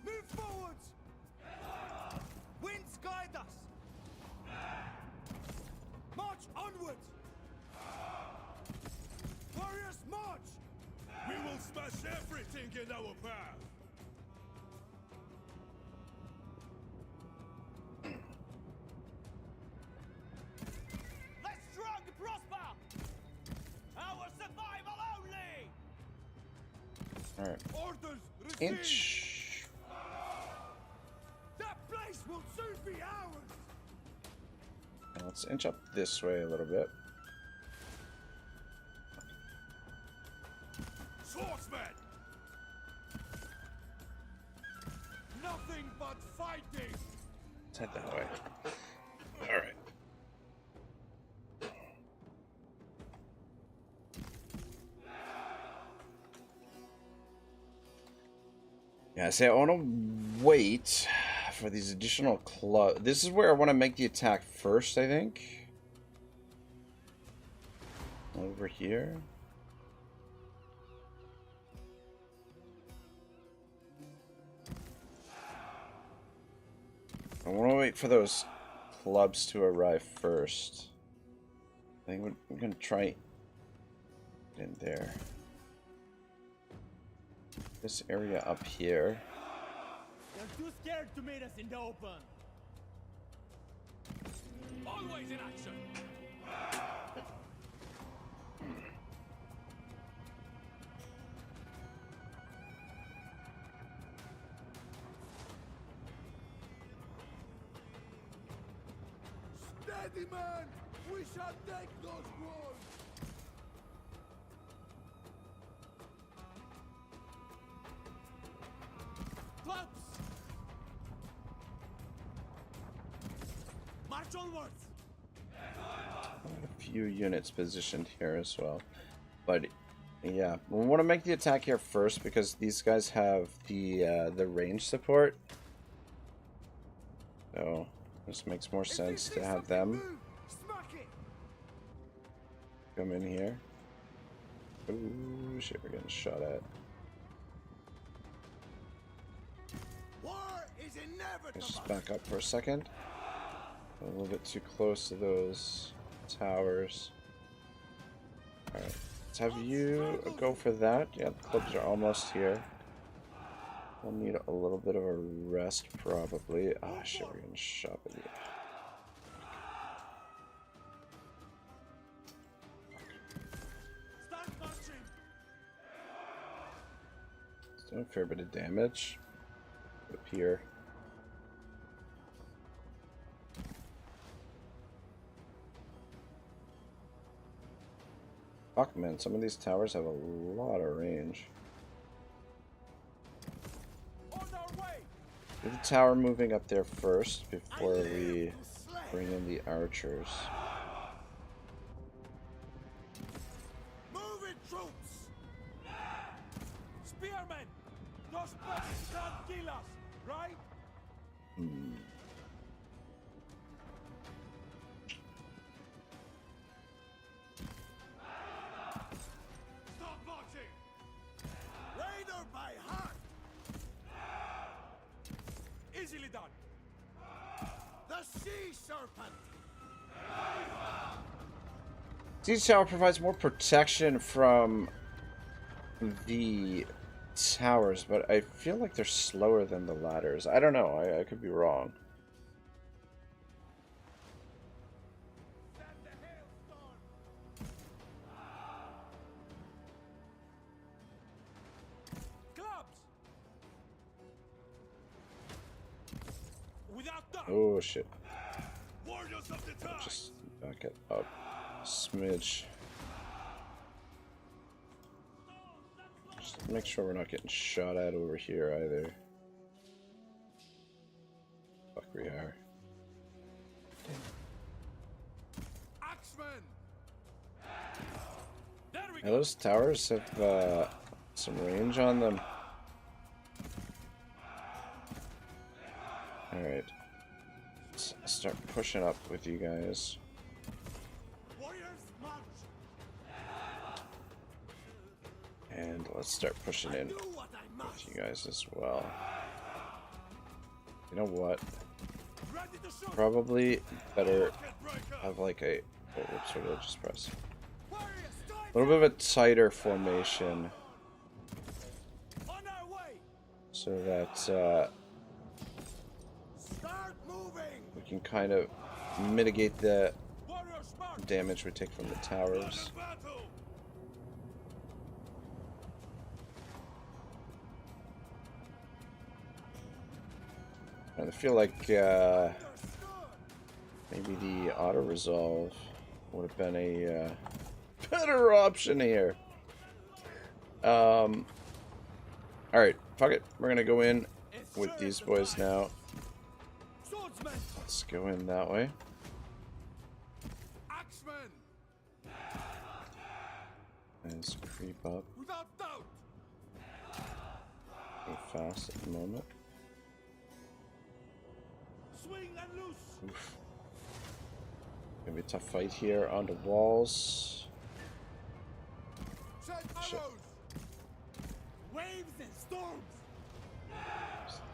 Move forwards. Winds guide us. March onwards. Warriors march. We will smash everything in our path. Alright. Orders received. Inch. That place will soon be ours. And let's inch up this way a little bit. Swordsman. Nothing but fighting. Let's head that way. Alright. Yeah, see, I want to wait for these additional clubs. This is where I want to make the attack first, I think. Over here. I want to wait for those clubs to arrive first. I think I'm going to try in there. This area up here. They're too scared to meet us in the open. Always in action. Steady, man. We shall take those walls. Clubs! March onwards! A few units positioned here as well. But yeah, we want to make the attack here first because these guys have the range support. So this makes more sense to have them come in here. Ooh, shit, we're getting shot at. War is inevitable. Let's just back up for a second. A little bit too close to those towers. Alright, let's have you go for that. Yeah, the clubs are almost here. We'll need a little bit of a rest, probably. Ah, oh, shit, we're getting shot at you. Start marching. It's doing a fair bit of damage. Up here. Fuck, man, some of these towers have a lot of range. On our way. Get the tower moving up there first before we bring in the archers. Move it, troops. Spearmen. Those peasants can't kill us, right? Stop marching. Raider by heart. Easily done. The sea serpent. Siege tower provides more protection from the towers, but I feel like they're slower than the ladders. I don't know. I could be wrong. Clubs. Without doubt. Oh shit! Warriors of the tide. Just back it up a smidge. Just make sure we're not getting shot at over here either. Fuck, we are. Axemen. There we Now go! those towers have some range on them. Alright. Let's start pushing up with you guys. Warriors march. And let's start pushing in Do what I with must. you guys as well. You know what? Ready to shoot. Probably better Get break up. have like a... Oh, whoops, what did I just press? Warriors, time A little bit of a tighter formation on our way. so that Start moving. we can kind of mitigate the Warriors march. damage we take from the towers. Battle. I feel like maybe the auto resolve would have been a better option here. All right, fuck it. We're gonna go in with these boys now. Let's go in that way. Let's creep up. Go fast at the moment. Oof. Gonna be a tough fight here onto walls. Shit. Waves and storms.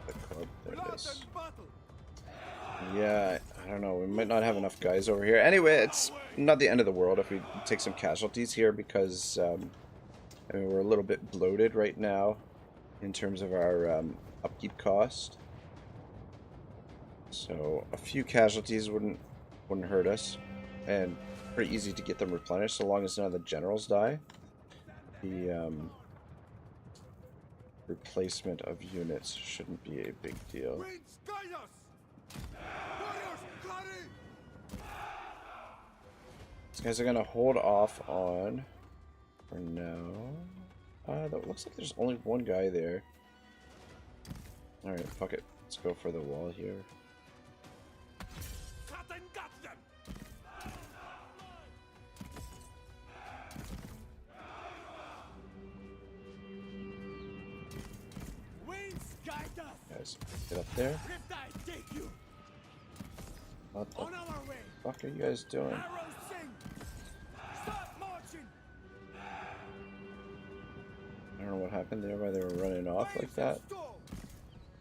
The club. There it is. Yeah, I don't know. We might not have enough guys over here. Anyway, it's not the end of the world if we take some casualties here because I mean, we're a little bit bloated right now in terms of our upkeep cost. So a few casualties wouldn't hurt us, and pretty easy to get them replenished so long as none of the generals die. The replacement of units shouldn't be a big deal. These guys are gonna hold off on for now. That looks like there's only one guy there. Alright, fuck it. Let's go for the wall here. Guys, get up there. What the fuck are you guys doing? I don't know what happened there, why they were running off like that.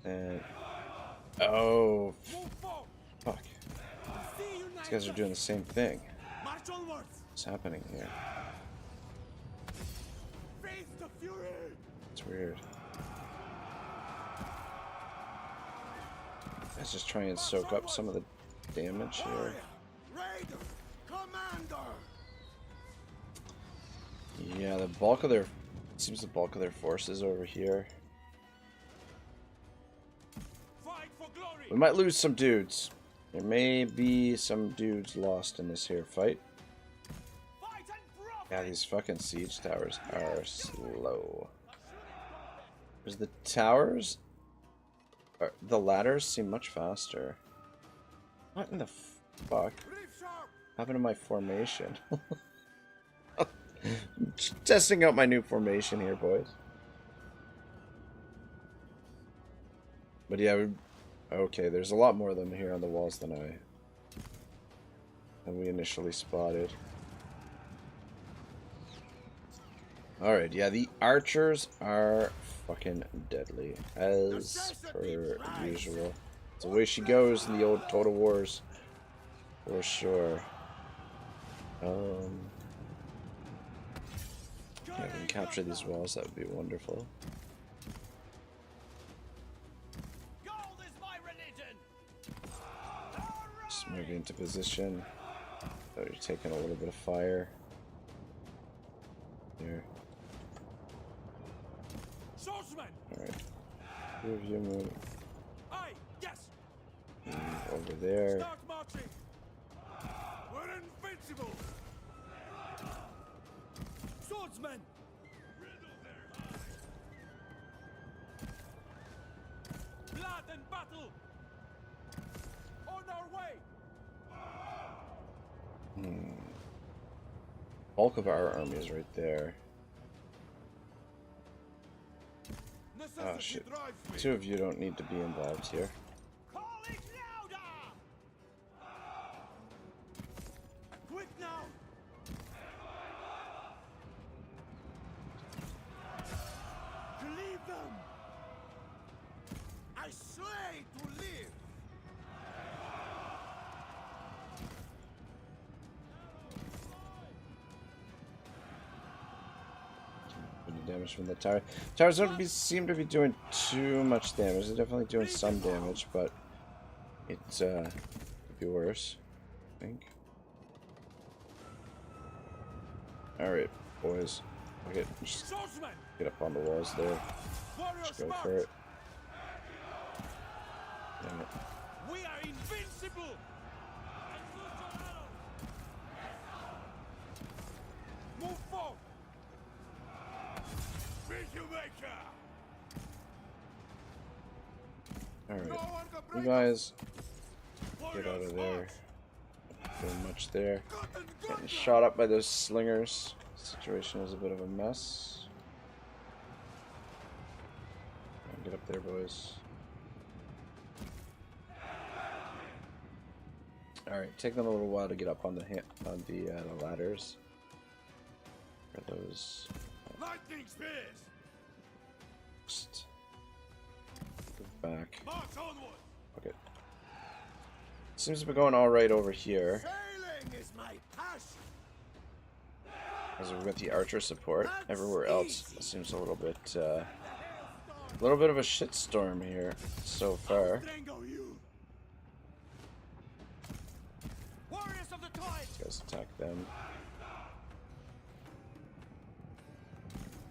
And oh, fuck! These guys are doing the same thing. What's happening here? It's weird. Let's just try and soak up some of the damage here. Yeah, the bulk of their seems the bulk of their forces over here. We might lose some dudes. There may be some dudes lost in this here fight. Yeah, these fucking siege towers are slow. There's the towers. The ladders seem much faster. What in the fuck happened to my formation? Just testing out my new formation here, boys. But yeah, okay, there's a lot more of them here on the walls than we initially spotted. Alright, yeah, the archers are fucking deadly, as per usual. It's the way she goes in the old Total Wars, for sure. Yeah, if we can capture these walls, that would be wonderful. Just moving into position. So you're taking a little bit of fire. Here. Alright. Two of you move. Move over there. We're invincible. Swordsman. Blood and battle. On our way. Bulk of our army is right there. Oh shit. Two of you don't need to be involved here. Quick now. Leave them. I slay to live. Damage from the tower. Towers don't seem to be doing too much damage. They're definitely doing some damage, but it could be worse, I think. Alright, boys. Just get up on the walls there. Just go for it. Damn it. We are invincible! Move forward! Alright. You guys get out of there. Not doing much there. Getting shot up by those slingers. Situation is a bit of a mess. Get up there, boys. Alright, take them a little while to get up on the ladders. Are those Lightning spears! just back? March onward! Okay. Seems to be going alright over here. Sailing is my passion! As we've got the archer support. Everywhere else it seems a little bit of a shitstorm here so far. Warriors of the tide! These guys attack them.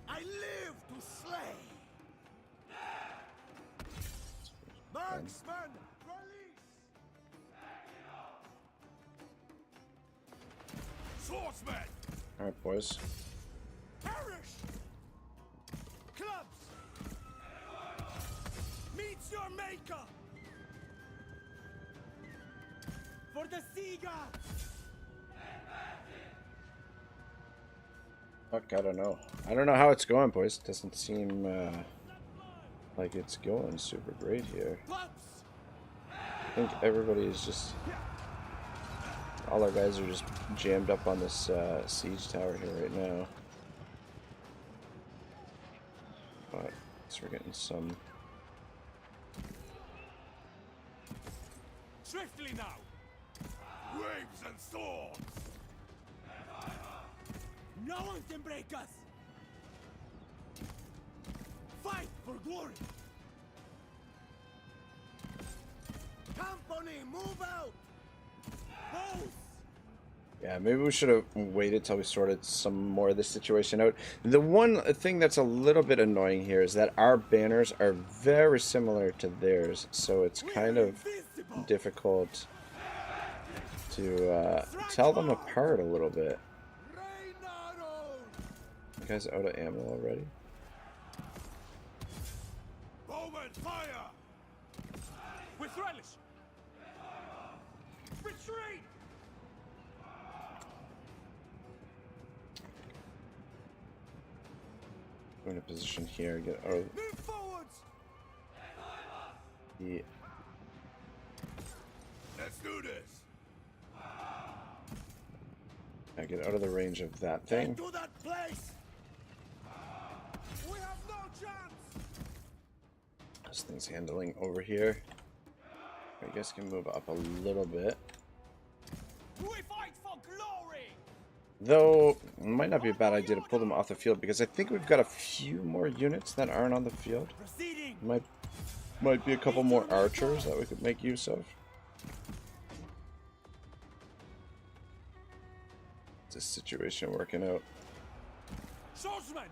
I live to slay! Marksman, release! Swordsman! Alright, boys. Perish! Clubs! Meets your maker! For the sea gods! Fuck, I don't know. I don't know how it's going, boys. It doesn't seem like it's going super great here. I think everybody is just... all our guys are just jammed up on this siege tower here right now. But so we're getting some... Swiftly now! Waves and storms! No one can break us! Fight for glory! Company, move out! Both! Yeah, maybe we should have waited till we sorted some more of this situation out. The one thing that's a little bit annoying here is that our banners are very similar to theirs, so it's kind of difficult to tell them apart a little bit. You guys out of ammo already? Bowman, fire! With relish! Retreat! Go in a position here, get out of Move forwards! the... Let's do this! I get out of the range of that thing. To that place! We have no chance! This thing's handling over here. I guess can move up a little bit. We fight for glory! Though, it might not be a bad idea to pull them off the field because I think we've got a few more units that aren't on the field. Proceeding! Might be a couple more archers that we could make use of. Is this situation working out? Swordsman!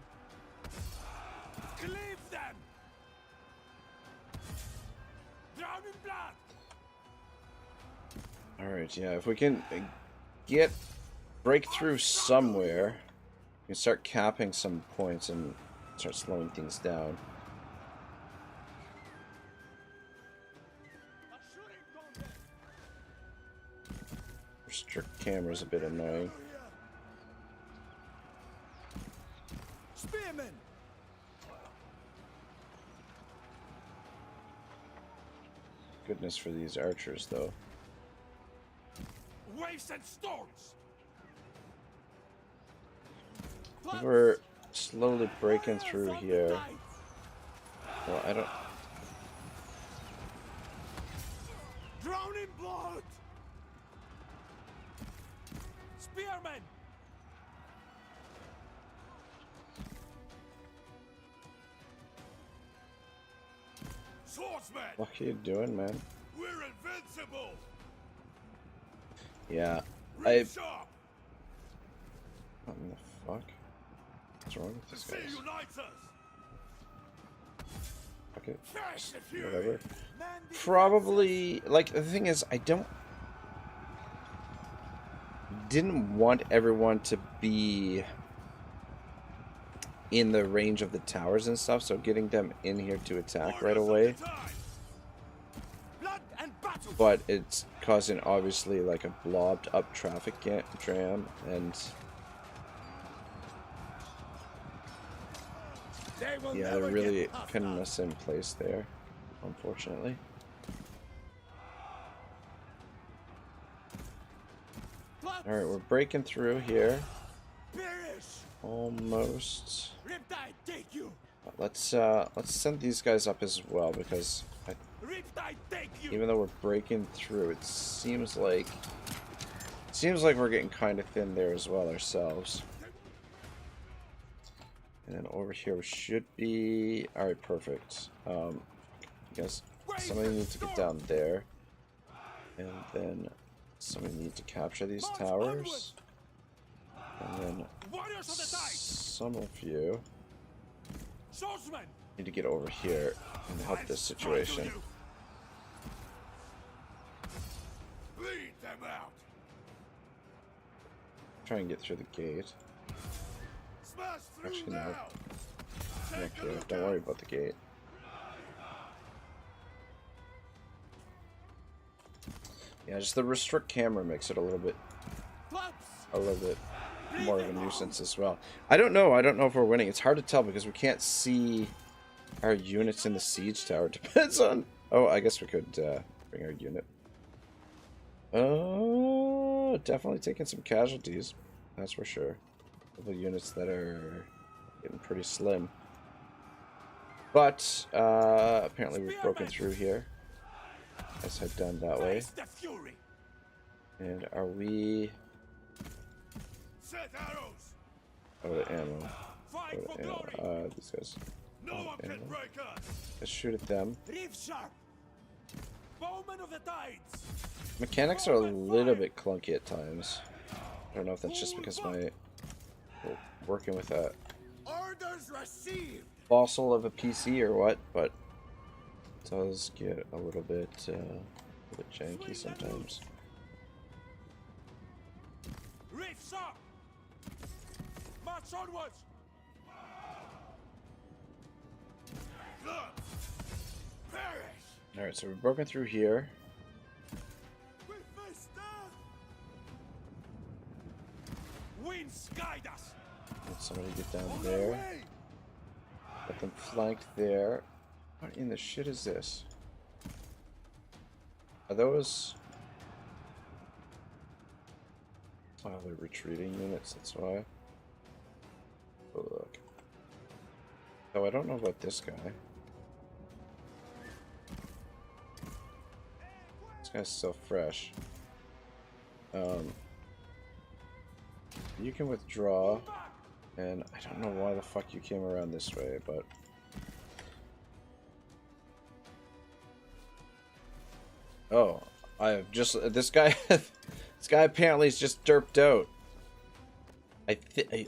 Cleave them! Drown in blood! Alright, yeah, if we can break through somewhere, we can start capping some points and start slowing things down. Restrict camera's a bit annoying. Spearmen! Goodness for these archers, though. Waves and storms! We're slowly breaking through here. Well, I don't... Drown in blood! Spearmen! Swordsman! What are you doing, man? We're invincible! Yeah, Reach sharp! What in the fuck? What's wrong with The this sea guy? unites us! Fuck it. Whatever. Probably, like, the thing is, didn't want everyone to be in the range of the towers and stuff, so getting them in here to attack right away. But it's causing, obviously, like a blobbed up traffic jam, and yeah, they're really pinning us in place there, unfortunately. Alright, we're breaking through here. Almost. Let's send these guys up as well, because even though we're breaking through, it seems like we're getting kind of thin there as well ourselves. And then over here we should be alright. Perfect. I guess somebody needs to get down there, and then somebody needs to capture these towers, and then some of you need to get over here and help this situation. Try and get through the gate. Actually, no. Don't worry about the gate. Yeah, just the restrict camera makes it a little bit more of a nuisance as well. I don't know if we're winning. It's hard to tell because we can't see our units in the siege tower. Depends on. Oh, I guess we could bring our unit. Oh, definitely taking some casualties. That's for sure. The units that are getting pretty slim. But apparently we've broken through here. Let's head down that way. And are we out of ammo? Out of ammo. These guys. Let's shoot at them. Mechanics are a little bit clunky at times. I don't know if that's just because we're working with a fossil of a PC or what, but it does get a little bit janky sometimes. Alright, so we've broken through here. Let somebody get down there. Let them flanked there. What in the shit is this? Are those... Oh, they're retreating units, that's why. Oh, look. Oh, I don't know about this guy. This guy's still fresh. You can withdraw, and I don't know why the fuck you came around this way, but... Oh, I have just... This guy... this guy apparently is just derped out.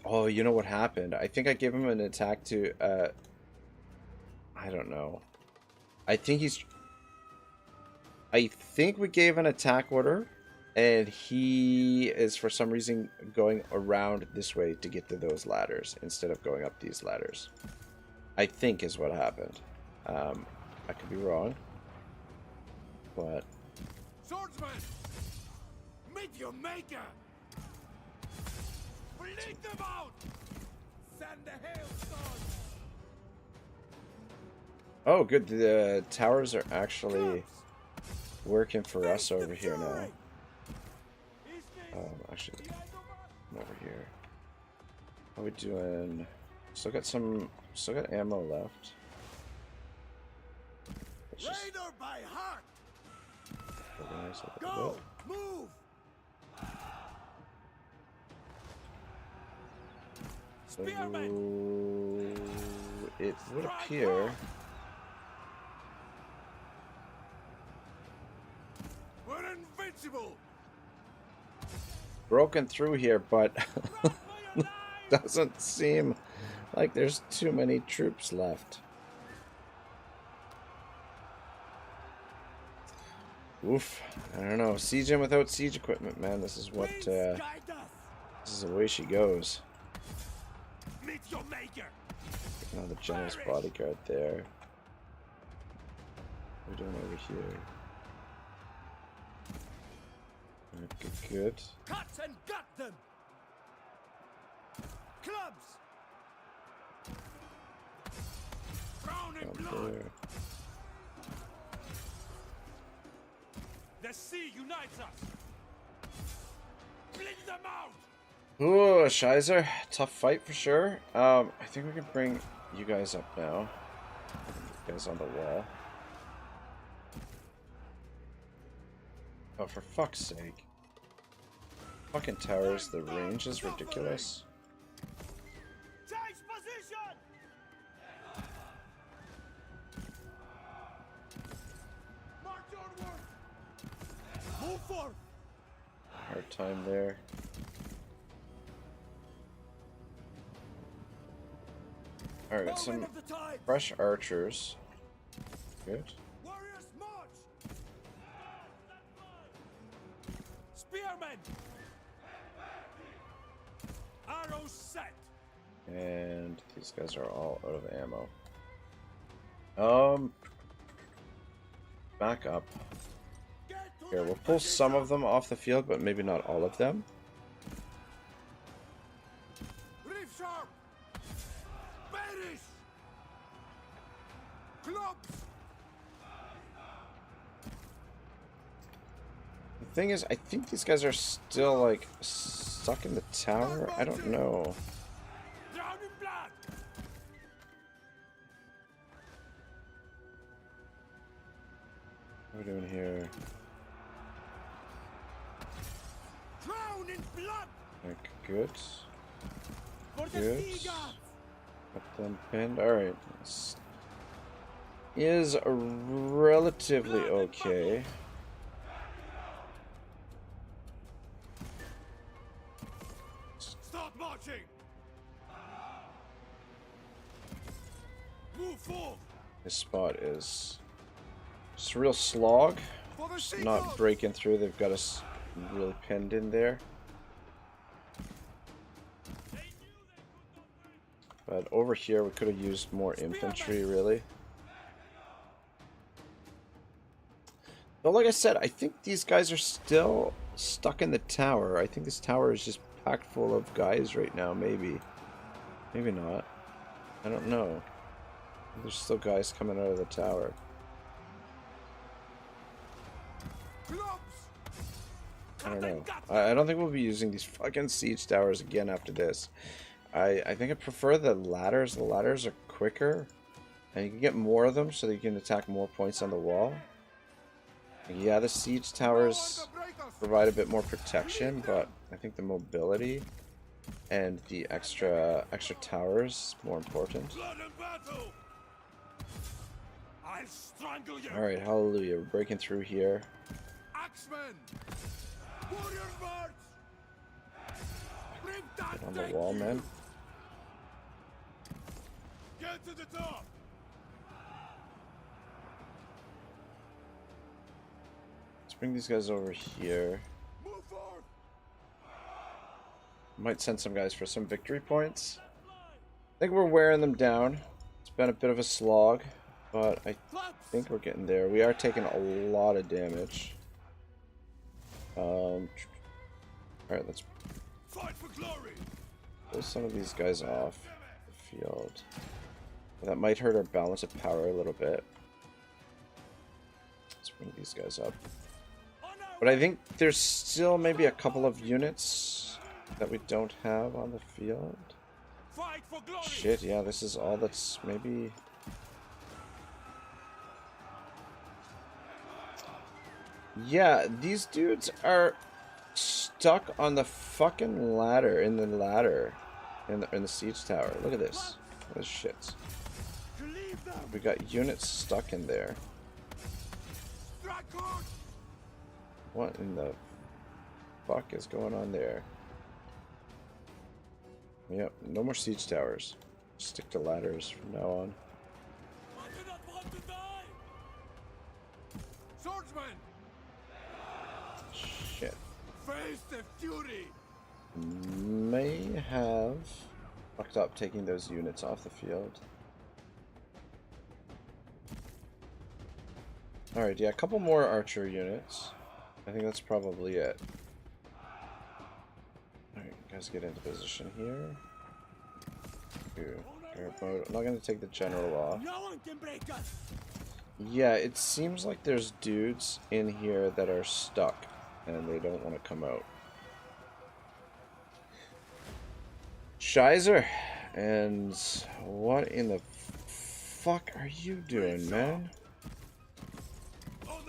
Oh, you know what happened? I think I gave him an attack to, I don't know. I think we gave an attack order, and he is for some reason going around this way to get to those ladders instead of going up these ladders. I think is what happened. I could be wrong, but... Swordsman! Meet your maker! Bleed them out! Send the hailstones! Oh, good. The towers are actually working for us over here now. Actually, I'm over here. How are we doing? Still got ammo left. Let's just by heart! organize a little Go! bit. Move! So it would appear We're invincible! broken through here, but doesn't seem like there's too many troops left. Oof. I don't know. Sieging without siege equipment, man. This is what, Guide us. this is the way she goes. Meet your maker. Now the general's bodyguard there. What are we doing over here? Alright, good, good. Cut and gut them. Clubs. Drown in Down blood. there. The sea unites us. Bleed them out. Ooh, Shizer. Tough fight for sure. I think we can bring you guys up now. You guys on the wall. Oh, for fuck's sake. Fucking towers, the range is ridiculous. Change position. March onward. Move forward. Hard time there. Alright, some Moment of the tide. fresh archers. Good. Warriors march. Spearmen. Arrows set. And these guys are all out of ammo. Back up. Get to Here, the we'll pull some position. of them off the field, but maybe not all of them. Reef sharp. Perish. Clubs. The thing is, I think these guys are still, like, stuck in the tower. I don't know. Drown in blood. What are we doing here? Drown in blood. Like, good. For the Good. sea gods. Got them pinned. Alright. This is relatively okay. Start marching. Move forward. This spot is just a real slog. For the sea Not gods. breaking through. They've got us really pinned in there. But over here, we could have used more infantry, really. But like I said, I think these guys are still stuck in the tower. I think this tower is just packed full of guys right now, maybe. Maybe not. I don't know. There's still guys coming out of the tower. Clubs. I don't know. I don't think we'll be using these fucking siege towers again after this. I think I prefer the ladders. The ladders are quicker. And you can get more of them so that you can attack more points on the wall. Yeah, the siege towers provide a bit more protection, but I think the mobility and the extra towers is more important. Blood and battle. I'll strangle you. Alright, hallelujah. We're breaking through here. Axemen. Warriors march. Bring that Get on the thing wall, to man. you. Get to the top. Let's bring these guys over here. Move forward. Might send some guys for some victory points. I think we're wearing them down. It's been a bit of a slog, but I think we're getting there. We are taking a lot of damage. Alright, let's Fight for glory. pull some of these guys off the field. That might hurt our balance of power a little bit. Let's bring these guys up. But I think there's still maybe a couple of units that we don't have on the field. Fight for glory. Shit, yeah, this is all that's maybe... Yeah, these dudes are stuck on the fucking ladder, in the siege tower. Look at this. This shit. Relieve them. We got units stuck in there. Strike hard. What in the fuck is going on there? Yep, no more siege towers. Stick to ladders from now on. I do not want to die. Swordsman. Shit. Face the fury. May have fucked up taking those units off the field. Alright, yeah, a couple more archer units. I think that's probably it. Alright, guys, get into position here. I'm not going to take the general off. No one can break us. Yeah, it seems like there's dudes in here that are stuck and they don't want to come out. Shizer, and what in the fuck are you doing, man?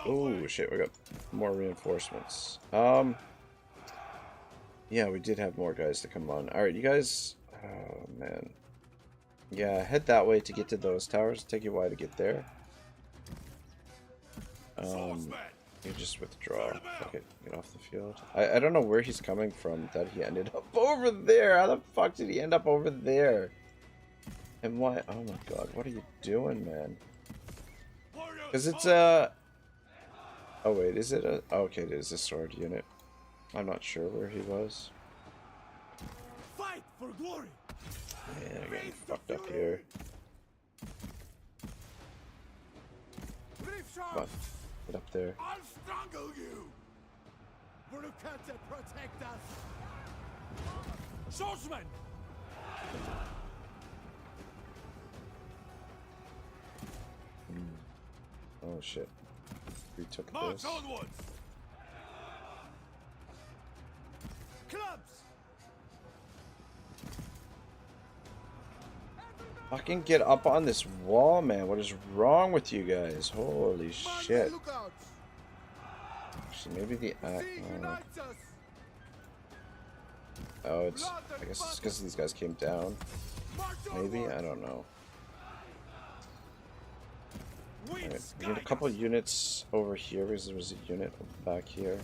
Oh shit, we got more reinforcements. Yeah, we did have more guys to come on. Alright, you guys, oh man. Yeah, head that way to get to those towers. It'll take you a while to get there. You just withdraw. Fuck it, get off the field. I don't know where he's coming from that he ended up over there. How the fuck did he end up over there? And why? Oh my god, what are you doing, man? Because it's a... Oh wait, is it a... Okay, it is a sword unit. I'm not sure where he was. Fight for glory. Man, I'm getting fucked up here. Come on, get up there. I'll strangle you. Volukata, protect us. Swordsman. Oh shit. We took March this. onwards. Clubs. Fucking get up on this wall, man. What is wrong with you guys? Holy shit. Actually, maybe the... oh, it's... I guess it's because these guys came down. Maybe? I don't know. Alright, we need a couple units over here because there was a unit back here.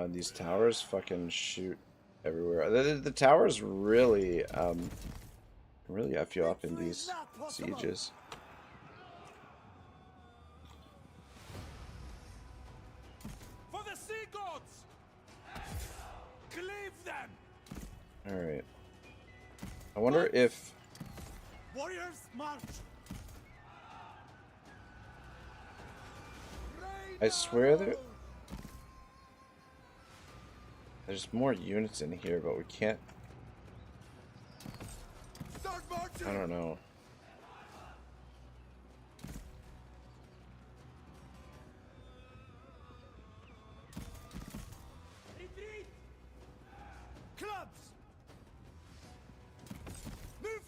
These towers fucking shoot everywhere. The towers really, really F you up in these sieges. For the sea gods. Cleave them. Alright. I wonder if... Warriors march. I swear there's more units in here, but we can't... I don't know.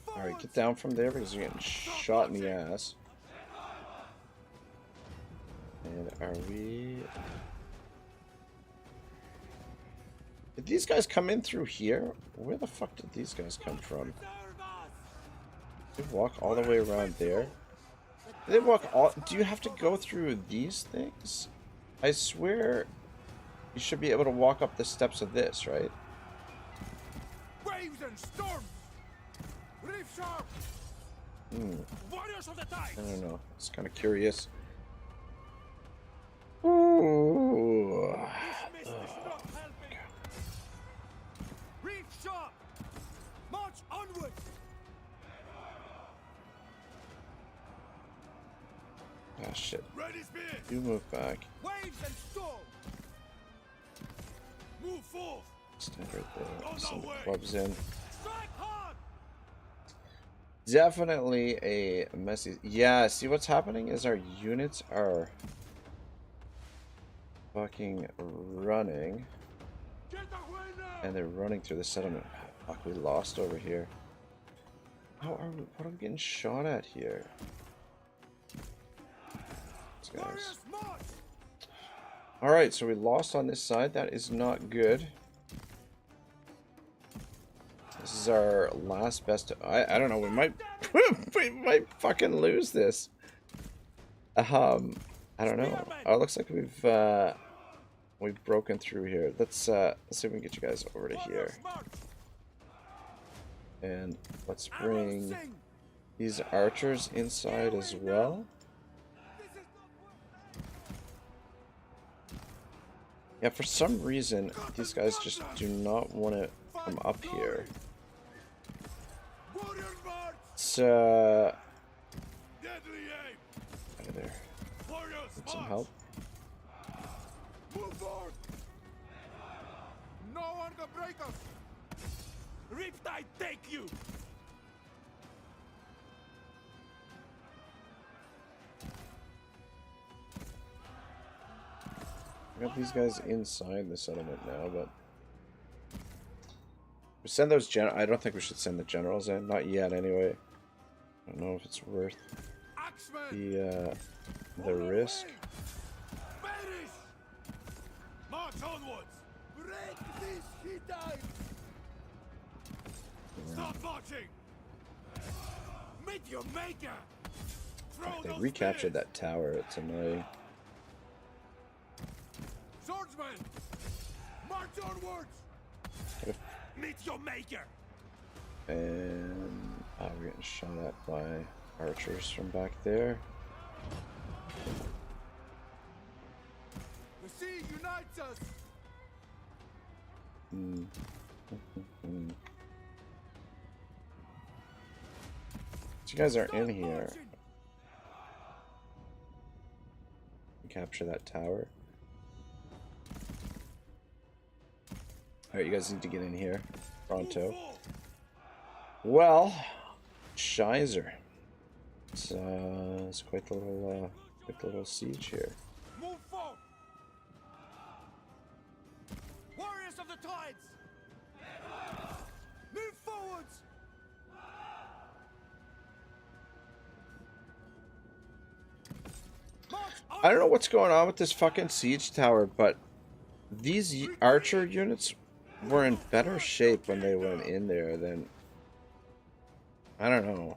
Alright, get down from there because you're getting shot in the ass. And are we... Did these guys come in through here? Where the fuck did these guys come from? Did they walk all the way around there? Did they walk all... Do you have to go through these things? I swear you should be able to walk up the steps of this, right? Waves and storms. Reef sharp. Warriors of the tide. I don't know. It's kind of curious. Ooh. Reef sharp. March onwards. Ah, shit. Ready spear. You move back. Waves and storm. Move forth. Stand right there. Send the clubs in. Strike hard. Definitely a messy... Yeah, see what's happening is our units are fucking running. And they're running through the settlement. Fuck, we lost over here. What are we getting shot at here? These guys. Alright, so we lost on this side. That is not good. This is our last best... I don't know, we might... we might fucking lose this. I don't know. Oh, it looks like we've broken through here. Let's see if we can get you guys over to here. And let's bring these archers inside as well. Yeah, for some reason, these guys just do not want to come up here. It's, out of there. Need some help. Move forward. No one can break us. Riptide, take you! I got these guys inside the settlement now, but we send those I don't think we should send the generals in, not yet anyway. I don't know if it's worth the risk. March onwards. Break this Hittite. Stop marching. Meet your maker. They recaptured that tower. It's annoying. Swordsman, march onwards. Meet your maker. And we're getting shot at by archers from back there. The sea unites us. You guys are in here. Capture that tower. Alright, you guys need to get in here. Pronto. Well, Shizer. It's quite a little siege here. Move forward. Warriors of the tides. Move forwards. I don't know what's going on with this fucking siege tower, but these archer units were in better shape when they went in there than... I don't know.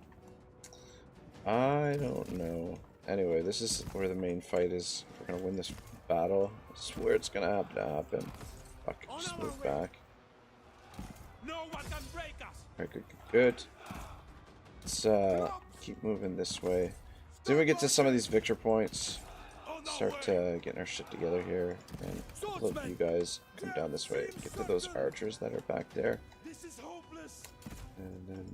I don't know. Anyway, this is where the main fight is. If we're gonna win this battle, this is where it's gonna have to happen. Fuck, just move back. No one can break us. Alright, good, good, good. Let's keep moving this way. Then we get to some of these victor points. Start getting our shit together here, and let you guys come down this way. Get to those archers that are back there. And then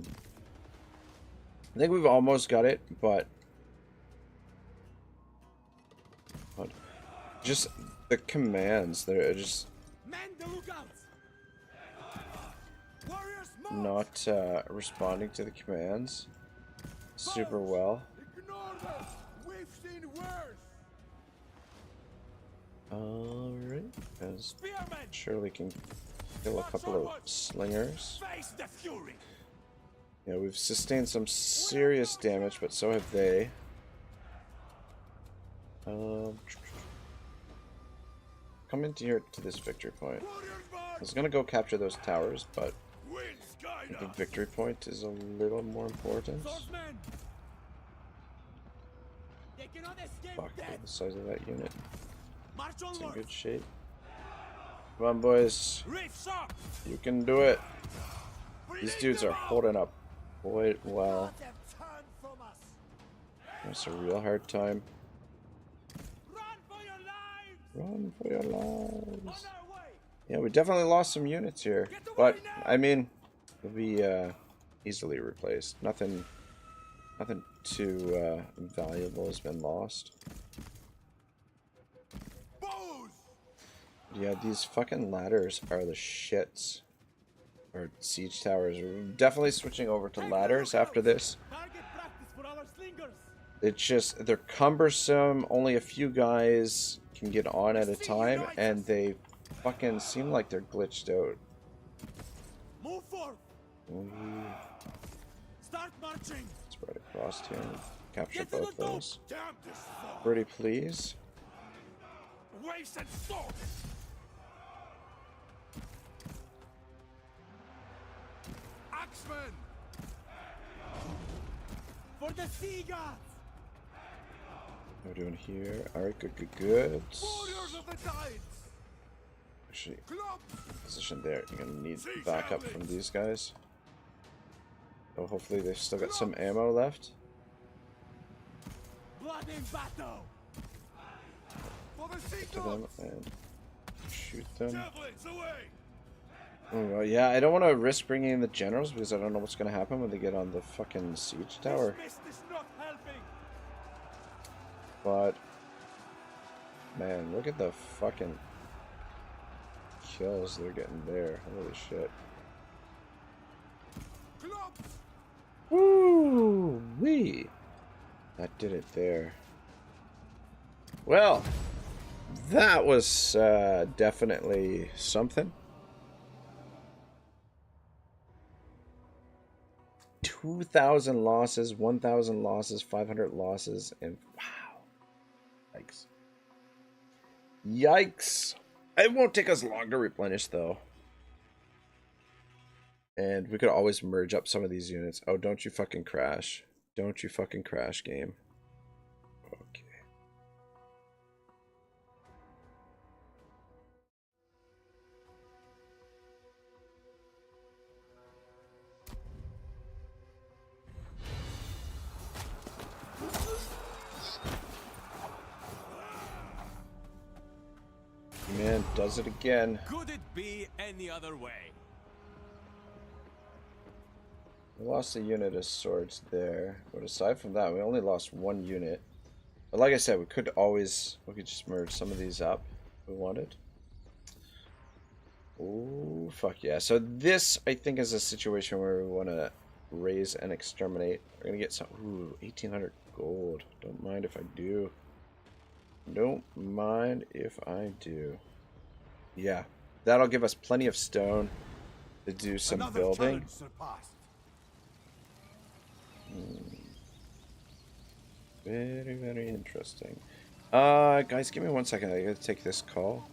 I think we've almost got it, but just the commands, they're just not responding to the commands super well. Alright, guys. Surely can kill a couple of slingers. Yeah, we've sustained some serious damage, but so have they. Come into here to this victory point. I was gonna go capture those towers, but I think the victory point is a little more important. Fuck, the size of that unit. It's in good shape. Come on, boys. You can do it. These dudes are holding up quite well. It's a real hard time. Run for your lives. Yeah, we definitely lost some units here. But, I mean, they'll be easily replaced. Nothing too valuable has been lost. Yeah, these fucking ladders are the shits. Or siege towers. We're definitely switching over to ladders after this. It's just, they're cumbersome. Only a few guys can get on at a time, and they fucking seem like they're glitched out. Move forward. Start marching. Spread across here. Capture both those. Pretty please. Waves and swords. Axemen. For the sea gods. What are we doing here? Alright, good, good, good. Warriors of the tides. Actually, position there. You're gonna need backup from these guys. Oh, hopefully they've still got some ammo left. Blood in battle. For the sea To them gods. and shoot them. Javelins away! Oh, well, yeah, I don't want to risk bringing in the generals because I don't know what's going to happen when they get on the fucking siege tower. This mist is not helping. But, man, look at the fucking kills they're getting there. Holy shit. Clubs! Woo wee! That did it there. Well, that was definitely something. 2,000 losses, 1,000 losses, 500 losses, and wow. Yikes. Yikes. It won't take us long to replenish, though. And we could always merge up some of these units. Oh, don't you fucking crash. Don't you fucking crash, game. Okay. Man, does it again. Could it be any other way? We lost a unit of swords there, but aside from that, we only lost one unit. But like I said, we could just merge some of these up if we wanted. Oh, fuck yeah. So this, I think, is a situation where we want to raise and exterminate. We're going to get some, ooh, 1,800 gold. Don't mind if I do. Don't mind if I do. Yeah, that'll give us plenty of stone to do some Another building. challenge surpassed. Very, very interesting. Guys, give me 1 second. I gotta take this call.